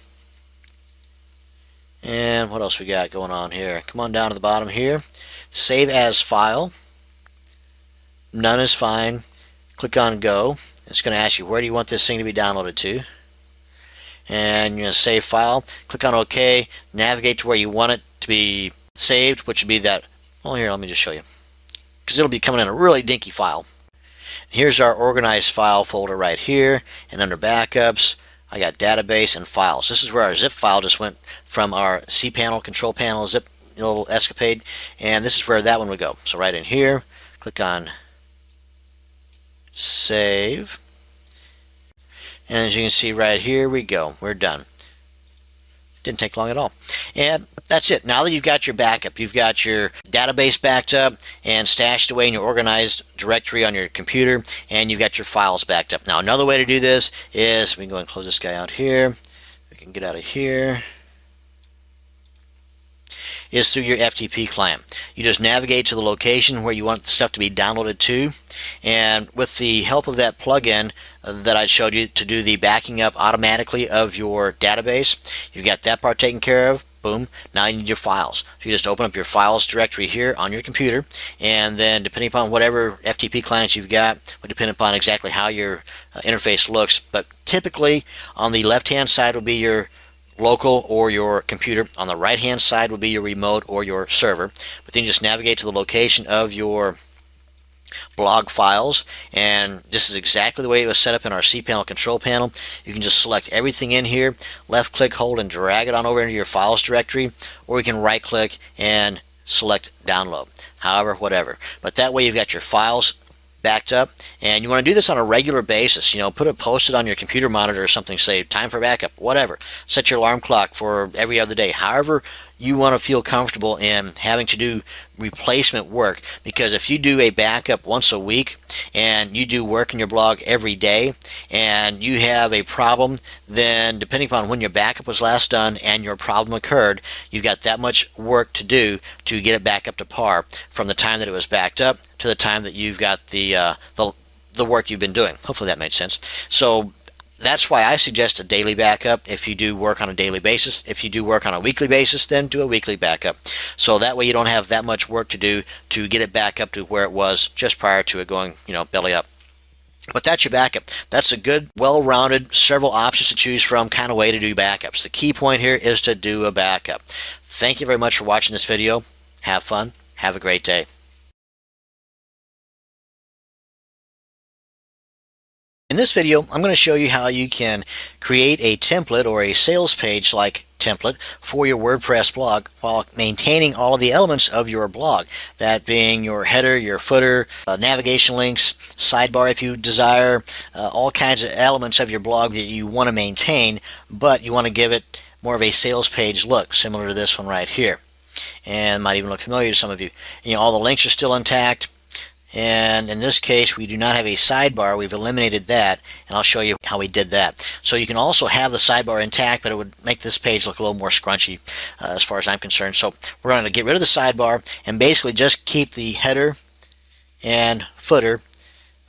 And what else we got going on here? Come on down to the bottom here. Save as file. None is fine. Click on go. It's going to ask you where do you want this thing to be downloaded to. And you're going to save file. Click on OK. Navigate to where you want it to be saved, which would be that. Well, here, let me just show you. Because it'll be coming in a really dinky file. Here's our organized file folder right here. And under backups, I got database and files. This is where our zip file just went from our cPanel, control panel, zip little escapade. And this is where that one would go. So right in here, click on save. And as you can see right here, we go. We're done. Didn't take long at all. And that's it. Now that you've got your backup, you've got your database backed up and stashed away in your organized directory on your computer, and you've got your files backed up. Now another way to do this is, we can go and close this guy out here. We can get out of here. Is through your FTP client. You just navigate to the location where you want the stuff to be downloaded to, and with the help of that plugin that I showed you to do the backing up automatically of your database, you've got that part taken care of. Boom. Now you need your files. So you just open up your files directory here on your computer, and then depending upon whatever FTP clients you've got, would depend upon exactly how your interface looks, but typically on the left hand side will be your local or your computer. On the right hand side will be your remote or your server. But then you just navigate to the location of your blog files, and this is exactly the way it was set up in our cPanel control panel. You can just select everything in here, left click, hold, and drag it on over into your files directory, or you can right click and select download. However, whatever. But that way you've got your files backed up, and you want to do this on a regular basis. You know, put a post-it on your computer monitor or something, say time for backup, whatever. Set your alarm clock for every other day. However you want to feel comfortable in having to do replacement work, because if you do a backup once a week and you do work in your blog every day and you have a problem, then depending upon when your backup was last done and your problem occurred, you've got that much work to do to get it back up to par from the time that it was backed up to the time that you've got the work you've been doing. Hopefully that made sense. So that's why I suggest a daily backup if you do work on a daily basis. If you do work on a weekly basis, then do a weekly backup. So that way you don't have that much work to do to get it back up to where it was just prior to it going, belly up. But that's your backup. That's a good, well-rounded, several options to choose from kind of way to do backups. The key point here is to do a backup. Thank you very much for watching this video. Have fun. Have a great day. In this video, I'm going to show you how you can create a template or a sales page like template for your WordPress blog while maintaining all of the elements of your blog, that being your header, your footer, navigation links, sidebar if you desire, all kinds of elements of your blog that you want to maintain, but you want to give it more of a sales page look, similar to this one right here. And might even look familiar to some of you. All the links are still intact. And in this case, we do not have a sidebar. We've eliminated that, and I'll show you how we did that. So you can also have the sidebar intact, but it would make this page look a little more scrunchy as far as I'm concerned. So we're going to get rid of the sidebar and basically just keep the header and footer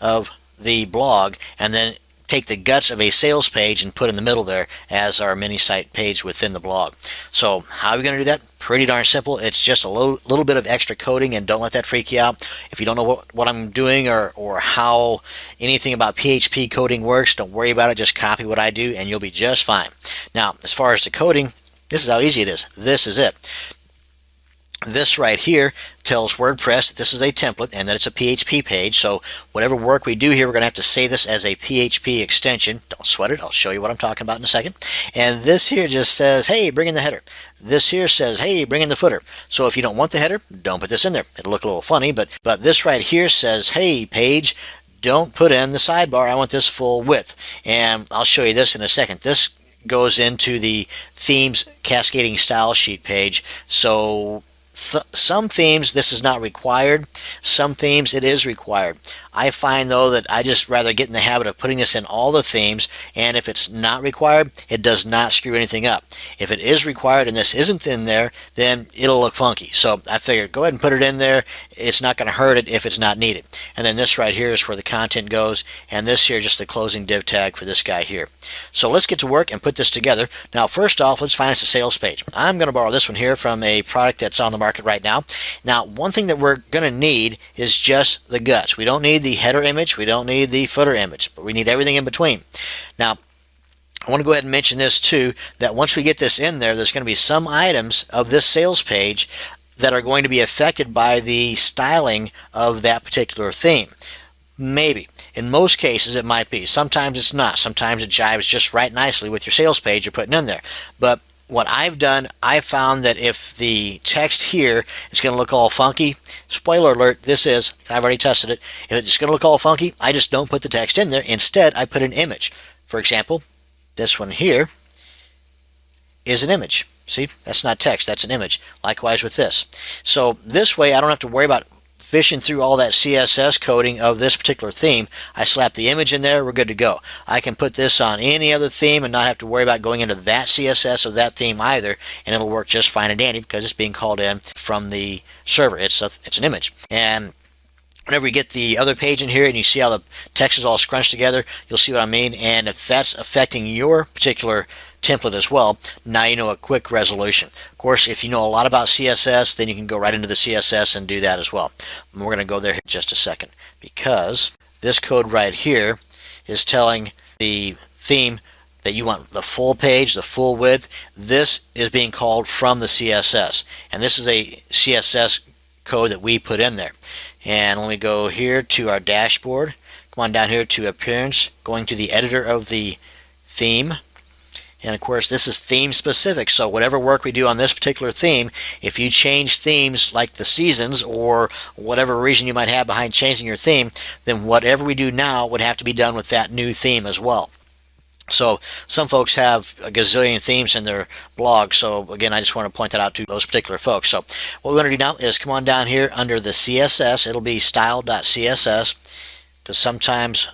of the blog, and then take the guts of a sales page and put in the middle there as our mini site page within the blog. So how are we going to do that? Pretty darn simple. It's just a little bit of extra coding, and don't let that freak you out. If you don't know what I'm doing or how anything about PHP coding works, don't worry about it. Just copy what I do and you'll be just fine. Now, as far as the coding, this is how easy it is. This is it. This right here tells WordPress that this is a template and that it's a PHP page. So whatever work we do here, we're going to have to save this as a PHP extension. Don't sweat it. I'll show you what I'm talking about in a second. And this here just says, hey, bring in the header. This here says, hey, bring in the footer. So if you don't want the header, don't put this in there. It'll look a little funny, but this right here says, hey, page, don't put in the sidebar. I want this full width. And I'll show you this in a second. This goes into the themes cascading style sheet page. So some themes this is not required, some themes it is required. I find though that I just rather get in the habit of putting this in all the themes, and if it's not required, it does not screw anything up. If it is required and this isn't in there, then it'll look funky. So I figured go ahead and put it in there. It's not going to hurt it if it's not needed. And then this right here is where the content goes, and this here just the closing div tag for this guy here. So let's get to work and put this together. Now first off, let's find us a sales page. I'm going to borrow this one here from a product that's on the market right now. Now one thing that we're going to need is just the guts. We don't need the header image, we don't need the footer image, but we need everything in between. Now I want to go ahead and mention this too, that once we get this in there, there's going to be some items of this sales page that are going to be affected by the styling of that particular theme. Maybe. In most cases it might be. Sometimes it's not. Sometimes it jives just right nicely with your sales page you're putting in there. But what I've done, I found that if the text here is going to look all funky, spoiler alert, this is, I've already tested it, if it's going to look all funky, I just don't put the text in there. Instead, I put an image. For example, this one here is an image. See, that's not text, that's an image. Likewise with this. So this way I don't have to worry about fishing through all that CSS coding of this particular theme. I slap the image in there, we're good to go. I can put this on any other theme and not have to worry about going into that CSS of that theme either, and it'll work just fine and dandy because it's being called in from the server. It's an image. And whenever you get the other page in here and you see how the text is all scrunched together, you'll see what I mean. And if that's affecting your particular template as well, now you know a quick resolution. Of course, if you know a lot about CSS, then you can go right into the CSS and do that as well. And we're going to go there in just a second, because this code right here is telling the theme that you want the full page, the full width. This is being called from the CSS, and this is a CSS code that we put in there. And let me go here to our dashboard, come on down here to appearance, going to the editor of the theme. And of course this is theme specific, so whatever work we do on this particular theme, if you change themes like the seasons or whatever reason you might have behind changing your theme, then whatever we do now would have to be done with that new theme as well. So some folks have a gazillion themes in their blog, so again I just want to point that out to those particular folks. So what we're going to do now is come on down here under the CSS, it'll be style.css, because sometimes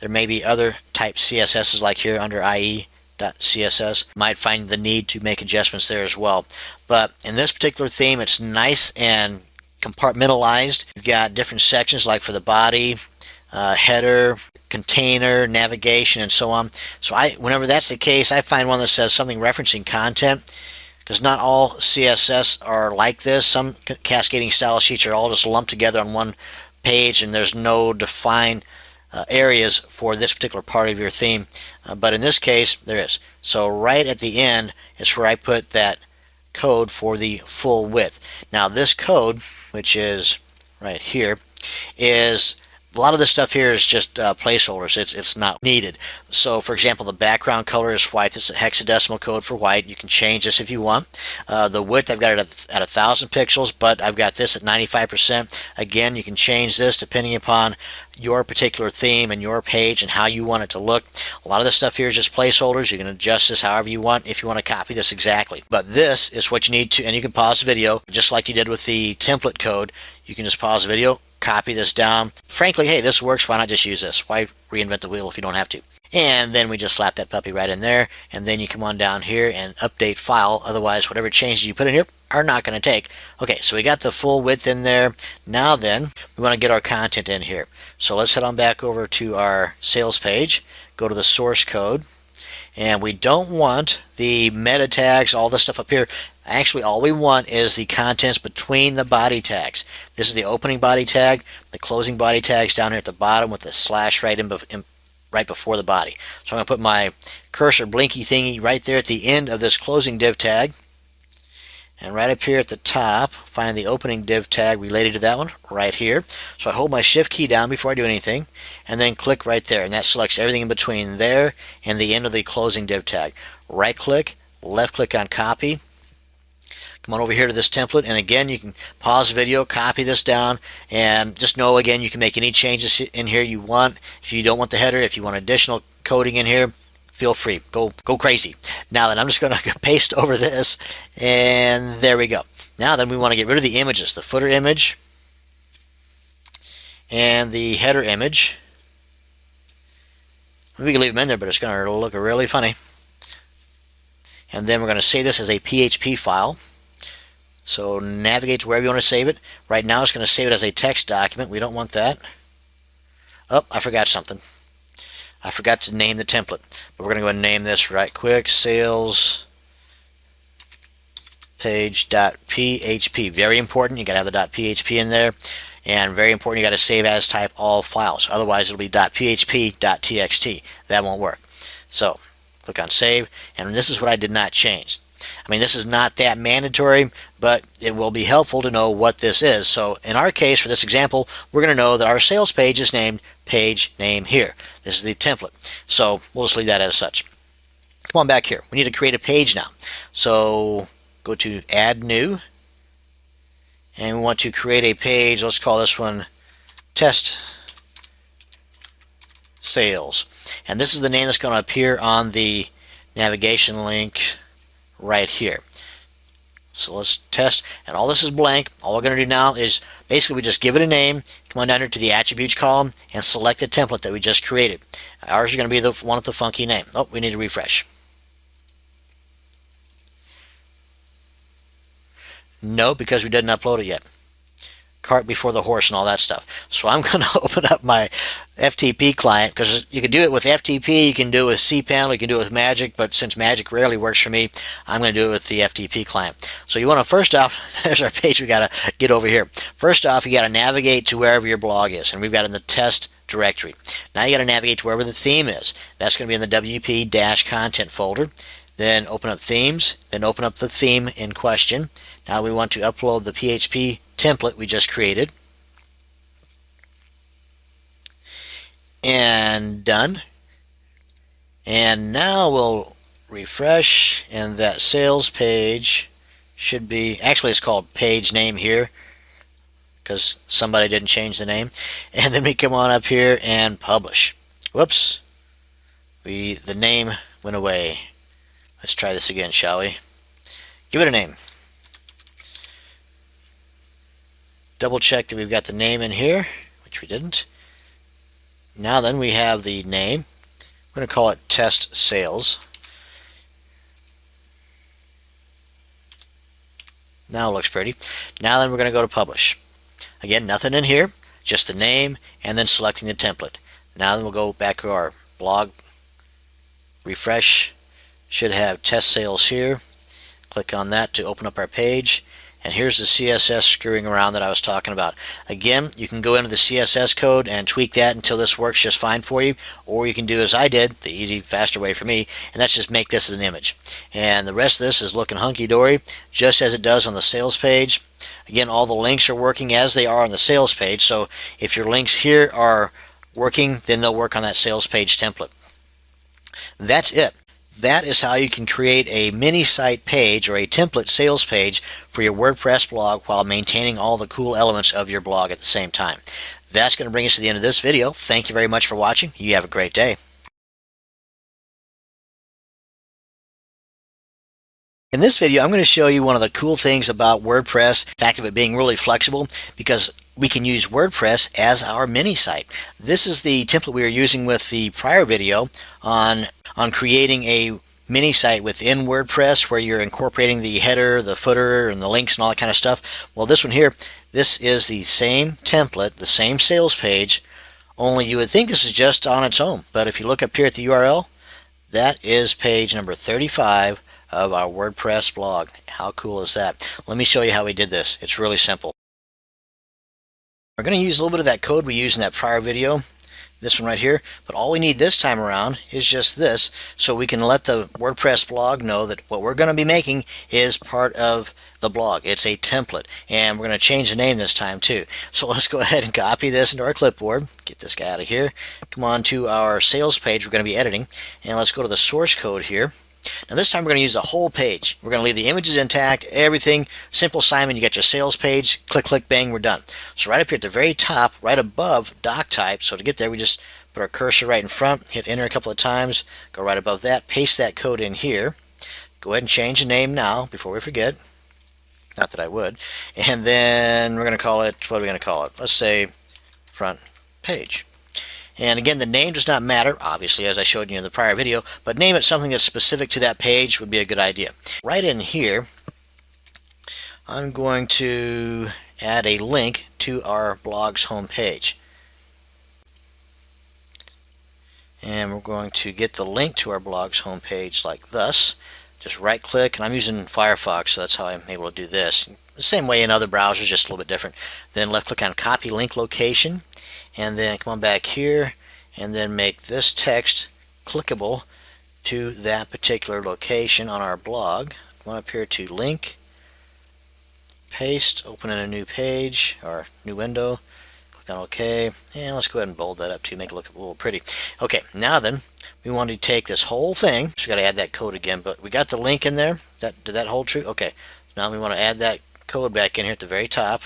there may be other type CSSs like here under IE.css. Might find the need to make adjustments there as well. But in this particular theme it's nice and compartmentalized. You've got different sections like for the body, header, container, navigation, and so on. So whenever that's the case, I find one that says something referencing content, because not all CSS are like this. Some cascading style sheets are all just lumped together on one page and there's no defined areas for this particular part of your theme, but in this case there is. So right at the end is where I put that code for the full width. Now this code, which is right here, is a lot of this stuff here is just placeholders. It's not needed. So for example, the background color is white. This is a hexadecimal code for white. You can change this if you want. The width, I've got it at 1,000 pixels, but I've got this at 95%. Again, you can change this depending upon your particular theme and your page and how you want it to look. A lot of this stuff here is just placeholders. You can adjust this however you want if you want to copy this exactly. But this is what you need to, and you can pause the video just like you did with the template code. You can just pause the video, copy this down. Frankly, hey, this works. Why not just use this? Why reinvent the wheel if you don't have to? And then we just slap that puppy right in there, and then you come on down here and update file. Otherwise, whatever changes you put in here are not going to take. Okay, so we got the full width in there. Now then, we want to get our content in here. So let's head on back over to our sales page, go to the source code, and we don't want the meta tags, all this stuff up here. Actually, all we want is the contents between the body tags. This is the opening body tag, the closing body tags down here at the bottom with the slash right before the body. So I'm going to put my cursor blinky thingy right there at the end of this closing div tag. And right up here at the top, find the opening div tag related to that one right here. So I hold my shift key down before I do anything, and then click right there. And that selects everything in between there and the end of the closing div tag. Right click, left click on copy. Come on over here to this template, and again you can pause the video, copy this down, and just know again you can make any changes in here you want. If you don't want the header, if you want additional coding in here, feel free, go crazy. Now then, I'm just going to paste over this, and there we go. Now then, we want to get rid of the images, the footer image and the header image. We can leave them in there, but it's going to look really funny. And then we're going to save this as a PHP file. So navigate to wherever you want to save it. Right now it's going to save it as a text document. We don't want that. Oh, I forgot something. I forgot to name the template. But we're going to go ahead and name this right quick. Sales page.php. Very important. You got to have the .php in there. And very important, you got to save as type all files. Otherwise, it'll be .php.txt. That won't work. So click on save. And this is what I did not change. I mean, this is not that mandatory, but it will be helpful to know what this is. So in our case, for this example, we're going to know that our sales page is named page name here. This is the template. So we'll just leave that as such. Come on back here. We need to create a page now. So go to add new. And we want to create a page. Let's call this one test sales. And this is the name that's going to appear on the navigation link right here. So let's test, and all this is blank. All we're going to do now is basically we just give it a name, come on down here to the attributes column, and select the template that we just created. Ours is going to be the one with the funky name. Oh, we need to refresh. No, because we didn't upload it yet. Cart before the horse and all that stuff. So I'm going to open up my FTP client, because you can do it with FTP, you can do it with cPanel, you can do it with Magic, but since Magic rarely works for me, I'm going to do it with the FTP client. So you want to, first off, there's our page we got to get over here. First off, you got to navigate to wherever your blog is, and we've got it in the test directory. Now you got to navigate to wherever the theme is. That's going to be in the WP-content folder. Then open up themes, then open up the theme in question. Now we want to upload the PHP template we just created. And done. And now we'll refresh, and that sales page should be, actually it's called page name here because somebody didn't change the name. And then we come on up here and publish. Whoops. The name went away. Let's try this again, shall we? Give it a name. Double check that we've got the name in here, which we didn't. Now then, we have the name. We're going to call it test sales. Now it looks pretty. Now then, we're going to go to publish. Again, nothing in here, just the name and then selecting the template. Now then, we'll go back to our blog, refresh. Should have test sales here. Click on that to open up our page. And here's the CSS screwing around that I was talking about. Again, you can go into the CSS code and tweak that until this works just fine for you. Or you can do as I did, the easy, faster way for me, and that's just make this as an image. And the rest of this is looking hunky-dory, just as it does on the sales page. Again, all the links are working as they are on the sales page. So if your links here are working, then they'll work on that sales page template. That's it. That is how you can create a mini site page or a template sales page for your WordPress blog while maintaining all the cool elements of your blog at the same time. That's going to bring us to the end of this video. Thank you very much for watching. You have a great day. In this video, I'm going to show you one of the cool things about WordPress, the fact of it being really flexible, because we can use WordPress as our mini site. This is the template we were using with the prior video on creating a mini site within WordPress where you're incorporating the header, the footer, and the links and all that kind of stuff. Well, this one here, this is the same template, the same sales page, only you would think this is just on its own. But if you look up here at the URL, that is page number 35 of our WordPress blog. How cool is that? Let me show you how we did this. It's really simple. We're going to use a little bit of that code we used in that prior video, this one right here, but all we need this time around is just this, so we can let the WordPress blog know that what we're going to be making is part of the blog. It's a template, and we're going to change the name this time too. So let's go ahead and copy this into our clipboard, get this guy out of here, come on to our sales page we're going to be editing, and let's go to the source code here. Now this time we're going to use the whole page. We're going to leave the images intact, everything. Simple Simon, you get your sales page, click, click, bang, we're done. So right up here at the very top, right above doc type, so to get there we just put our cursor right in front, hit enter a couple of times, go right above that, paste that code in here. Go ahead and change the name now before we forget. not that I would. And then we're going to call it, what are we going to call it? Let's say front page. And again, the name does not matter, obviously, as I showed you in the prior video, but name it something that's specific to that page would be a good idea. Right in here, I'm going to add a link to our blog's home page. And we're going to get the link to our blog's home page like this. Just right click, and I'm using Firefox, so that's how I'm able to do this. The same way in other browsers, just a little bit different. Then left click on copy link location, and then come on back here, and then make this text clickable to that particular location on our blog. Come on up here to link, paste, open in a new page or new window. Click on OK, and let's go ahead and bold that up to make it look a little pretty. Okay, now then, we want to take this whole thing. So we got to add that code again, but we got the link in there. Did that hold true? Okay, now we want to add that code back in here at the very top.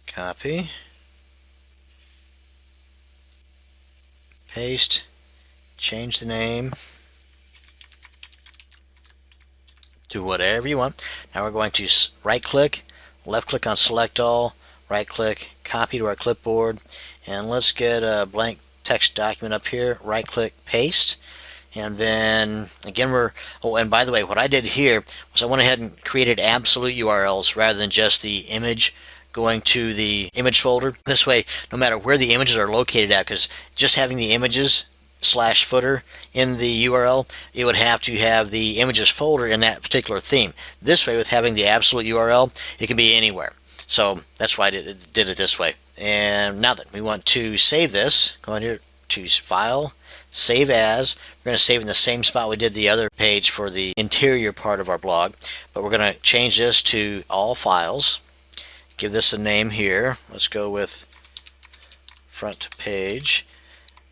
Copy, paste, change the name to whatever you want. Now we're going to right click, left click on select all, right click, copy to our clipboard, and let's get a blank text document up here, right click, paste. And then again and by the way, what I did here was I went ahead and created absolute URLs rather than just the image going to the image folder. This way, no matter where the images are located at, because just having the images / footer in the URL, it would have to have the images folder in that particular theme. This way, with having the absolute URL, it can be anywhere. So that's why I did it this way. And now that we want to save this, go on here to File, Save As. We're going to save in the same spot we did the other page for the interior part of our blog, but we're going to change this to All Files. Give this a name here. Let's go with front page.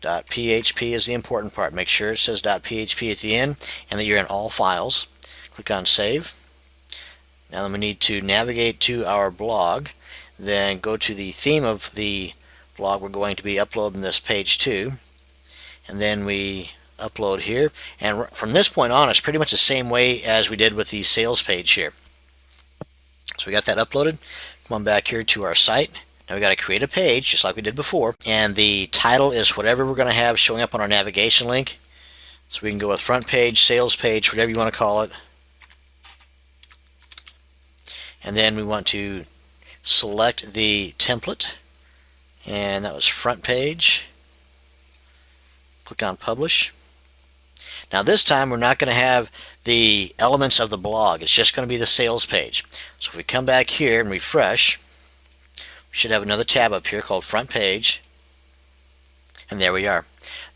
.php is the important part. Make sure it says .php at the end and that you're in all files. Click on Save. Now then we need to navigate to our blog, then go to the theme of the blog we're going to be uploading this page to, and then we upload here. And from this point on, it's pretty much the same way as we did with the sales page here. So we got that uploaded. Come on back here to our site. Now we got to create a page just like we did before, and the title is whatever we're going to have showing up on our navigation link. So we can go with front page, sales page, whatever you want to call it. And then we want to select the template, and that was front page. Click on Publish. Now this time we're not going to have the elements of the blog. It's just going to be the sales page. So if we come back here and refresh, we should have another tab up here called Front Page. And there we are.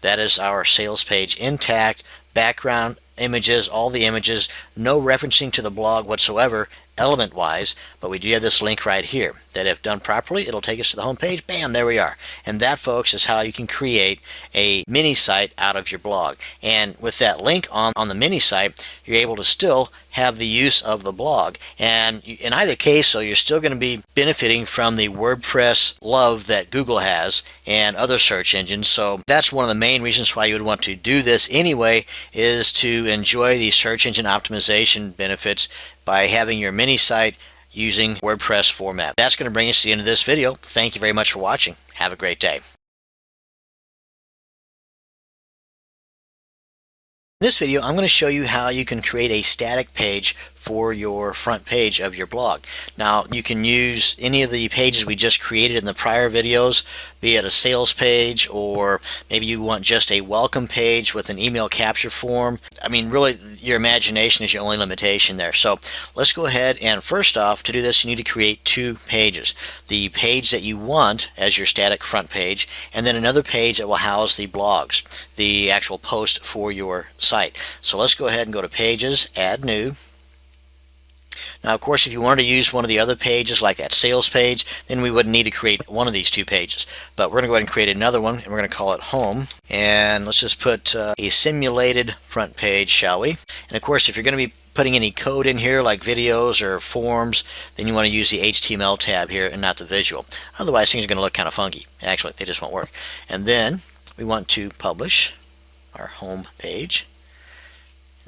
That is our sales page intact, background, images, all the images, no referencing to the blog whatsoever, element-wise, but we do have this link right here that if done properly, it'll take us to the home page. Bam, there we are. And that, folks, is how you can create a mini site out of your blog. And with that link on the mini site, you're able to still have the use of the blog. And in either case, so you're still going to be benefiting from the WordPress love that Google has and other search engines. So that's one of the main reasons why you would want to do this anyway, is to enjoy the search engine optimization benefits by having your mini site using WordPress format. That's going to bring us to the end of this video. Thank you very much for watching. Have a great day. In this video, I'm going to show you how you can create a static page for your front page of your blog. Now, you can use any of the pages we just created in the prior videos, be it a sales page, or maybe you want just a welcome page with an email capture form. I mean, really, your imagination is your only limitation there. So let's go ahead, and first off, to do this, you need to create two pages. The page that you want as your static front page, and then another page that will house the blogs, the actual post for your site. So let's go ahead and go to Pages, Add New. Now, of course, if you wanted to use one of the other pages, like that sales page, then we wouldn't need to create one of these two pages. But we're going to go ahead and create another one, and we're going to call it Home. And let's just put a simulated front page, shall we? And of course, if you're going to be putting any code in here, like videos or forms, then you want to use the HTML tab here and not the visual. Otherwise, things are going to look kind of funky. Actually, they just won't work. And then we want to publish our home page.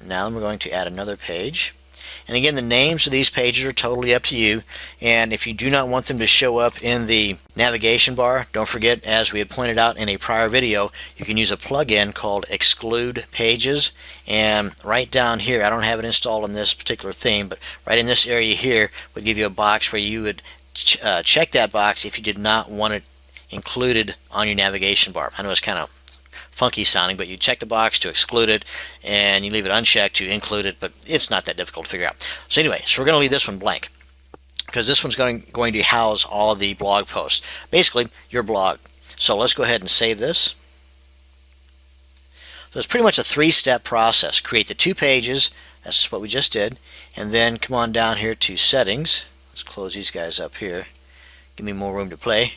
Now we're going to add another page. And again, the names of these pages are totally up to you. And if you do not want them to show up in the navigation bar, don't forget, as we had pointed out in a prior video, you can use a plugin called Exclude Pages. And right down here, I don't have it installed in this particular theme, but right in this area here would give you a box where you would check that box if you did not want it included on your navigation bar. I know it's kind of funky sounding, but you check the box to exclude it and you leave it unchecked to include it, but it's not that difficult to figure out. So anyway, so we're going to leave this one blank because this one's going to house all of the blog posts, basically your blog. So let's go ahead and save this. So it's pretty much a three-step process. Create the 2 pages, that's what we just did, and then come on down here to settings. Let's close these guys up here, give me more room to play,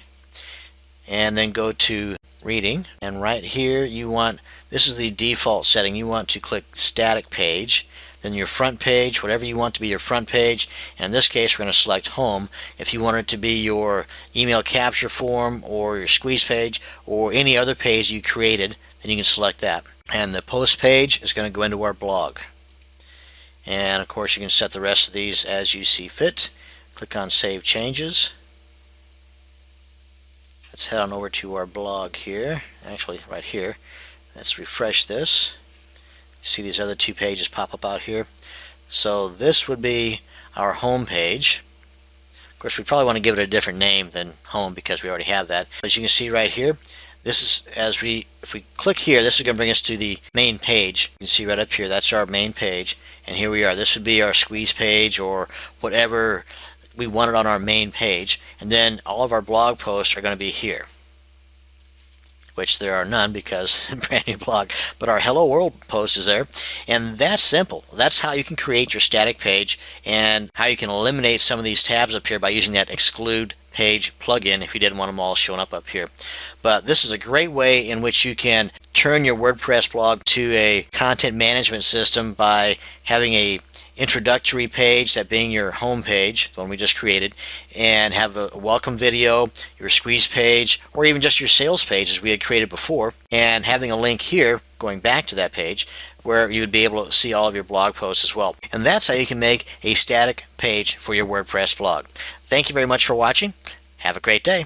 and then go to reading, and right here you want, this is the default setting, you want to click static page, then your front page, whatever you want to be your front page, and in this case we're going to select home. If you want it to be your email capture form or your squeeze page or any other page you created, then you can select that. And the post page is going to go into our blog, and of course you can set the rest of these as you see fit. Click on Save Changes. Let's head on over to our blog here, actually right here. Let's refresh this. See these other 2 pages pop up out here. So this would be our home page. Of course, we probably want to give it a different name than home because we already have that. But as you can see right here, this is, if we click here, this is going to bring us to the main page. You can see right up here, that's our main page. And here we are. This would be our squeeze page or whatever we want it on our main page, and then all of our blog posts are going to be here, which there are none because brand new blog, but our Hello World post is there. And that's simple. That's how you can create your static page and how you can eliminate some of these tabs up here by using that Exclude Page plugin if you didn't want them all showing up here. But this is a great way in which you can turn your WordPress blog to a content management system by having a introductory page, that being your home page, the one we just created, and have a welcome video, your squeeze page, or even just your sales page as we had created before, and having a link here going back to that page where you would be able to see all of your blog posts as well. And that's how you can make a static page for your WordPress blog. Thank you very much for watching. Have a great day.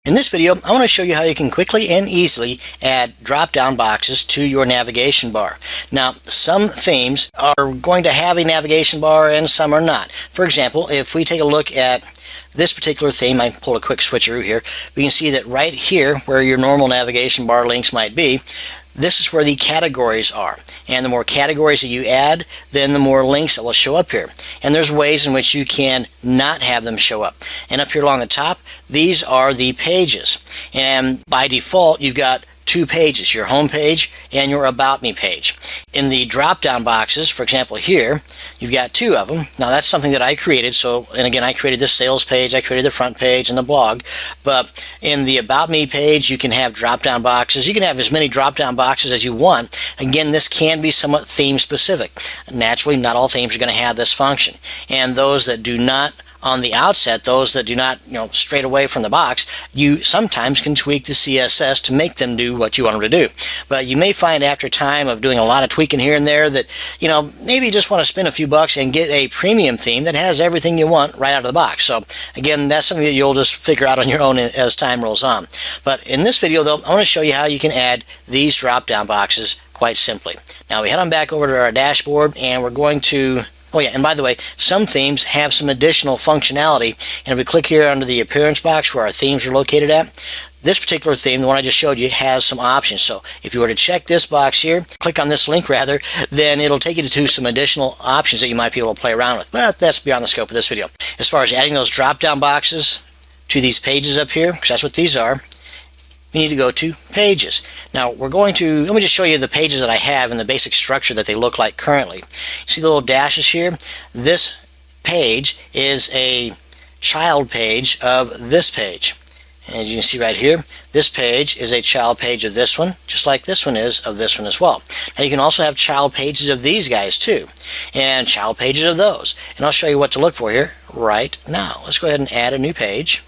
In this video, I want to show you how you can quickly and easily add drop-down boxes to your navigation bar. Now, some themes are going to have a navigation bar and some are not. For example, if we take a look at this particular theme, I pull a quick switcheroo here, we can see that right here, where your normal navigation bar links might be, this is where the categories are. And the more categories that you add, then the more links that will show up here. And there's ways in which you can not have them show up. And up here along the top, these are the pages. And by default, you've got 2 pages, your home page and your About Me page. In the drop-down boxes, for example here, you've got 2 of them. Now that's something that I created, so, and again, I created this sales page, I created the front page and the blog, but in the About Me page, you can have drop-down boxes. You can have as many drop-down boxes as you want. Again, this can be somewhat theme specific. Naturally, not all themes are going to have this function, and those that do not on the outset, those that do not, straight away from the box, you sometimes can tweak the CSS to make them do what you want them to do. But you may find after time of doing a lot of tweaking here and there that, maybe you just want to spend a few bucks and get a premium theme that has everything you want right out of the box. So again, that's something that you'll just figure out on your own as time rolls on. But in this video though, I want to show you how you can add these drop-down boxes quite simply. Now we head on back over to our dashboard and we're going to, oh yeah, and by the way, some themes have some additional functionality, and if we click here under the appearance box where our themes are located at, this particular theme, the one I just showed you, has some options. So if you were to check this box here, click on this link rather, then it'll take you to some additional options that you might be able to play around with. But that's beyond the scope of this video. As far as adding those drop-down boxes to these pages up here, because that's what these are, you need to go to Pages. Now we're going to, let me just show you the pages that I have and the basic structure that they look like currently. See the little dashes here? This page is a child page of this page. And as you can see right here, this page is a child page of this one, just like this one is of this one as well. Now you can also have child pages of these guys too, and child pages of those. And I'll show you what to look for here right now. Let's go ahead and add a new page.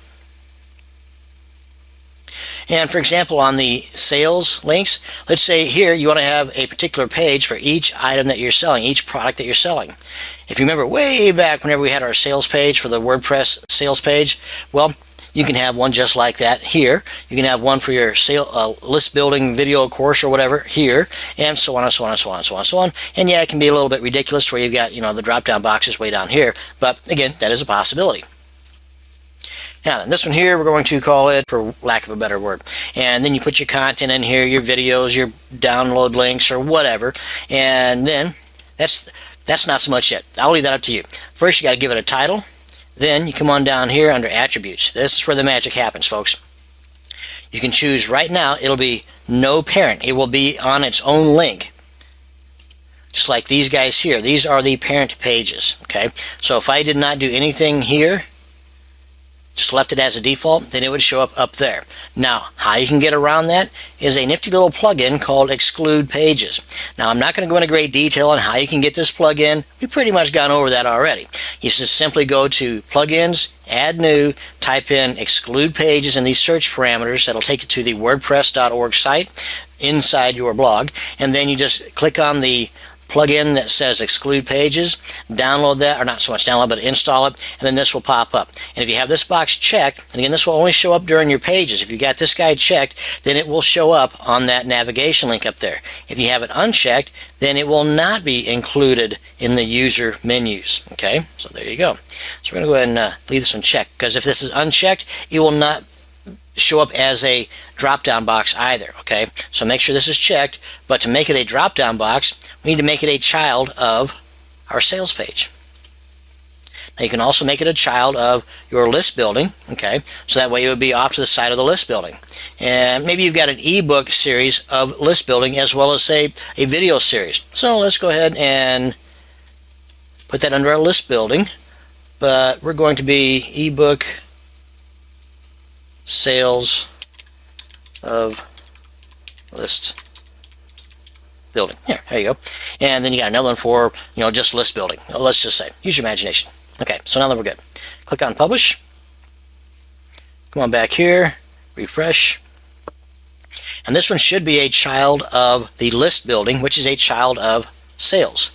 And for example, on the sales links, let's say here you want to have a particular page for each item that you're selling, each product that you're selling. If you remember way back whenever we had our sales page for the WordPress sales page, well, you can have one just like that here. You can have one for your list building video course or whatever here, and so on and so on and so on and so on and so on. And yeah, it can be a little bit ridiculous where you've got, the drop down boxes way down here, but again, that is a possibility. Now, this one here, we're going to call it, for lack of a better word, and then you put your content in here, your videos, your download links, or whatever, and then that's not so much it. I'll leave that up to you. First, you got to give it a title. Then you come on down here under attributes. This is where the magic happens, folks. You can choose right now, it'll be no parent. It will be on its own link. Just like these guys here. These are the parent pages. Okay. So if I did not do anything here, just left it as a default, then it would show up there. Now, how you can get around that is a nifty little plugin called Exclude Pages. Now, I'm not going to go into great detail on how you can get this plugin. We've pretty much gone over that already. You just simply go to Plugins, Add New, type in Exclude Pages in these search parameters. That'll take you to the WordPress.org site inside your blog, and then you just click on the plugin that says Exclude Pages, download that, or not so much download, but install it, and then this will pop up. And if you have this box checked, and again, this will only show up during your pages. If you got this guy checked, then it will show up on that navigation link up there. If you have it unchecked, then it will not be included in the user menus. Okay, so there you go. So we're going to go ahead and leave this one checked, because if this is unchecked, it will not show up as a drop-down box either. Okay, so make sure this is checked, but to make it a drop-down box, we need to make it a child of our sales page. Now you can also make it a child of your list building. Okay, so that way it would be off to the side of the list building. And maybe you've got an ebook series of list building as well as, say, a video series. So let's go ahead and put that under our list building, but we're going to be ebook sales of list building. Here, there you go. And then you got another one for, just list building. Let's just say, use your imagination. Okay, so now that we're good. Click on Publish. Come on back here, refresh. And this one should be a child of the list building, which is a child of sales.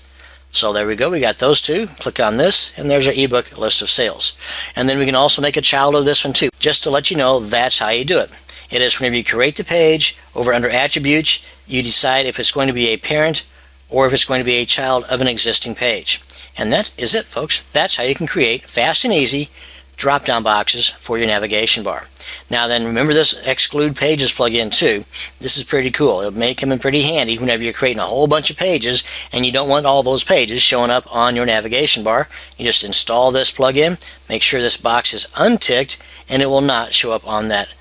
So there we go, we got those two. Click on this, and there's our ebook list of sales. And then we can also make a child of this one too, just to let you know that's how you do it. It is whenever you create the page, over under attributes, you decide if it's going to be a parent or if it's going to be a child of an existing page. And that is it, folks. That's how you can create fast and easy drop-down boxes for your navigation bar. Now then, remember this Exclude Pages plugin too. This is pretty cool. It may come in pretty handy whenever you're creating a whole bunch of pages and you don't want all those pages showing up on your navigation bar. You just install this plugin, make sure this box is unticked, and it will not show up on that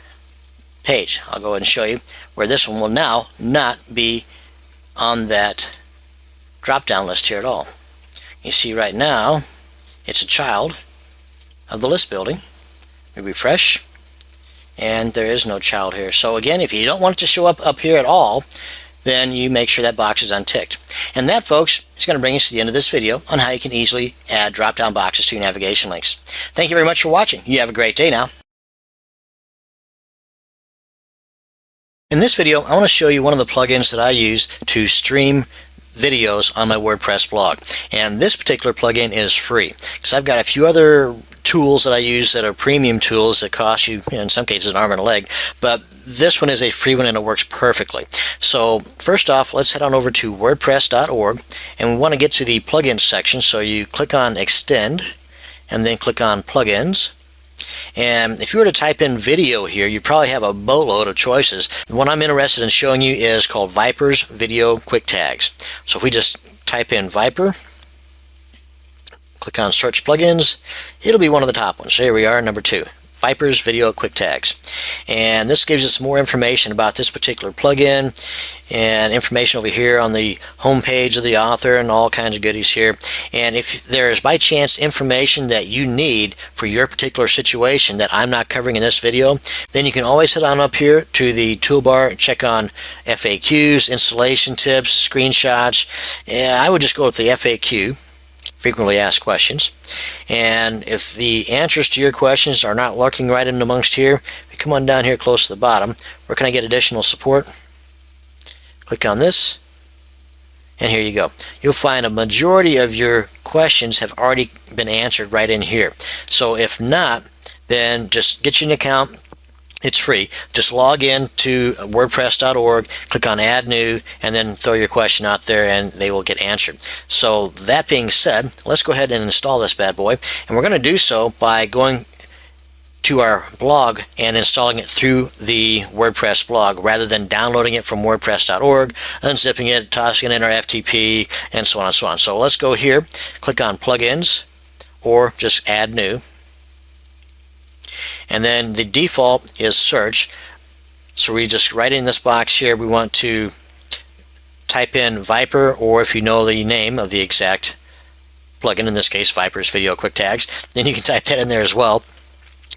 page. I'll go ahead and show you where this one will now not be on that drop-down list here at all. You see right now, it's a child of the list building. We refresh, and there is no child here. So again, if you don't want it to show up here at all, then you make sure that box is unticked. And that, folks, is going to bring us to the end of this video on how you can easily add drop-down boxes to your navigation links. Thank you very much for watching. You have a great day now. In this video, I want to show you one of the plugins that I use to stream videos on my WordPress blog. And this particular plugin is free, because I've got a few other tools that I use that are premium tools that cost you, in some cases, an arm and a leg, but this one is a free one and it works perfectly. So first off, let's head on over to wordpress.org, and we want to get to the plugins section. So you click on Extend and then click on Plugins. And if you were to type in video here, you probably have a boatload of choices. The one I'm interested in showing you is called Viper's Video Quick Tags. So if we just type in Viper, click on Search Plugins, it'll be one of the top ones. Here we are, number 2. Viper's Video Quick Tags. And this gives us more information about this particular plugin and information over here on the home page of the author and all kinds of goodies here. And if there is by chance information that you need for your particular situation that I'm not covering in this video, then you can always head on up here to the toolbar and check on FAQs, installation tips, screenshots. And I would just go with the FAQ. frequently asked questions. And if the answers to your questions are not lurking right in amongst here, we come on down here close to the bottom. Where can I get additional support? Click on this, and here you go. You'll find a majority of your questions have already been answered right in here. So if not, then just get you an account. It's free. Just log in to wordpress.org, click on add new, and then throw your question out there and they will get answered. So that being said, let's go ahead and install this bad boy. And we're going to do so by going to our blog and installing it through the WordPress blog rather than downloading it from wordpress.org, unzipping it, tossing it in our FTP, and so on and so on. So let's go here, click on plugins, or just add new. And then the default is search. So we just write in this box here, we want to type in Viper, or if you know the name of the exact plugin, in this case Viper's Video Quick Tags, then you can type that in there as well.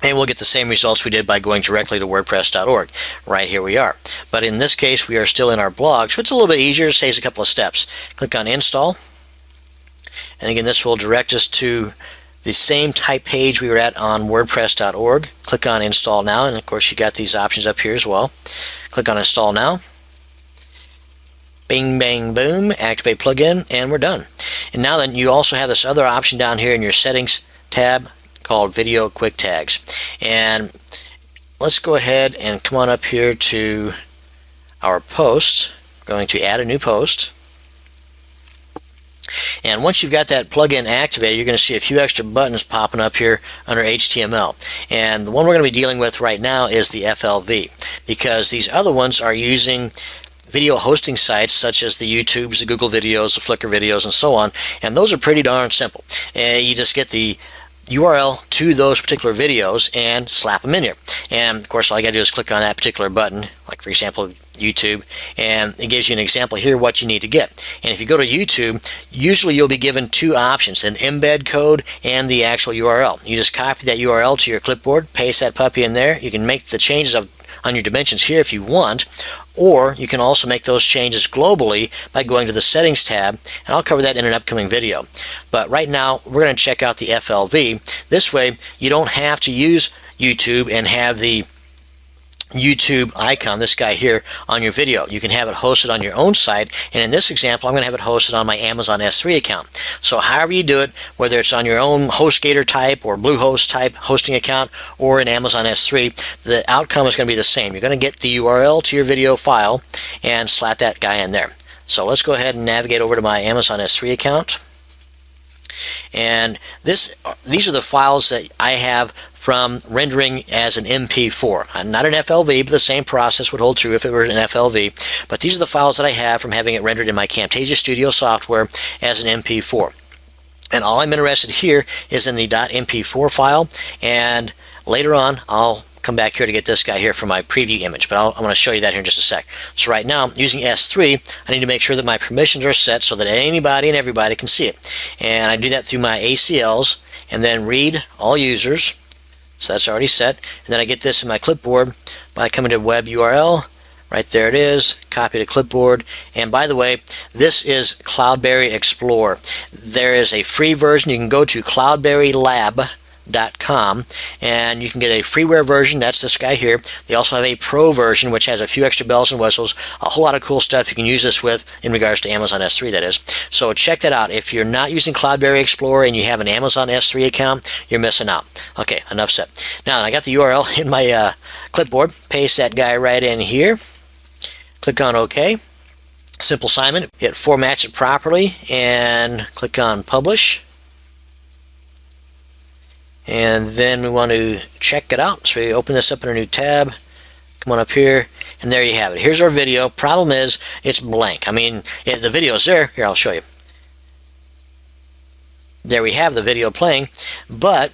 And we'll get the same results we did by going directly to wordpress.org. Right here we are. But in this case, we are still in our blog, so it's a little bit easier, saves a couple of steps. Click on install. And again, this will direct us to the same type page we were at on wordpress.org. Click on install now, and of course you got these options up here as well. Click on install now. Bing, bang, boom, activate plugin, and we're done. And now then, you also have this other option down here in your settings tab called Video Quick Tags. And let's go ahead and come on up here to our posts. We're going to add a new post. And once you've got that plugin activated, you're going to see a few extra buttons popping up here under HTML. And the one we're going to be dealing with right now is the FLV, because these other ones are using video hosting sites such as the YouTubes, the Google videos, the Flickr videos, and so on. And those are pretty darn simple. You just get the URL to those particular videos and slap them in here. And of course, all you got to do is click on that particular button, like for example YouTube, and it gives you an example here what you need to get. And if you go to YouTube, usually you'll be given two options, an embed code and the actual URL. You just copy that URL to your clipboard, paste that puppy in there. You can make the changes on your dimensions here if you want, or you can also make those changes globally by going to the settings tab, and I'll cover that in an upcoming video. But right now we're going to check out the FLV. This way you don't have to use YouTube and have the YouTube icon, this guy here, on your video. You can have it hosted on your own site, and in this example I'm going to have it hosted on my Amazon S3 account. So however you do it, whether it's on your own HostGator type or Bluehost type hosting account or in Amazon S3, the outcome is going to be the same. You're going to get the URL to your video file and slap that guy in there. So let's go ahead and navigate over to my Amazon S3 account. And these are the files that I have from rendering as an MP4. Not an FLV, but the same process would hold true if it were an FLV. But these are the files that I have from having it rendered in my Camtasia Studio software as an MP4. And all I'm interested here is in the .mp4 file, and later on I'll come back here to get this guy here for my preview image, but I'm going to show you that here in just a sec. So right now, using S3, I need to make sure that my permissions are set so that anybody and everybody can see it. And I do that through my ACLs, and then read all users. So that's already set. And then I get this in my clipboard by coming to web URL. Right there it is, copy to clipboard. And by the way, this is Cloudberry Explorer. There is a free version. You can go to cloudberrylab.com and you can get a freeware version. That's this guy here. They also have a pro version which has a few extra bells and whistles, a whole lot of cool stuff you can use this with in regards to Amazon S3, that is. So check that out. If you're not using Cloudberry Explorer and you have an Amazon S3 account, you're missing out. Okay, enough said. Now I got the URL in my clipboard. Paste that guy right in here. Click on OK. Simple assignment. It formats it properly and click on Publish. And then we want to check it out. So we open this up in a new tab. Come on up here, and there you have it. Here's our video. Problem is, it's blank. I mean, the video is there. Here, I'll show you. There we have the video playing, but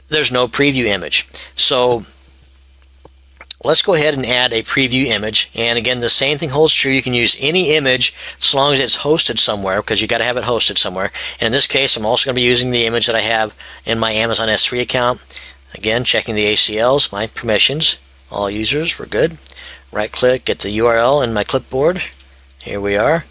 there's no preview image. So let's go ahead and add a preview image. And again, the same thing holds true. You can use any image as long as it's hosted somewhere, because you got to have it hosted somewhere. And in this case, I'm also going to be using the image that I have in my Amazon S3 account. Again, checking the ACLs, my permissions, all users, we're good. Right click, get the URL in my clipboard, Here we are.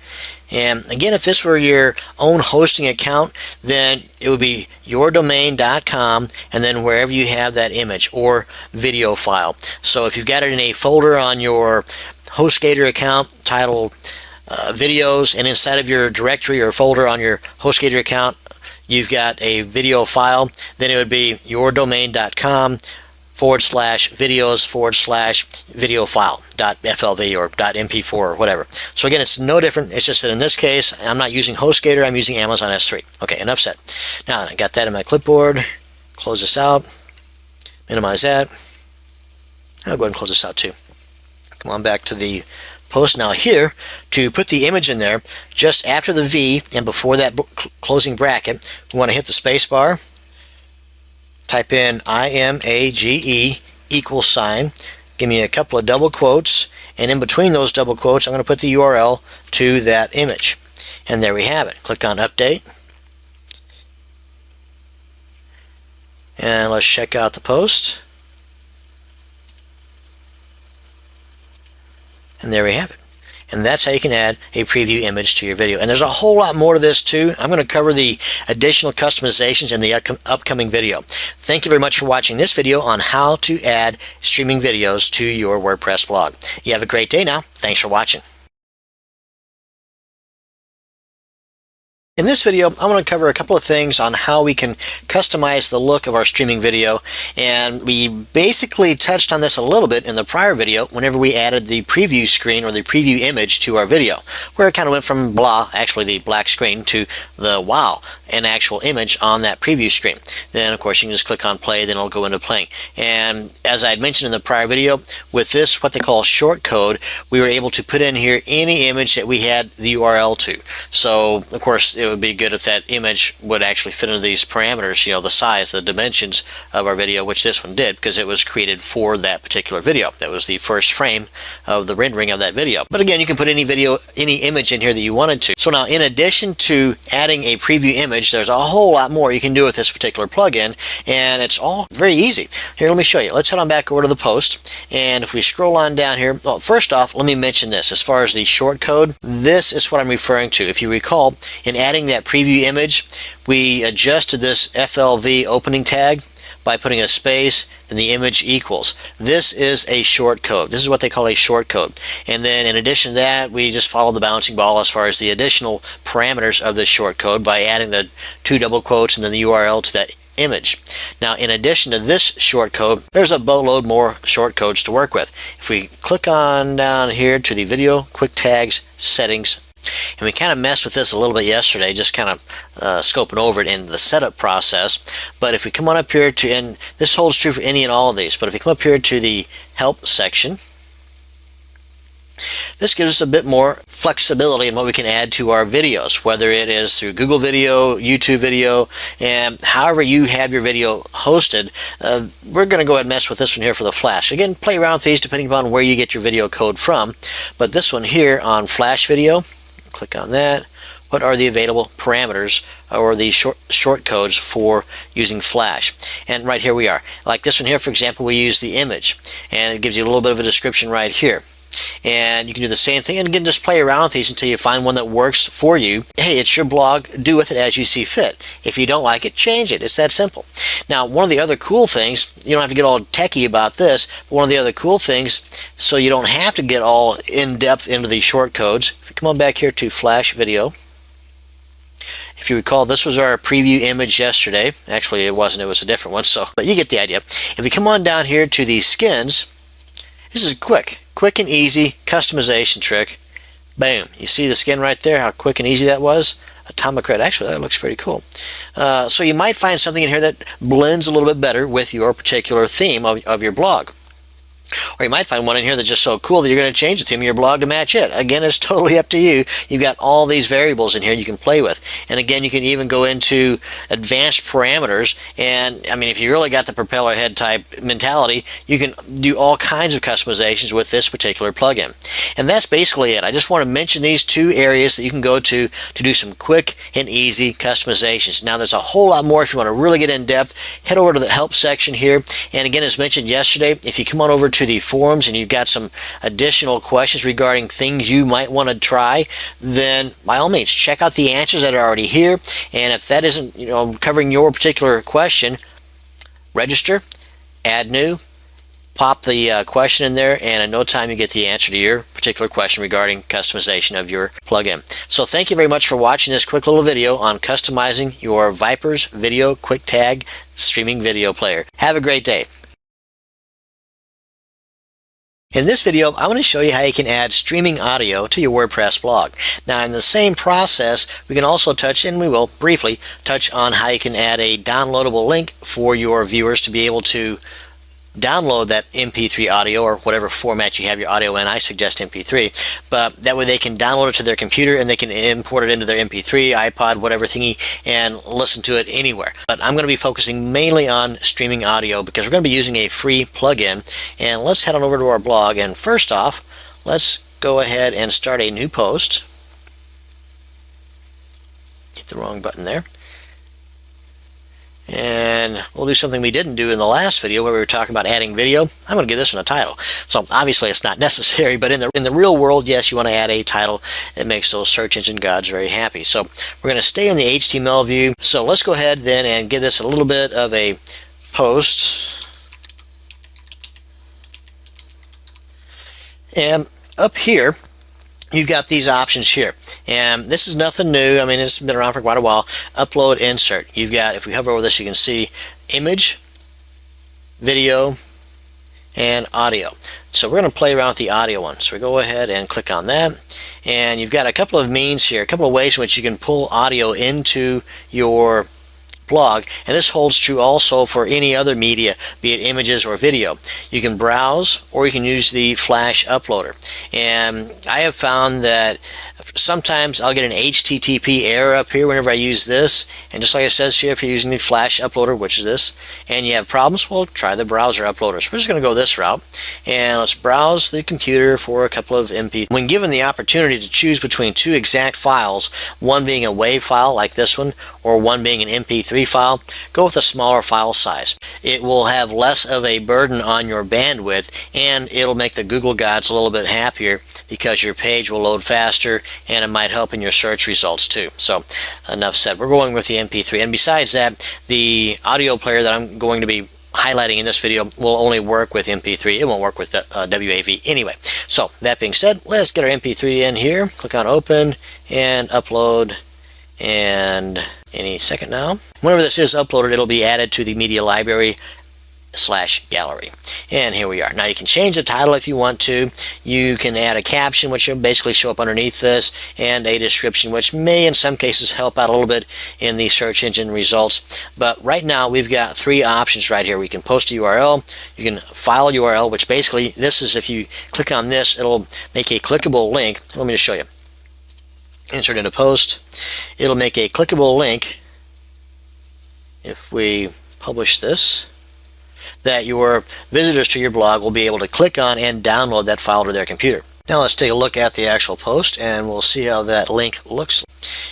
And again, if this were your own hosting account, then it would be yourdomain.com and then wherever you have that image or video file. So if you've got it in a folder on your HostGator account titled videos, and inside of your directory or folder on your HostGator account you've got a video file, then it would be yourdomain.com /videos/video file.flv or .mp4 or whatever. So again, it's no different. It's just that in this case, I'm not using HostGator, I'm using Amazon S3. Okay, enough said. Now that I got that in my clipboard, close this out, minimize that. I'll go ahead and close this out too. Come on back to the post. Now here, to put the image in there, just after the V and before that closing bracket, we want to hit the space bar. Type in IMAGE =, give me a couple of double quotes, and in between those double quotes I'm going to put the URL to that image. And there we have it. Click on update. And let's check out the post. And there we have it. And that's how you can add a preview image to your video. And there's a whole lot more to this too. I'm going to cover the additional customizations in the upcoming video. Thank you very much for watching this video on how to add streaming videos to your WordPress blog. You have a great day now. Thanks for watching. In this video, I want to cover a couple of things on how we can customize the look of our streaming video, and we basically touched on this a little bit in the prior video whenever we added the preview screen or the preview image to our video, where it kind of went from blah, actually the black screen, to the wow, an actual image on that preview screen. Then of course you can just click on play, then it'll go into playing. And as I had mentioned in the prior video, with this, what they call shortcode, we were able to put in here any image that we had the URL to. So of course it would be good if that image would actually fit into these parameters, the size, the dimensions of our video, which this one did because it was created for that particular video. That was the first frame of the rendering of that video. But again, you can put any image in here that you wanted to. So now, in addition to adding a preview image, there's a whole lot more you can do with this particular plugin, and it's all very easy. Here, let me show you. Let's head on back over to the post, and if we scroll on down here, well, first off, let me mention this. As far as the shortcode, this is what I'm referring to. If you recall, in adding that preview image, we adjusted this FLV opening tag by putting a space, then the image equals. This is a shortcode. This is what they call a shortcode. And then in addition to that, we just follow the bouncing ball as far as the additional parameters of this shortcode by adding the 2 double quotes and then the URL to that image. Now, in addition to this shortcode, there's a boatload more shortcodes to work with. If we click on down here to the video quick tags settings, and we kind of messed with this a little bit yesterday, just kind of scoping over it in the setup process. But if we come on up here to, and this holds true for any and all of these, but if we come up here to the help section, this gives us a bit more flexibility in what we can add to our videos, whether it is through Google Video, YouTube Video, and however you have your video hosted. We're going to go ahead and mess with this one here for the Flash. Again, play around with these depending upon where you get your video code from. But this one here on Flash Video, click on that. What are the available parameters or the short codes for using Flash? And right here we are. Like this one here, for example, we use the image, and it gives you a little bit of a description right here. And you can do the same thing, and again, just play around with these until you find one that works for you. Hey, it's your blog, do with it as you see fit. If you don't like it, change it. It's that simple. Now, one of the other cool things, you don't have to get all techie about this, but one of the other cool things, so you don't have to get all in-depth into these short codes, if you come on back here to Flash Video, if you recall, this was our preview image yesterday. Actually, it wasn't, it was a different one, but you get the idea. If we come on down here to these skins, this is quick and easy customization trick. Boom, you see the skin right there, how quick and easy that was? Atomic Red, actually that looks pretty cool. So you might find something in here that blends a little bit better with your particular theme of your blog. Or you might find one in here that's just so cool that you're going to change the theme of your blog to match it. Again, it's totally up to you. You've got all these variables in here you can play with. And again, you can even go into advanced parameters. And I mean, if you really got the propeller head type mentality, you can do all kinds of customizations with this particular plugin. And that's basically it. I just want to mention these two areas that you can go to do some quick and easy customizations. Now, there's a whole lot more. If you want to really get in depth, head over to the help section here. And again, as mentioned yesterday, if you come on over to to the forums and you've got some additional questions regarding things you might want to try, then by all means check out the answers that are already here. And if that isn't covering your particular question, register, add new, pop the question in there, and in no time you get the answer to your particular question regarding customization of your plugin. So thank you very much for watching this quick little video on customizing your Vipers Video QuickTag streaming video player. Have a great day. In this video, I want to show you how you can add streaming audio to your WordPress blog. Now, in the same process, we can also touch, and we will briefly touch on how you can add a downloadable link for your viewers to be able to download that MP3 audio or whatever format you have your audio in. I suggest MP3, but that way they can download it to their computer and they can import it into their MP3, iPod, whatever thingy, and listen to it anywhere. But I'm going to be focusing mainly on streaming audio because we're going to be using a free plugin. And let's head on over to our blog, and first off, let's go ahead and start a new post. Hit the wrong button there. And we'll do something we didn't do in the last video where we were talking about adding video. I'm going to give this one a title. So obviously it's not necessary, but in the real world, yes, you want to add a title. It makes those search engine gods very happy. So we're going to stay in the HTML view. So let's go ahead then and give this a little bit of a post. And up here, you've got these options here, and this is nothing new. I mean, it's been around for quite a while. Upload, insert. You've got, if we hover over this, you can see image, video, and audio. So we're going to play around with the audio one. So we go ahead and click on that, and you've got a couple of means here, a couple of ways in which you can pull audio into your blog, and this holds true also for any other media, be it images or video. You can browse or you can use the Flash uploader, and I have found that sometimes I'll get an HTTP error up here whenever I use this, and just like it says here, if you're using the Flash uploader, which is this, and you have problems, well, try the browser uploader. So we're just going to go this route, and let's browse the computer for a couple of MP3. When given the opportunity to choose between two exact files, one being a WAV file like this one, or one being an MP3 file, go with a smaller file size. It will have less of a burden on your bandwidth, and it'll make the Google gods a little bit happier because your page will load faster, and it might help in your search results too. So enough said. We're going with the MP3, and besides that, the audio player that I'm going to be highlighting in this video will only work with MP3. It won't work with the WAV anyway. So that being said, let's get our MP3 in here. Click on open and upload, and any second now. Whenever this is uploaded, it'll be added to the media library /gallery. And here we are. Now you can change the title if you want to. You can add a caption, which will basically show up underneath this, and a description, which may in some cases help out a little bit in the search engine results. But right now we've got three options right here. We can post a URL, you can file a URL, which basically this is, if you click on this, it'll make a clickable link. Let me just show you. Insert into post. It'll make a clickable link if we publish this, that your visitors to your blog will be able to click on and download that file to their computer. Now let's take a look at the actual post, and we'll see how that link looks.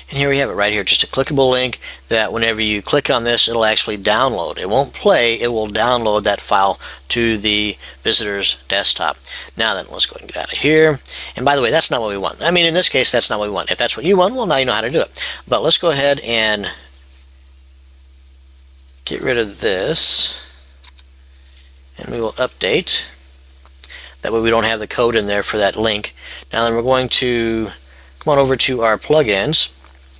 And here we have it right here, just a clickable link that whenever you click on this, it'll actually download. It won't play, it will download that file to the visitor's desktop. Now then, let's go ahead and get out of here. And by the way, that's not what we want. I mean, in this case, that's not what we want. If that's what you want, well, now you know how to do it. But let's go ahead and get rid of this, and we will update. That way we don't have the code in there for that link. Now then, we're going to come on over to our plugins,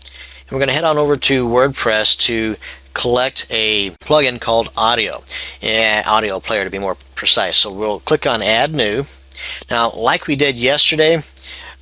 and we're going to head on over to WordPress to collect a plugin called Audio, Audio Player to be more precise. So we'll click on Add New. Now, like we did yesterday,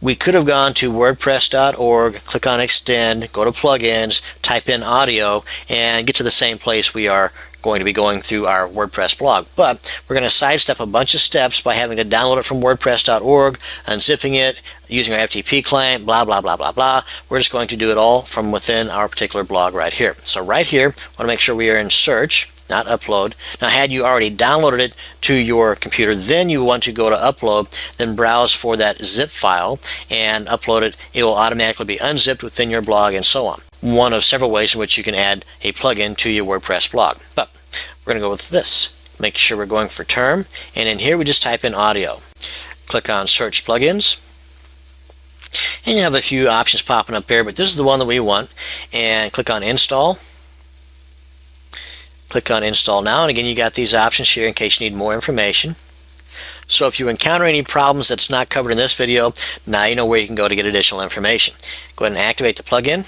we could have gone to WordPress.org, click on Extend, go to Plugins, type in Audio, and get to the same place we are going to be going through our WordPress blog. But we're going to sidestep a bunch of steps by having to download it from WordPress.org, unzipping it, using our FTP client, blah, blah, blah, blah, blah. We're just going to do it all from within our particular blog right here. So right here, I want to make sure we are in search, not upload. Now, had you already downloaded it to your computer, then you want to go to upload, then browse for that zip file and upload it. It will automatically be unzipped within your blog, and so on. One of several ways in which you can add a plugin to your WordPress blog. But we're going to go with this. Make sure we're going for term, and in here we just type in audio. Click on search plugins, and you have a few options popping up here, but this is the one that we want, and click on install. Click on install now, and again you got these options here in case you need more information. So if you encounter any problems that's not covered in this video, now you know where you can go to get additional information. Go ahead and activate the plugin.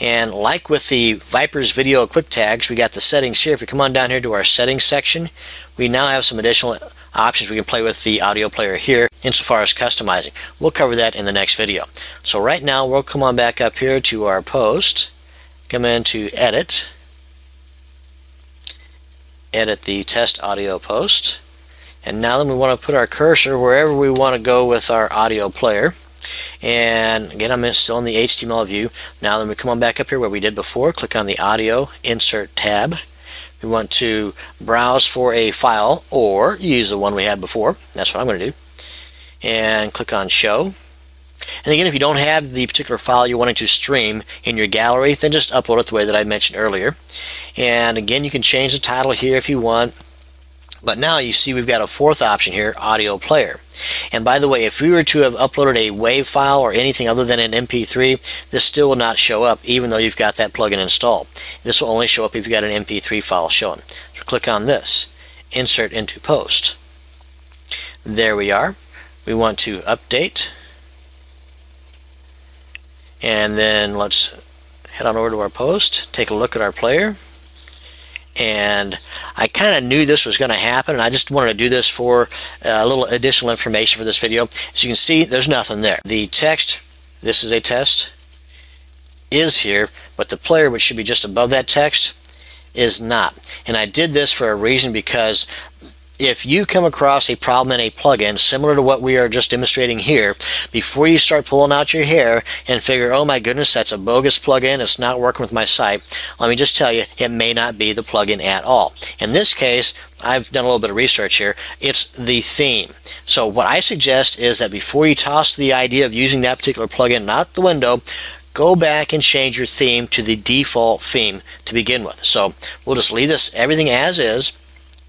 And like with the Viper's video quick tags, we got the settings here. If we come on down here to our settings section, we now have some additional options we can play with the audio player here insofar as customizing. We'll cover that in the next video. So right now we'll come on back up here to our post, come into edit, edit the test audio post, and now then we want to put our cursor wherever we want to go with our audio player. And again, I'm still in the HTML view. Now then we come on back up here where we did before, click on the audio insert tab. We want to browse for a file or use the one we had before. That's what I'm going to do. And click on show. And again, if you don't have the particular file you're wanting to stream in your gallery, then just upload it the way that I mentioned earlier. And again, you can change the title here if you want. But now you see we've got a fourth option here, audio player. And by the way, if we were to have uploaded a WAV file or anything other than an MP3, this still will not show up even though you've got that plugin installed. This will only show up if you've got an MP3 file showing. So click on this, insert into post. There we are. We want to update. And then let's head on over to our post, take a look at our player. And I kind of knew this was going to happen, and I just wanted to do this for a little additional information for this video. As you can see, there's nothing there. The text, this is a test, is here, but the player, which should be just above that text, is not. And I did this for a reason, because if you come across a problem in a plugin similar to what we are just demonstrating here, before you start pulling out your hair and figure, oh my goodness, that's a bogus plugin, it's not working with my site, let me just tell you, it may not be the plugin at all. In this case, I've done a little bit of research here, it's the theme. So what I suggest is that before you toss the idea of using that particular plugin out the window, go back and change your theme to the default theme to begin with. So we'll just leave this everything as is.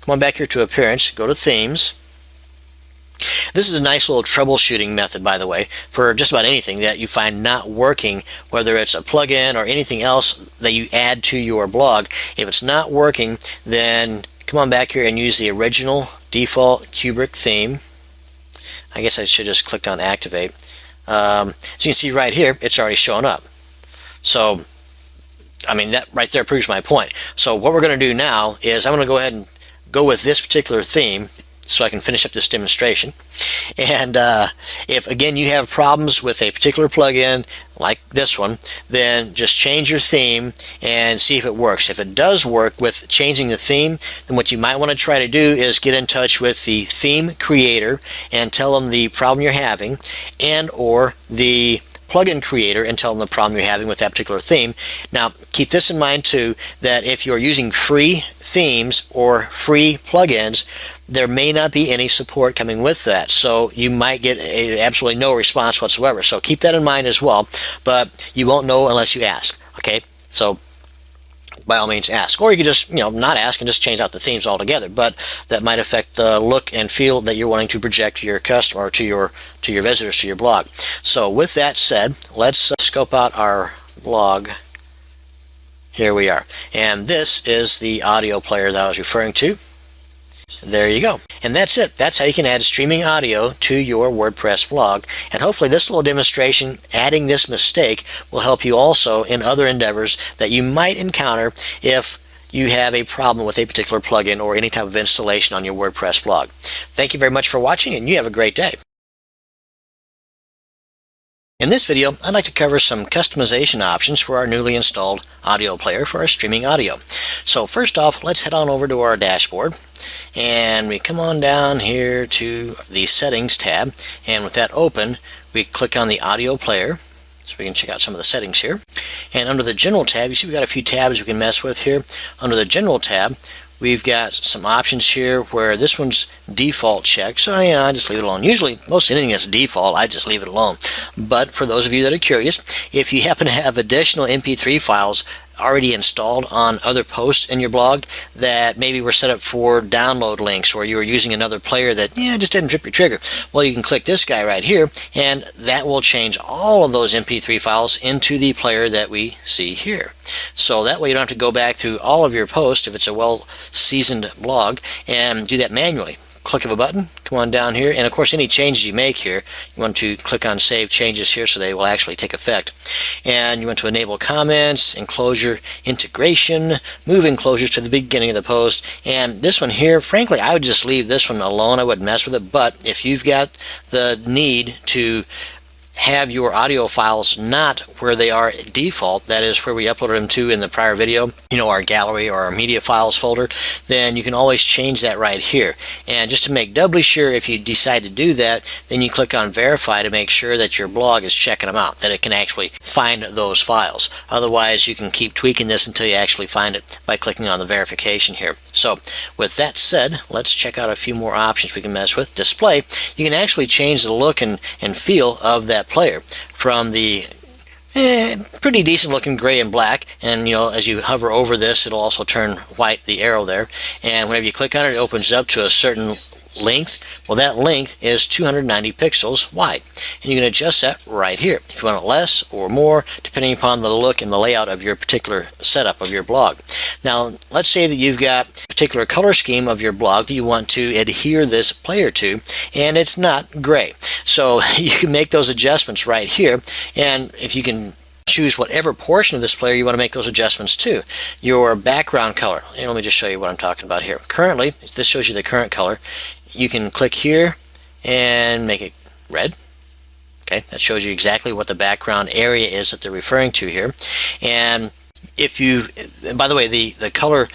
Come on back here to Appearance, go to Themes. This is a nice little troubleshooting method, by the way, for just about anything that you find not working, whether it's a plugin or anything else that you add to your blog. If it's not working, then come on back here and use the original default Kubrick theme. I guess I should just clicked on Activate. As you can see right here, it's already showing up. So, I mean, that right there proves my point. So what we're going to do now is I'm going to go ahead and go with this particular theme so I can finish up this demonstration. And if again you have problems with a particular plugin like this one, then just change your theme and see if it works. If it does work with changing the theme, then what you might want to try to do is get in touch with the theme creator and tell them the problem you're having, and or the plugin creator and tell them the problem you're having with that particular theme. Now keep this in mind too, that if you're using free themes or free plugins, there may not be any support coming with that, so you might get absolutely no response whatsoever. So keep that in mind as well, but you won't know unless you ask. Okay, so by all means ask, or you could just not ask and just change out the themes altogether, but that might affect the look and feel that you're wanting to project to your customer or to your visitors to your blog. So with that said, let's scope out our blog. Here we are, and this is the audio player that I was referring to. There you go. And that's it. That's how you can add streaming audio to your WordPress blog. And hopefully this little demonstration, adding this mistake, will help you also in other endeavors that you might encounter if you have a problem with a particular plugin or any type of installation on your WordPress blog. Thank you very much for watching, and you have a great day. In this video, I'd like to cover some customization options for our newly installed audio player for our streaming audio. So first off, let's head on over to our dashboard, and we come on down here to the Settings tab, and with that open, we click on the audio player so we can check out some of the settings here. And under the General tab, you see we've got a few tabs we can mess with here. Under the General tab, we've got some options here where this one's default checked, so I just leave it alone. Usually, most anything that's default, I just leave it alone. But for those of you that are curious, if you happen to have additional MP3 files already installed on other posts in your blog that maybe were set up for download links, or you were using another player that just didn't trip your trigger. Well, you can click this guy right here, and that will change all of those MP3 files into the player that we see here. So that way you don't have to go back through all of your posts if it's a well-seasoned blog and do that manually. Click of a button, come on down here, and of course any changes you make here, you want to click on Save Changes here so they will actually take effect. And you want to enable comments, enclosure integration, move enclosures to the beginning of the post. And this one here, frankly, I would just leave this one alone. I wouldn't mess with it. But if you've got the need to have your audio files not where they are default, that is where we uploaded them to in the prior video, our gallery or our media files folder, then you can always change that right here. And just to make doubly sure, if you decide to do that, then you click on verify to make sure that your blog is checking them out, that it can actually find those files. Otherwise, you can keep tweaking this until you actually find it by clicking on the verification here. So with that said, let's check out a few more options we can mess with. Display, you can actually change the look and feel of that player from the pretty decent looking gray and black, and as you hover over this, it'll also turn white, the arrow there, and whenever you click on it, it opens up to a certain length. Well, that length is 290 pixels wide, and you can adjust that right here if you want it less or more, depending upon the look and the layout of your particular setup of your blog. Now, let's say that you've got a particular color scheme of your blog that you want to adhere this player to, and it's not gray. So you can make those adjustments right here, and if you can choose whatever portion of this player you want to make those adjustments to. Your background color, and let me just show you what I'm talking about here. Currently, this shows you the current color. You can click here and make it red. Okay, that shows you exactly what the background area is that they're referring to here. And if you, by the way, the color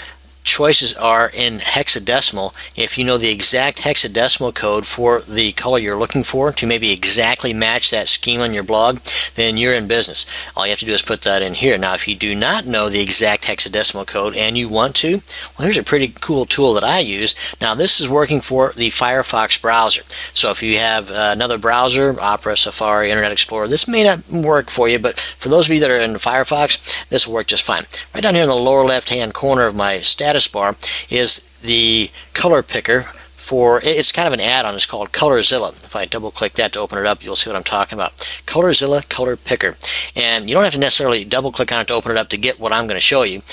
choices are in hexadecimal. If you know the exact hexadecimal code for the color you're looking for to maybe exactly match that scheme on your blog, then you're in business. All you have to do is put that in here. Now, if you do not know the exact hexadecimal code and you want to, well, here's a pretty cool tool that I use. Now, this is working for the Firefox browser. So if you have another browser, Opera, Safari, Internet Explorer, this may not work for you, but for those of you that are in Firefox, this will work just fine. Right down here in the lower left-hand corner of my status bar is the color picker for, it's kind of an add-on, it's called Colorzilla. If I double click that to open it up, you'll see what I'm talking about. Colorzilla Color Picker. And you don't have to necessarily double click on it to open it up to get what I'm going to show you.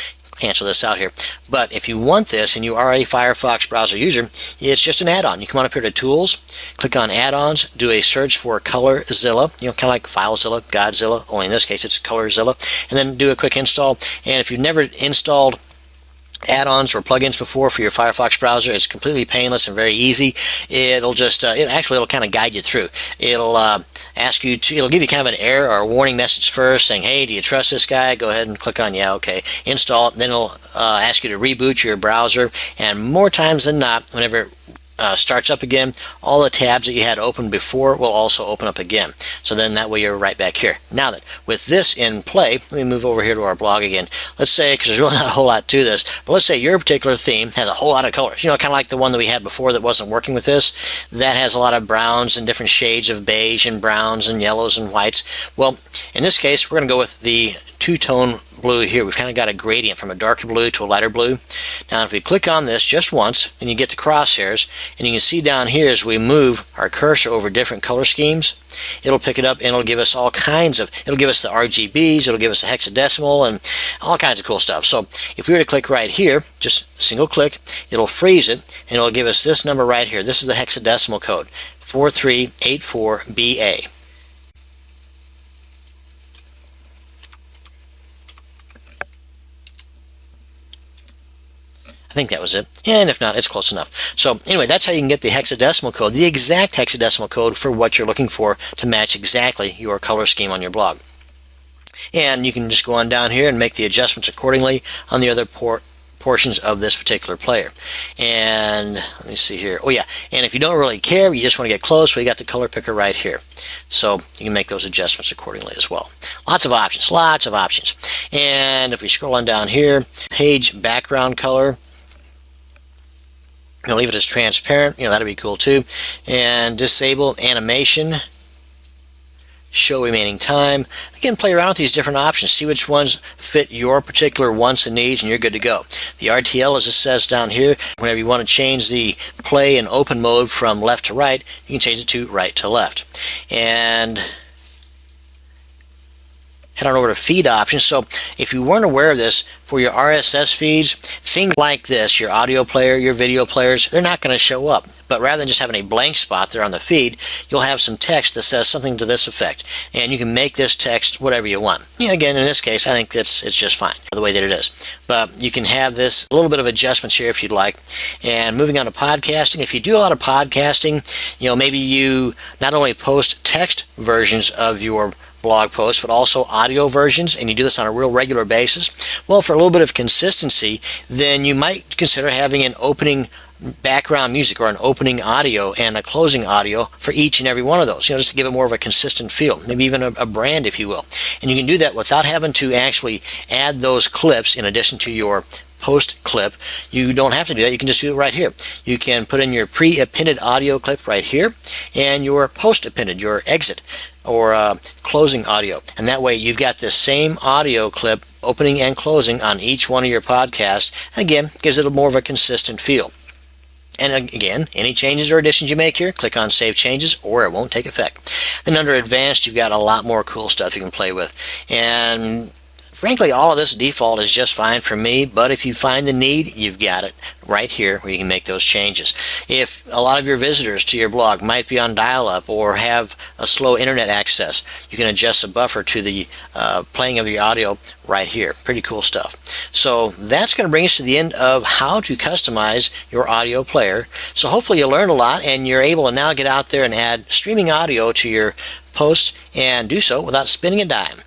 Cancel this out here. But if you want this and you are a Firefox browser user, it's just an add-on. You come on up here to Tools, click on Add-ons, do a search for Colorzilla, kind of like FileZilla, Godzilla, only in this case it's Colorzilla, and then do a quick install. And if you've never installed add-ons or plugins before for your Firefox browser, it's completely painless and very easy. It'll just it'll kind of guide you through. It'll ask you to, it'll give you kind of an error or a warning message first saying, hey, do you trust this guy? Go ahead and click on yeah, okay, install it. Then it'll ask you to reboot your browser, and more times than not, whenever it starts up again, all the tabs that you had open before will also open up again. So then that way you're right back here. Now that with this in play, let me move over here to our blog again. Let's say, because there's really not a whole lot to this, but let's say your particular theme has a whole lot of colors. Kind of like the one that we had before that wasn't working with this. That has a lot of browns and different shades of beige and browns and yellows and whites. Well, in this case, we're going to go with the two-tone blue here. We've kind of got a gradient from a darker blue to a lighter blue. Now, if we click on this just once, then you get the crosshairs, and you can see down here as we move our cursor over different color schemes, it'll pick it up and it'll give us all kinds of, it'll give us the RGBs, it'll give us the hexadecimal, and all kinds of cool stuff. So if we were to click right here, just single click, it'll freeze it, and it'll give us this number right here. This is the hexadecimal code, 4384BA. I think that was it, and if not, it's close enough. So anyway, that's how you can get the hexadecimal code, the exact hexadecimal code for what you're looking for to match exactly your color scheme on your blog. And you can just go on down here and make the adjustments accordingly on the other portions of this particular player. And let me see here. Oh yeah, and if you don't really care, you just want to get close, we got the color picker right here. So you can make those adjustments accordingly as well. Lots of options, lots of options. And if we scroll on down here, page background color, you'll leave it as transparent, that'd be cool too. And disable animation. show remaining time. Again, play around with these different options, see which ones fit your particular wants and needs, and you're good to go. The RTL, as it says down here, whenever you want to change the play and open mode from left to right, you can change it to right to left. And head on over to feed options. So if you weren't aware of this, for your RSS feeds, things like this, your audio player, your video players, they're not going to show up. But rather than just having a blank spot there on the feed, you'll have some text that says something to this effect. And you can make this text whatever you want. Yeah, again, in this case, I think it's just fine the way that it is. But you can have this, a little bit of adjustments here if you'd like. And moving on to podcasting, if you do a lot of podcasting, maybe you not only post text versions of your blog posts, but also audio versions, and you do this on a real regular basis, well, for a little bit of consistency, then you might consider having an opening background music or an opening audio and a closing audio for each and every one of those, just to give it more of a consistent feel, maybe even a brand, if you will. And you can do that without having to actually add those clips in addition to your post clip. You don't have to do that. You can just do it right here. You can put in your pre-appended audio clip right here and your post-appended, your exit or closing audio. And that way you've got the same audio clip opening and closing on each one of your podcasts. Again, gives it a more of a consistent feel. And again, any changes or additions you make here, click on Save Changes or it won't take effect. Then under Advanced, you've got a lot more cool stuff you can play with. And frankly, all of this default is just fine for me, but if you find the need, you've got it right here where you can make those changes. If a lot of your visitors to your blog might be on dial-up or have a slow internet access, you can adjust the buffer to the playing of your audio right here. Pretty cool stuff. So that's going to bring us to the end of how to customize your audio player. So hopefully you learned a lot and you're able to now get out there and add streaming audio to your posts and do so without spending a dime.